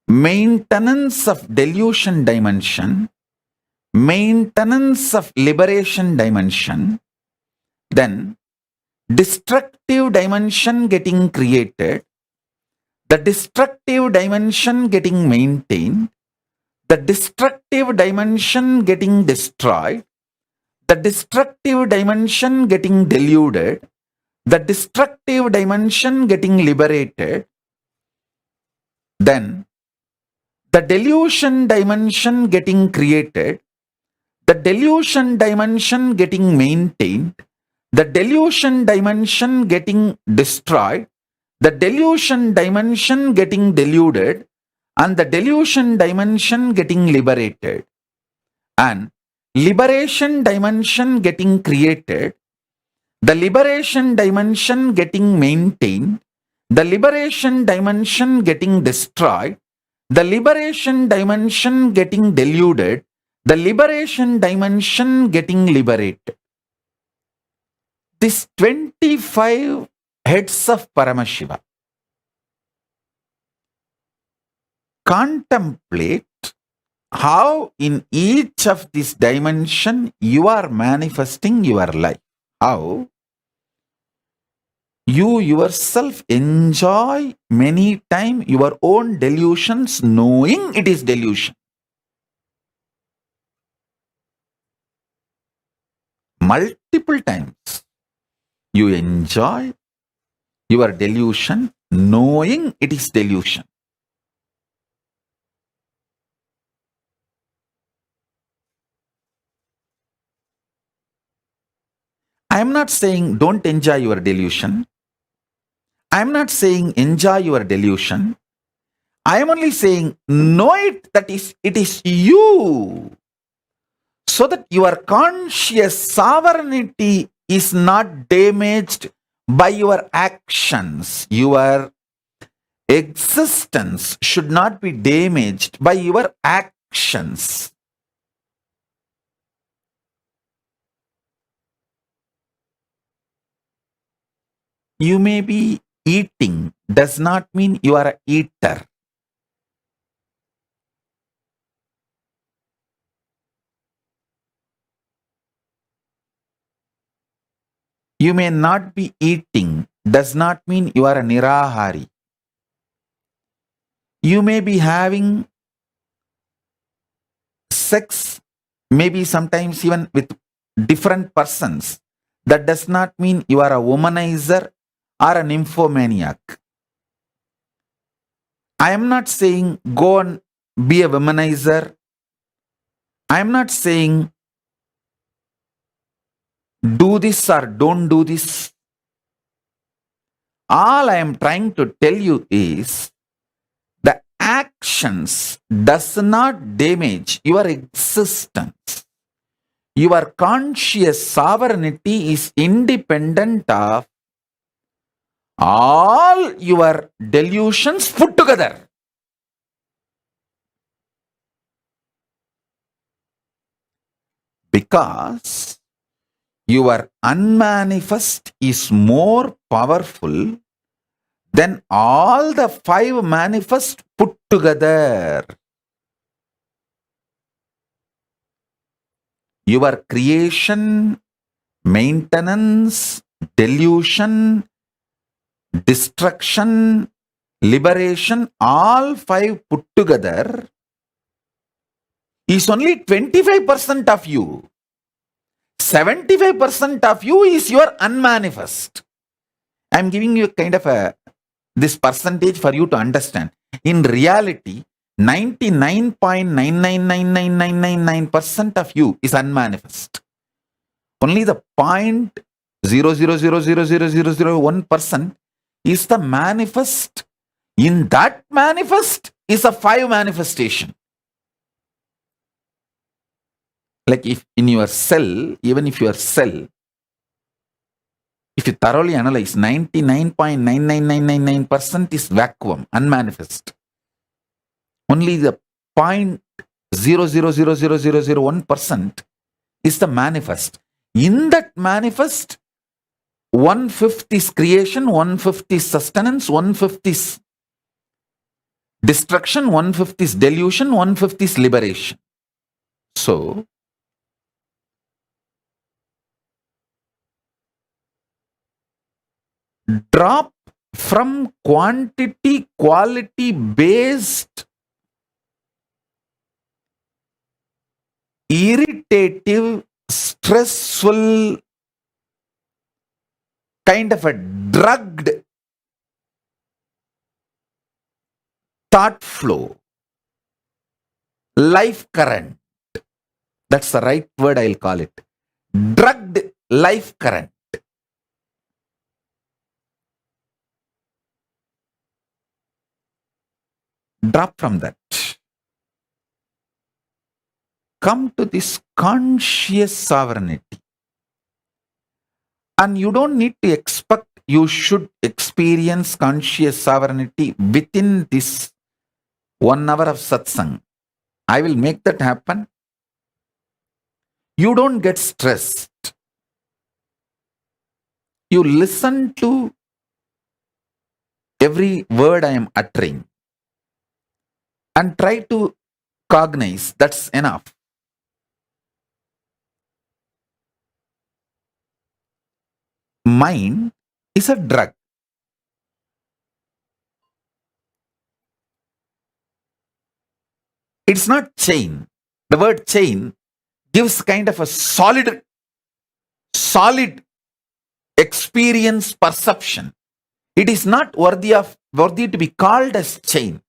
maintenance of delusion dimension, maintenance of liberation dimension, then destructive dimension getting created, the destructive dimension getting maintained, the destructive dimension getting destroyed, the destructive dimension getting deluded, the destructive dimension getting liberated, then the delusion dimension getting created, the delusion dimension getting maintained, the delusion dimension getting destroyed, the delusion dimension getting deluded, and the delusion dimension getting liberated, and liberation dimension getting created, the liberation dimension getting maintained, the liberation dimension getting destroyed, the liberation dimension getting deluded, the liberation dimension getting liberated. These 25 heads of Paramashiva contemplate how in each of this dimension you are manifesting your life. How you yourself enjoy many times your own delusions knowing it is delusion. Multiple times you enjoy your delusion knowing it is delusion. I am not saying don't enjoy your delusion. I am not saying enjoy your delusion. I am only saying know it that it is you, so that your conscious sovereignty is not damaged by your actions. Your existence should not be damaged by your actions. You may be eating, does not mean you are an eater. You may not be eating, does not mean you are a nirahari. You may be having sex, maybe sometimes even with different persons. That does not mean you are a womanizer or a nymphomaniac. I am not saying go and be a womanizer. I am not saying do this or don't do this. All I am trying to tell you is the actions does not damage your existence. Your conscious sovereignty is independent of all your delusions put together. Because your unmanifest is more powerful than all the 5 manifest put together. Your creation, maintenance, delusion, destruction, liberation, all 5 put together is only 25% of you. 75% of you is your unmanifest. I am giving you kind of this percentage for you to understand. In reality, 99.999999% of you is unmanifest. Only the 0.0000001% is the manifest. In that manifest is a 5 manifestation. Like if in your cell, even if your cell, if you thoroughly analyze, 99.99999% is vacuum, unmanifest. Only the 0.0000001% is the manifest. In that manifest, 1/5 is creation, 1/5 is sustenance, 1/5 is destruction, 1/5 is delusion, 1/5 is liberation. So, drop from quantity, quality based, irritative, stressful, kind of a drugged thought flow, life current. That's the right word, I'll call it. Drugged life current. Drop from that. Come to this conscious sovereignty. And you don't need to expect you should experience conscious sovereignty within this 1 hour of satsang. I will make that happen. You don't get stressed. You listen to every word I am uttering and try to cognize. That's enough. Mind is a drug. It's not chain. The word chain gives kind of a solid experience perception. It is not worthy to be called as chain.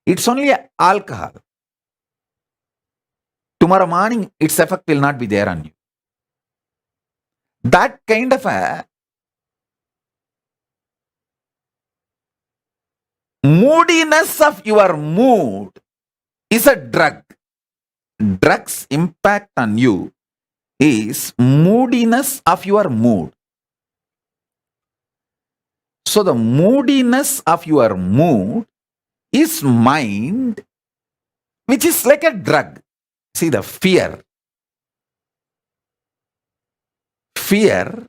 It's only alcohol. Tomorrow morning, its effect will not be there on you. That kind of a moodiness of your mood is a drug. Drug's impact on you is moodiness of your mood. So the moodiness of your mood is mind, which is like a drug. See, the fear. Fear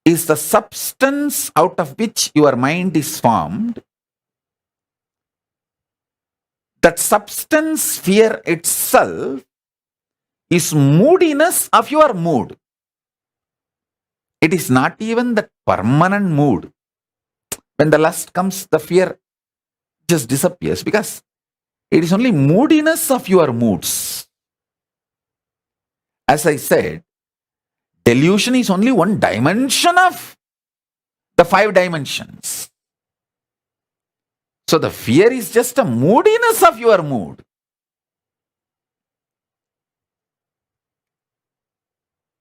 is the substance out of which your mind is formed. That substance, fear itself, is moodiness of your mood. It is not even the permanent mood. When the lust comes, the fear just disappears because it is only moodiness of your moods. As I said, delusion is only one dimension of the 5 dimensions. So the fear is just a moodiness of your mood.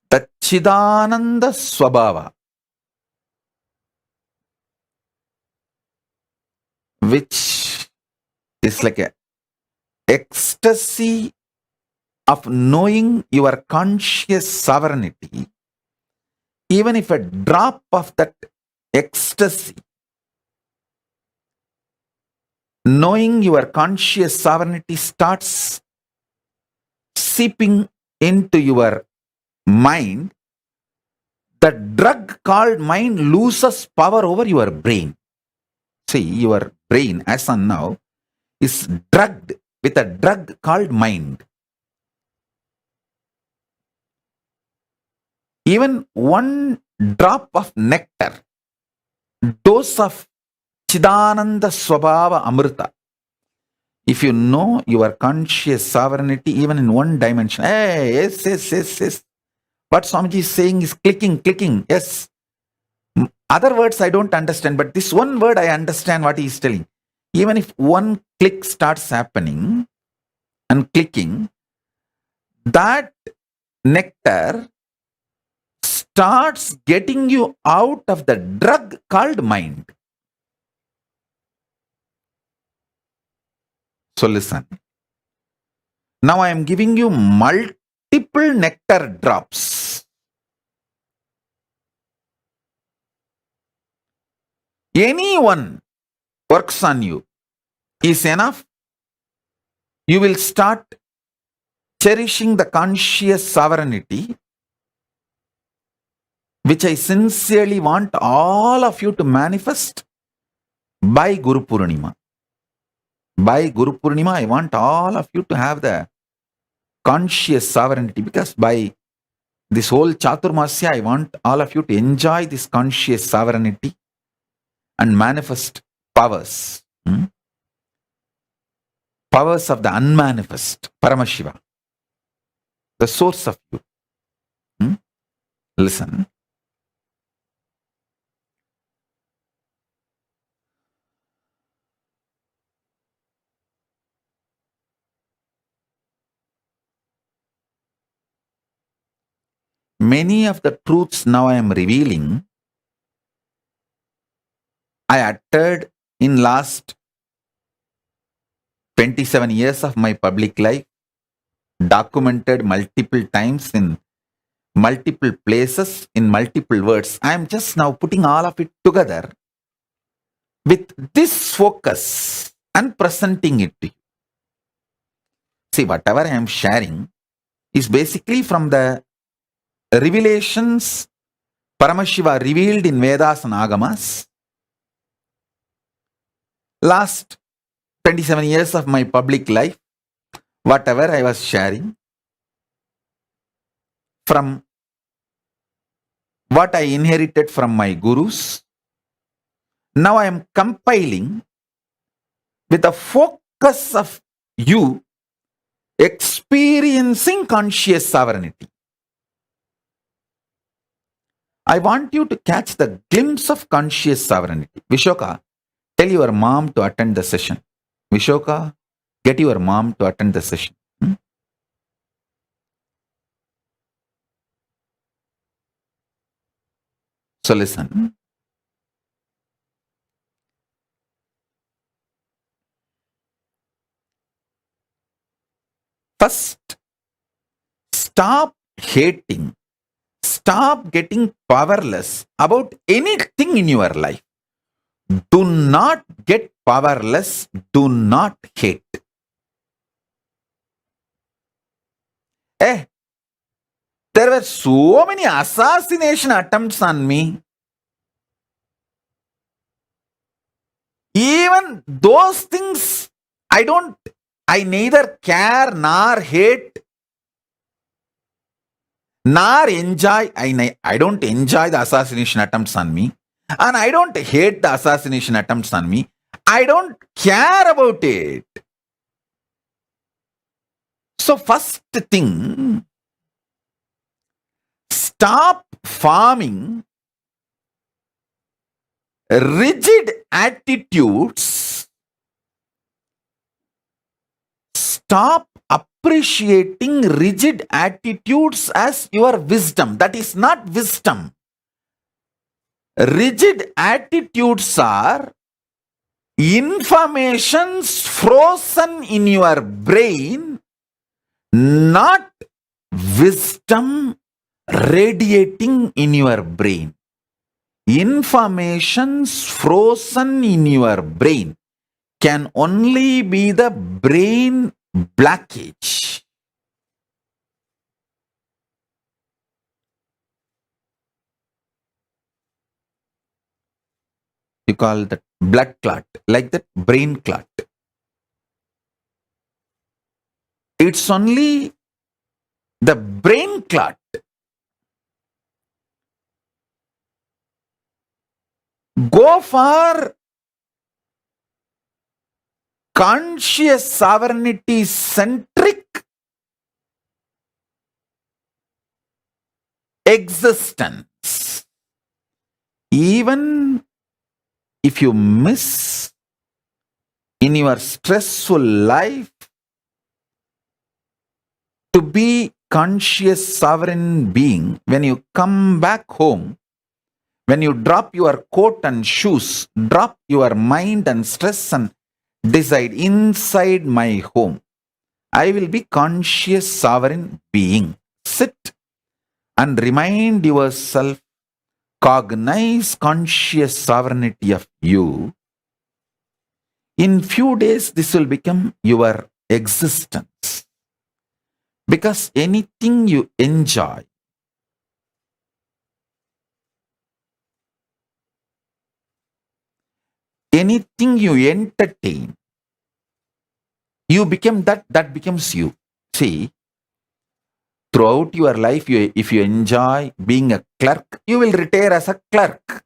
The Chidananda Swabhava, which is like a ecstasy of knowing your conscious sovereignty, even if a drop of that ecstasy, knowing your conscious sovereignty starts seeping into your mind, the drug called mind loses power over your brain. See, your brain as on now is drugged with a drug called mind. Even one drop of nectar, dose of Chidananda Swabhava Amrita, if you know your conscious sovereignty even in one dimension, hey, yes. What Swamiji is saying is clicking, yes. Other words I don't understand, but this one word I understand what he is telling. Even if one click starts happening and clicking, that nectar starts getting you out of the drug called mind. So listen. Now I am giving you multiple nectar drops. Anyone works on you is enough. You will start cherishing the conscious sovereignty, which I sincerely want all of you to manifest by Guru Purnima. By Guru Purnima, I want all of you to have the conscious sovereignty, because by this whole Chaturmasya, I want all of you to enjoy this conscious sovereignty and manifest powers. Powers of the unmanifest, Paramashiva, the source of you. Listen. Many of the truths now I am revealing, I uttered in last 27 years of my public life, documented multiple times in multiple places, in multiple words. I am just now putting all of it together with this focus and presenting it to you. See, whatever I am sharing is basically from the revelations Paramashiva revealed in Vedas and Agamas. Last 27 years of my public life, whatever I was sharing, from what I inherited from my gurus, now I am compiling with the focus of you experiencing conscious sovereignty. I want you to catch the glimpse of conscious sovereignty. Vishoka, tell your mom to attend the session. Vishoka, get your mom to attend the session. So listen. First, stop hating. Stop getting powerless about anything in your life. Do not get powerless. Do not hate. There were so many assassination attempts on me. Even those things, I neither care nor hate nor enjoy. I don't enjoy the assassination attempts on me, and I don't hate the assassination attempts on me. I don't care about it. So first thing, stop forming rigid attitudes. Stop appreciating rigid attitudes as your wisdom. That is not wisdom. Rigid attitudes are informations frozen in your brain, not wisdom radiating in your brain. Informations frozen in your brain can only be the brain blockage. You call that blood clot, like that brain clot. It's only the brain clot. Go for conscious sovereignty centric existence. Even if you miss in your stressful life to be conscious sovereign being, when you come back home, when you drop your coat and shoes, drop your mind and stress and decide inside my home, I will be conscious sovereign being. Sit and remind yourself, cognize conscious sovereignty of you. In few days, this will become your existence. Because anything you enjoy, anything you entertain, you become that becomes you. See, throughout your life, if you enjoy being a clerk, you will retire as a clerk.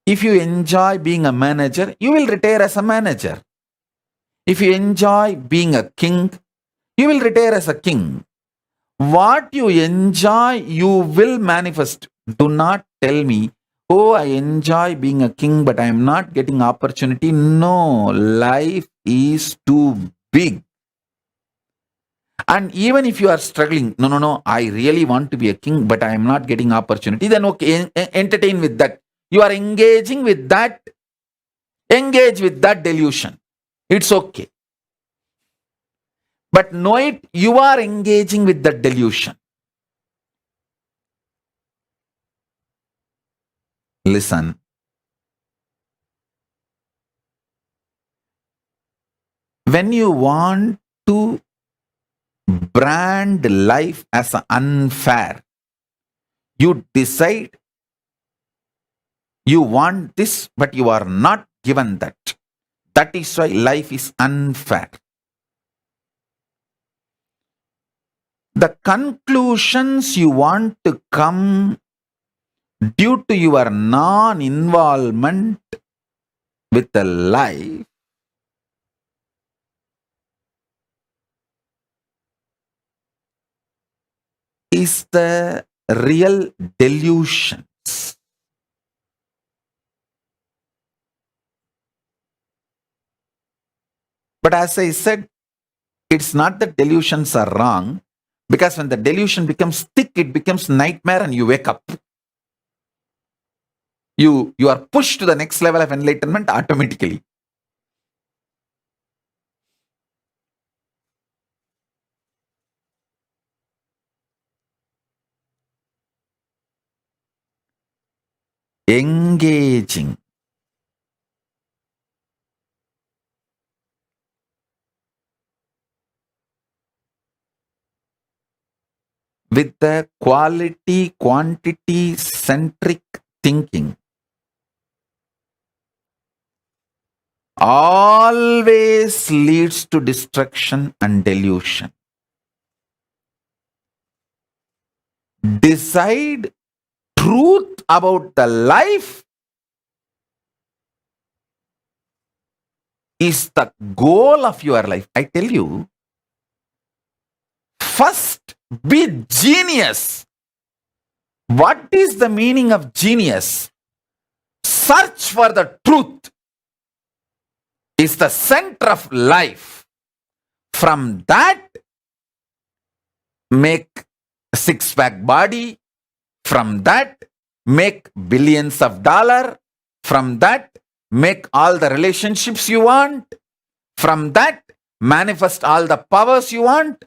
If you enjoy being a manager, you will retire as a manager. If you enjoy being a king, you will retire as a king. What you enjoy, you will manifest. Do not tell me, oh, I enjoy being a king, but I am not getting opportunity. No, life is too big. And even if you are struggling, no, I really want to be a king, but I am not getting opportunity, then okay, entertain with that. You are engaging with that. Engage with that delusion. It's okay. But know it, you are engaging with that delusion. Listen. When you want to brand life as unfair, you decide you want this, but you are not given that. That is why life is unfair. The conclusions you want to come due to your non-involvement with the life is the real delusions. But as I said, it's not that delusions are wrong, because when the delusion becomes thick, it becomes nightmare and you wake up. You are pushed to the next level of enlightenment automatically. Engaging with the quality, quantity centric thinking always leads to destruction and delusion. Decide truth about the life is the goal of your life. I tell you, first be genius. What is the meaning of genius? Search for the truth is the center of life. From that, make a six-pack body. From that, make billions of dollars. From that, make all the relationships you want. From that, manifest all the powers you want.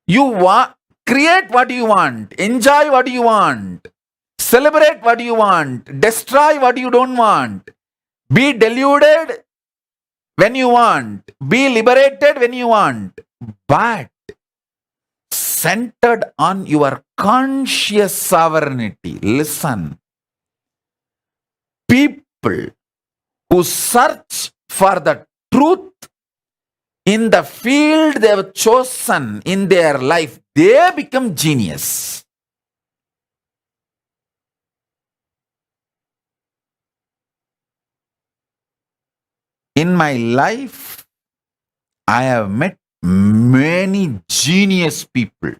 You want, create what you want, enjoy what you want, celebrate what you want, destroy what you don't want. Be deluded when you want, be liberated when you want, but centered on your conscious sovereignty. Listen, people who search for the truth in the field they have chosen in their life, they become genius. In my life, I have met many genius people.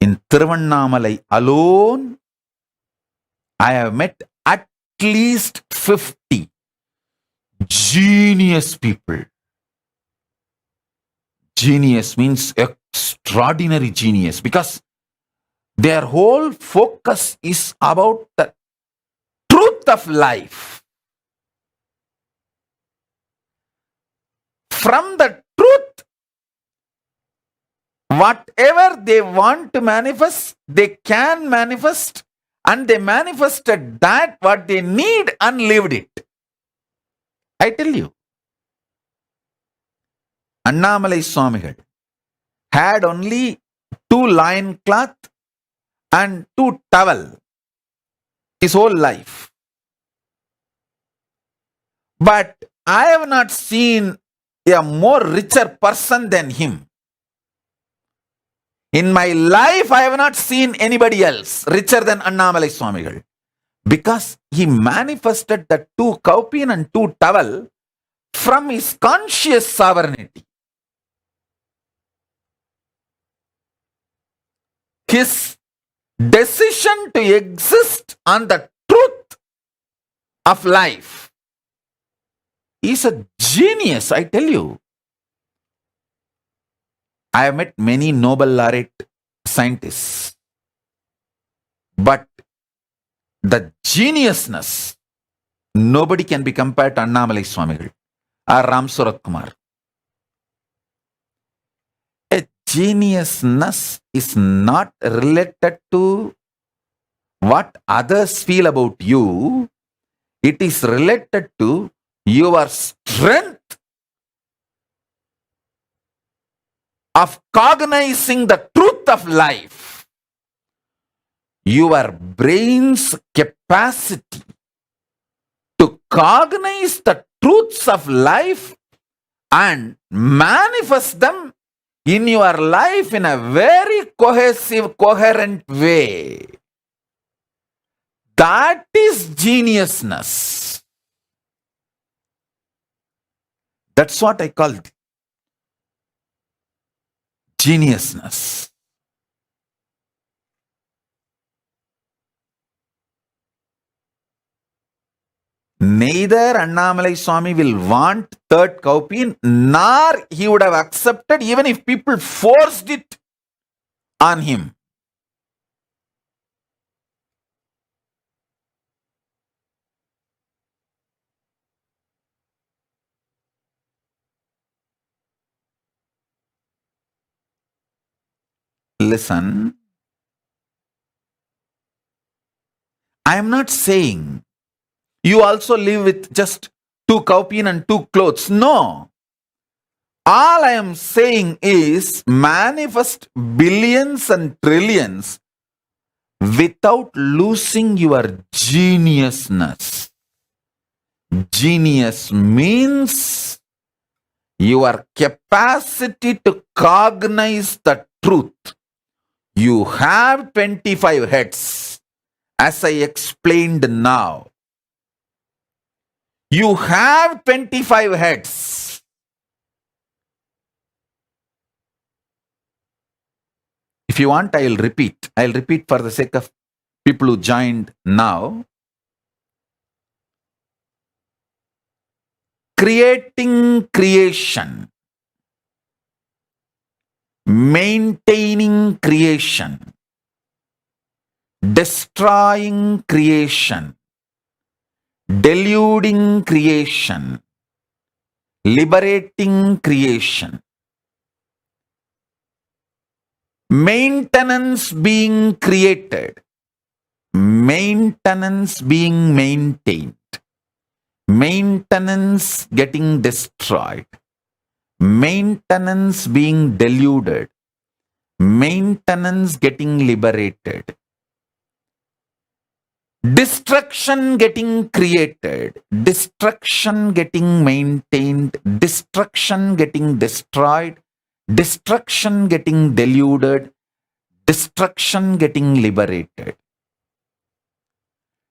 In Tiruvannamalai alone, I have met at least 50 genius people. Genius means extraordinary genius, because their whole focus is about the truth of life. From the truth, whatever they want to manifest, they can manifest, and they manifested that what they need and lived it. I tell you, Annamalai Swamigal had only 2 loincloth and 2 towel his whole life. But I have not seen a more richer person than him. In my life, I have not seen anybody else richer than Annamalai Swamigal, because he manifested the 2 kaupin and 2 towel from his conscious sovereignty. His decision to exist on the truth of life is a genius, I tell you. I have met many Nobel laureate scientists, but the geniusness, nobody can be compared to Annamalai Swamigal or Ram Surat Kumar. A geniusness is not related to what others feel about you. It is related to your strength of cognizing the truth of life. Your brain's capacity to cognize the truths of life and manifest them in your life in a very cohesive, coherent way. That is geniusness. That's what I call geniusness. Neither Annamalai Swami will want 3rd kaupin, nor he would have accepted even if people forced it on him. Listen, I am not saying you also live with just 2 kaupin and 2 clothes. No. All I am saying is manifest billions and trillions without losing your geniusness. Genius means your capacity to cognize the truth. You have 25 heads, as I explained now. You have 25 heads. If you want, I'll repeat. I'll repeat for the sake of people who joined now. Creating creation. Maintaining creation. Destroying creation. Deluding creation. Liberating creation. Maintenance being created. Maintenance being maintained. Maintenance getting destroyed. Maintenance being deluded. Maintenance getting liberated. Destruction getting created. Destruction getting maintained. Destruction getting destroyed. Destruction getting deluded. Destruction getting liberated.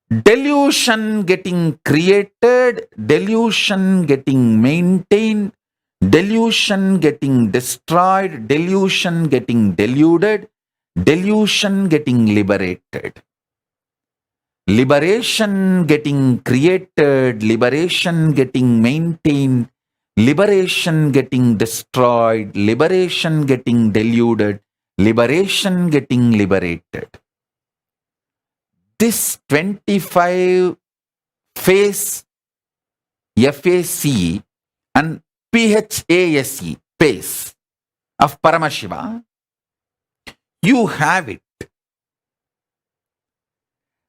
Delusion getting created. Delusion getting maintained. Delusion getting destroyed. Delusion getting deluded. delusion getting liberated, liberation getting created, liberation getting maintained, liberation getting destroyed, liberation getting deluded, liberation getting liberated. This 25 phase FACE and PHASE pace of Paramashiva, you have it.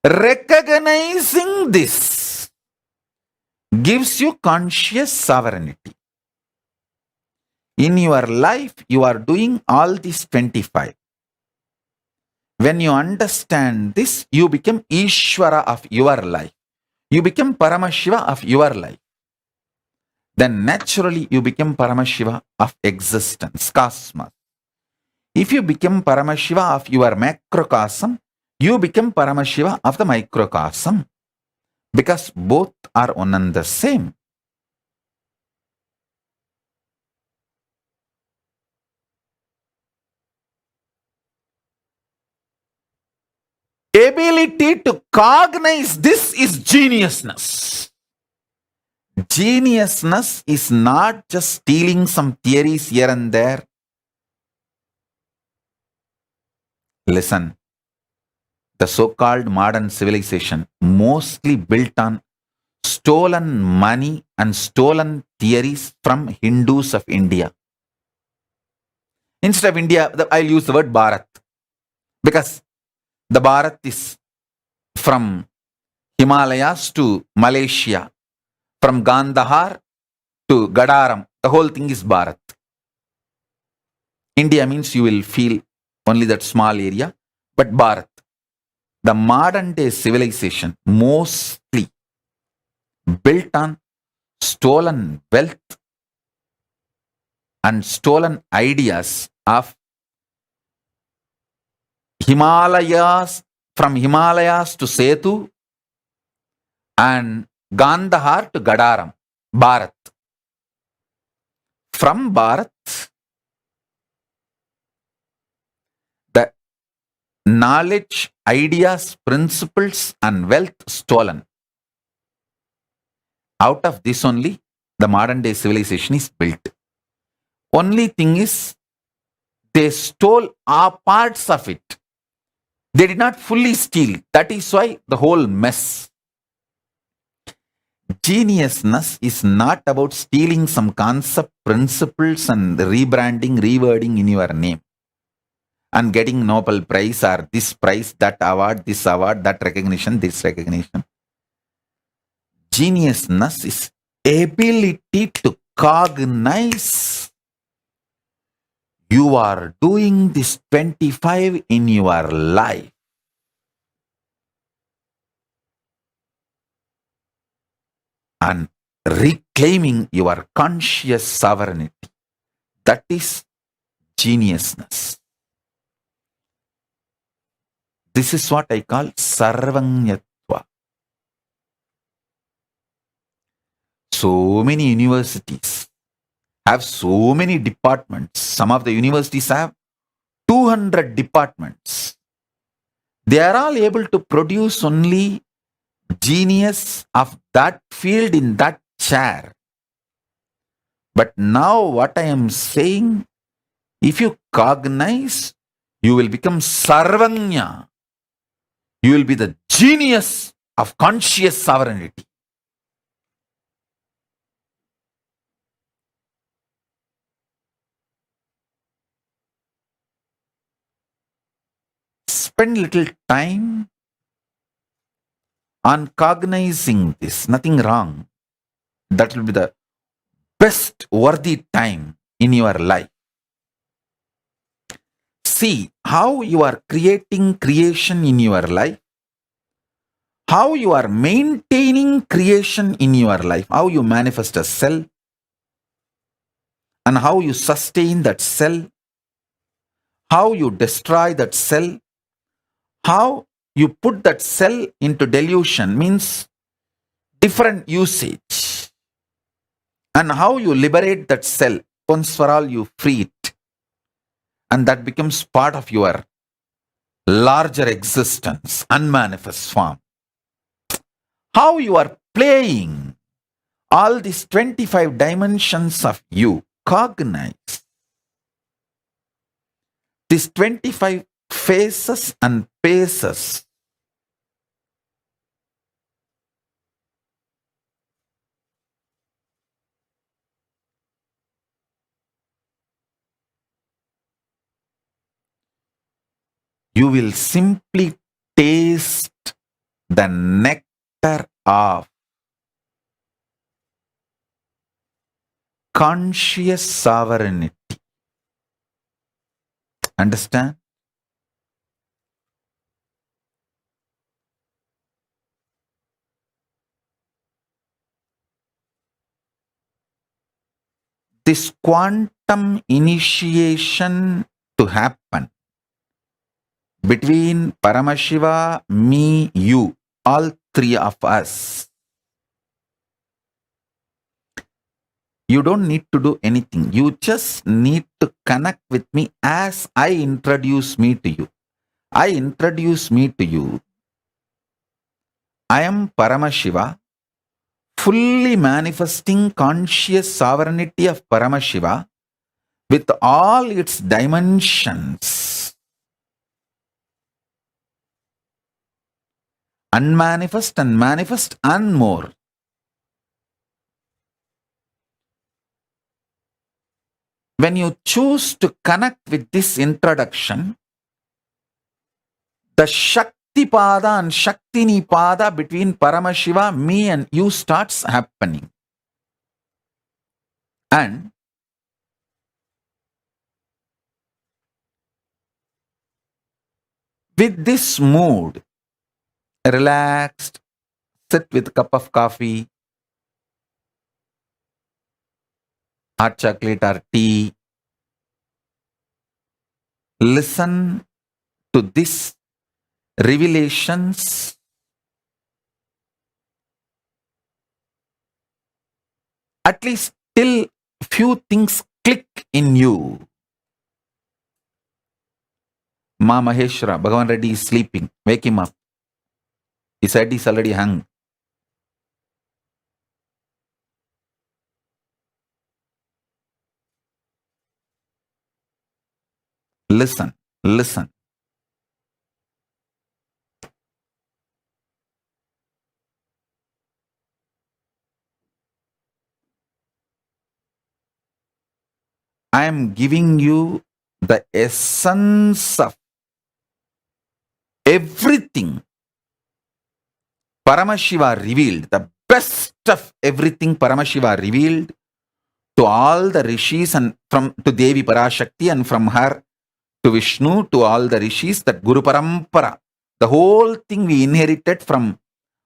Recognizing this gives you conscious sovereignty. In your life, you are doing all these 25. When you understand this, you become Ishvara of your life. You become Paramashiva of your life. Then naturally you become Paramashiva of existence, cosmos. If you become Paramashiva of your macrocosm, you become Paramashiva of the microcosm, because both are one and the same. Ability to cognize this is geniusness. Geniusness is not just stealing some theories here and there. Listen, the so-called modern civilization mostly built on stolen money and stolen theories from Hindus of India. Instead of India, I'll use the word Bharat, because the Bharat is from Himalayas to Malaysia, from Gandhar to Gadaram. The whole thing is Bharat. India means you will feel only that small area, but Bharat. The modern day civilization mostly built on stolen wealth and stolen ideas of Himalayas, from Himalayas to Setu and Gandhar to Gadaram, Bharat. From Bharat, the knowledge, ideas, principles and wealth stolen. Out of this only, the modern day civilization is built. Only thing is, they stole parts of it. They did not fully steal. That is why the whole mess. Geniusness is not about stealing some concept, principles and rebranding, rewording in your name and getting Nobel Prize or this prize, that award, this award, that recognition, this recognition. Geniusness is ability to cognize you are doing this 25 in your life. And reclaiming your conscious sovereignty. That is geniusness. This is what I call sarvanyatva. So many universities have so many departments. Some of the universities have 200 departments. They are all able to produce only genius of that field in that chair. But now what I am saying, if you cognize, you will become sarvanya. You will be the genius of conscious sovereignty. Spend little time on cognizing this. Nothing wrong. That will be the best worthy time in your life. See how you are creating creation in your life, how you are maintaining creation in your life, how you manifest a cell and how you sustain that cell, how you destroy that cell, how you put that cell into delusion, means different usage, and how you liberate that cell. Once for all, you free it, and that becomes part of your larger existence, unmanifest form. How you are playing all these 25 dimensions of you, cognize these 25 phases and paces. You will simply taste the nectar of conscious sovereignty. Understand? This quantum initiation to happen between Paramashiva, me, you, all three of us. You don't need to do anything. You just need to connect with me as I introduce me to you. I introduce me to you. I am Paramashiva, fully manifesting conscious sovereignty of Paramashiva with all its dimensions. Unmanifest and manifest and more. When you choose to connect with this introduction, the Shakti Pada and Shakti Nipada between Paramashiva, me and you starts happening. And with this mood, relaxed, sit with a cup of coffee, hot chocolate or tea, listen to these revelations. At least till few things click in you. Ma Maheshwara, Bhagavan Reddy is sleeping. Wake him up. His head is already hung. Listen, listen. I am giving you the essence of everything Paramashiva revealed, the best of everything Paramashiva revealed to all the rishis and from to Devi Parashakti and from her to Vishnu to all the rishis, that Guru Parampara, the whole thing we inherited from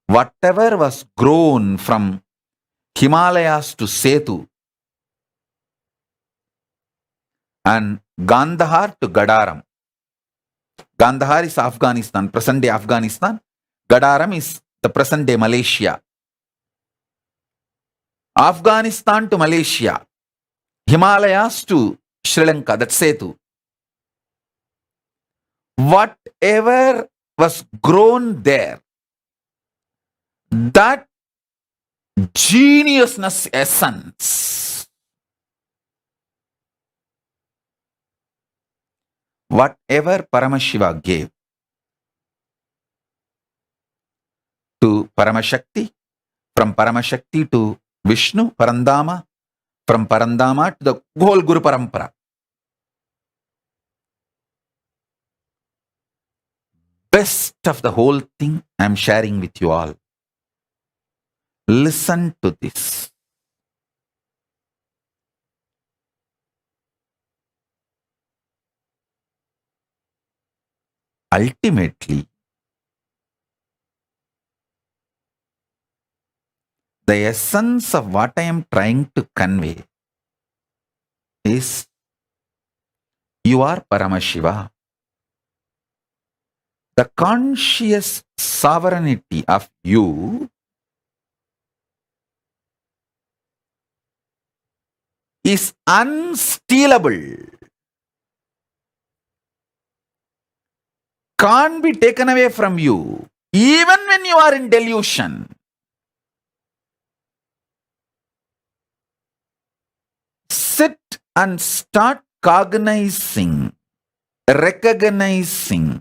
whatever was grown from Himalayas to Setu and Gandhar to Gadaram. Gandhar is Afghanistan, present day Afghanistan. Gadaram is the present day Malaysia. Afghanistan to Malaysia. Himalayas to Sri Lanka, that's Setu. Whatever was grown there, that geniusness essence, whatever Paramashiva gave to Paramashakti, from Paramashakti to Vishnu, Parandama, from Parandama to the whole Guru Parampara. Best of the whole thing I am sharing with you all. Listen to this. Ultimately, the essence of what I am trying to convey is you are Paramashiva. The conscious sovereignty of you is unstealable. can't be taken away from you, even when you are in delusion. Sit and start cognizing, recognizing,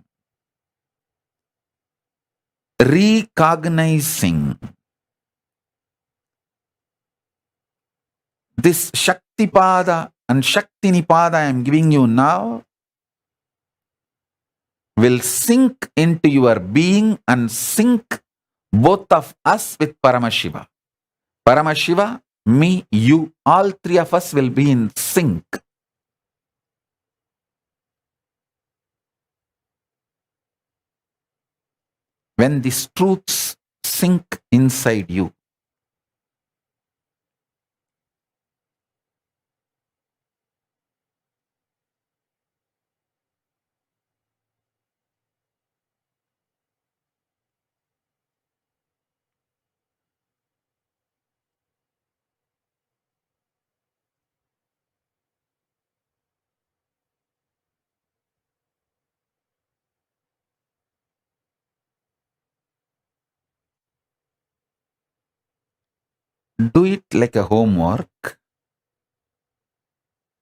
recognizing this Shaktipada and Shaktinipada I am giving you now will sink into your being and sink both of us with Paramashiva. Paramashiva, me, you, all three of us will be in sync. When these truths sink inside you, do it like a homework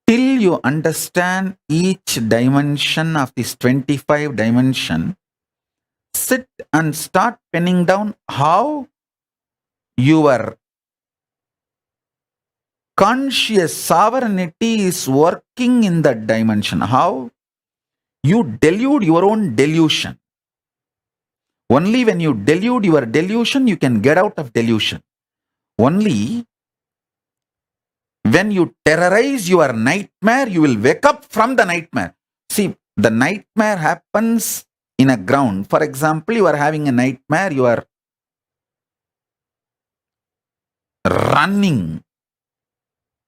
till you understand each dimension of this 25 dimension. Sit and start penning down how your conscious sovereignty is working in that dimension, how you delude your own delusion. Only when you delude your delusion, you can get out of delusion. Only when you terrorize your nightmare, you will wake up from the nightmare. See, the nightmare happens in a ground. For example, you are having a nightmare, you are running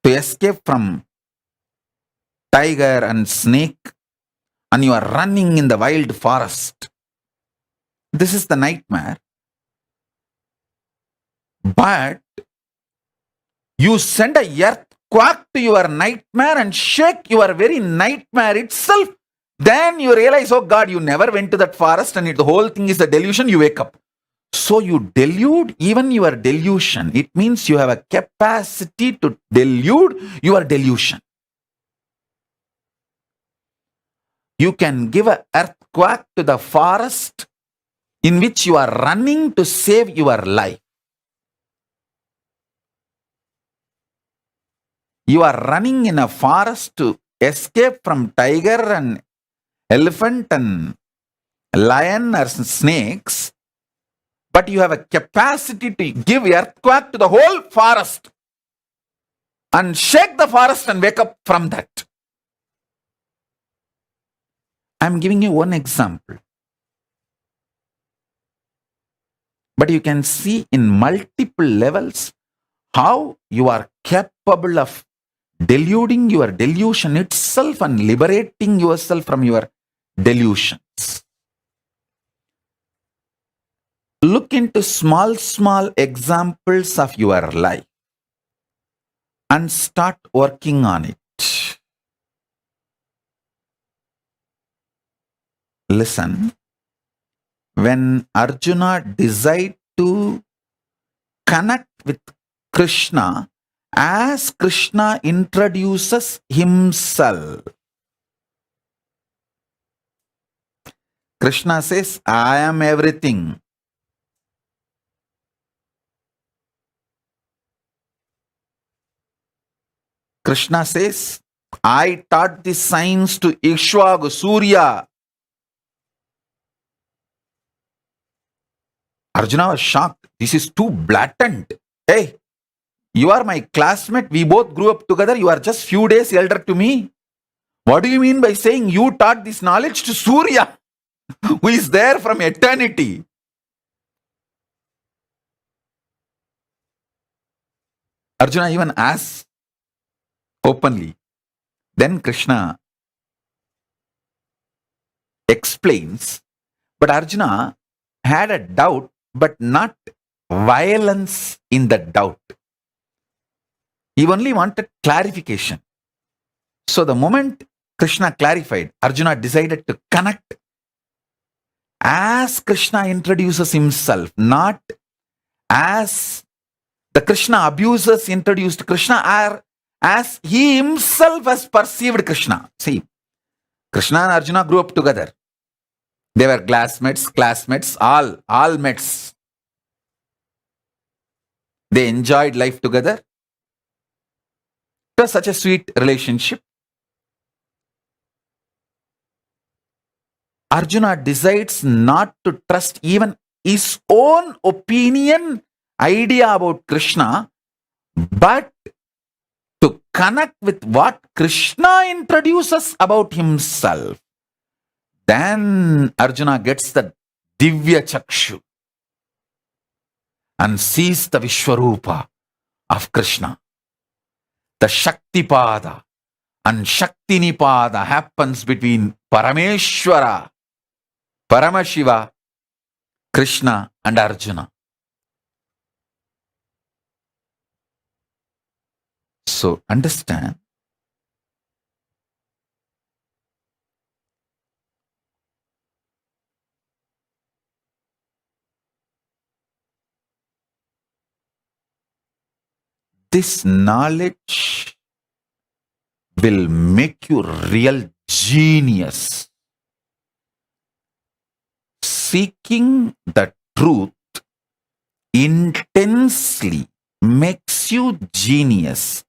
to escape from tiger and snake, and you are running in the wild forest. This is the nightmare. But you send a earthquake to your nightmare and shake your very nightmare itself. Then you realize, oh God, you never went to that forest and the whole thing is a delusion. You wake up. So you delude even your delusion. It means you have a capacity to delude your delusion. You can give an earthquake to the forest in which you are running to save your life. You are running in a forest to escape from tiger and elephant and lion or snakes, but you have a capacity to give earthquake to the whole forest and shake the forest and wake up from that. I'm giving you one example. But you can see in multiple levels how you are capable of deluding your delusion itself and liberating yourself from your delusions. Look into small examples of your life and start working on it. Listen, when Arjuna desired to connect with Krishna, as Krishna introduces himself, Krishna says, I am everything. Krishna says, I taught the science to Ishwagu, Surya. Arjuna was shocked. This is too blatant. Hey, you are my classmate. We both grew up together. You are just few days elder to me. What do you mean by saying you taught this knowledge to Surya, who is there from eternity? Arjuna even asks openly. Then Krishna explains, but Arjuna had a doubt, but not violence in the doubt. He only wanted clarification. So the moment Krishna clarified, Arjuna decided to connect as Krishna introduces himself, not as the Krishna abusers introduced Krishna, or as he himself has perceived Krishna. See, Krishna and Arjuna grew up together. They were classmates, all mates. They enjoyed life together. It was such a sweet relationship. Arjuna decides not to trust even his own opinion, idea about Krishna, but to connect with what Krishna introduces about himself. Then Arjuna gets the Divya Chakshu and sees the Vishwarupa of Krishna. The Shaktipada and Shaktinipada happens between Parameshwara, Paramashiva, Krishna and Arjuna. So understand, this knowledge will make you real genius. Seeking the truth intensely makes you genius,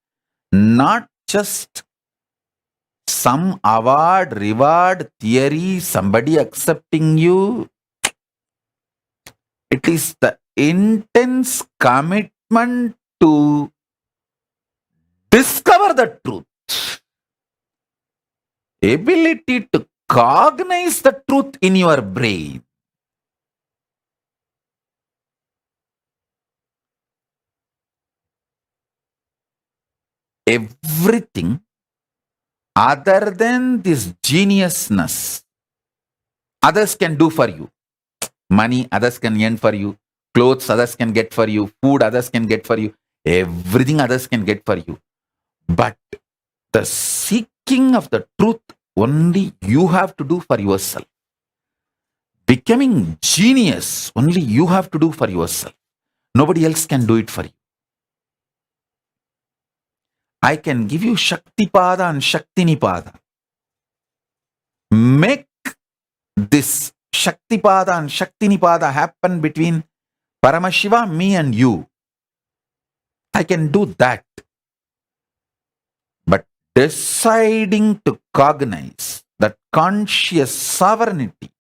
not just some award, reward, theory, somebody accepting you. It is the intense commitment to discover the truth, ability to cognize the truth in your brain. Everything other than this geniusness, others can do for you. Money, others can earn for you. Clothes, others can get for you. Food, others can get for you. Everything others can get for you. But the seeking of the truth, only you have to do for yourself. Becoming genius, only you have to do for yourself. Nobody else can do it for you. I can give you Shaktipada and Shaktinipada. Make this Shaktipada and Shaktinipada happen between Paramashiva, me and you. I can do that. But deciding to cognize that conscious sovereignty,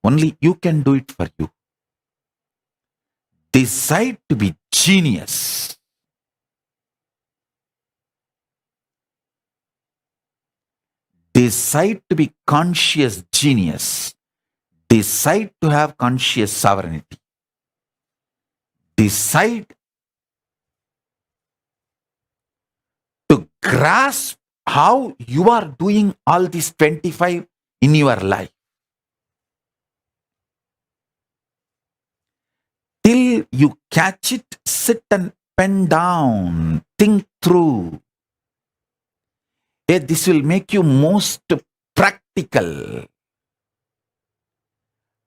only you can do it for you. Decide to be genius. Decide to be conscious genius. Decide to have conscious sovereignty. Decide to grasp how you are doing all these 25 in your life. Till you catch it, sit and pen down, think through. This will make you most practical.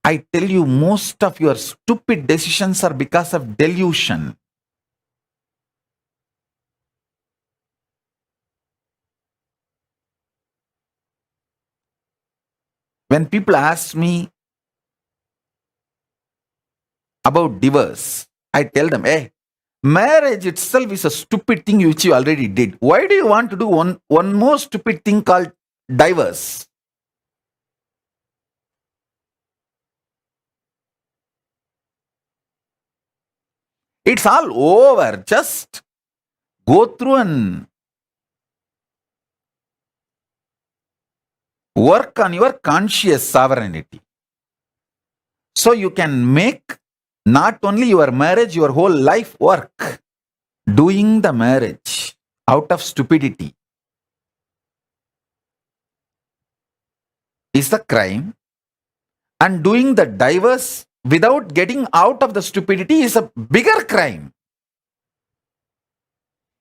I tell you, most of your stupid decisions are because of delusion. When people ask me about divorce, I tell them, hey, marriage itself is a stupid thing which you already did. Why do you want to do one more stupid thing called divorce? It's all over. Just go through and work on your conscious sovereignty. So you can make not only your marriage, your whole life work. Doing the marriage out of stupidity is the crime, and doing the divorce without getting out of the stupidity is a bigger crime.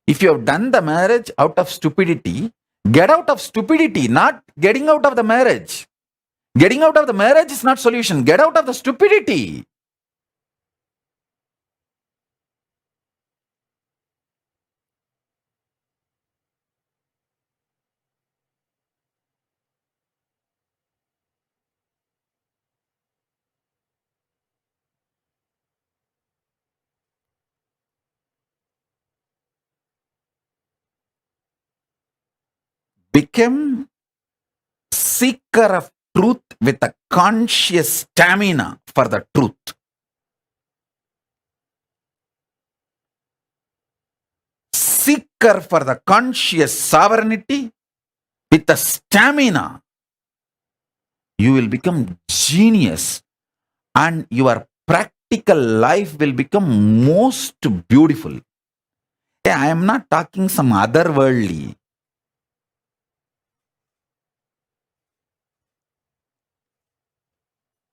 If you have done the marriage out of stupidity, get out of stupidity, not getting out of the marriage. Getting out of the marriage is not solution. Get out of the stupidity. Become seeker of truth with a conscious stamina for the truth. Seeker for the conscious sovereignty with a stamina. You will become genius and your practical life will become most beautiful. I am not talking some otherworldly.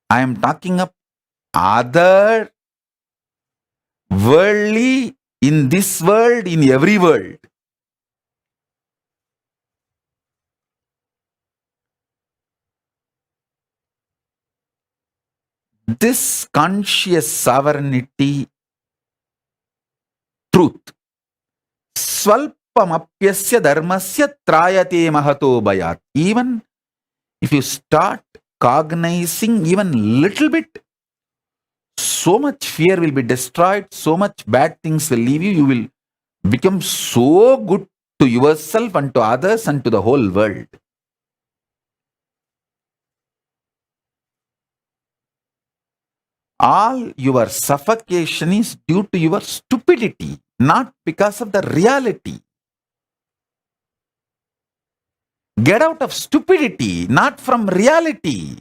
I am talking of other worldly in this world, in every world. This conscious sovereignty truth. Swalpamapyasya dharmasya trayate mahato bayat. Even if you start cognizing even little bit, so much fear will be destroyed, so much bad things will leave you. You will become so good to yourself and to others and to the whole world. All your suffocation is due to your stupidity, not because of the reality. Get out of stupidity, not from reality.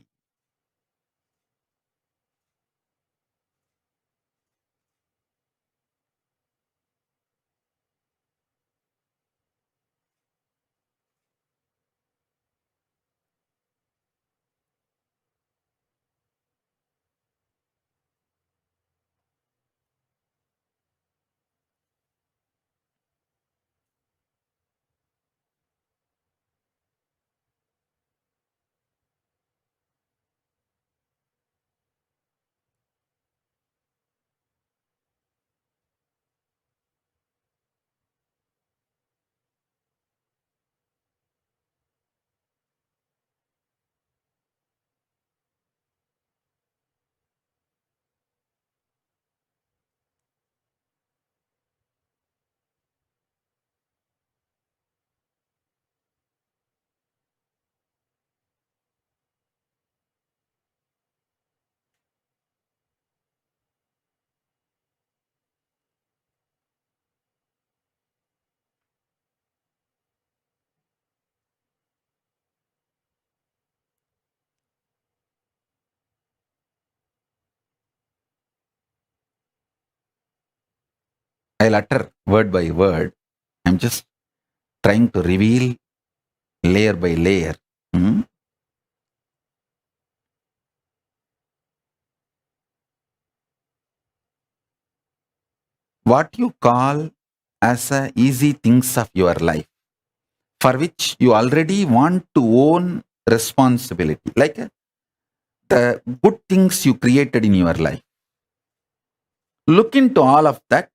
I'll utter word by word. I'm just trying to reveal layer by layer. What you call as a easy things of your life, for which you already want to own responsibility, like the good things you created in your life. Look into all of that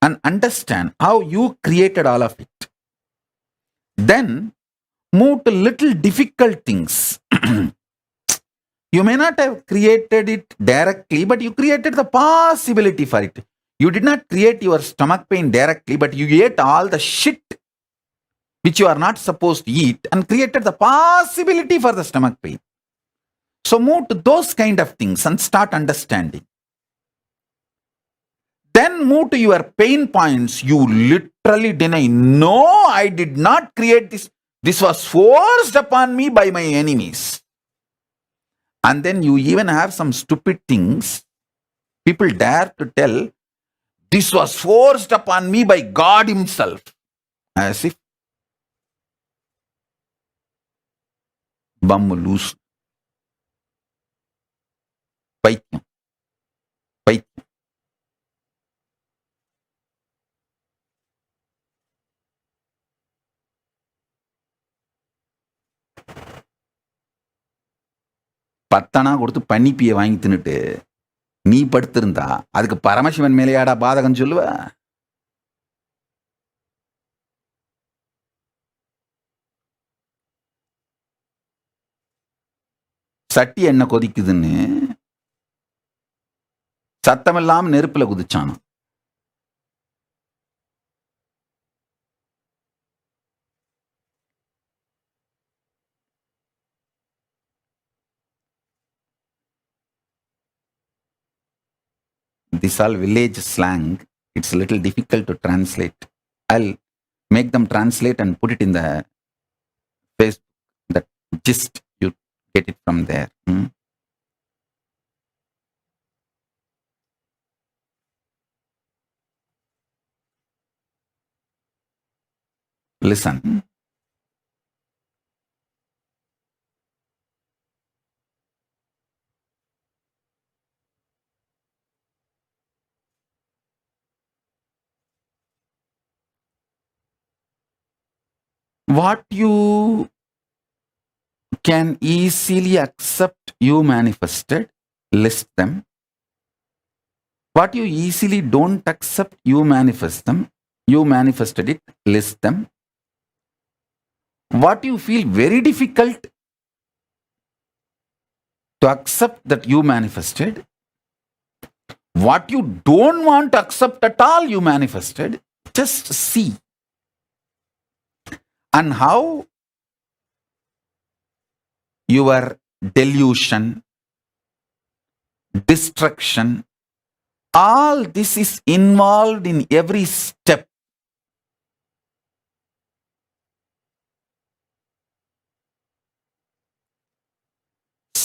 and understand how you created all of it. Then move to little difficult things. You may not have created it directly, but you created the possibility for it. You did not create your stomach pain directly, but you ate all the shit which you are not supposed to eat and created the possibility for the stomach pain. So move to those kind of things and start understanding. Then move to your pain points. You literally deny, no, I did not create this. This was forced upon me by my enemies. And then you even have some stupid things. People dare to tell, this was forced upon me by God himself. As if bum loose. Paityam. Paityam. 10 கொடுத்து பன்னிப்பியை வாங்கி தின்னுட்டு நீ படுத்திருந்தா அதுக்கு பரமசிவன் மேலேயாடா பாதகம் சொல்லுவ? சட்டி என்ன கொதிக்குதுன்னு சத்தமில்லாம நெருப்புல குதிச்சானோ. This all village slang, it's a little difficult to translate. I'll make them translate and put it in the Facebook, that gist, you get it from there. Listen. What you can easily accept, you manifested, list them. What you easily don't accept, you manifest them. You manifested it, list them. What you feel very difficult to accept that you manifested, what you don't want to accept at all, you manifested. Just see. And how your delusion, destruction, all this is involved in every step.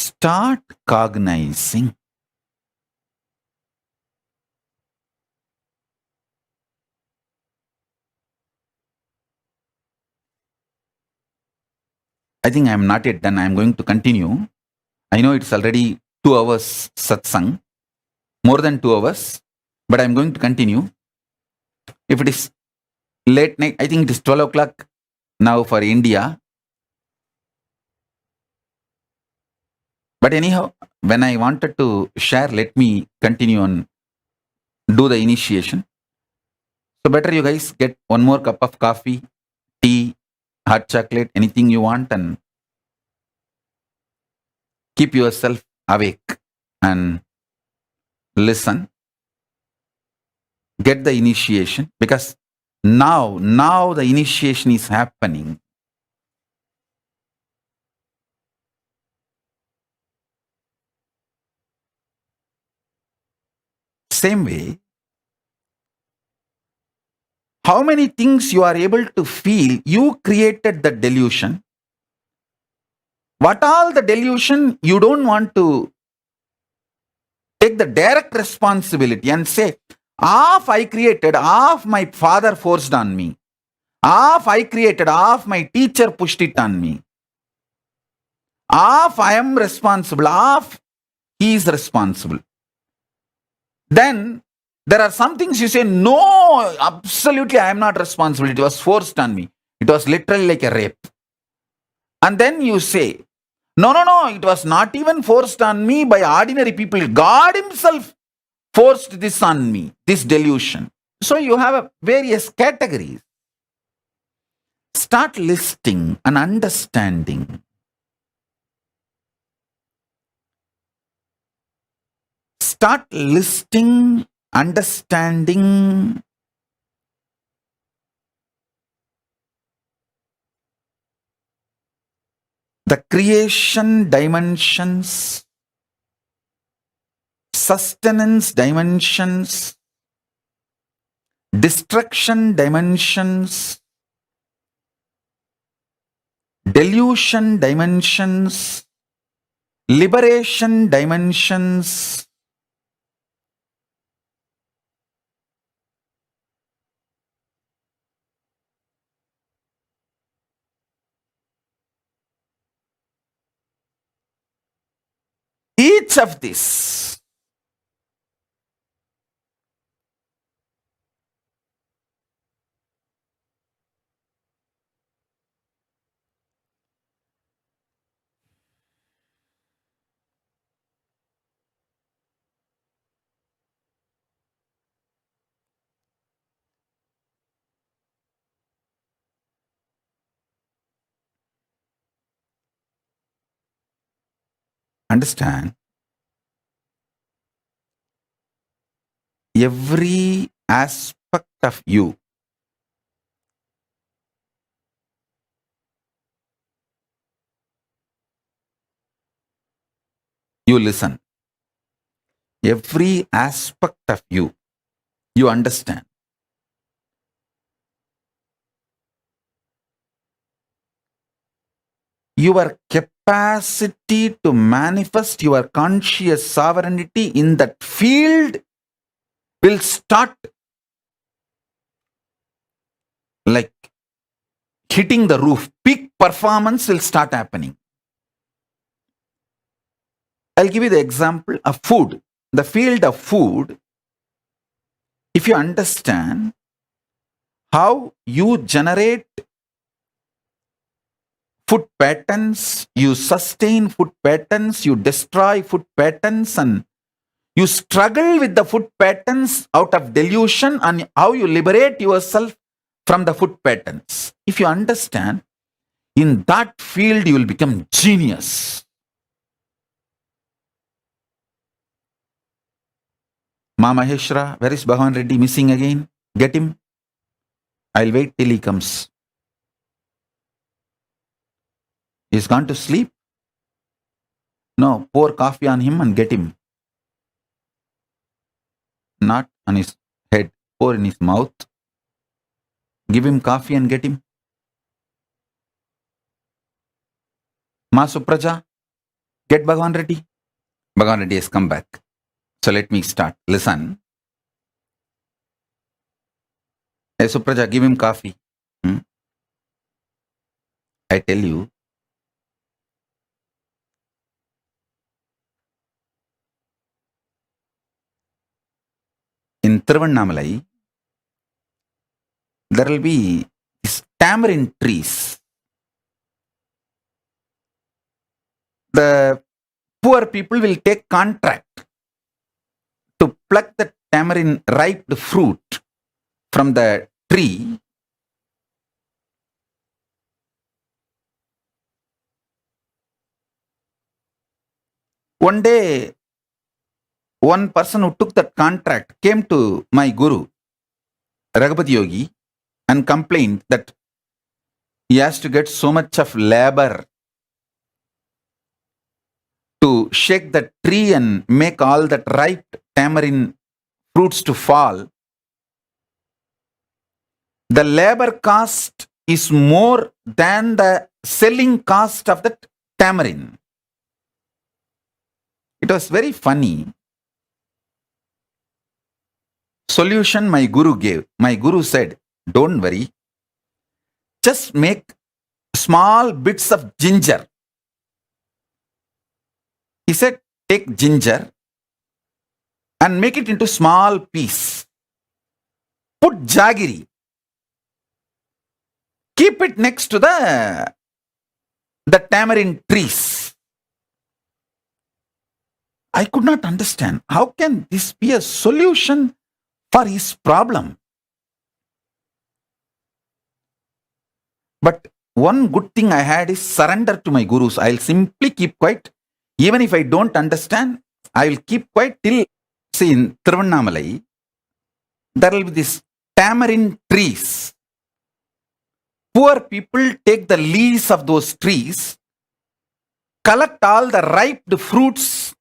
Start cognizing. I think I am not yet done. I am going to continue. I know it's already 2 hours satsang, more than 2 hours, but I am going to continue. If it is late night, I think it is 12 o'clock now for India. But anyhow, when I wanted to share, let me continue and do the initiation. So better you guys get one more cup of coffee, tea, hot chocolate, anything you want, and keep yourself awake and listen. Get the initiation, because now the initiation is happening. Same way, how many things you are able to feel, you created the delusion. What all the delusion, you don't want to take the direct responsibility and say, half I created, half my father forced on me. Half I created, half my teacher pushed it on me. Half I am responsible, half he is responsible. Then there are some things you say, no, absolutely I am not responsible. It was forced on me. It was literally like a rape. And then you say, no, it was not even forced on me by ordinary people. God himself forced this on me, this delusion. So you have various categories. Start listing and understanding. Start listing, understanding the creation dimensions, sustenance dimensions, destruction dimensions, delusion dimensions, liberation dimensions, each of this understand, every aspect of you listen. Every aspect of you understand. Your capacity to manifest your conscious sovereignty in that field will start like hitting the roof. Peak performance will start happening. I'll give you the example of food. The field of food, if you understand how you generate food patterns, you sustain food patterns, you destroy food patterns, and you struggle with the food patterns out of delusion, and how you liberate yourself from the food patterns. If you understand, in that field you will become genius. Ma Maheshwara, where is Bhagavan Reddy? Missing again? Get him. I'll wait till he comes. He's gone to sleep? No, pour coffee on him and get him. Not on his head, pour in his mouth. Give him coffee and get him. Ma Supraja, get Bhagavan Reddy. Bhagavan Reddy has come back. So let me start. Listen. Hey Supraja, give him coffee. I tell you, in Tiruvannamalai, there will be these tamarind trees. The poor people will take contract to pluck the tamarind ripe fruit from the tree. One day, one person who took that contract came to my guru, Raghupati Yogi, and complained that he has to get so much of labor to shake the tree and make all that ripe tamarind fruits to fall. The labor cost is more than the selling cost of the tamarind. It was very funny. Solution my guru gave. My guru said, don't worry. Just make small bits of ginger. He said, take ginger and make it into small piece. Put jaggery. Keep it next to the tamarind trees. I could not understand. How can this be a solution for his problem? But one good thing I had is surrender to my gurus. I'll simply keep quiet. Even if I don't understand, I will keep quiet till, see, in Tiruvannamalai, there will be these tamarind trees. Poor people take the leaves of those trees, collect all the ripe fruits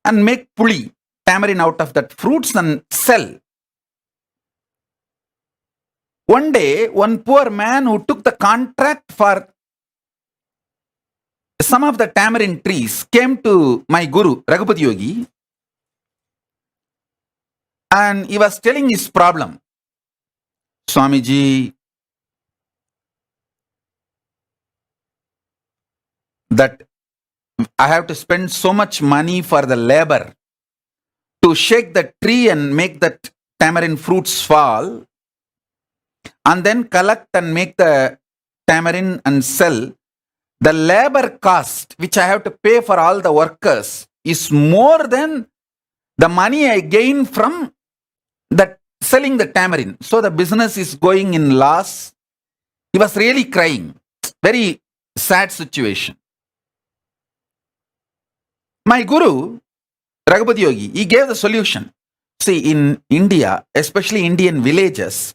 and make puli, tamarind out of that fruits and sell. One day, one poor man who took the contract for some of the tamarind trees came to my guru, Raghupati Yogi, and he was telling his problem. Swamiji, that I have to spend so much money for the labor to shake the tree and make that tamarind fruits fall, and then collect and make the tamarind and sell. The labor cost which I have to pay for all the workers is more than the money I gain from selling the tamarind. So the business is going in loss. He was really crying. Very sad situation. My guru, Raghupati Yogi, he gave the solution. See, in India, especially Indian villages,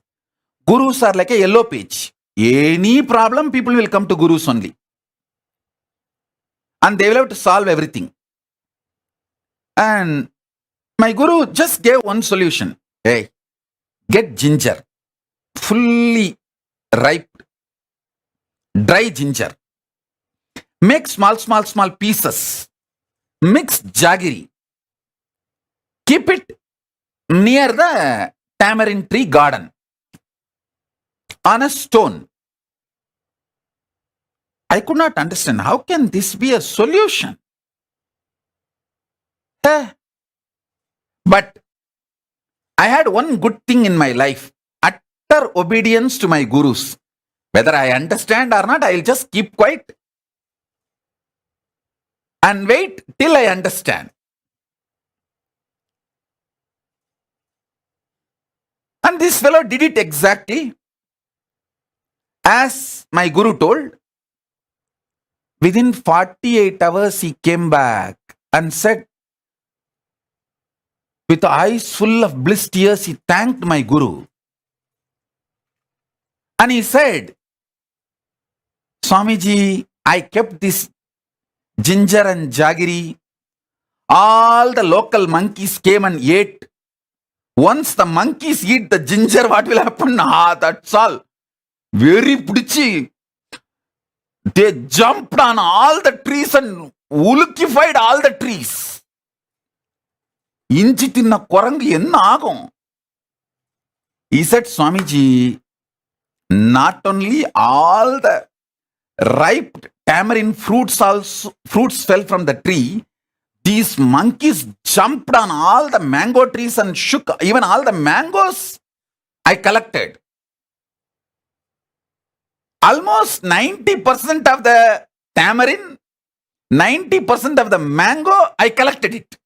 gurus are like a yellow page. Any problem, people will come to gurus only. And they will have to solve everything. And my guru just gave one solution. Hey, get ginger, fully ripe, dry ginger. Make small pieces. Mix jaggery. Keep it near the tamarind tree garden on a stone. I could not understand, how can this be a solution? But I had one good thing in my life, utter obedience to my gurus. Whether I understand or not, I'll just keep quiet and wait till I understand. And this fellow did it exactly as my guru told. Within 48 hours, he came back and said, with eyes full of bliss tears, he thanked my guru. And he said, Swamiji, I kept this ginger and jaggery. All the local monkeys came and ate. Once the monkeys eat the ginger, what will happen? That's all. Very pudichi. They jumped on all the trees and ulkified all the trees. Inchi tinna korangu enna agum? He said, Swamiji, not only all the ripe tamarind fruits fell from the tree, these monkeys jumped on all the mango trees and shook even all the mangoes I collected. Almost 90% of the tamarind, 90% of the mango, I collected it.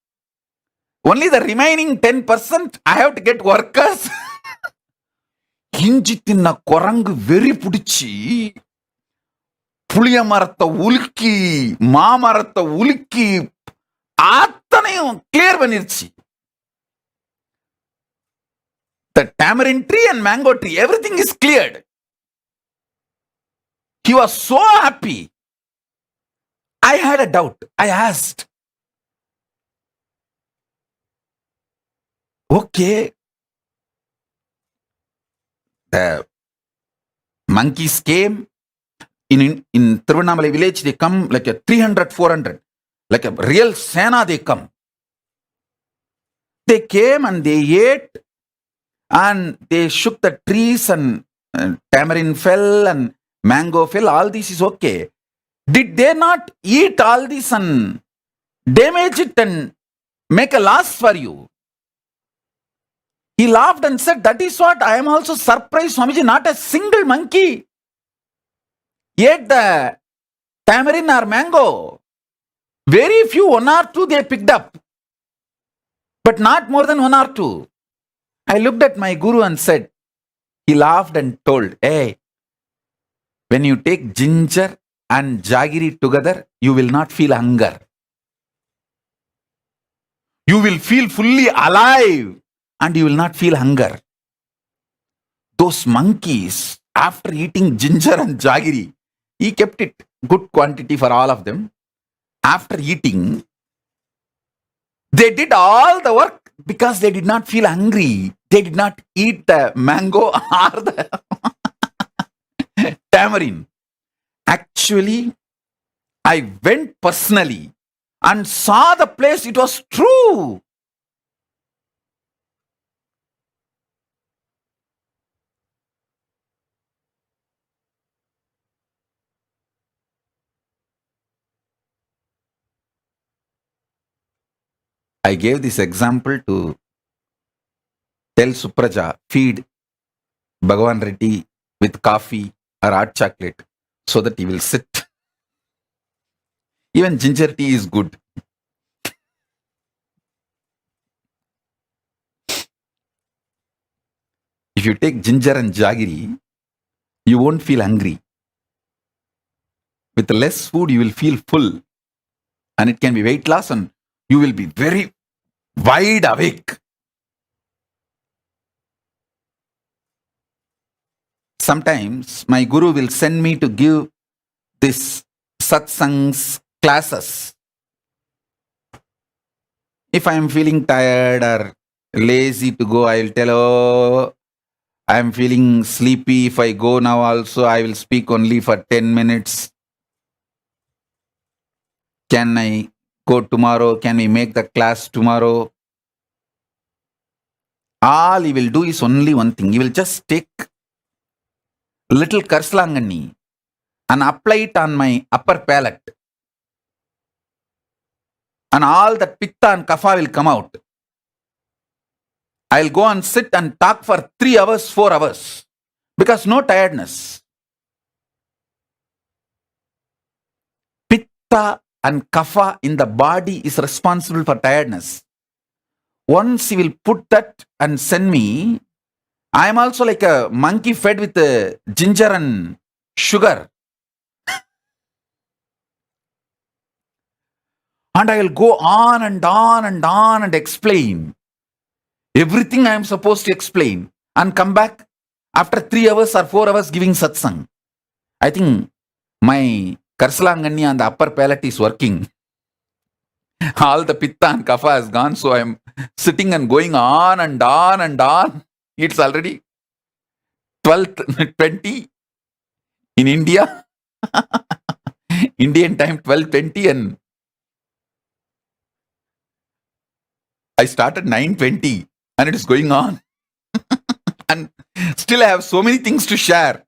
Only the remaining 10%, I have to get workers. Hinji tinna korangu very pudichi. Puliya maratta ulki, maamaratta ulki, athanaiyum clear panirchi. The tamarind tree and mango tree, everything is cleared. He was so happy. I had a doubt. I asked, okay, the monkeys came. In Tiruvannamalai village, they come like a 300, 400. Like a real Sena, they come. They came and they ate and they shook the trees and tamarind fell and mango fell. All this is okay. Did they not eat all this and damage it and make a loss for you? He laughed and said, that is what I am also surprised, Swamiji. Not a single monkey ate the tamarind or mango. Very few, 1 or 2 they picked up. But not more than 1 or 2. I looked at my guru and said, he laughed and told, hey, when you take ginger and jaggery together, you will not feel hunger. You will feel fully alive and you will not feel hunger. Those monkeys, after eating ginger and jaggery, he kept it good quantity for all of them. After eating, they did all the work because they did not feel hungry. They did not eat the mango or the tamarind. Actually, I went personally and saw the place. It was true. I gave this example to tell Supraja, feed Bhagavan Reddy with coffee or hot chocolate so that he will sit. Even ginger tea is good. If you take ginger and jaggery, you won't feel hungry. With less food, you will feel full. And it can be weight loss and You will be very wide awake. Sometimes my guru will send me to give this satsangs classes. If I am feeling tired or lazy to go, I will tell, oh, I am feeling sleepy. If I go now also, I will speak only for 10 minutes. Can I go tomorrow? Can we make the class tomorrow? All he will do is only one thing. He will just take little karslangani and apply it on my upper palate. And all that pitta and kapha will come out. I'll go and sit and talk for 3 hours, 4 hours. Because no tiredness. Pitta and kapha in the body is responsible for tiredness. Once he will put that and send me, I am also like a monkey fed with ginger and sugar. And I will go on and on and on and explain everything I am supposed to explain and come back after 3 hours or 4 hours giving satsang. I think my karsalangani on the upper palate is working. All the pitta and kapha has gone, so I am sitting and going on and on and on. It's already 12:20 in India. Indian time 12:20, and I started 9:20 and it is going on. And still I have so many things to share.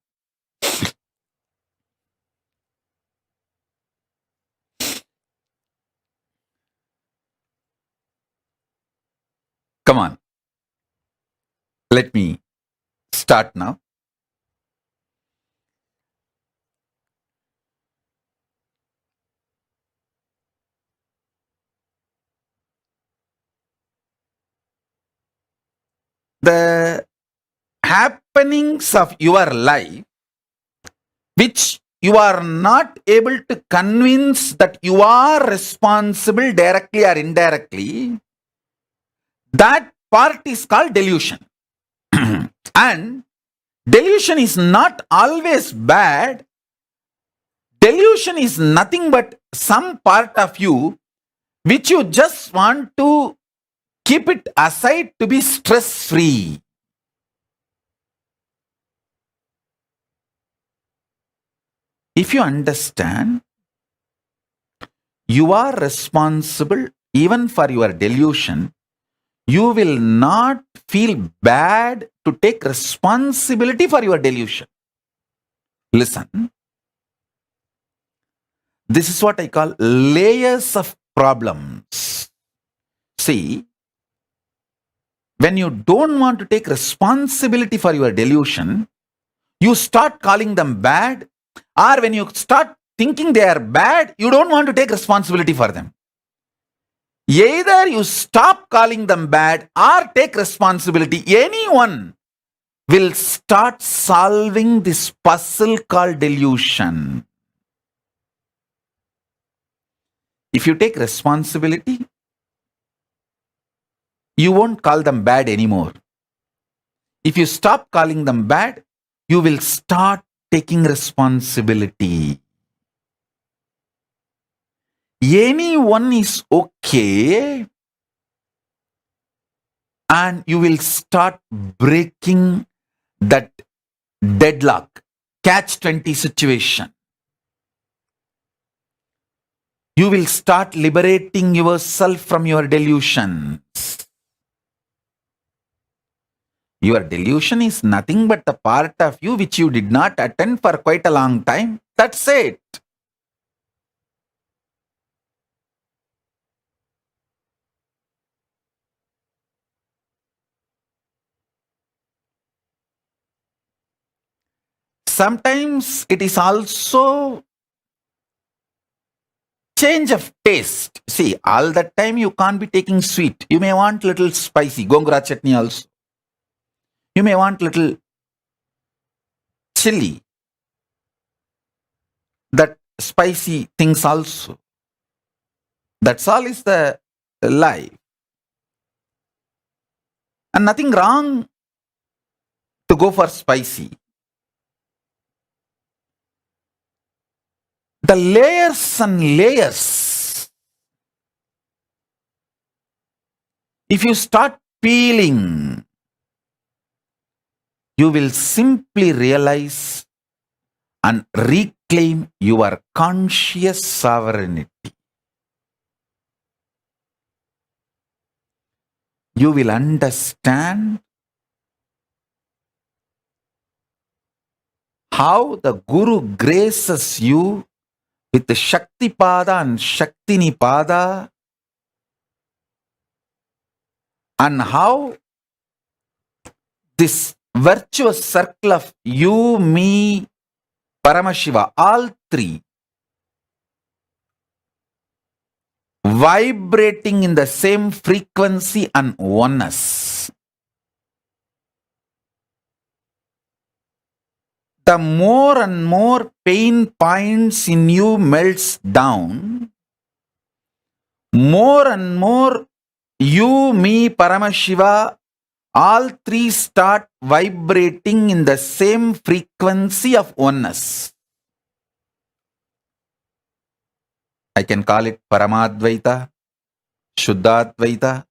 Come on. Let me start now. The happenings of your life, which you are not able to convince that you are responsible directly or indirectly, that part is called delusion. And delusion is not always bad. Delusion is nothing but some part of you which you just want to keep it aside to be stress-free. If you understand, you are responsible even for your delusion, you will not feel bad to take responsibility for your delusion. Listen. This is what I call layers of problems. See, when you don't want to take responsibility for your delusion, you start calling them bad, or when you start thinking they are bad, you don't want to take responsibility for them. Either you stop calling them bad or take responsibility. Anyone will start solving this puzzle called delusion. If you take responsibility, you won't call them bad anymore. If you stop calling them bad, you will start taking responsibility. Anyone is okay, and you will start breaking that deadlock, catch-20 situation. You will start liberating yourself from your delusions. Your delusion is nothing but the part of you which you did not attend for quite a long time. That's it. Sometimes it is also change of taste. See, all the time you can't be taking sweet. You may want little spicy, gongura chutney also. You may want little chili, that spicy things also. That's all is the life. And nothing wrong to go for spicy. The layers and layers. If you start peeling, you will simply realize and reclaim your conscious sovereignty. You will understand how the Guru graces you with the Shakti Pada and Shaktini Pada, and how this virtuous circle of you, me, Paramashiva, all three, vibrating in the same frequency and oneness. The more and more pain points in you melts down, more and more you, me, Paramashiva, all three start vibrating in the same frequency of oneness. I can call it Paramadvaita, Shuddhadvaita.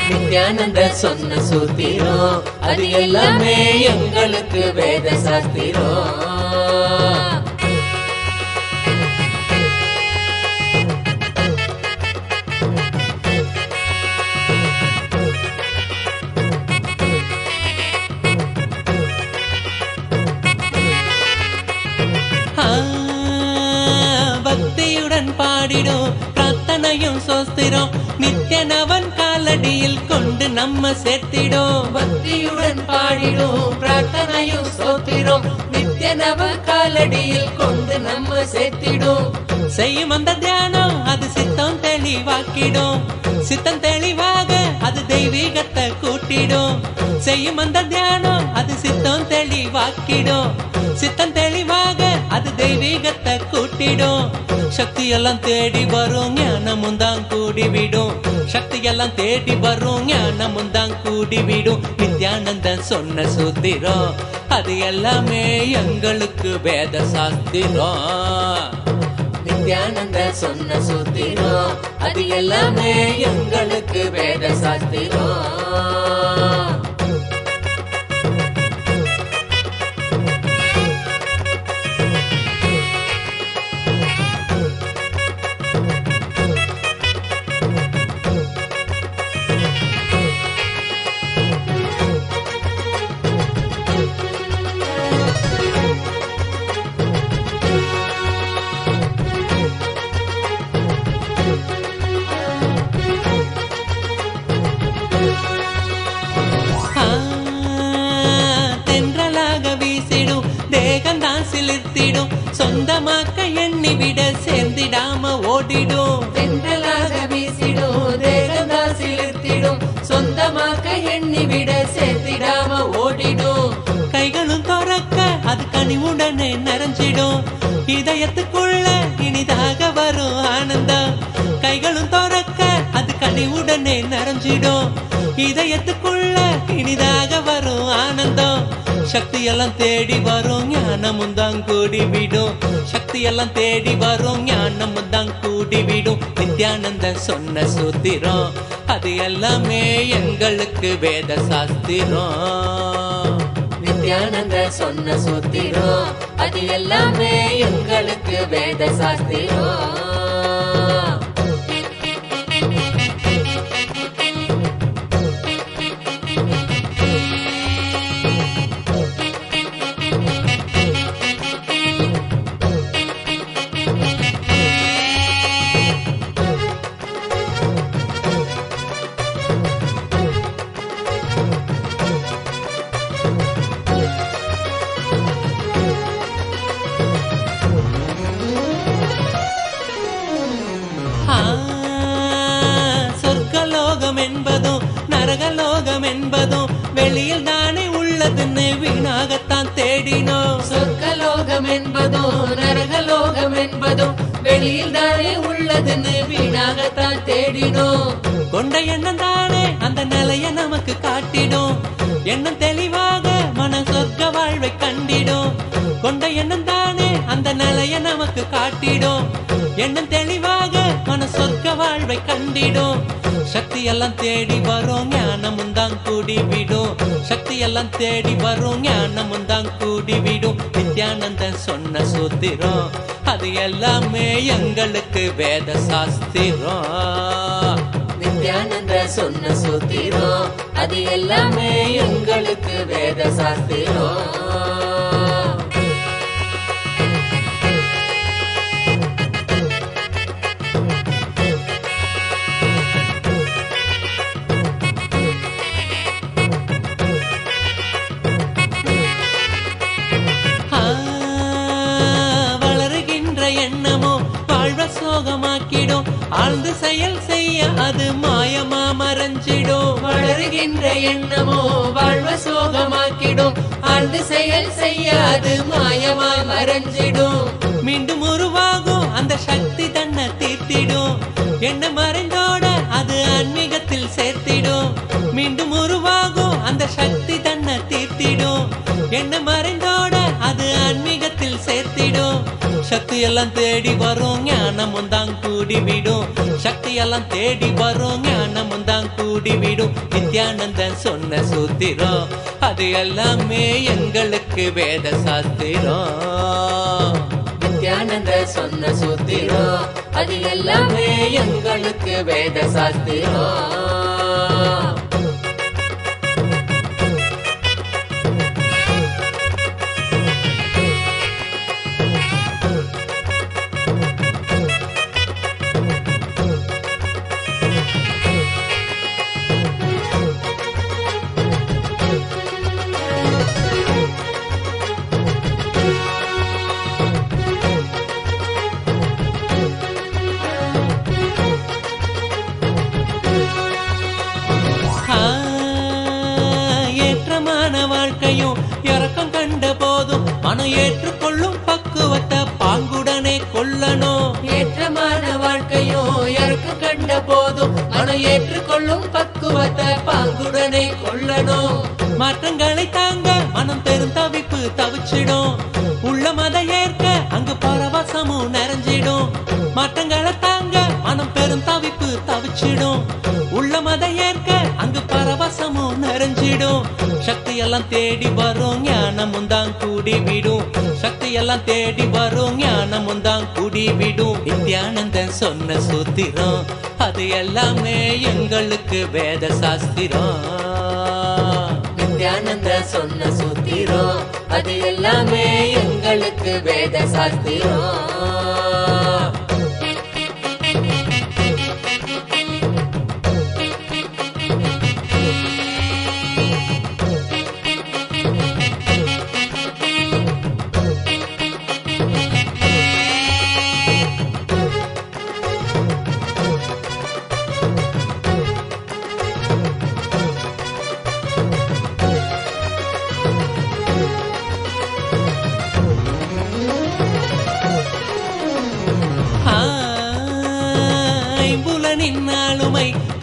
Nityananda சொன்ன சூத்திரம் அது எல்லாமே எங்களுக்கு வேத சாஸ்திரம். பக்தியுடன் பாடிடும் பிரார்த்தனையும் சோஸ்திரம் நித்யனவன் காலடியில் கொண்டு நம்ம சேர்த்திடும். பக்தியுடன் பாடிடும் பிரார்த்தனையும் சோத்திரம் நித்யனவன் காலடியில் கொண்டு நம்ம சேர்த்திடும். செய்யும் அந்த தியானம் அது சித்தம் தெளிவாக்கிடும். சித்தம் தெளிவாக அது தெய்வீகத்தை கூட்டிடும். செய்யும் அந்த தியானம் அது சித்தம் தெளிவாக்கிடும். சித்தம் தெளிவாக அது தெய்வீகத்தை கூட்டிடும். சக்தி எல்லாம் தேடி வரும் ஞானமும் தான் கூடிவிடும். சக்தி எல்லாம் தேடி வரும் ஞானமும் தான் கூடிவிடும். நித்யானந்தன் சொன்ன சூத்திரம் அது எல்லாமே எங்களுக்கு வேத சாஸ்திரம். நித்யானந்த சொன்ன சூத்திரம் அது எல்லாமே எங்களுக்கு வேத சாஸ்திரம். சொந்தமாக்க எண்ணி விட சேர்ந்திடாம ஓடிடும். தென்றலாக வீசிடும் தேகந்தா சிலிர்த்திடும். சொந்தமாக்க எண்ணி விட சேர்த்திடாம ஓடிடும். கைகளும் துறக்க அது கனிவுடனே நிறைஞ்சிடும். இதயத்துக்குள்ள இனிதாக வரும் ஆனந்தம். கைகளும் துறக்க அது கனிவுடனே நிறைஞ்சிடும். இதயத்துக்குள்ள இனிதாக வரும் ஆனந்தம், சக்தி எல்லாம் தேடி வரும் ஞானமும் தான் கூடி விடும், சக்தி எல்லாம் தேடி வரும் ஞானமும் தான் கூடி விடும். நித்யானந்த சொன்ன சூத்திரம் அது எல்லாமே எங்களுக்கு வேத சாஸ்திரம். நித்யானந்த சொன்ன சூத்திரம் அது எல்லாமே எங்களுக்கு வேத சாஸ்திரம். சொர்க்கலோகம் என்பதும் நரகலோகம் என்பதும் வெளியில் தானே உள்ளதுன்னு வீணாகத்தான் தேடினோம். சொர்க்கலோகம் என்பதும் நரகலோகம் என்பதும் வெளியில் தானே உள்ளதுன்னு வீணாகத்தான் தேடினோம். கொண்ட எண்ணம் தானே அந்த நிலைய நமக்கு காட்டிடும், எண்ணம் தெளிவாக மன சொர்க்க வாழ்வை கண்டிடும். கொண்ட எண்ணம் தானே அந்த நிலைய நமக்கு காட்டிடும், எண்ணம் தெளிவாக மன சொர்க்க வாழ்வை கண்டிடும். சக்தி எல்லாம் தேடி வரும் ஞானமும் தான் கூடி விடும், சக்தி எல்லாம் தேடி வரும் ஞானமும் தான் கூடி விடும். நித்யானந்த சொன்ன சூத்திரம் அது எல்லாமே எங்களுக்கு வேத சாஸ்திரம். நித்யானந்த சொன்ன சூத்திரம் அது எல்லாமே எங்களுக்கு வேத சாஸ்திரம். சோகமாக்கிடும், ஆழ்ந்து செயல் செய்ய அது மாயமா மறைஞ்சிடும். வளருகின்ற எண்ணமோ வாழ்வ சோகமாக்கிடும், ஆழ்ந்து செயல் செய்ய அது மாயமா மறைஞ்சிடும். மீண்டும் உருவாகும் அந்த சக்தி தன்னை தீர்த்திடும், எண்ணம் மறைந்தோட அது ஆன்மீகத்தில் சேர்த்திடும். மீண்டும் உருவாகும் அந்த சக்தி தன்னை தீர்த்திடும், எண்ணம் மறைந்தோட அது ஆன்மீகத்தில் சேர்த்திடும். சக்தி எல்லாம் தேடி வரும் ஞானமும் தான் கூடி விடும், சக்தி எல்லாம் தேடி வரும் ஞானமும் தான் கூடி விடும். நித்யானந்தன் சொன்ன சூத்திரம் அது எல்லாமே எங்களுக்கு வேத சாஸ்திரம். நித்யானந்த சொன்ன சூத்திரம் அது எல்லாமே எங்களுக்கு வேத சாஸ்திரம். வாழ்க்கையும் இறக்கம் கண்ட போதும் மனம் ஏற்றுக்கொள்ளும் பக்குவத்தை பாங்குடனே கொள்ளணும். ஏற்றமான வாழ்க்கையும் இறக்கம் கண்ட போதும் மனம் ஏற்றுக்கொள்ளும் பக்குவத்தை பாங்குடனே கொள்ளணும். மாற்றங்களை தாங்க மனம் பெரும் தவிப்பு தவிச்சிடும், உள்ள மத ஏற்க அங்கு பரவசமும் நிறைஞ்சிடும். மாற்றங்களை தாங்க மனம் பெரும் தவிப்பு தவிச்சிடும், உள்ள மத ஏற்க அங்கு பரவசமும் நிறைஞ்சிடும். சக்தி எல்லாம் தேடி வரும் ஞானமும் தான் கூடி விடும், சக்தி எல்லாம் தேடி வரும் ஞானமும் தான் கூடி விடும். நித்யானந்தன் சொன்ன சூத்திரம் அது எல்லாமே எங்களுக்கு வேத சாஸ்திரம். நித்யானந்த சொன்ன சூத்திரம் அது எல்லாமே எங்களுக்கு வேத சாஸ்திரம்.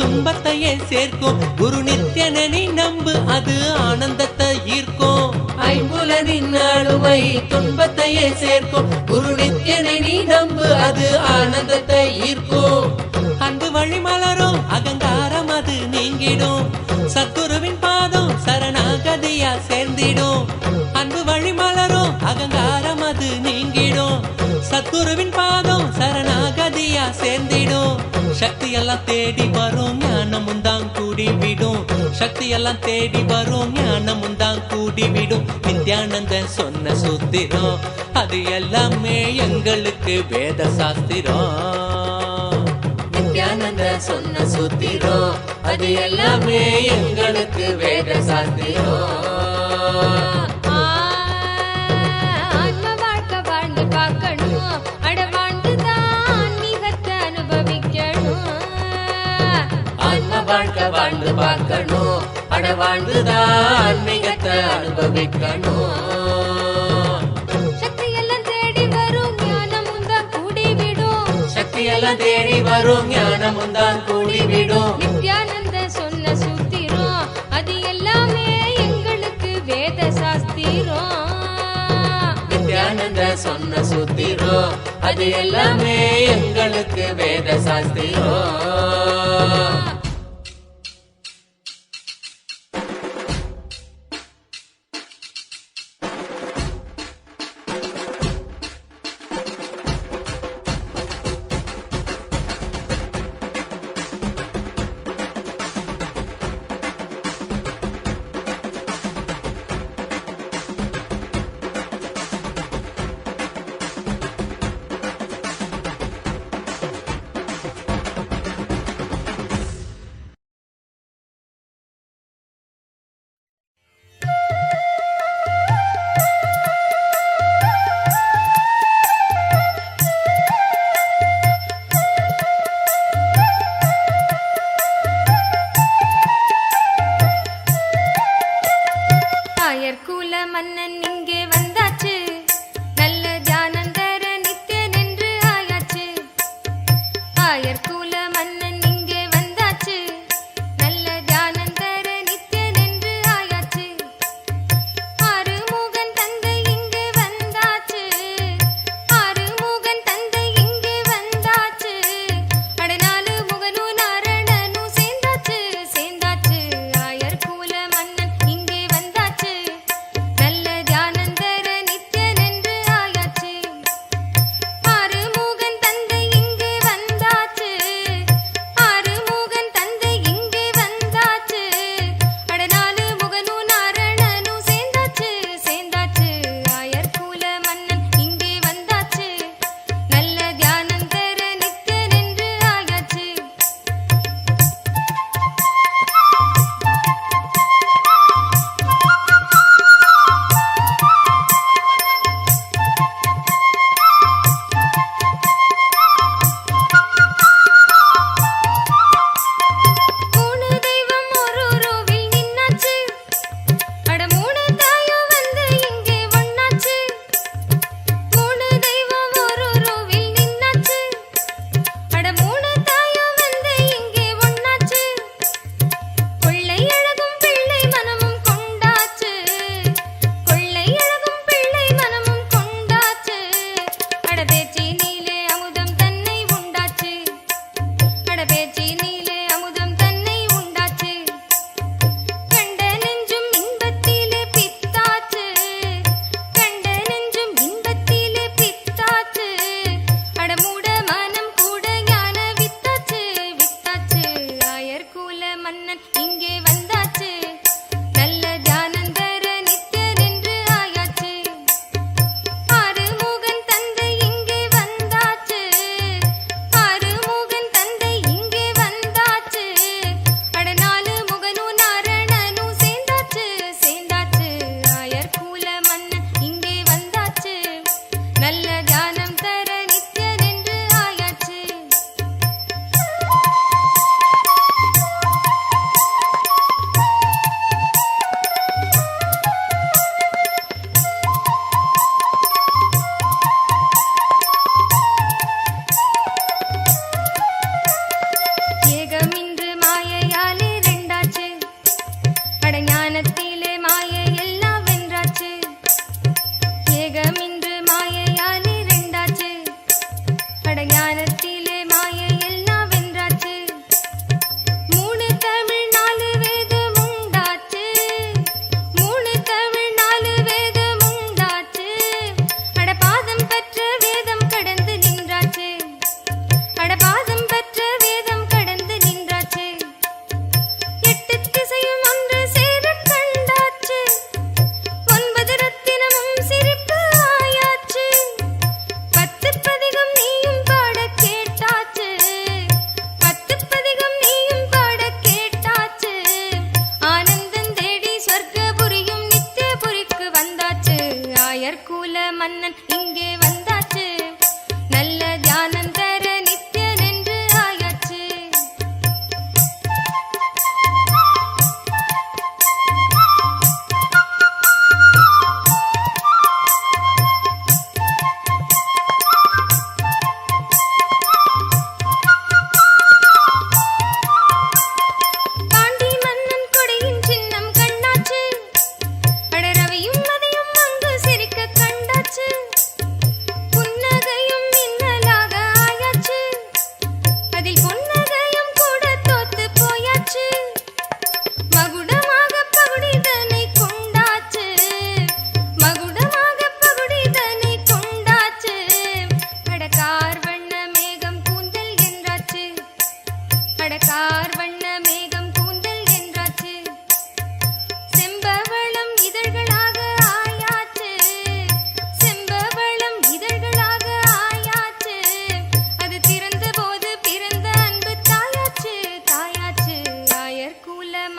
துன்பத்தையே சேர்க்கும். குரு நித்யனை நீ நம்பு, அது ஆனந்தத்தை ஈர்க்கும். ஐம்புலனின் ஆளுமை துன்பத்தையே சேர்க்கும். குரு நித்யனை நீ நம்பு, அது ஆனந்தத்தை ஈர்க்கும். அன்பு வழி மலரும், அகங்காரம் அது நீங்கிடும். சத்குருவின் பாதம் சரணாகதியா சேர்ந்திடும். அன்பு வழி மலரும், அகங்காரம் அது நீங்கிடும். சத்குருவின் பாதம் சரணாகதியா சேர்ந்திடும். சக்தி எல்லாம் தேடி வரும், ஞானமும் தான் கூடிவிடும். சக்தி எல்லாம் தேடி வரும், ஞானமும் தான் கூடிவிடும். நித்யானந்த சொன்ன சூத்திரம், அது எல்லாமே எங்களுக்கு வேத சாஸ்திரம். நித்யானந்த சொன்ன சூத்திரம், அது எல்லாமே எங்களுக்கு வேத சாஸ்திரம். ஆன்ம வாழ்க்கை வாழ்ந்து பார்க்கணும், அட வாழ்ந்துதான் ஆன்மீகத்தை அனுபவிக்கணும். ஆன்ம வாழ்க்கை வாழ்ந்து பார்க்கணும், அட வாழ்ந்துதான் ஆன்மீகத்தை அனுபவிக்கணும். சக்தி எல்லாம் தேடி வரும், ஞானமும் தான் கூடிவிடும். சக்தி எல்லாம் தேடி வரும், ஞானமும் தான் கூடிவிடும். நித்யானந்த சொன்ன சூத்திரம், அது எல்லாமே எங்களுக்கு வேத சாஸ்திரம். நித்யானந்த சொன்ன சூத்திரம், அது எல்லாமே எங்களுக்கு வேத சாஸ்திரம். ஆயர்குல மன்னன் இங்கே வந்தாச்சு, நல்ல தியானந்தர நித்யன் என்று ஆயாச்சு. ஆயர்குல மன்னன் இங்கே வந்தாச்சு, நல்ல தியானந்தர நித்யன் என்று ஆயாச்சு. ஆறுமுகன் தந்தை இங்கே வந்தாச்சு, ஆறுமுகன் தந்தை இங்கே வந்தாச்சு. அடநாலு முகனும் நாரணனும் சேர்ந்தாச்சு, சேர்ந்தாச்சு. ஆயர்குல மன்னன் இங்கே வந்தாச்சு, நல்ல தியானந்தர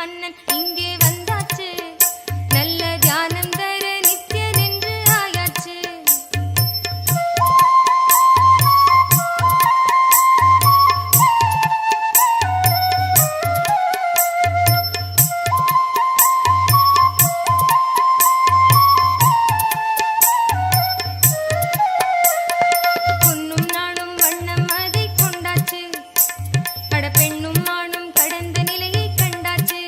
மன்னன் இங்கே வந்தாச்சு நல்ல தியானம் தர நித்யன் என்று ஆயாச்சு பொன்னும் நாடும் வண்ணம் அதை கொண்டாச்சு அட பெண்ணும் ஆணும் கடந்த நிலையை கண்டாச்சு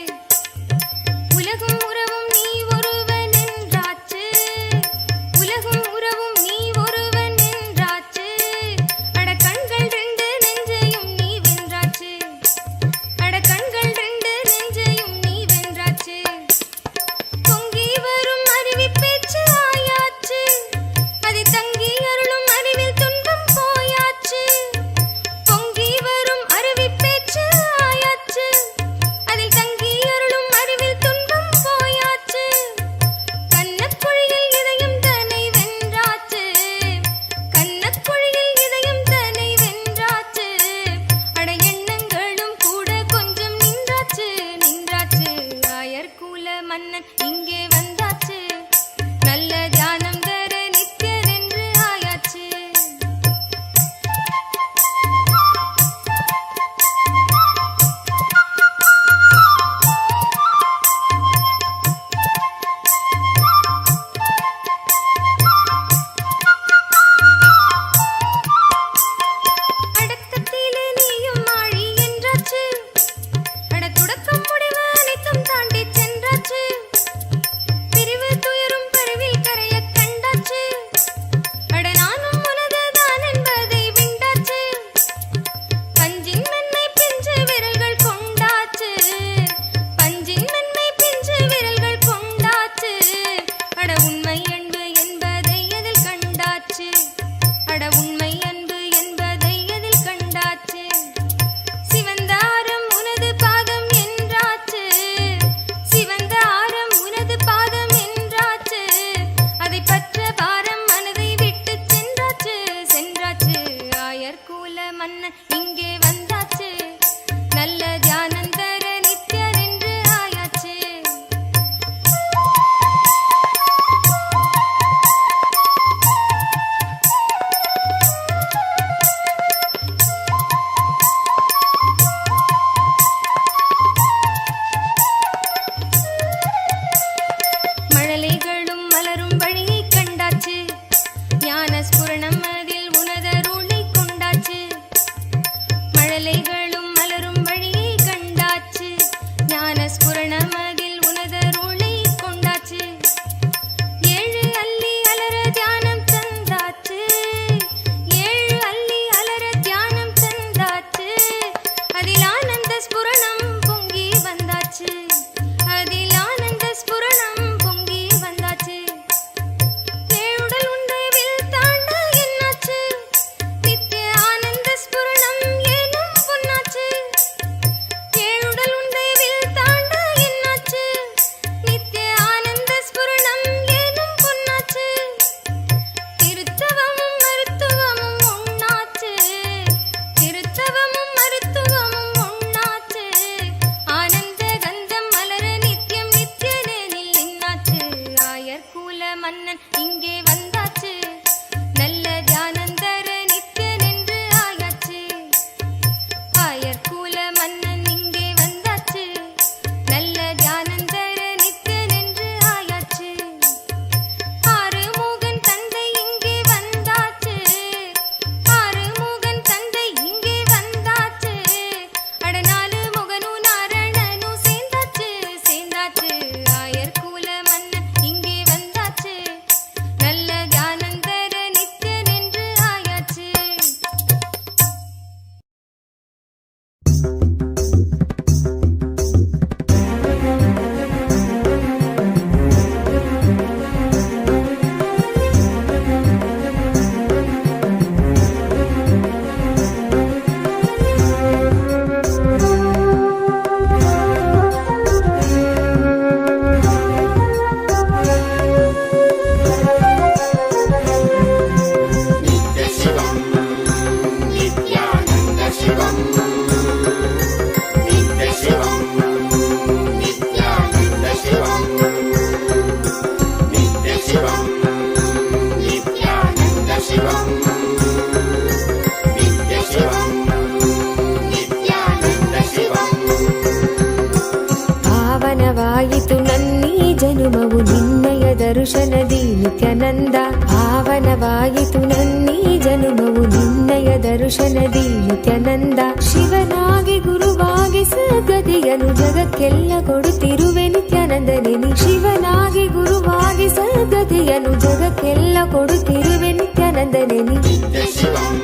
ಪಾವನವಾಯಿತು ನನ್ನೀ ಜನುಮವು ನಿನ್ನಯ ದರ್ಶನದಿ ನಿತ್ಯಾನಂದ. ಪಾವನವಾಯಿತು ನನ್ನೀ ಜನುಮವು ನಿನ್ನಯ ದರ್ಶನದಿ ನಿತ್ಯಾನಂದ. ಶಿವನಾಗಿ ಗುರುವಾಗಿ ಸದ್ಗತಿಯನ್ನು ಜಗಕ್ಕೆಲ್ಲ ಕೊಡುತ್ತಿರುವೆ ನಿತ್ಯಾನಂದನೇ ನೀ. ಶಿವನಾಗಿ ಗುರುವಾಗಿ ಸದ್ಗತಿಯನ್ನು ಜಗಕ್ಕೆಲ್ಲ ಕೊಡುತ್ತಿರುವೆ ನಿತ್ಯಾನಂದನೇ ನೀ. ನಿತ್ಯ ಶಿವಂ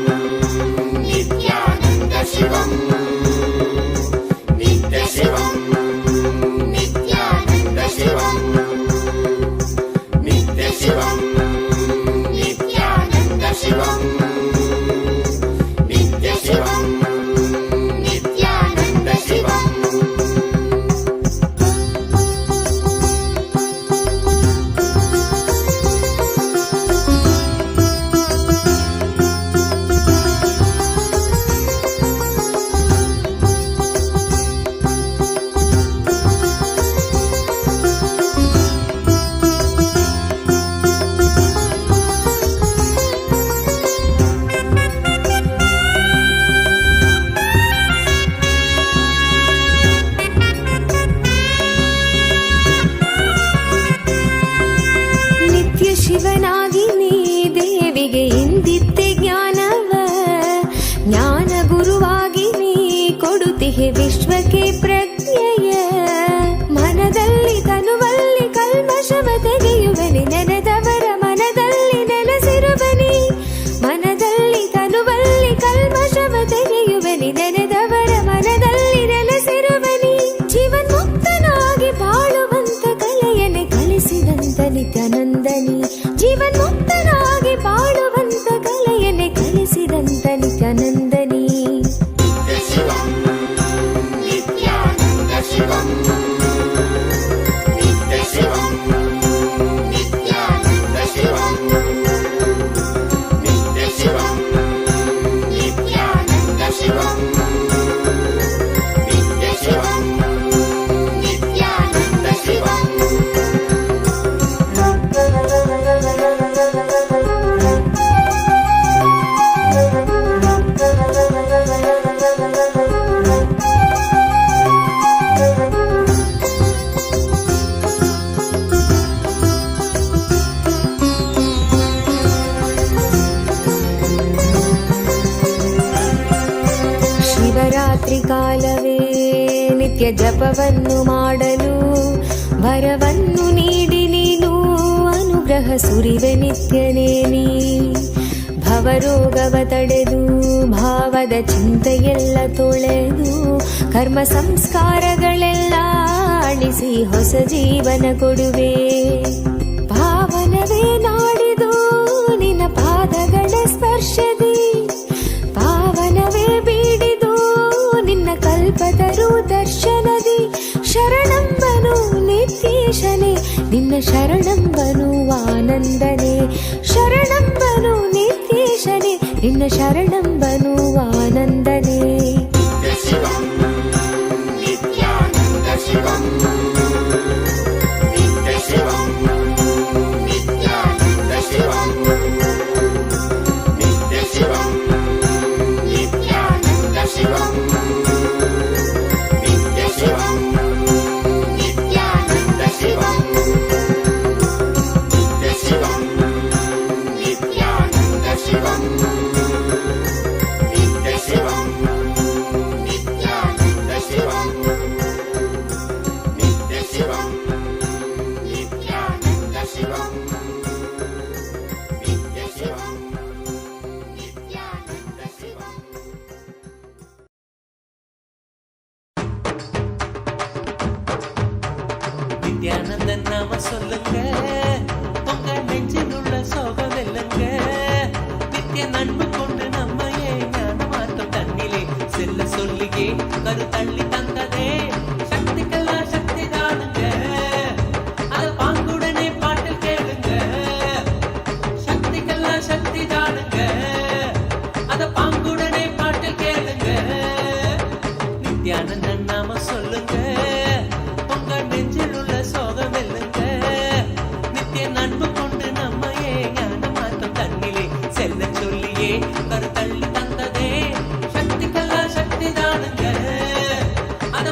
ನಿತ್ಯಾನಂದ ಶಿವಂ ನಿತ್ಯ ಶಿವಂ ನಿತ್ಯಾನಂದ ಶಿವಂ ನಿತ್ಯ ಶಿವಂ ನಿತ್ಯಾನಂದ ಶಿವಂ ನಿತ್ಯ ಶಿವಂ ನಿತ್ಯಾನಂದ ಶಿವಂ. ಶಿವನಾಗಿ ನೀ ದೇವಿಗೆ ಇಂದಿತ್ತೆ ಜ್ಞಾನವ. ಜ್ಞಾನ ಗುರುವಾಗಿ ನೀ ಕೊಡುತ್ತಿಹೆ ವಿಶ್ವಕ್ಕೆ ಪ್ರಜ್ಞೆಯ. ಮನದಲ್ಲಿ ತನುವಲ್ಲಿ ಕಲ್ಮಶವ ತೆಗೆಯುವನಿ ನೆನೆದವರ ಮನದಲ್ಲಿ ನೆನೆಸಿರುವನಿ. ಮನದಲ್ಲಿ ತನುವಲ್ಲಿ ಕಲ್ಮಶವ ತೆಗೆಯುವನಿ ನೆನೆದವರ ಮನದಲ್ಲಿ ನೆನೆಸಿರುವನಿ. ಜೀವನ್ಮುಕ್ತನಾಗಿ ಬಾಳುವಂತ ಕಲೆಯನ್ನೇ ಕಲಿಸಿದಂತ ನಿತ್ಯಾನಂದನಿ. ಜೀವನ್ಮುಕ್ತನಾಗಿ ಬಾಳುವಂತ ಕಲೆಯನ್ನೇ ಕಲಿಸಿದಂತ ನಿತ್ಯಾನಂದನಿ. ನಿತ್ಯ ಶಿವಂ ನಿತ್ಯಾನಂದ ಶಿವಂ ನಿತ್ಯ ಶಿವಂ ನಿತ್ಯಾನಂದ ಶಿವಂ ನಿತ್ಯ ಶಿವಂ ನಿತ್ಯಾನಂದ ಶಿವಂ ನಿತ್ಯ ಶಿವಂ ನಿತ್ಯಾನಂದ ಶಿವಂ. ಶಿವರಾತ್ರಿ ಕಾಲವೇ ನಿತ್ಯ ಜಪವನ್ನು ಮಾಡಲು ವರವನ್ನು ನೀಡಿ ನೀನು ಅನುಗ್ರಹ ಸುರಿವೆ ನಿತ್ಯನೇ ನೀ. ಭವರೋಗವ ತಡೆದು ಭಾವದ ಚಿಂತೆಯೆಲ್ಲ ತೊಳೆದು ಕರ್ಮ ಸಂಸ್ಕಾರಗಳೆಲ್ಲ ಅಳಿಸಿ ಹೊಸ ಜೀವನ ಕೊಡುವೆ. ಪಾವನವೇ ನಾಡಿದು ನಿನ್ನ ಪಾದಗಳ ಸ್ಪರ್ಶದಿ. ಪಾವನವೇ ಬೀಡಿದು ನಿನ್ನ ಕಲ್ಪತರು ದರ್ಶನದಿ. ಶರಣಂಬನು ನಿತ್ಯೇಶನೇ ನಿನ್ನ ಶರಣಂಬನು ಆನಂದನೇ. ಶರಣಂಬನು ನಿತ್ಯೇಶನೇ ನಿನ್ನ ಶರಣಂಬನು ಆನಂದನೇ. ನಿತ್ಯ ಶಿವಂ ನಿತ್ಯಾನಂದ ಶಿವಂ ನಿತ್ಯ ಶಿವಂ ನಿತ್ಯಾನಂದ ಶಿವಂ ನಿತ್ಯ ಶಿವಂ ನಿತ್ಯಾನಂದ ಶಿವಂ ನಿತ್ಯ ಶಿವಂ ನಿತ್ಯಾನಂದ ಶಿವಂ ನಿತ್ಯ ಶಿವಂ ನಿತ್ಯಾನಂದ ಶಿವಂ ನಿತ್ಯ ಶಿವಂ ನಿತ್ಯಾನಂದ ಶಿವಂ ನಿತ್ಯ ಶಿವಂ ನಿತ್ಯಾನಂದ ಶಿವಂ ನಿತ್ಯ ಶಿವಂ ನಿತ್ಯಾನಂದ ಶಿವಂ. நித்யானந்தன் நாம சொல்லுங்க, உங்க நெஞ்சில் உள்ள சோகம் வெல்லுங்க. நித்திய நண்பு கொண்டு நம்மையே ஞான மாற்றம் தன்னிலே செல்ல சொல்லியே கரு தள்ளி தந்ததே. சக்திக்கெல்லாம் சக்தி தானுங்க, அத பாங்குடனே பாட்டில் கேளுங்க. சக்திக்கெல்லாம் சக்தி தானுங்க, அத பாங்குடனே பாட்டில் கேளுங்க. நித்யானந்தன் நாம சொல்லுங்க, உங்க நெஞ்சில் உள்ள சோகம் வெல்லுங்க. நித்திய நண்பு கொண்டு நம்மையே ஞான மாற்றம் தன்னிலே செல்ல சொல்லியே கரு தள்ளி தந்ததே. சக்திக்கெல்லாம் சக்தி தானுங்க, அத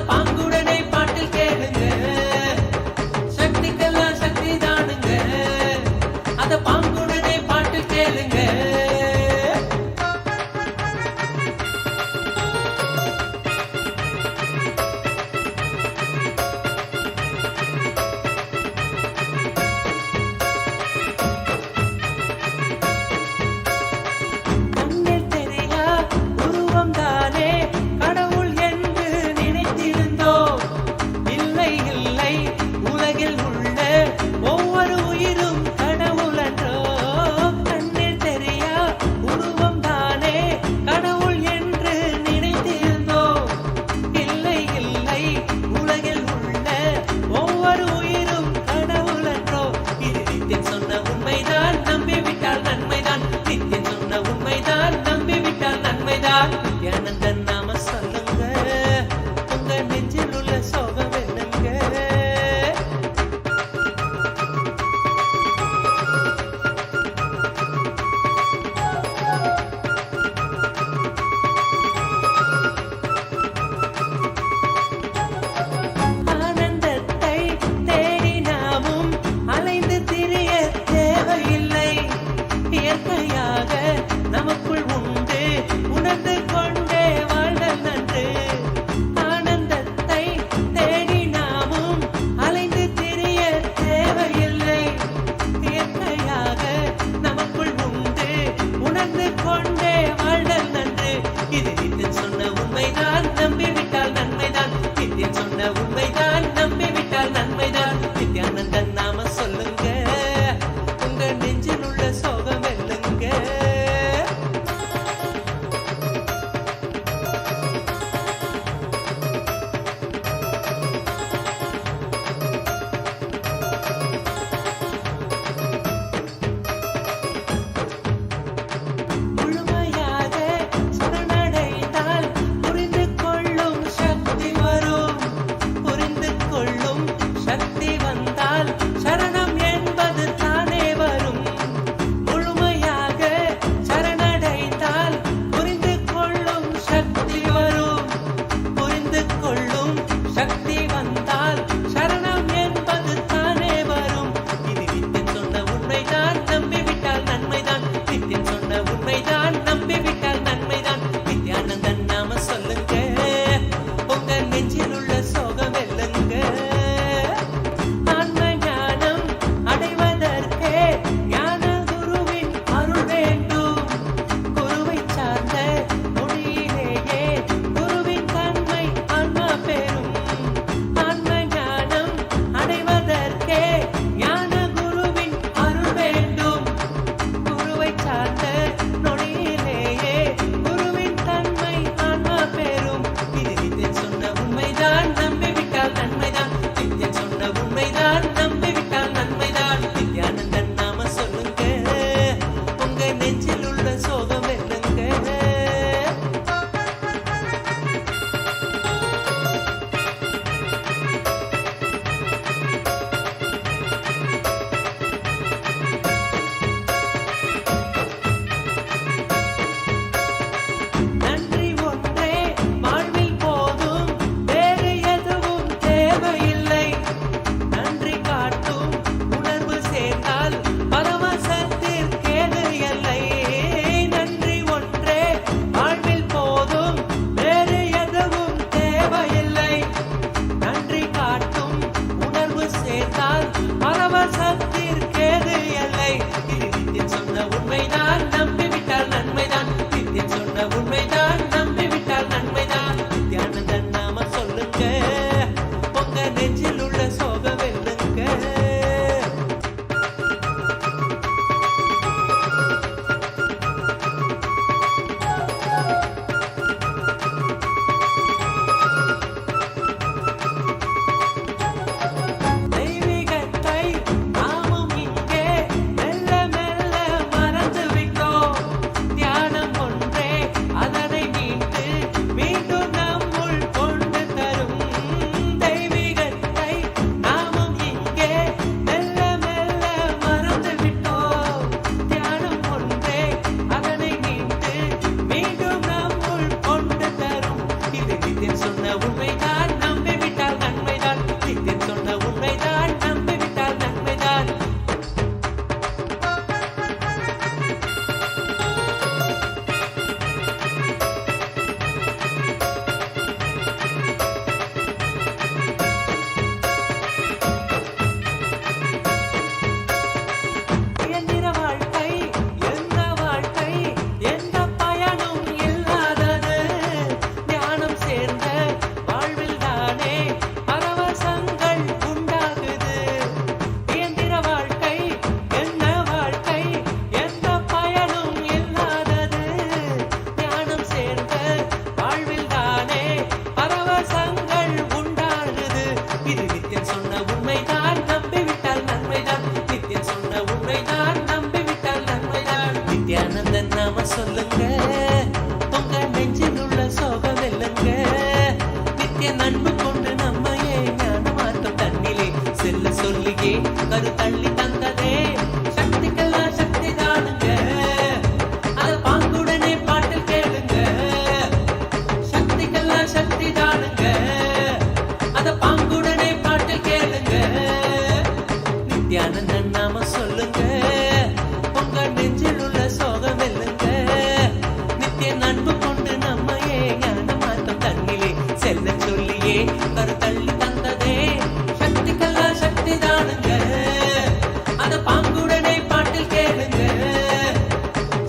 கருத்தள்ளி தந்ததே சக்திக்கெல்லாம் சக்தி தானுங்க அத பாங்குடனே பாட்டில் கேளுங்க சக்திக்கெல்லாம் சக்தி தானுங்க அத பாங்குடனே பாட்டில் கேளுங்க நித்யானந்தன் நாம சொல்லுங்க உங்க நெஞ்சில் உள்ள சோகம் இல்லைங்க நித்திய நண்பு கொண்டு நம்மையே ஞான மாற்றம் தண்ணிலே செல்ல சொல்லியே கருத்தள்ளி தந்ததே சக்திக்கெல்லாம் சக்தி தானுங்க அத பாங்குடனே பாட்டில் கேளுங்க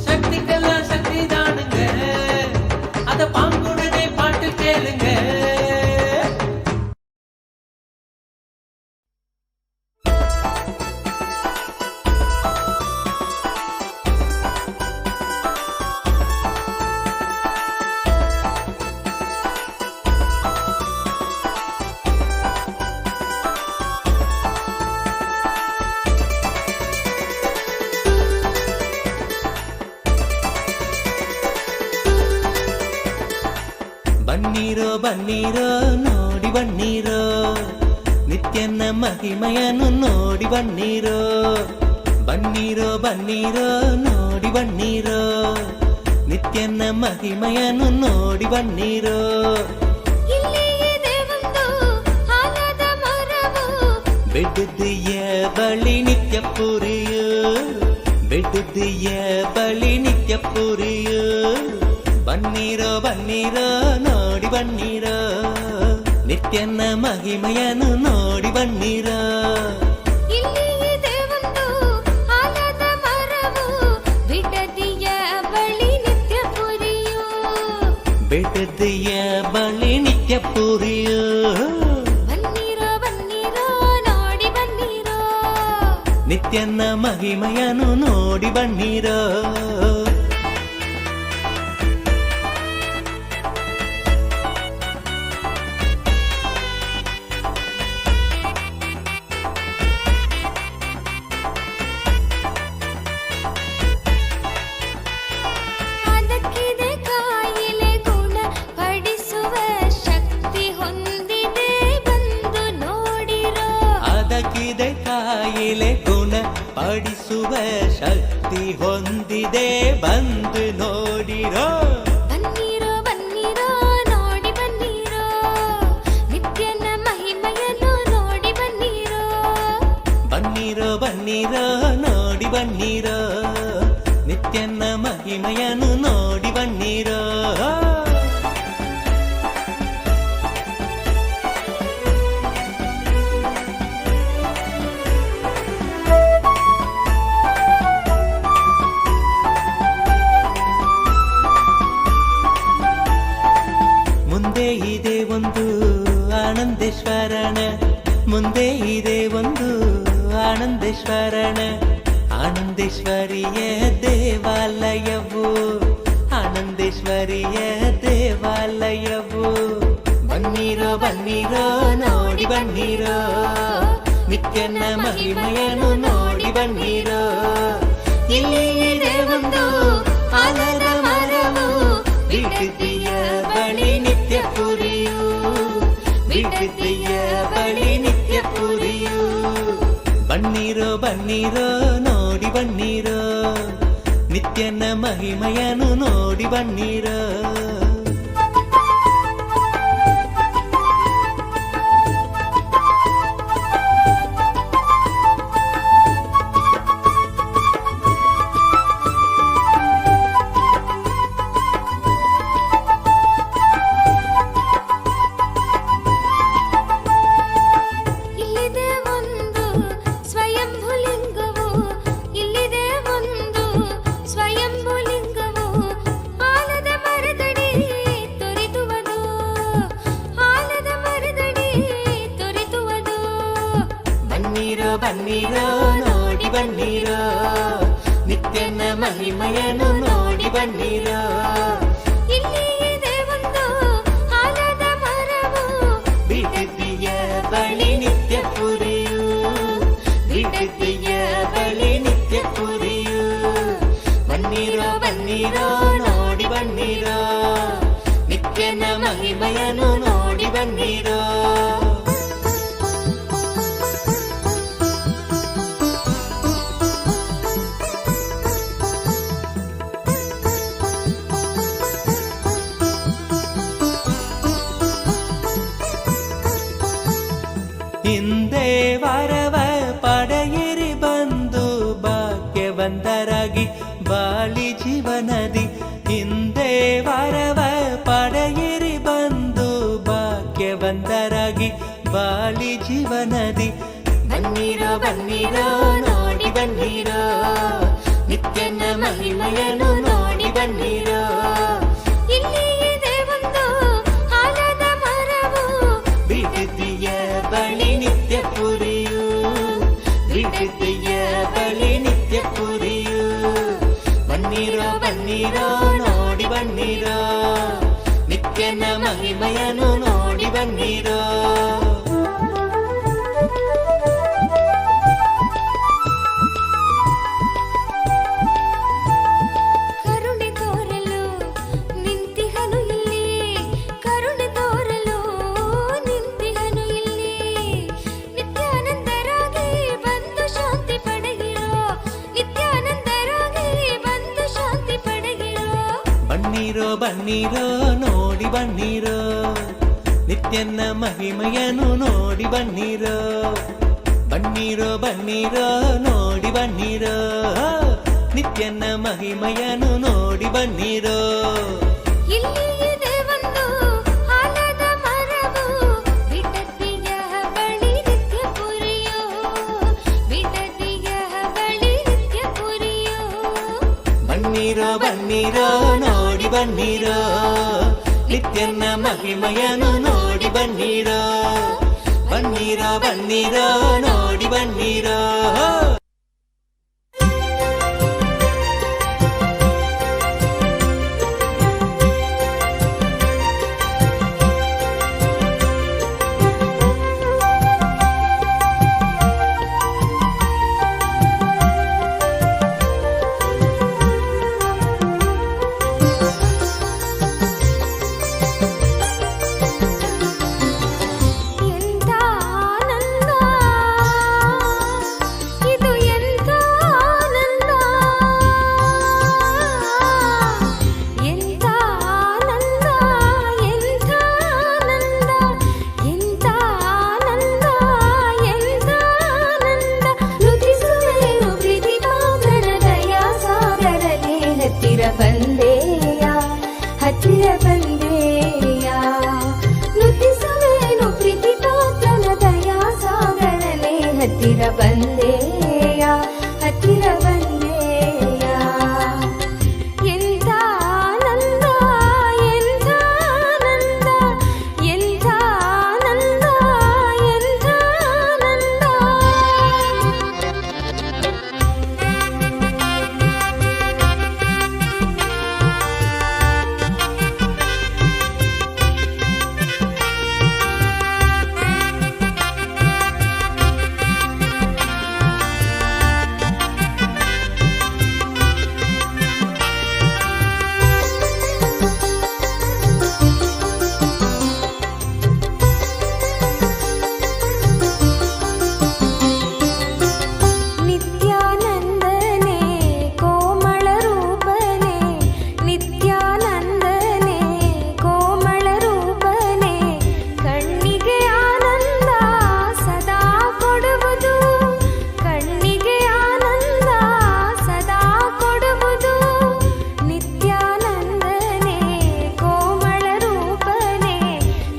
சக்திக்கெல்லாம் சக்தி தானுங்க அத பாங்குடனே பாட்டில் கேளுங்க ಬನ್ನೀರೋ ಬನ್ನೀರೋ ನೋಡಿ ಬನ್ನೀರೋ ನಿತ್ಯನ ಮಹಿಮೆಯನ್ನು ನೋಡಿ ಬನ್ನೀರೋ ಬನ್ನೀರೋ ಬನ್ನೀರೋ ನೋಡಿ ಬನ್ನೀರೋ ನಿತ್ಯನ ಮಹಿಮೆಯನ್ನು ನೋಡಿ ಬನ್ನೀರೋ ಬೆಡ್ದಿಯ ಬಳಿ ನಿತ್ಯ ಪುರಿಯು ಬೆಡ್ದಿಯ ಬಳಿ ನಿತ್ಯ ಪುರಿಯು ಬನ್ನೀರೋ ಬನ್ನೀರೋ ನೋಡಿ ಬನ್ನೀರೋ ನಿತ್ಯನ ಮಹಿಮೆಯನ್ನು ನೋಡಿ ಬನ್ನೀರೋ ಬೆಟ್ಟದಿಯ ಬಳಿ ನಿತ್ಯ ಪುರಿಯು ನಿತ್ಯನ ಮಹಿಮೆಯನ್ನು ನೋಡಿ ಬನ್ನೀರೋ ಕಾಯಿಲೆ ಗುಣ ಪಡಿಸುವ ಶಕ್ತಿ ಹೊಂದಿದೆ ಬಂದು ನೋಡಿರೋ ಬನ್ನೀರೋ ಬನ್ನೀರೋ ನೋಡಿ ಬನ್ನೀರೋ ನಿತ್ಯನ ಮಹಿಮೆಯನ್ನು ನೋಡಿ ಬನ್ನೀರೋ ಬನ್ನೀರೋ ಬನ್ನೀರೋ ನೋಡಿ ಬನ್ನೀರೋ ನಿತ್ಯನ ಮಹಿಮೆಯನ್ನು ನೋಡಿ ಬನ್ನೀರೋ ಮುಂದೆ ಇದೆ ಒಂದು ಆನಂದೇಶ್ವರನ ಮುಂದೆ ಇದೆ ಒಂದು ಆನಂದೇಶ್ವರನ ಆನಂದೇಶ್ವರಿಯ ದೇವಾಲಯವು ಆನಂದೇಶ್ವರಿಯ ದೇವಾಲಯವು ಬನ್ನೀರೋ ಬನ್ನೀರೋ ನೋಡಿ ಬನ್ನೀರೋ ನಿತ್ಯನ ಮಹಿಮೆಯನ್ನು ನೋಡಿ ಬನ್ನೀರೋ ಇಲ್ಲಿ ಇದೆ ಒಂದು ಆಲದ ಮರವು ಬಿಟ್ಟಿದೆಯ ಬಳಿ ನಿತ್ಯ ಪುರಿಯು ಬಿಟ್ಟಿದೆಯ ಬಳಿ ನಿತ್ಯ ಪುರಿಯು ಬನ್ನೀರೋ ಬನ್ನೀರೋ ನೋಡಿ ಬನ್ನೀರೋ ನಿತ್ಯನ ಮಹಿಮೆಯನ್ನು ನೋಡಿ ಬನ್ನೀರೋ ಬನ್ನೀರೋ ನೋಡಿ ಬನ್ನೀರೋ ನಿತ್ಯನ ಮಹಿಮೆಯನ್ನು ನೋಡಿ ಬನ್ನೀರೋ ಇಲ್ಲಿ ಇದೆ ಒಂದು ಆಲದ ಮರವು ಬಿಟ್ಟಿದೆಯ ಬಳಿ ನಿತ್ಯ ಪುರಿಯು ಬಿಟ್ಟಿದೆಯ ಬಳಿ ನಿತ್ಯ ಪುರಿಯು ಬನ್ನೀರೋ ಬನ್ನೀರೋ ನೋಡಿ ಬನ್ನೀರೋ ನಿತ್ಯನ ಮಹಿಮೆಯನ್ನು ನೋಡಿ ಬನ್ನೀರೋ ಹಿಂದೆ ವರವ ಪಡೆಯಿರಿ ಬಂದು ಭಾಗ್ಯವಂತರಾಗಿ ಬಾಳಿ ಜೀವನದಿ. ಹಿಂದೆ ವರವ ಪಡೆಯಿರಿ ಬಂದು ಭಾಗ್ಯವಂತರಾಗಿ ಬಾಳಿ ಜೀವನದಿ. ಬನ್ನಿರೋ ಬನ್ನಿರೋ ನೋಡಿ ಬನ್ನಿರೋ ನಿತ್ಯನ ಮಹಿಮೆಯನ್ನು ನೋಡಿ ಬನ್ನಿರೋ. ಇಲ್ಲಿ ಇದೆ ಒಂದು ಆಲದ ಮರವು, ಬಿಡದಿಯ ಬಳಿ ನಿತ್ಯ ಪುರಿಯು, ಬಿಡದಿಯ ಬಳಿ ನಿತ್ಯ ಪುರಿಯು. ಬನ್ನಿರೋ ಬನ್ನಿರೋ ನೋಡಿ ಬನ್ನಿರೋ ನಿತ್ಯನ ಮಹಿಮೆಯನ್ನು ನೋಡಿ ಬನ್ನಿರೋ. ಕರುಣೆ ತೋರಲು ನಿಂತಿಹನು ಇಲ್ಲಿ, ಕರುಣೆ ತೋರಲು ನಿಂತಿಹನು ಇಲ್ಲಿ. ನಿತ್ಯಾನಂದರಾಗಿ ಬಂದು ಶಾಂತಿ ಪಡೆಗಿರೋ, ನಿತ್ಯಾನಂದರಾಗಿ ಬಂದು ಶಾಂತಿ ಪಡೆಗಿರೋ. ಬನ್ನಿರೋ ಬನ್ನಿರೋ ನೋಡಿ ಬನ್ನಿರೋ ನಿತ್ಯನ ಮಹಿಮೆಯನ್ನು ನೋಡಿ ಬನ್ನಿರೋ. ಬನ್ನಿರೋ ಬನ್ನಿರೋ ನೋಡಿ ಬನ್ನಿರೋ ನಿತ್ಯನ ಮಹಿಮೆಯನ್ನು ನೋಡಿ ಬನ್ನಿರೋ. ಇಲ್ಲಿ ಇದೆ ಒಂದು ಆಲದ ಮರವು, ಬಿಡದಿಯ ಬಳಿ ನಿತ್ಯ ಪುರಿಯೋ, ಬಿಡದಿಯ ಬಳಿ ನಿತ್ಯ ಪುರಿಯೋ. ಬನ್ನಿರೋ ಬನ್ನಿರೋ ನೋಡಿ ಬನ್ನಿರೋ ನಿತ್ಯನ ಮಹಿಮೆಯನ್ನು ನೋಡಿ ಬನ್ನಿರೋ. ಬನ್ನಿರೋ ಬನ್ನಿರೋ ನೋಡಿ ಬನ್ನಿರೋ. ಎಂಥ ಆನಂದ, ಇದು ಎಂಥ ಆನಂದ, ಎಂಥ ಆನಂದ, ಎಂಥ ಆನಂದ, ಎಂಥ ಆನಂದ, ಎಂಥ ಆನಂದ. ನುತಿಸುವೆನು ಪ್ರೀತಿಪಾತ್ರನ ದಯಾ ಸಾಗರನೇ, ಹತ್ತಿರ ಬಂದೆಯ, ಹತ್ತಿರ ಬಂದೆಯ. ನುತಿಸುವೆನು ಪ್ರೀತಿಪಾತ್ರನ ದಯಾ ಸಾಗರನೇ, ಹತ್ತಿರ ಬಂದೆಯ, ಹತ್ತಿರ ಬಂದೆಯ. ಎಂಥ ಆನಂದ, ಎಂಥ ಆನಂದ, ಎಂಥ ಆನಂದ, ಎಂಥ ಆನಂದ. ನಿತ್ಯಾನಂದನೆ ಕೋಮಳ ರೂಪನೆ, ನಿತ್ಯಾನಂದನೆ ಕೋಮಳ ರೂಪನೆ. ಕಣ್ಣಿಗೆ ಆನಂದ ಸದಾ ಕೊಡುವುದು, ಕಣ್ಣಿಗೆ ಆನಂದ ಸದಾ ಕೊಡುವುದು. ನಿತ್ಯಾನಂದನೆ ಕೋಮಳ ರೂಪನೆ,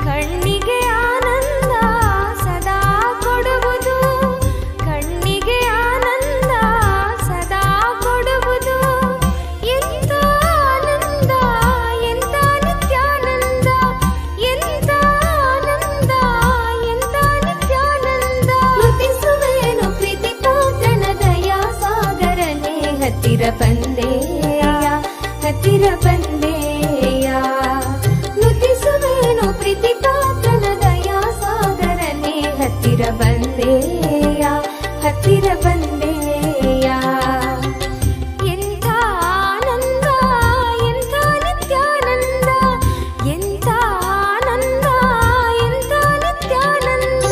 ಕಣ್ಣಿಗೆ ಆನಂದ ಸದಾ ಕೊಡುವುದು, ಕಣ್ಣಿಗೆ ಆನಂದ ಸದಾ ಕೊಡುವುದು. ಎಂಥ ಆನಂದ, ಎಂಥ ನಿತ್ಯಾನಂದ, ಎಂಥ ಆನಂದ, ಎಂಥ ನಿತ್ಯಾನಂದ. ನುತಿಸುವೆನು ಪ್ರೀತಿಪಾತ್ರನ ದಯಾ ಸಾಗರನೇ, ಹತ್ತಿರ ಬಂದೆಯ, ಹತ್ತಿರ ಬಂದೆಯ. ನುತಿಸುವೆನು ಪ್ರೀತಿಪಾತ್ರನ ದಯಾ ಸಾಗರನೇ, ಹತ್ತಿರ ಬಂದೆಯ, ಹತ್ತಿರ ಬಂದೆಯ. ಎಂಥ ಆನಂದ, ಎಂಥ ನಿತ್ಯಾನಂದ, ಎಂಥ ಆನಂದ, ಎಂಥ ನಿತ್ಯಾನಂದ.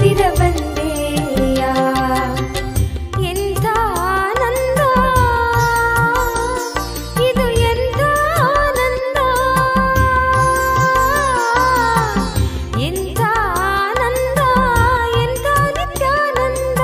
ಹತ್ತಿರ ಬಂದೆಯ ಎಂಥ ಆನಂದ ಇದು ಎಂಥ ಆನಂದ ಎಂಥ ಆನಂದ ಎಂಥ ನಿತ್ಯಾನಂದ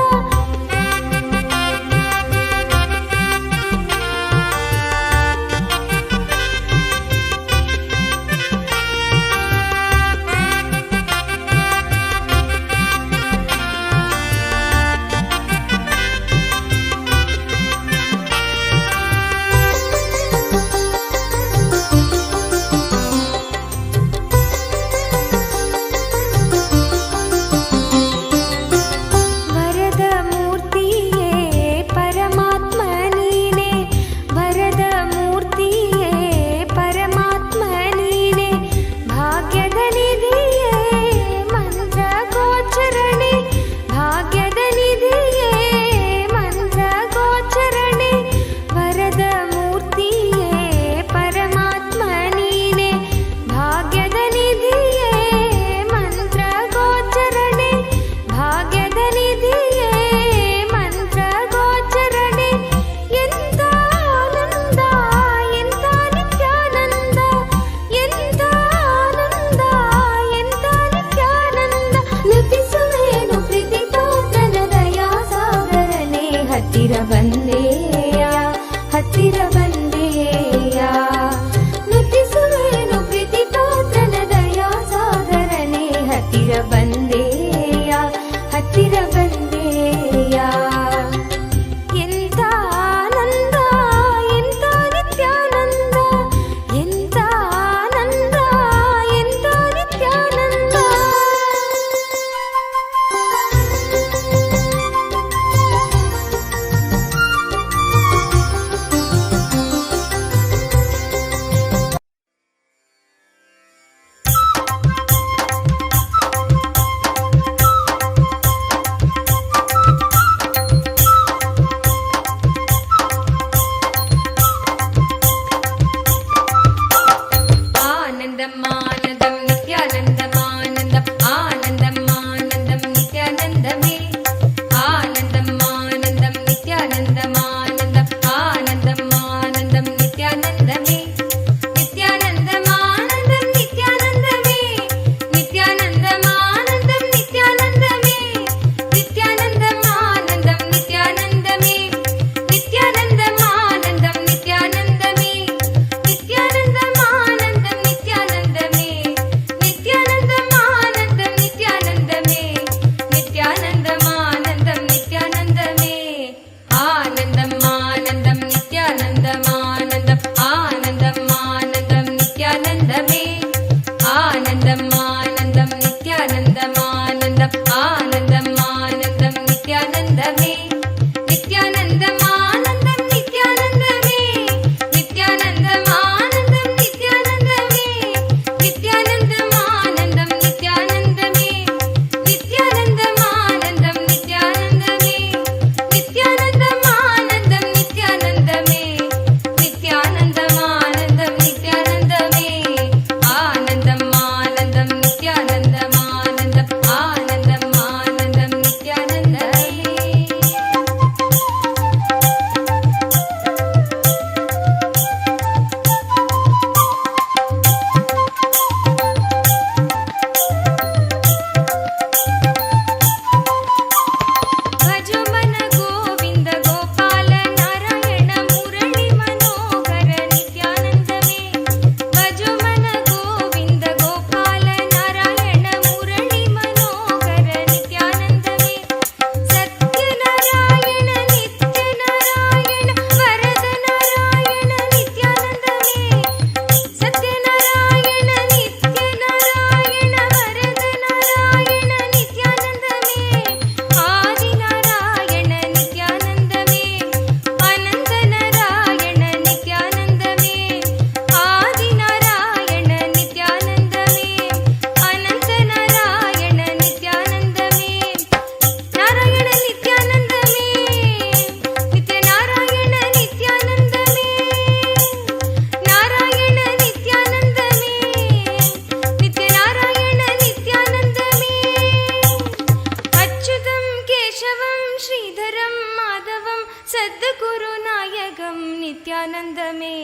सद्गुरुनायकं नित्यानन्दमे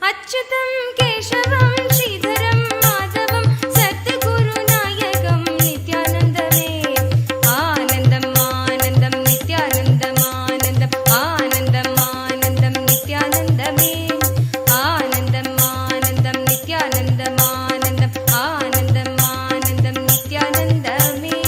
अच्युतं केशवं श्रीधरं माधवं सद्गुरुनायकं नित्यानन्दमे आनन्दम् आनन्दं नित्यानन्दम् आनन्दम् आनन्दम् आनन्दं नित्यानन्दमे आनन्दम् आनन्दं नित्यानन्दम् आनन्दम् आनन्दम् आनन्दं नित्यानन्दमे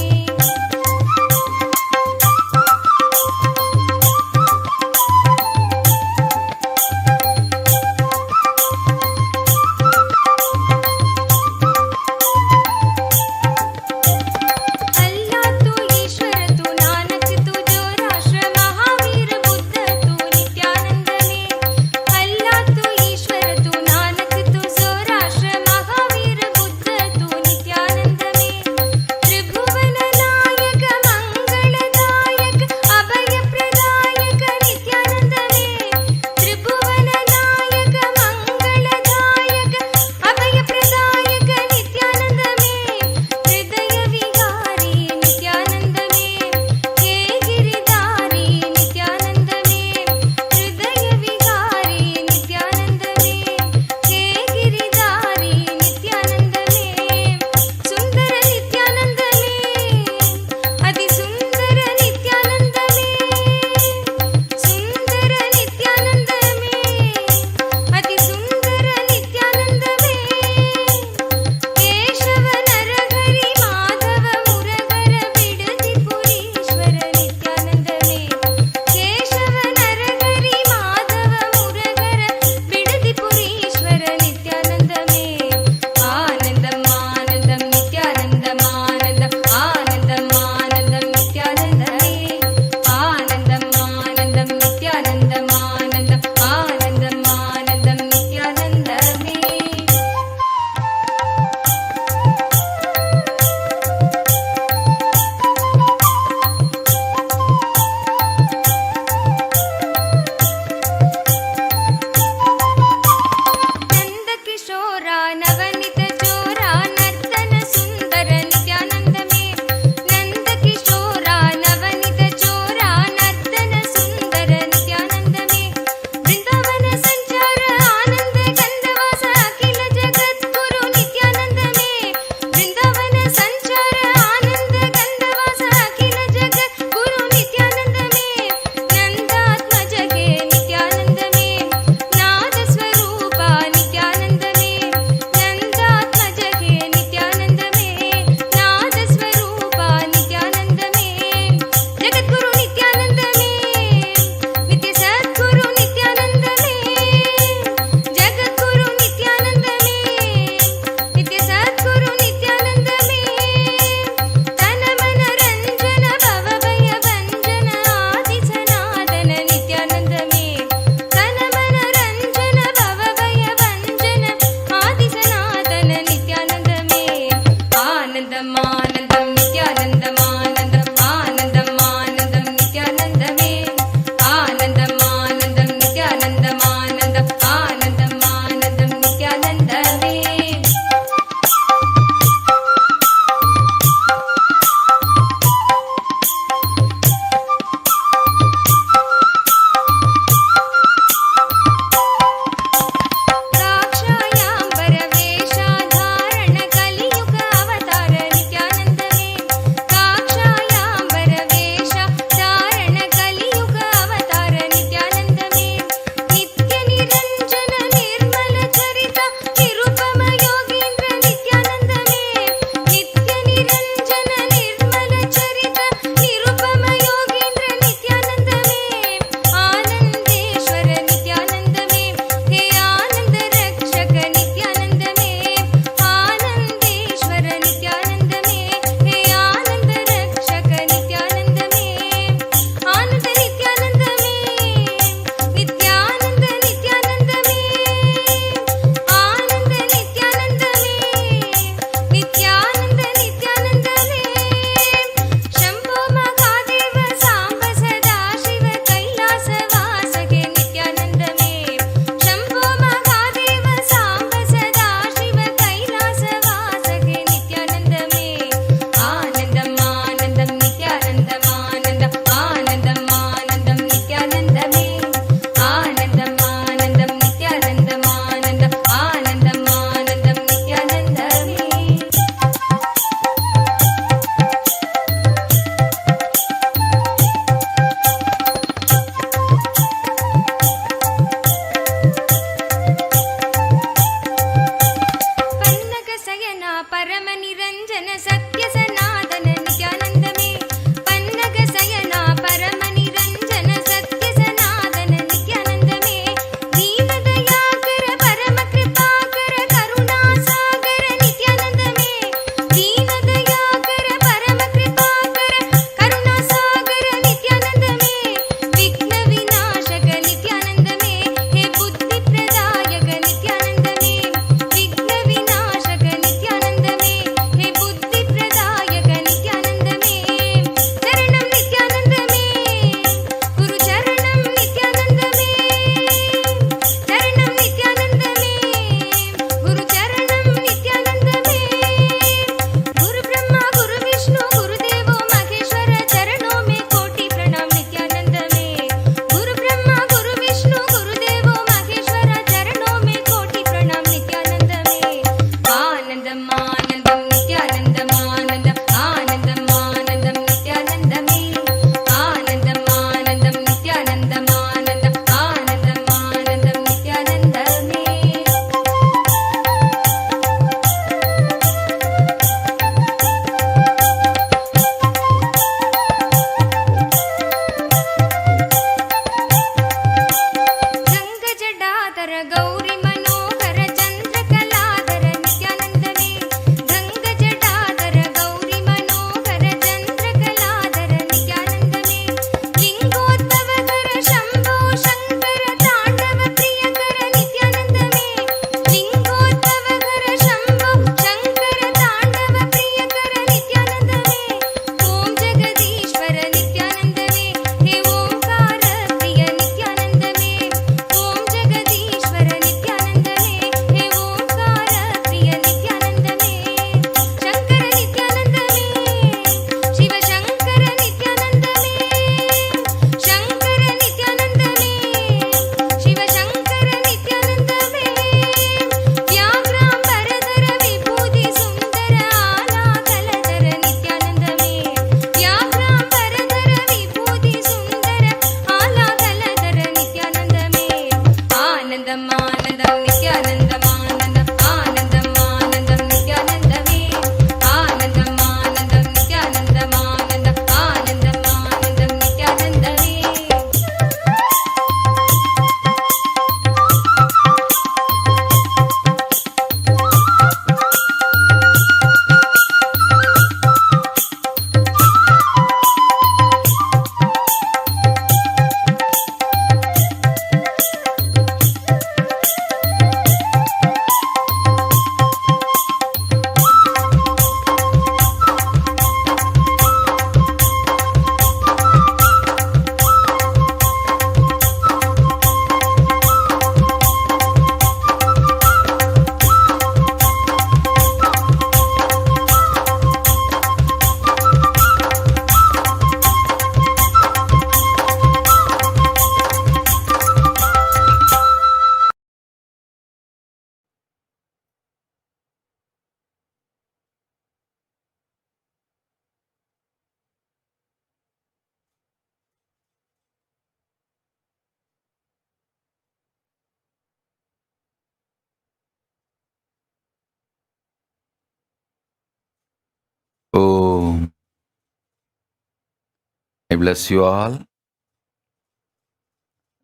I bless you all.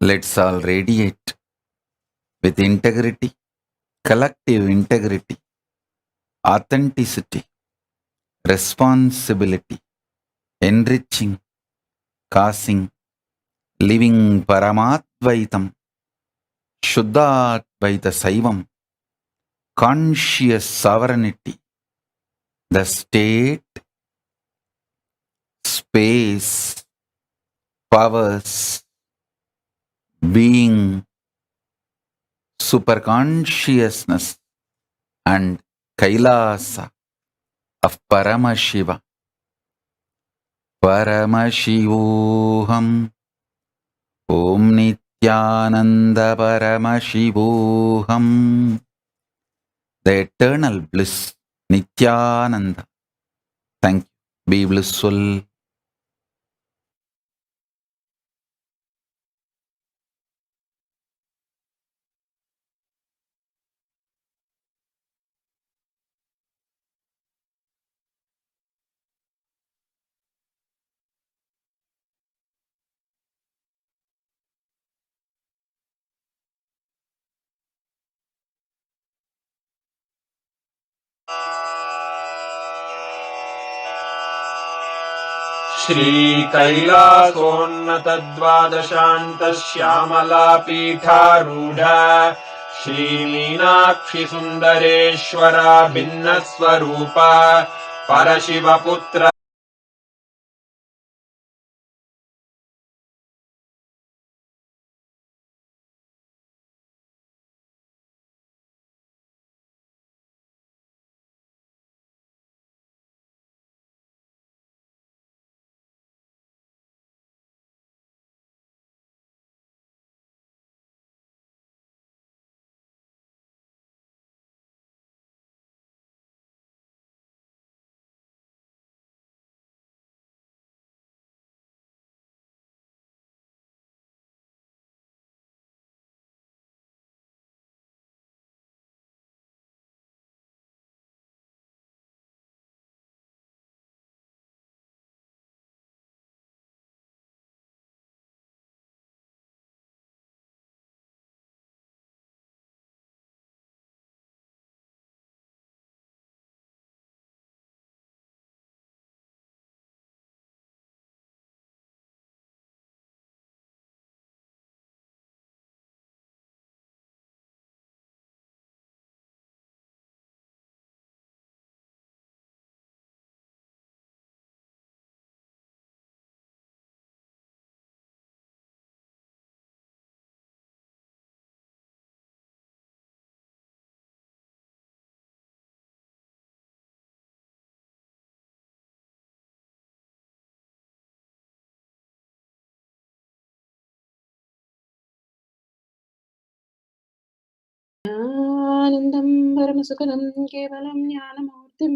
Let's all radiate with integrity, collective integrity, authenticity, responsibility, enriching, causing, living Paramadvaitam, Shuddhadvaita Saivam, conscious sovereignty, the state, space, powers, being, superconsciousness, and Kailasa of Paramashiva. Paramashivoham. Om Nithyananda Paramashivoham. The eternal bliss, Nithyananda. Thank you. Be blissful. श्रीकैलासोन्नतद्वादशान्तश्यामलापीठारूढ श्रीमीनाक्षिसुन्दरेश्वरा भिन्नस्वरूपा परशिवपुत्र आनन्दं परमसुखदं केवलं ज्ञानमूर्तिं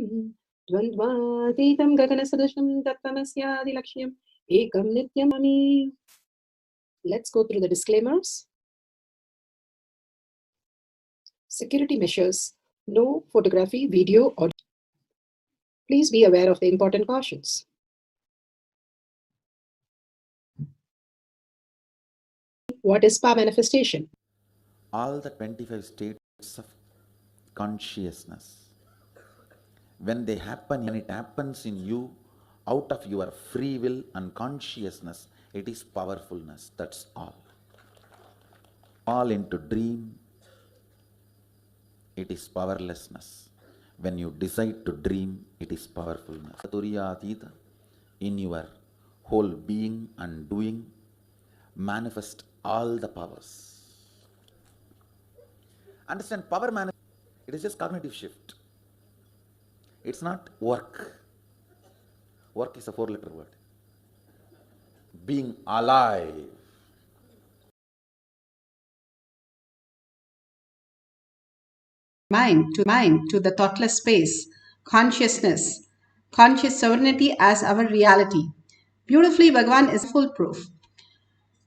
द्वन्द्वातीतं गगनसदृशं तत्त्वमस्यादिलक्ष्यम् एकं नित्यममि. Let's go through the disclaimers. Security measures. No photography, video, or please be aware of the important cautions. What is power manifestation? All the 25 states of consciousness, when they happen, when it happens in you, out of your free will and consciousness, it is powerfulness. That's all. Fall into dream, it is powerlessness. When you decide to dream, it is powerfulness. Saturiyatita, in your whole being and doing, manifest all the powers. Understand, power manifest, it is just cognitive shift. It's not work. Work is a 4-letter word. Being alive. Mind to the thoughtless space, consciousness, conscious sovereignty as our reality. Beautifully, Bhagavan is full proof.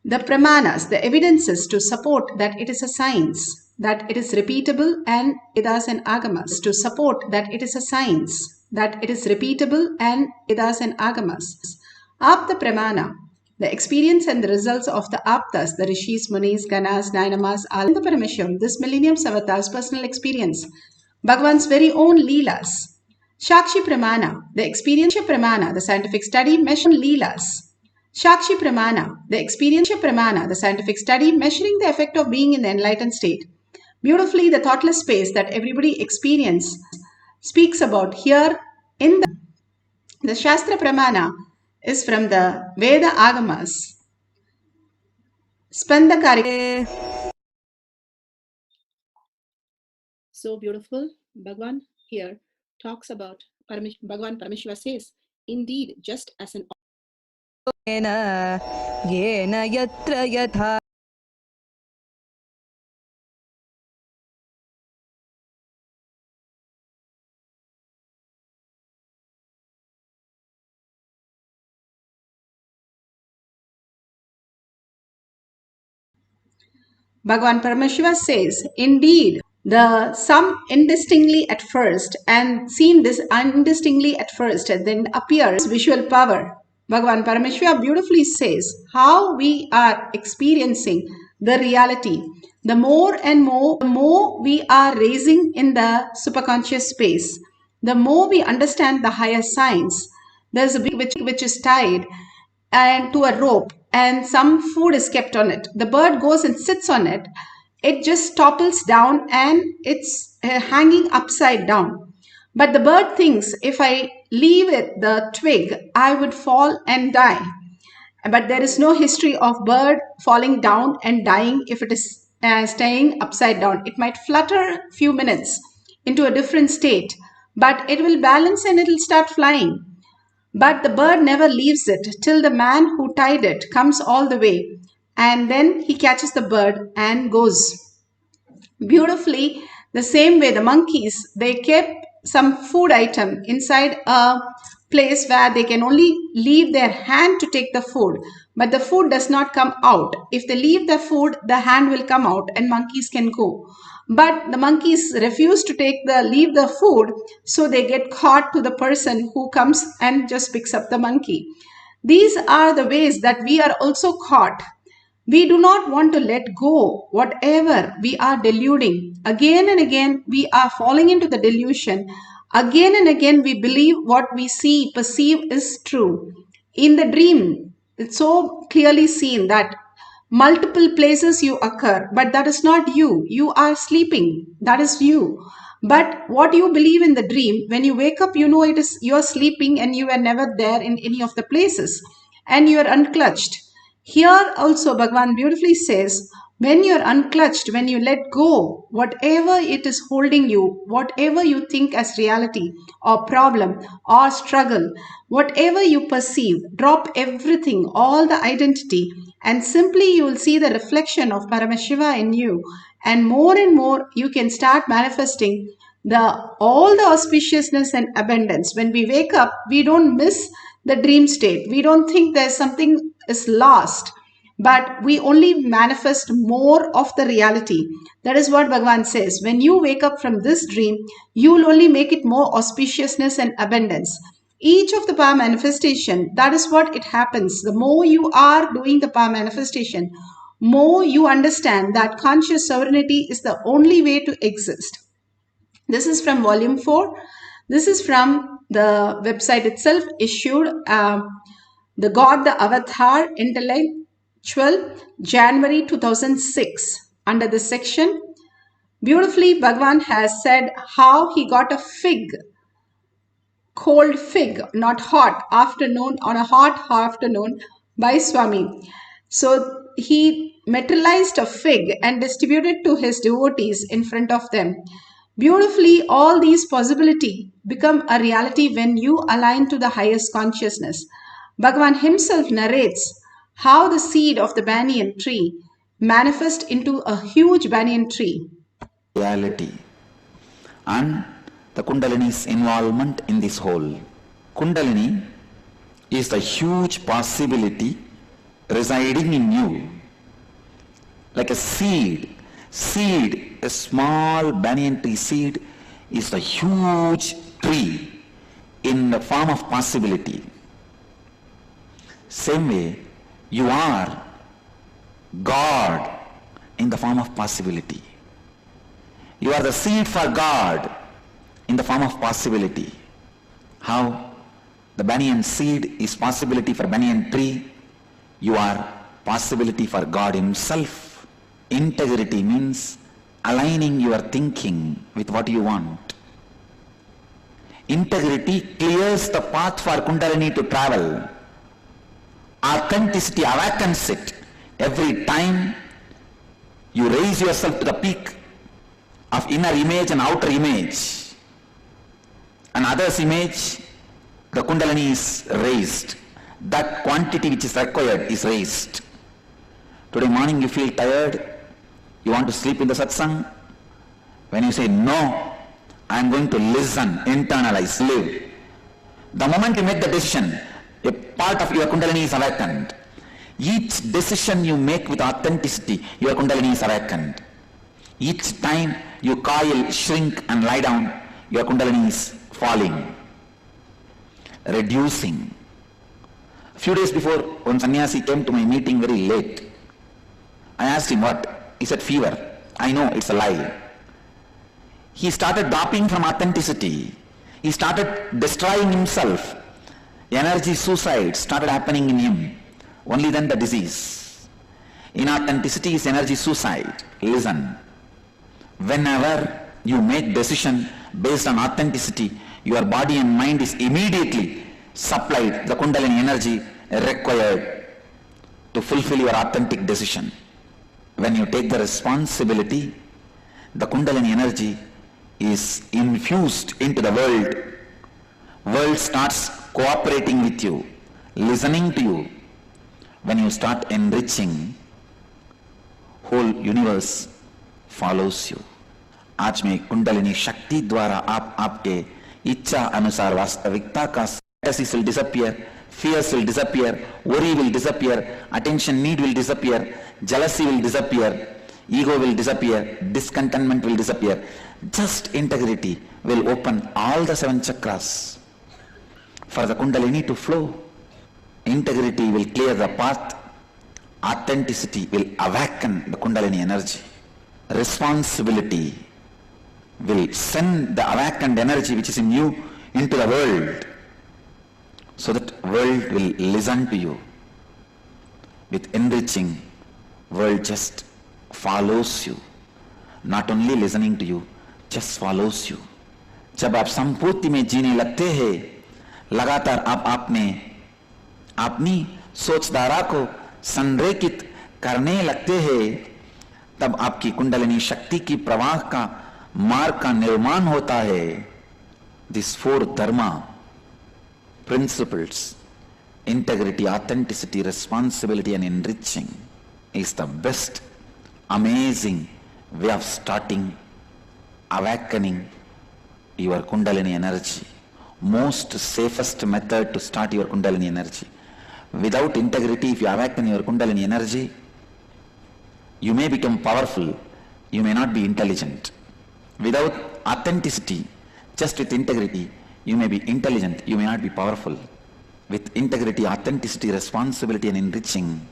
The pramanas, the evidences to support that it is a science, that it is repeatable, and Vedas and Agamas to support that it is a science, that it is repeatable, and Vedas and Agamas Apta Pramana, the experience and the results of the Aptas, the Rishis, Munis, Ganas, Nainamas, Nithyananda Paramashivam, this millennium avatar's personal experience, Bhagavan's very own Leelas. Shakshi Pramana, the experiential Pramana, the scientific study, measuring Leelas. Shakshi Pramana, the experiential Pramana, the scientific study, measuring the effect of being in the enlightened state. Beautifully, the thoughtless space that everybody experience speaks about here in the Shastra Pramana is from the Veda Agamas. Spandakari. So beautiful. Bhagavan here talks about Bhagavan Paramashiva says, indeed, just as an Bhagavan Paramashiva says, indeed, the some indistinctly at first and seen this indistinctly at first and then appears visual power. Bhagavan Paramashiva beautifully says how we are experiencing the reality. The more and more we are raising in the superconscious space, the more we understand the higher science. There's a big which is tied and to a rope and some food is kept on it. The bird goes and sits on it. It just topples down and it's hanging upside down. But the bird thinks if I leave it the twig, I would fall and die. But there is no history of bird falling down and dying if it is staying upside down. It might flutter a few minutes into a different state, but it will balance and it will start flying. But the bird never leaves it till the man who tied it comes all the way, and then he catches the bird and goes. Beautifully, the same way the monkeys, they kept some food item inside a place where they can only leave their hand to take the food, but the food does not come out. If they leave the food, the hand will come out and monkeys can go. But the monkeys refuse to leave the food, so they get caught to the person who comes and just picks up the monkey. These are the ways that we are also caught. We do not want to let go whatever we are deluding. Again and again, we are falling into the delusion. Again and again, we believe what we see, perceive is true. In the dream, it's so clearly seen that multiple places you occur, but that is not you. You are sleeping. That is you. But what you believe in the dream, when you wake up, you know it is you are sleeping and you were never there in any of the places and you are unclutched. Here also Bhagavan beautifully says, when you're unclutched, when you let go, whatever it is holding you, whatever you think as reality or problem or struggle, whatever you perceive, drop everything, all the identity, and simply you will see the reflection of Paramashiva in you. And more you can start manifesting all the auspiciousness and abundance. When we wake up, we don't miss the dream state. We don't think there's something is lost, but we only manifest more of the reality. That is what Bhagavan says. When you wake up from this dream, you will only make it more auspiciousness and abundance. Each of the power manifestation, that is what it happens. The more you are doing the power manifestation, more you understand that conscious sovereignty is the only way to exist. This is from volume 4. This is from the website itself, issued the God, the Avatar, Intellectual, January 2006. Under this section, beautifully Bhagavan has said how he got a fig, cold fig, not hot, afternoon, on a hot afternoon by Swami. So he materialized a fig and distributed to his devotees in front of them. Beautifully, all these possibilities become a reality when you align to the highest consciousness. Bhagavan himself narrates how the seed of the banyan tree manifests into a huge banyan tree. Reality and the Kundalini's involvement in this whole. Kundalini is the huge possibility residing in you, like a seed. Seed, a small banyan tree seed, is the huge tree in the form of possibility. Same way, you are God in the form of possibility. You are the seed for God in the form of possibility. How? The banyan seed is possibility for banyan tree. You are possibility for God himself. Integrity means aligning your thinking with what you want. Integrity clears the path for Kundalini to travel. Authenticity awakens it. Every time you raise yourself to the peak of inner image and outer image, and others' image, the Kundalini is raised. That quantity which is required is raised. Today morning you feel tired, you want to sleep in the satsang. When you say, no, I am going to listen, internalize, live. The moment you make the decision, a part of your Kundalini is awakened. Each decision you make with authenticity, your Kundalini is awakened. Each time you coil, shrink and lie down, your Kundalini is falling, reducing. A few days before, one sannyasi came to my meeting very late. I asked him what? He said fever. I know it's a lie. He started dropping from authenticity. He started destroying himself. Energy suicide started happening in him. Only then the disease. Inauthenticity is energy suicide. Listen. Whenever you make decision based on authenticity, your body and mind is immediately supplied the Kundalini energy required to fulfill your authentic decision. When you take the responsibility, the Kundalini energy is infused into the world. World starts cooperating with you, listening to you. When you start enriching, whole universe follows you. आज में कुंडलिनी शक्ति द्वारा आप आपके इच्छा अनुसार वास्तविकता का fantasies will disappear, fears will disappear, worry will disappear, attention need will disappear, jealousy will disappear, ego will disappear, discontentment will disappear. Just integrity will open all the 7 chakras for the Kundalini to flow. Integrity will clear the path. Authenticity will awaken the Kundalini energy. Responsibility will send the awakened energy which is in you into the world, so that world will listen to you. With enriching, world just follows you. Not only listening to you, just follows you. जब आप संपूर्ति में जीने लगते हैं, लगातार आप अपनी सोचधारा को संरेखित करने लगते हैं, तब आपकी कुंडलिनी शक्ति की प्रवाह का मार्ग का निर्माण होता है. These 4 dharma principles, integrity, authenticity, responsibility and enriching, is the best, amazing way of starting, awakening your Kundalini energy. Most safest method to start your Kundalini energy. Without integrity, if you awaken your Kundalini energy, you may become powerful, you may not be intelligent. Without authenticity, just with integrity, you may be intelligent, you may not be powerful. With integrity, authenticity, responsibility and enriching,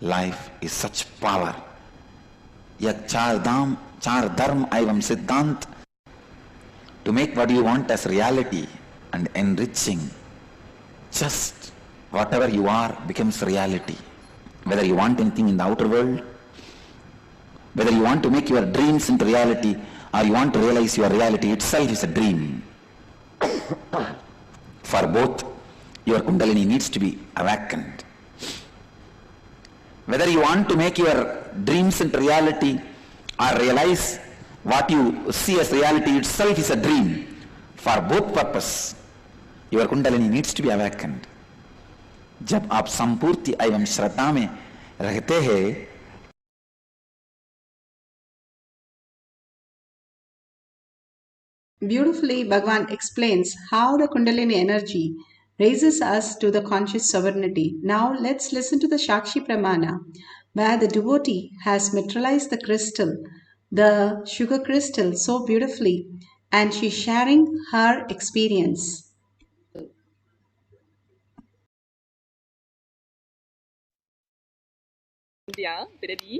life is such power. Yak char dham, char dharm aivam siddhant. To make what you want as reality and enriching, just whatever you are becomes reality. Whether you want anything in the outer world, whether you want to make your dreams into reality, or you want to realize your reality itself is a dream. For both, your Kundalini needs to be awakened. Whether you want to make your dreams into reality or realize what you see as reality itself is a dream, for both purpose, your Kundalini needs to be awakened. जब आप संपूर्ति एवं श्रद्धा में रहते हैं, Beautifully, Bhagavan explains how the Kundalini energy raises us to the conscious sovereignty. Now let's listen to the Shakshi Pramana, where the devotee has materialized the crystal, the sugar crystal, so beautifully, and she's sharing her experience. India, Bidadi,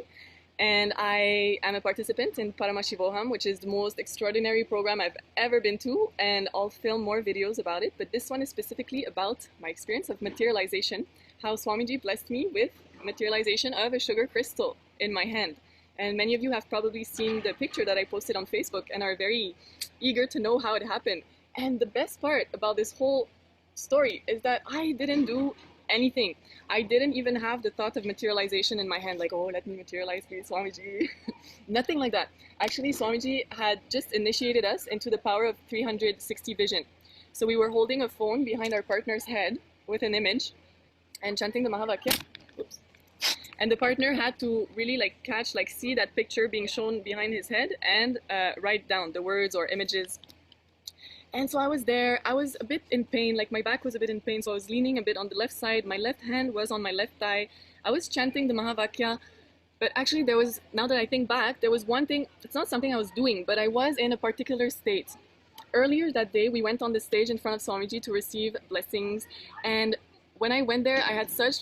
and I am a participant in Paramashivoham, which is the most extraordinary program I've ever been to, and I'll film more videos about it, but this one is specifically about my experience of materialization, how Swamiji blessed me with materialization of a sugar crystal in my hand. And many of you have probably seen the picture that I posted on Facebook and are very eager to know how it happened. And the best part about this whole story is that I didn't do anything. I didn't even have the thought of materialization in my hand, like, oh, let me materialize, please, Swamiji. Nothing like that. Actually, Swamiji had just initiated us into the power of 360 vision. So we were holding a phone behind our partner's head with an image and chanting the Mahavakya. Oops. And the partner had to really see that picture being shown behind his head and write down the words or images. And so I was there, I was a bit in pain, like my back was a bit in pain, so I was leaning a bit on the left side, my left hand was on my left thigh, I was chanting the Mahavakya, but actually there was, now that I think back, there was one thing, it's not something I was doing, but I was in a particular state. Earlier that day, we went on the stage in front of Swamiji to receive blessings, and when I went there, I had such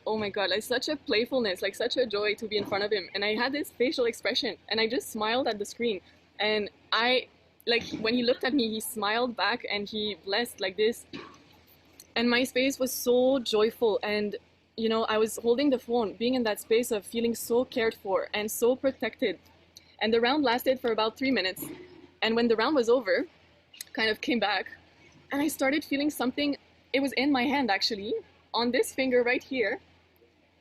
oh my god, such a playfulness, such a joy to be in front of him. And I had this facial expression and I just smiled at the screen. And when he looked at me, he smiled back and he blessed like this. And my space was so joyful. And, I was holding the phone, being in that space of feeling so cared for and so protected. And the round lasted for about 3 minutes. And when the round was over, kind of came back and I started feeling something. It was in my hand actually, on this finger right here,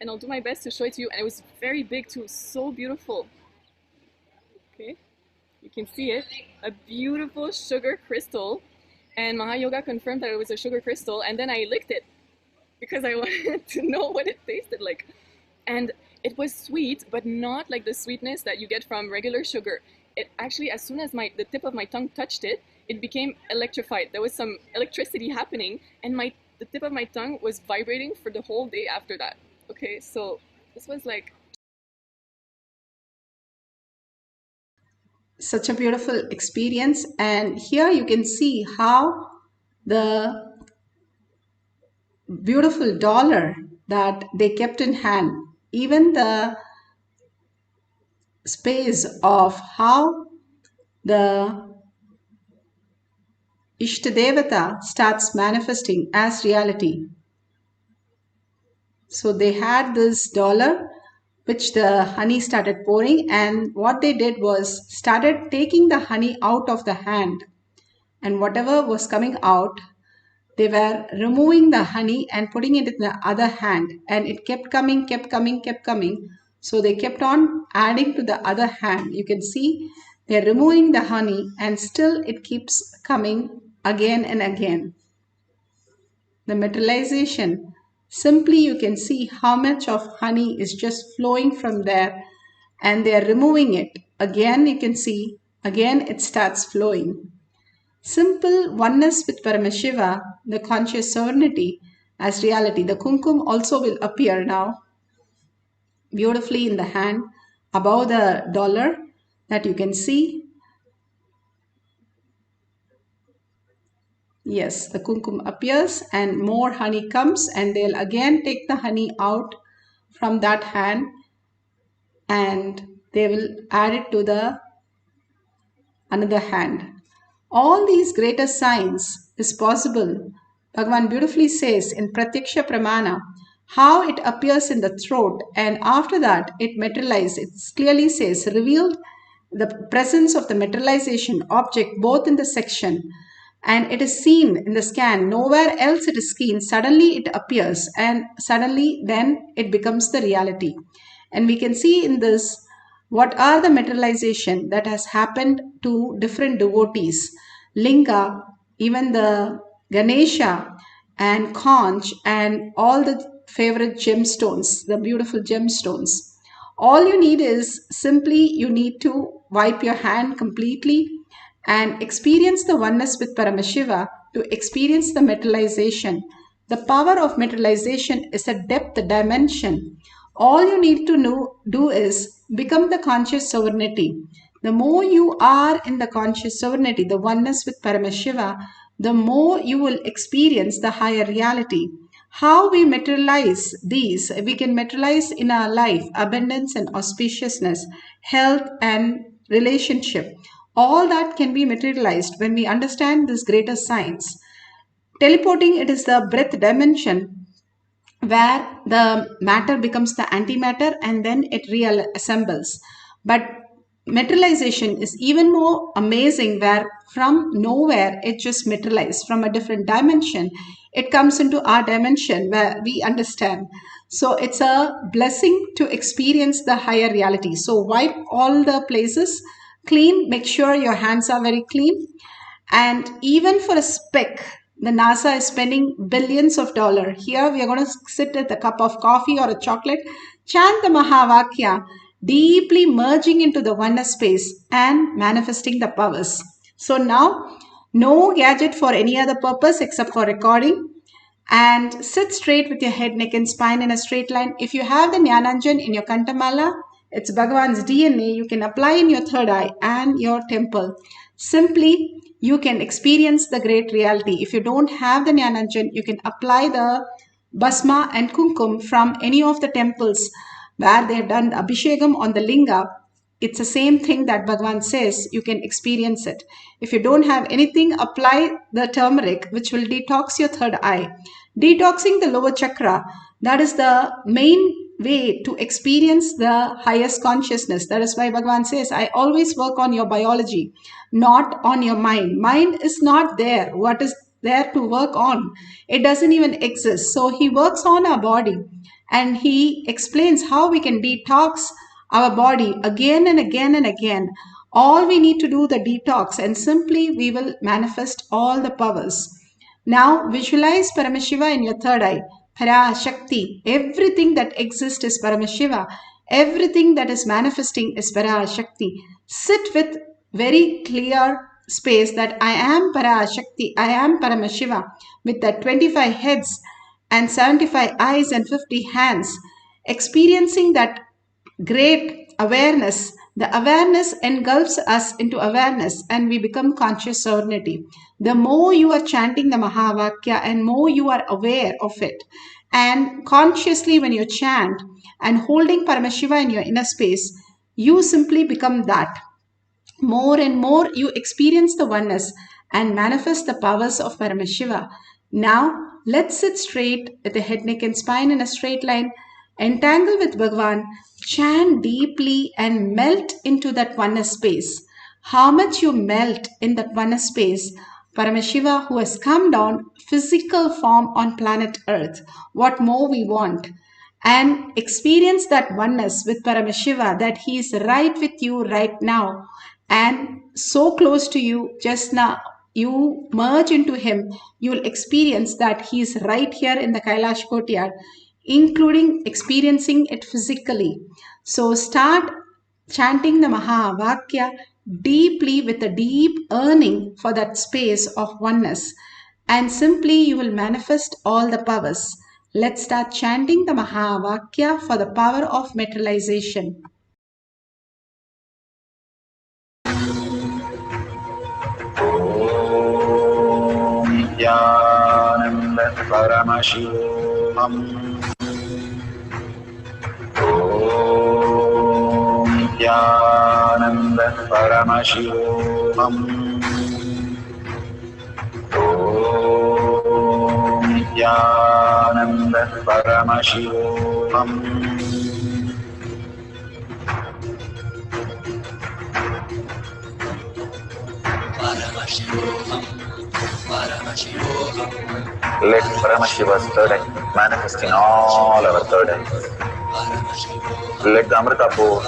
and I'll do my best to show it to you, and it was very big too, so beautiful. Okay, you can see it, a beautiful sugar crystal, and Mahayoga confirmed that it was a sugar crystal, and then I licked it because I wanted to know what it tasted like. And it was sweet, but not like the sweetness that you get from regular sugar. It actually, as soon as the tip of my tongue touched it, it became electrified. There was some electricity happening, and the tip of my tongue was vibrating for the whole day after that. Okay, so this was such a beautiful experience. And here you can see how the beautiful dollar that they kept in hand, even the space of how the Ishtadevata starts manifesting as reality. So they had this dollar which the honey started pouring, and what they did was started taking the honey out of the hand, and whatever was coming out, they were removing the honey and putting it in the other hand, and it kept coming, kept coming, kept coming. So they kept on adding to the other hand. You can see they're removing the honey and still it keeps coming again and again. The materialization, simply you can see how much of honey is just flowing from there, and they are removing it. Again you can see, again it starts flowing. Simple oneness with Paramashiva, the conscious sovereignty as reality. The kumkum also will appear now beautifully in the hand above the dollar that you can see. Yes, the kumkum appears and more honey comes, and they'll again take the honey out from that hand and they will add it to the another hand. All these greater signs is possible. Bhagavan beautifully says in Pratyaksha Pramana how it appears in the throat, and after that it materializes. It clearly says revealed the presence of the materialization object both in the section, and it is seen in the scan. Nowhere else it is seen. Suddenly it appears, and suddenly then it becomes the reality. And we can see in this what are the materialization that has happened to different devotees. Linga, even the Ganesha and Conch, and all the favorite gemstones, the beautiful gemstones. All you need is simply you need to wipe your hand completely and experience the oneness with Paramashiva to experience the materialization. The power of materialization is a depth dimension. All you need to do is become the conscious sovereignty. The more you are in the conscious sovereignty, the oneness with Paramashiva, the more you will experience the higher reality. How we materialize these, we can materialize in our life abundance and auspiciousness, health and relationship. All that can be materialized when we understand this greater science. Teleporting, it is the breath dimension where the matter becomes the antimatter and then it reassembles. But materialization is even more amazing, where from nowhere it just materializes from a different dimension. It comes into our dimension where we understand. So it's a blessing to experience the higher reality. So wipe all the places clean, make sure your hands are very clean. And even for a speck, the NASA is spending billions of dollars. Here we are going to sit with a cup of coffee or a chocolate, chant the Mahavakya, deeply merging into the oneness space and manifesting the powers. So now, no gadget for any other purpose except for recording. And sit straight with your head, neck and spine in a straight line. If you have the Jnananjan in your Kantamala, it's Bhagavan's DNA, you can apply in your third eye and your temple. Simply, you can experience the great reality. If you don't have the Jnananjan, you can apply the Basma and Kumkum from any of the temples where they have done Abhishekam on the Linga. It's the same thing that Bhagavan says, you can experience it. If you don't have anything, apply the turmeric, which will detox your third eye. Detoxing the lower chakra, that is the main way to experience the highest consciousness. That is why Bhagavan says, I always work on your biology, not on your mind. Mind is not there. What is there to work on? It doesn't even exist. So he works on our body and he explains how we can detox our body again and again and again. All we need to do the detox and simply we will manifest all the powers. Now visualize Paramashiva in your third eye. Parashakti. Everything that exists is Paramashiva. Everything that is manifesting is Parashakti. Sit with very clear space that I am Parashakti, I am Paramashiva, with that 25 heads and 75 eyes and 50 hands, experiencing that great awareness. The awareness engulfs us into awareness and we become conscious sovereignty. The more you are chanting the Mahavakya and more you are aware of it. And consciously when you chant and holding Paramashiva in your inner space, you simply become that. More and more you experience the oneness and manifest the powers of Paramashiva. Now let's sit straight with the head, neck and spine in a straight line. Entangle with Bhagavan, chant deeply and melt into that oneness space. How much you melt in that oneness space, Paramashiva who has come down physical form on planet Earth, what more we want? And experience that oneness with Paramashiva, that he is right with you right now and so close to you just now. You merge into him, you will experience that he is right here in the Kailash courtyard, including experiencing it physically. So start chanting the Mahavakya deeply with a deep yearning for that space of oneness, and simply you will manifest all the powers. Let's start chanting the Mahavakya for the power of materialization. Nithyananda Paramashivam. Om Nithyananda Paramashivoham. Om Nithyananda Paramashivoham. Paramashivoham, Paramashivoham. Let Paramashiva's third eye manifest in all our third eyes. Let the Amrita pour,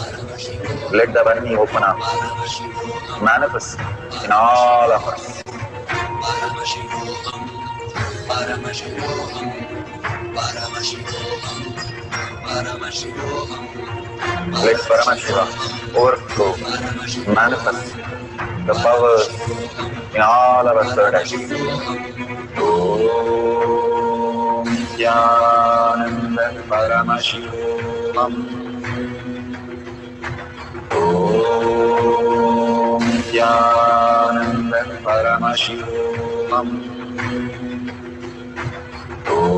let the Varni open up, manifest in all of us. Paramashivoham, Paramashivoham, Paramashivoham, Paramashivoham. Let Paramashiva overflow, manifest the powers in all our third eyes. Om Nithyananda Paramashivoham. Om Nithyananda Paramashivoham. Om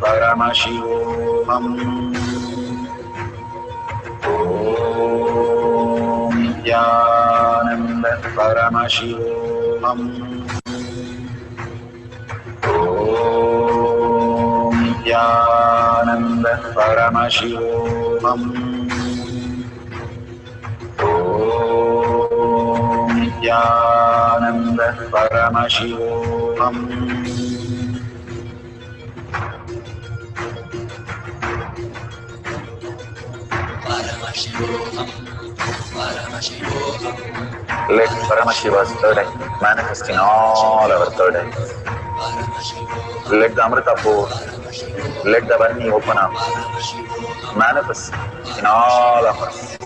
Paramashivoham. Om Nithyananda Paramashivam. Om Nithyananda Paramashivam. Om Nithyananda Paramashivam. Paramashivoham, Paramashivoham. Let Paramashiva's third eye manifest in all our third eyes. Let the Amrita pour, let the Varni open up, manifest in all of us.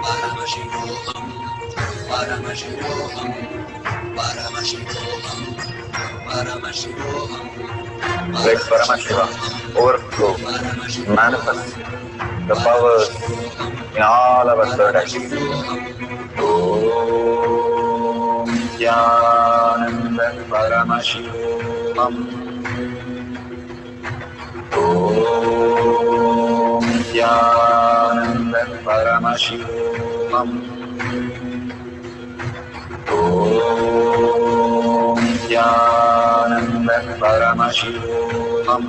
Paramashivoham, Paramashivoham, Paramashivoham, Paramashivoham. Let Paramashiva overflow, manifest the powers in all our third eyes. Om Nithyananda Paramashivam. Om Nithyananda Paramashivam. Om Nithyananda Paramashivam. Om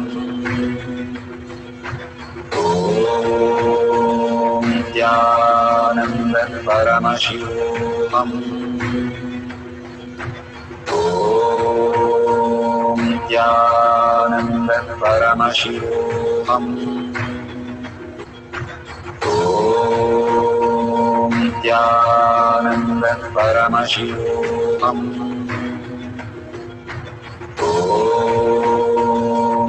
Nithyananda Paramashivam. Om Nithyananda Paramashivam. Om Nithyananda Paramashivam. Om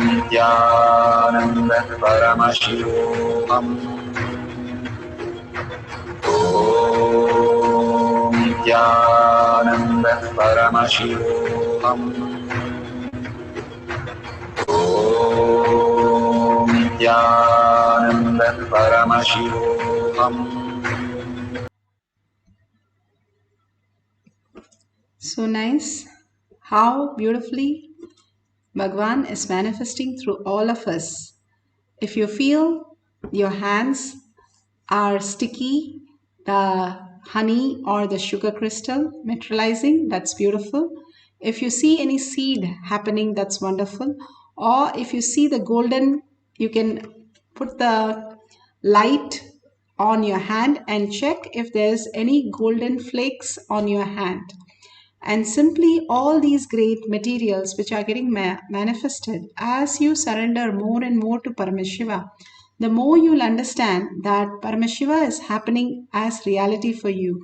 Nithyananda Paramashivam. Om Nithyananda Paramashivam. Om Nithyananda Paramashivam. So nice. How beautifully Bhagwan is manifesting through all of us. If you feel your hands are sticky, the honey or the sugar crystal materializing, that's beautiful. If you see any seed happening, that's wonderful. Or if you see the golden, you can put the light on your hand and check if there's any golden flakes on your hand. And simply all these great materials which are getting manifested as you surrender more and more to Paramashiva, the more you'll understand that Paramashiva is happening as reality for you.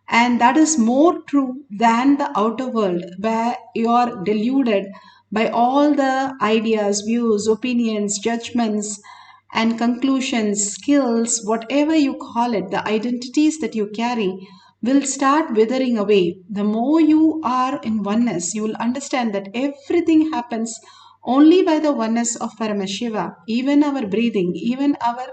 And that is more true than the outer world where you are deluded by all the ideas, views, opinions, judgments, and conclusions, skills, whatever you call it, the identities that you carry will start withering away. The more you are in oneness, you will understand that everything happens only by the oneness of Paramashiva, even our breathing, even our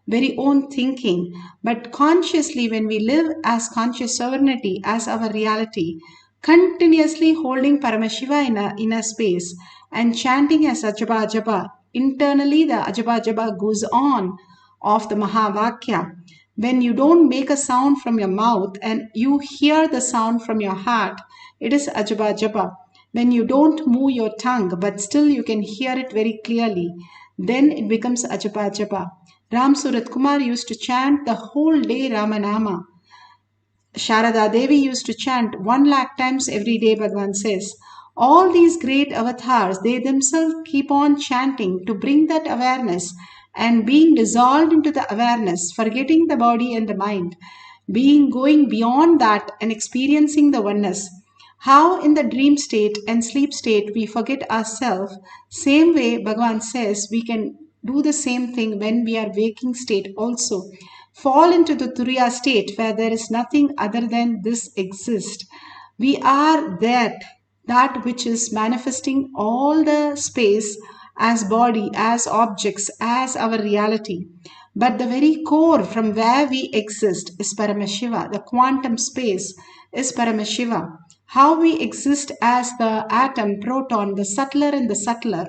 very own thinking. But consciously, when we live as conscious sovereignty, as our reality, continuously holding Paramashiva in a space and chanting as Ajaba Ajaba, internally the Ajaba Ajaba goes on of the Mahavakya. When you don't make a sound from your mouth and you hear the sound from your heart, it is Ajaba Ajaba. When you don't move your tongue but still you can hear it very clearly, then it becomes Ajaba Ajaba. Ram Surat Kumar used to chant the whole day Ramanama. Sharada Devi used to chant 1,00,000 times every day, Bhagavan says. All these great avatars, they themselves keep on chanting to bring that awareness and being dissolved into the awareness, forgetting the body and the mind, going beyond that and experiencing the oneness. How in the dream state and sleep state we forget ourselves, same way Bhagavan says we can do the same thing when we are waking state also. Fall into the Turiya state where there is nothing other than this exist. We are that which is manifesting all the space as body, as objects, as our reality. But the very core from where we exist is Paramashiva. The quantum space is Paramashiva. How we exist as the atom, proton, the subtler and the subtler,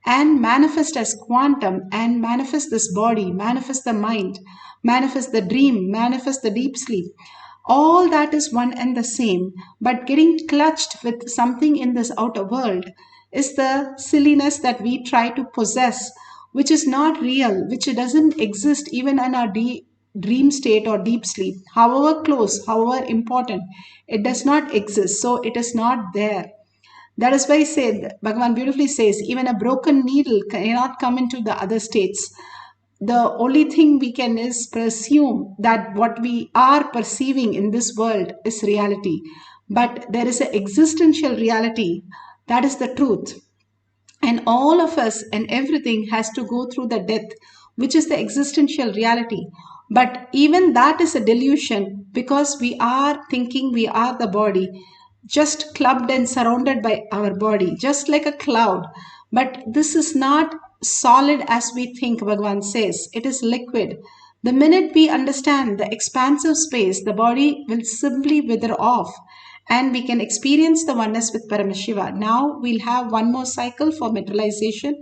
and manifest as quantum and manifest this body, manifest the mind, manifest the dream, manifest the deep sleep. All that is one and the same, but getting clutched with something in this outer world is the silliness that we try to possess, which is not real, which doesn't exist even in our dream state or deep sleep. However close, however important, it does not exist. So it is not there. That is why Bhagavan beautifully says, even a broken needle cannot come into the other states. The only thing we can is presume that what we are perceiving in this world is reality. But there is an existential reality. That is the truth. And all of us and everything has to go through the death, which is the existential reality. But even that is a delusion because we are thinking we are the body, just clubbed and surrounded by our body, just like a cloud. But this is not solid as we think, Bhagavan says. It is liquid. The minute we understand the expansive space, the body will simply wither off and we can experience the oneness with Paramashiva. Now we'll have one more cycle for materialization.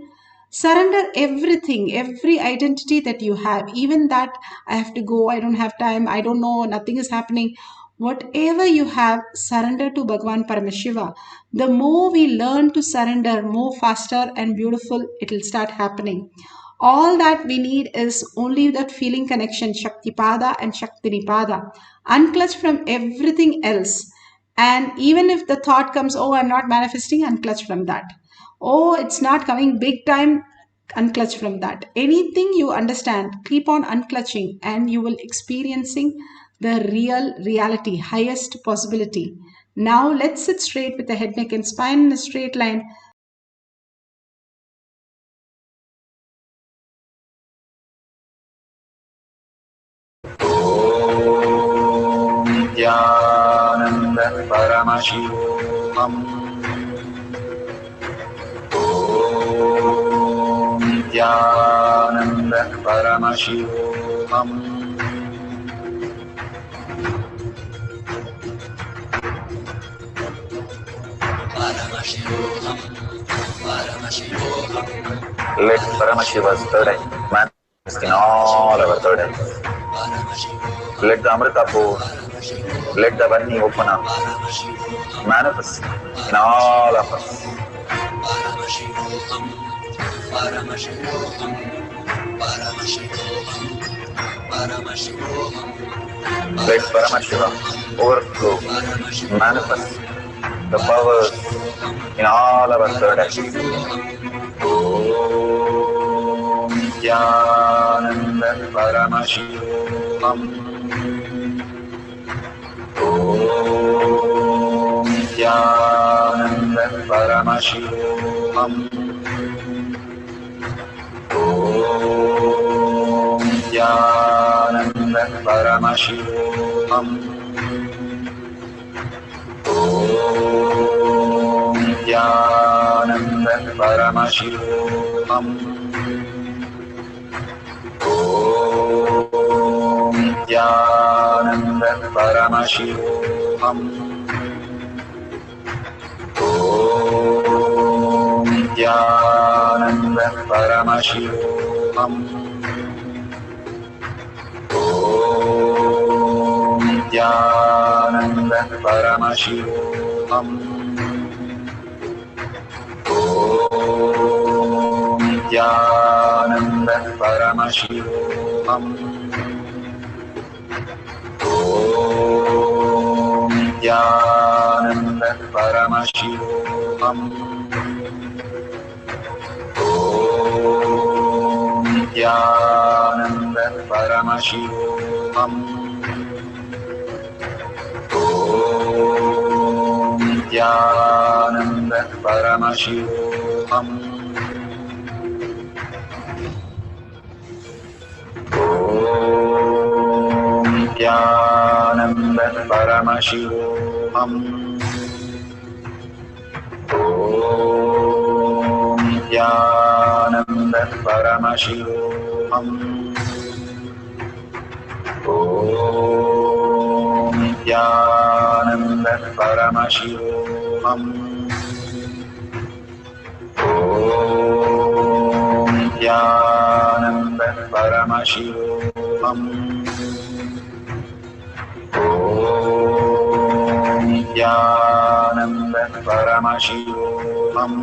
Surrender everything, every identity that you have, even that I have to go, I don't have time, I don't know, nothing is happening. Whatever you have, surrender to Bhagavan Paramashiva. The more we learn to surrender, more faster and beautiful it will start happening. All that we need is only that feeling connection, Shakti Pada and Shakti Nipada. Unclutch from everything else. And even if the thought comes, oh, I'm not manifesting, unclutch from that. Oh, it's not coming big time, unclutch from that. Anything you understand, keep on unclutching and you will experiencing the real reality, highest possibility. Now let's sit straight with the head, neck and spine in a straight line. Nithyananda Paramashivoham. Om Nithyananda Paramashivoham. Paramashivoham, Paramashivoham. Let Paramashiva's third eye manifest in all our third eyes. Let the Amrita pour, let the Vani open up, manifest in all of us. Paramashivoham, Paramashivoham, Paramashivoham, Paramashivoham. Let Paramashiva overflow, manifest the powers in all our third eyes. Om Nithyananda Paramashivoham. Om Nithyananda Paramashivoham. Om Nithyananda Paramashivoham. Om Nithyananda Paramashivoham. Om Nithyananda Paramashivoham. Om Nithyananda Paramashivoham. Om Nithyananda Paramashivoham. Om Nithyananda Paramashivoham. Om Nithyananda Paramashivoham. Om Nithyananda Paramashivoham. Om Nithyananda Paramashivoham. Om Nithyananda Paramashivoham. Om Nithyananda Paramashivoham. Om Nithyananda Paramashivoham. Om Nithyananda Paramashivoham. Om Nithyananda Paramashivoham.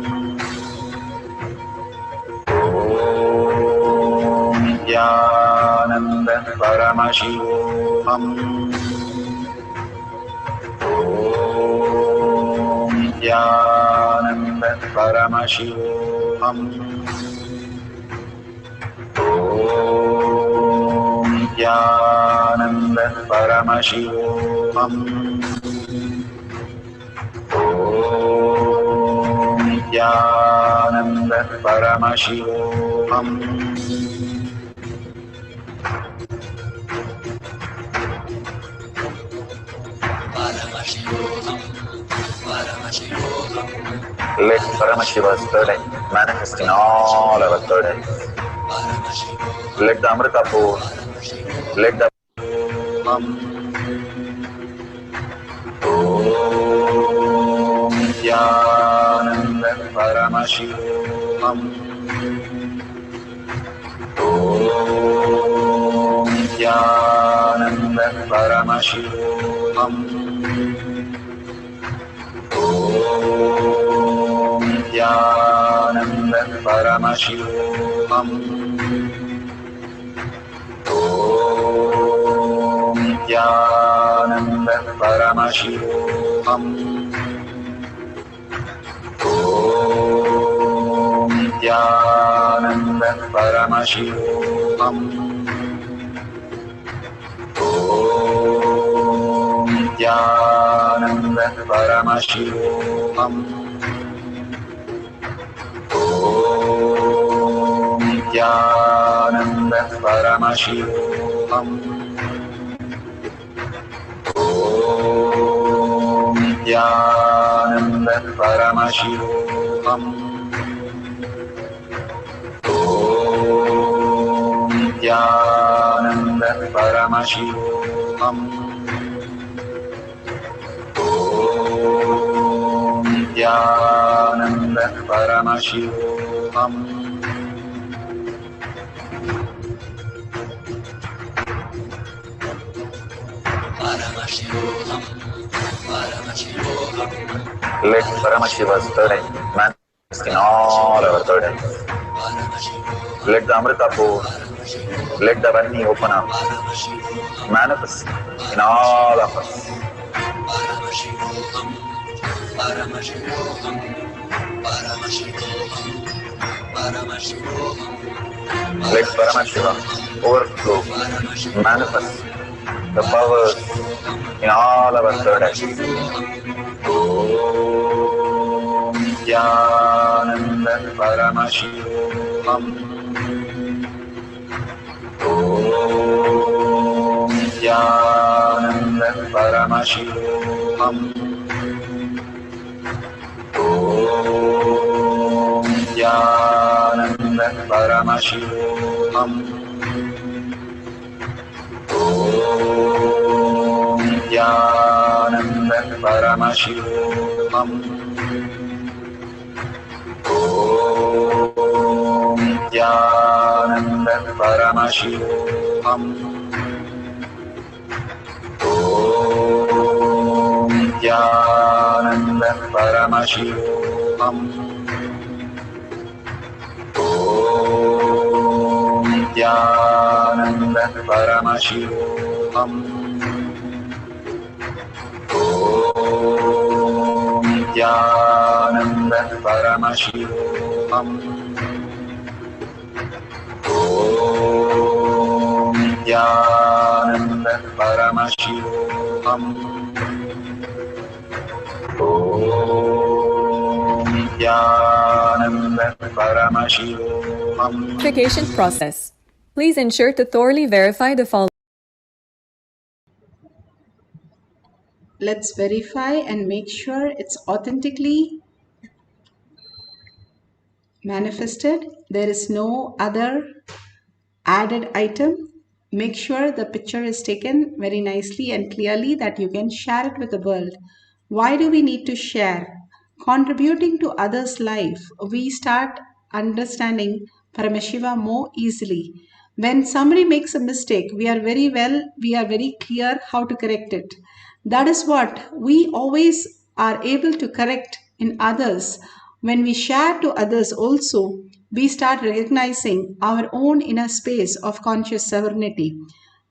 Om Nithyananda Paramashivoham. Om Nithyananda Paramashivoham. Om Nithyananda Paramashivoham. Om Nithyananda Paramashivoham. Let Paramashiva's third eye manifest in all our third eyes. Let the Amrita pour, let the Om Nithyananda Paramashivoham. Om Nithyananda Paramashivoham. Om Nithyananda Paramashivoham. Om Nithyananda Paramashivoham. Om Nithyananda Paramashivoham. Om Nithyananda Paramashivoham. Om Nithyananda Paramashivoham. Om Nithyananda Paramashivoham. Om Nithyananda Paramashivoham. Om Nithyananda Paramashivoham. Let Paramashiva's third eye manifest in all our third eyes. Let the Amrita pour, let the Varni open up, manifest in all of us. Let Paramashiva overflow, manifest the powers in all our third eyes. Om Nithyananda Paramashivoham. Om Nithyananda Paramashivoham. Om Nithyananda Paramashivoham. Om Nithyananda Paramashivoham. Om Nithyananda Paramashivoham. Om Nithyananda Paramashivoham. Om Nithyananda Paramashivoham. Om Nithyananda Paramashivoham. Om Nithyananda Paramashivoham. Om Nithyananda Paramashivoham. Verification process. Please ensure to thoroughly verify the following. Let's verify and make sure it's authentically manifested. There is no other added item. Make sure the picture is taken very nicely and clearly that you can share it with the world. Why do we need to share? Contributing to others' life, we start understanding Paramashiva more easily. When somebody makes a mistake, we are very clear how to correct it. That is what we always are able to correct in others. When we share to others also, we start recognizing our own inner space of conscious sovereignty,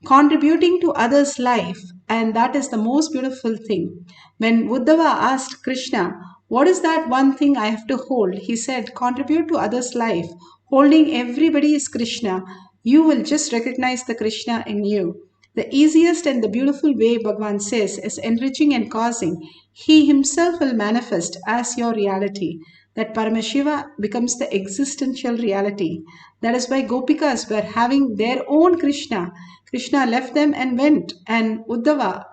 contributing to others' life, and that is the most beautiful thing. When Uddhava asked Krishna, "What is that one thing I have to hold?" he said, "Contribute to others' life. Holding everybody is Krishna. You will just recognize the Krishna in you." The easiest and the beautiful way, Bhagavan says, is enriching and causing. He himself will manifest as your reality. That Paramashiva becomes the existential reality. That is why Gopikas were having their own Krishna. Krishna left them and went, and Uddhava,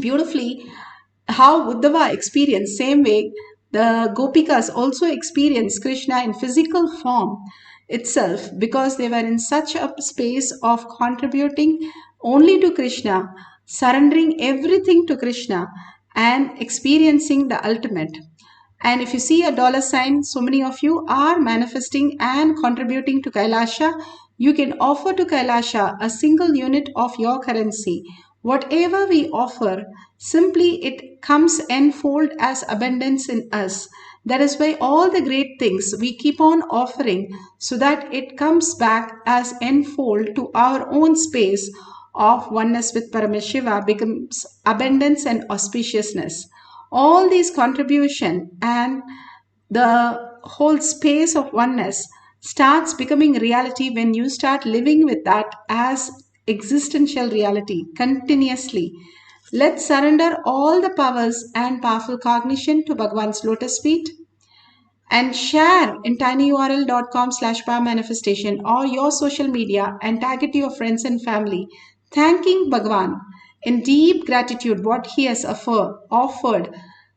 beautifully, how Uddhava experienced, same way the Gopikas also experienced Krishna in physical form itself, because they were in such a space of contributing only to Krishna, surrendering everything to Krishna, and experiencing the ultimate. And if you see a dollar sign, so many of you are manifesting and contributing to Kailasa. You can offer to Kailasa a single unit of your currency. Whatever we offer, simply it comes enfold as abundance in us. That is why all the great things we keep on offering, so that it comes back as enfold to our own space of oneness with Paramashiva, becomes abundance and auspiciousness. All these contribution and the whole space of oneness starts becoming reality when you start living with that as existential reality continuously. Let's surrender all the powers and powerful cognition to Bhagavan's lotus feet and share in tinyurl.com/power manifestation or your social media and tag it to your friends and family, thanking Bhagavan in deep gratitude what he has offered,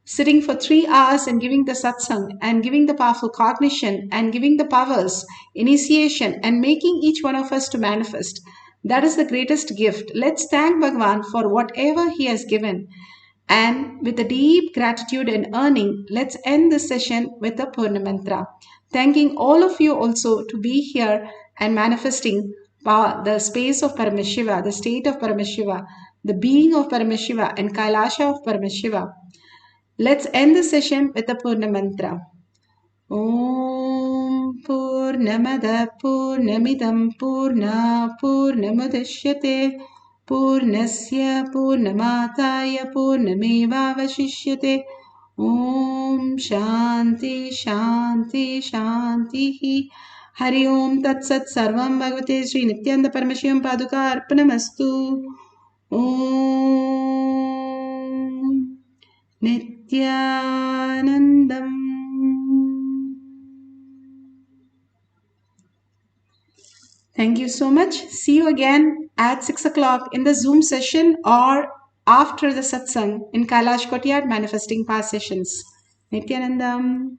sitting for 3 hours and giving the satsang and giving the powerful cognition and giving the powers, initiation, and making each one of us to manifest. That is the greatest gift. Let's thank Bhagavan for whatever he has given. And with a deep gratitude and earning, let's end this session with a Purna Mantra. Thanking all of you also to be here and manifesting the space of Paramashiva, the state of Paramashiva, the being of Paramashiva, and Kailasa of Paramashiva. Let's end the session with a Purna Mantra. Om Purnamada Purnamidam Purna Purnamudashyate Purnasya Purnamataya Purnamevavashishyate. Om Shanti Shanti Shanti. Hari Om Tat Sat Sarvam Bhagavate Sri Nithyananda Paramashivam Paduka Arpanamastu. Om Nithyanandam. Thank you so much. See you again at 6 o'clock in the Zoom session or after the satsang in Kailash Kotyard Manifesting Past Sessions. Nithyanandam.